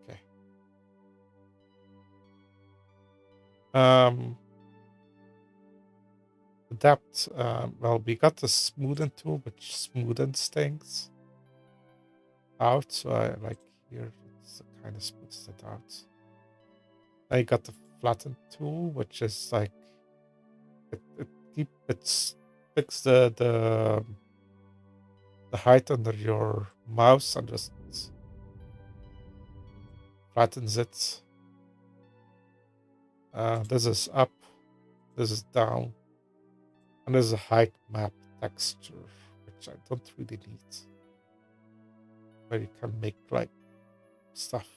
Okay. Adapt. Well, we got the smoothen tool, which smoothens things out. So I like here, it's kind of smooths it out. I got the flatten tool, which is like it's fix the height under your mouse and just flattens it. This is up, this is down, and there's a height map texture, which I don't really need. Where you can make like stuff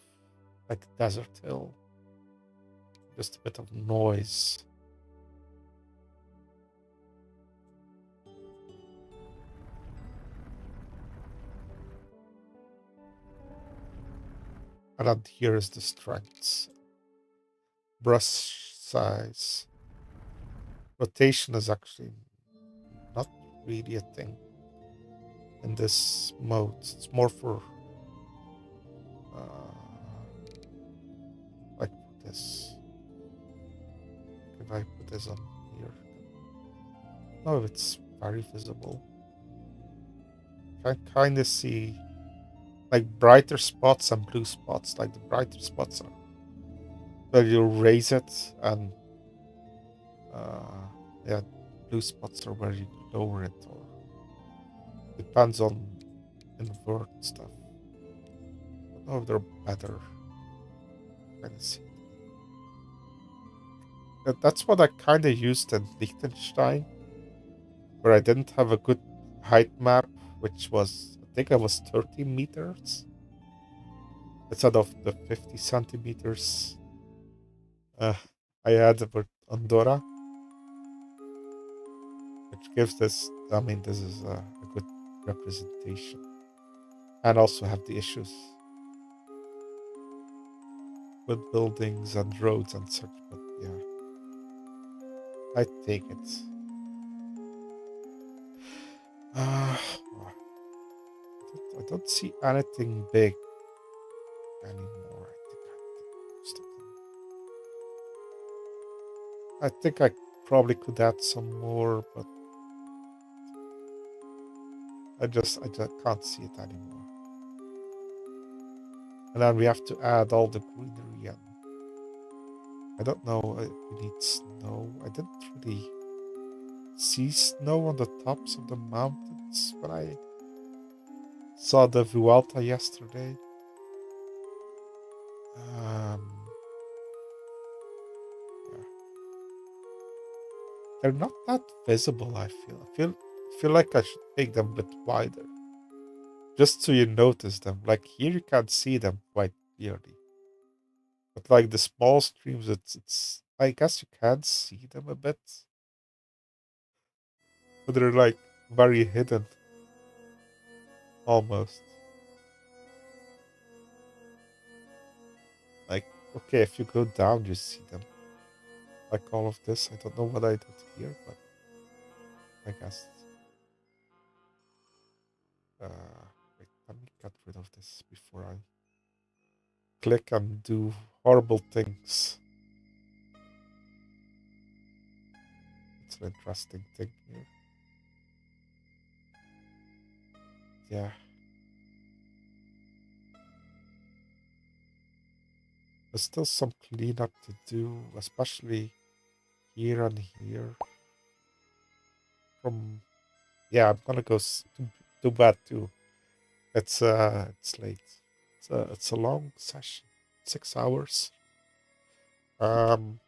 like desert hill, just a bit of noise. And then here is the strengths. Brush size. Rotation is actually not really a thing in this mode. It's more for like this. If I put this on here, no, it's very visible. I kind of see like brighter spots and blue spots. Like the brighter spots are where you raise it, and yeah, blue spots are where you lower it, or depends on invert stuff. I don't know if they're better. Kind of see. That's what I kind of used in Liechtenstein, where I didn't have a good height map, which was, I think I was 30 meters instead of the 50 centimeters I had for Andorra, which gives this, I mean, this is a good representation. And also have the issues with buildings and roads and such, but yeah, I take it. I don't see anything big anymore. I think I probably could add some more, but I just can't see it anymore. And then we have to add all the greenery, and I don't know. We need snow. I didn't really see snow on the tops of the mountains when I saw the Vuelta yesterday. Yeah. They're not that visible. I feel like I should make them a bit wider, just so you notice them. Like here, you can't see them quite clearly, but like the small streams, it's. I guess you can see them a bit, but they're like very hidden, almost. Like okay, if you go down, you see them. Like all of this, I don't know what I did here, but I guess. Wait, let me get rid of this before I click and do horrible things. It's an interesting thing here. Yeah. There's still some cleanup to do, especially here and here. From yeah, I'm gonna go to bed too. It's late. It's a long session, 6 hours. Um,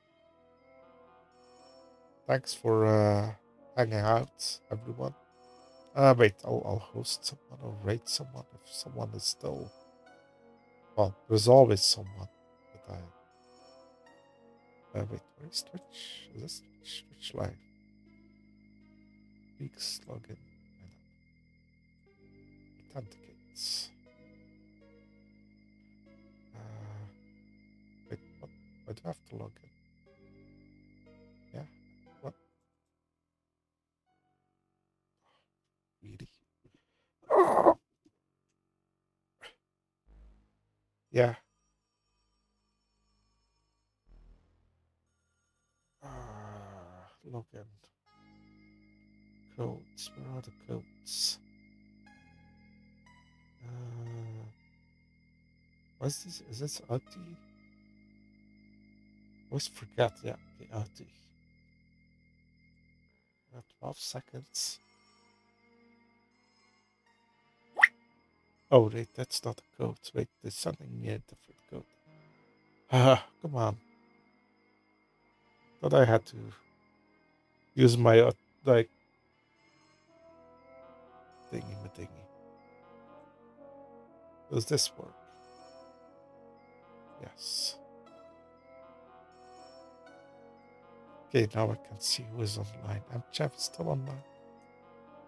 Thanks for hanging out, everyone. Wait, I'll host someone or rate someone if someone is still. Well, there's always someone that I. Wait, where is Twitch? Is this Twitch? Twitch Live? Peaks login. I don't. Authenticates. Wait, what? Why do I have to log in? Yeah. What? Really? Yeah. Login. Codes. Where are the codes? What's this? Is this OT? Always forget. Yeah, the OT. 12 seconds. Oh, wait, that's not a code. Wait, there's something near different code. Come on. Thought I had to use my, like, thingy-ma-thingy. Does this work? Yes. Okay, now I can see who is online. Amchav is still online.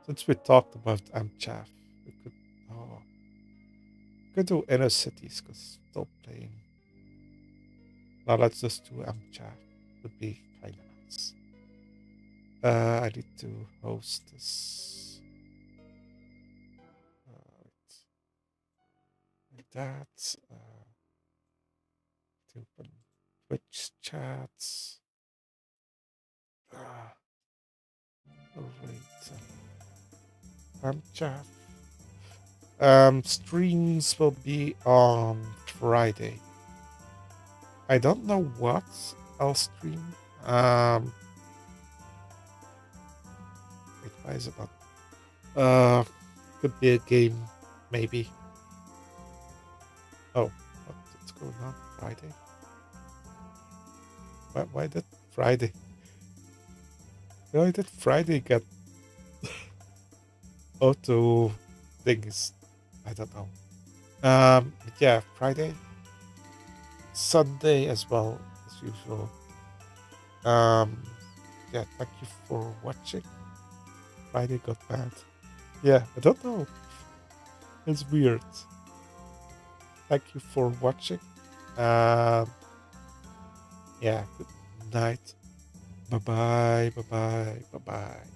Since we talked about Amchav, we could, oh, we could do Inner Cities because still playing. Now let's just do Amchav. Would be kind of nice. I need to host this. Like that. To open Twitch chats. Alright. Chat. Streams will be on Friday. I don't know what I'll stream. Wait, why is it not? Could be a game, maybe. Oh, what's going on? Friday? Why did Friday? Why did Friday get auto things? I don't know. Yeah, Friday, Sunday as well as usual. Yeah, thank you for watching. Friday got banned. Yeah, I don't know. It's weird. Thank you for watching. Yeah, good night. Bye bye. Bye bye. Bye bye.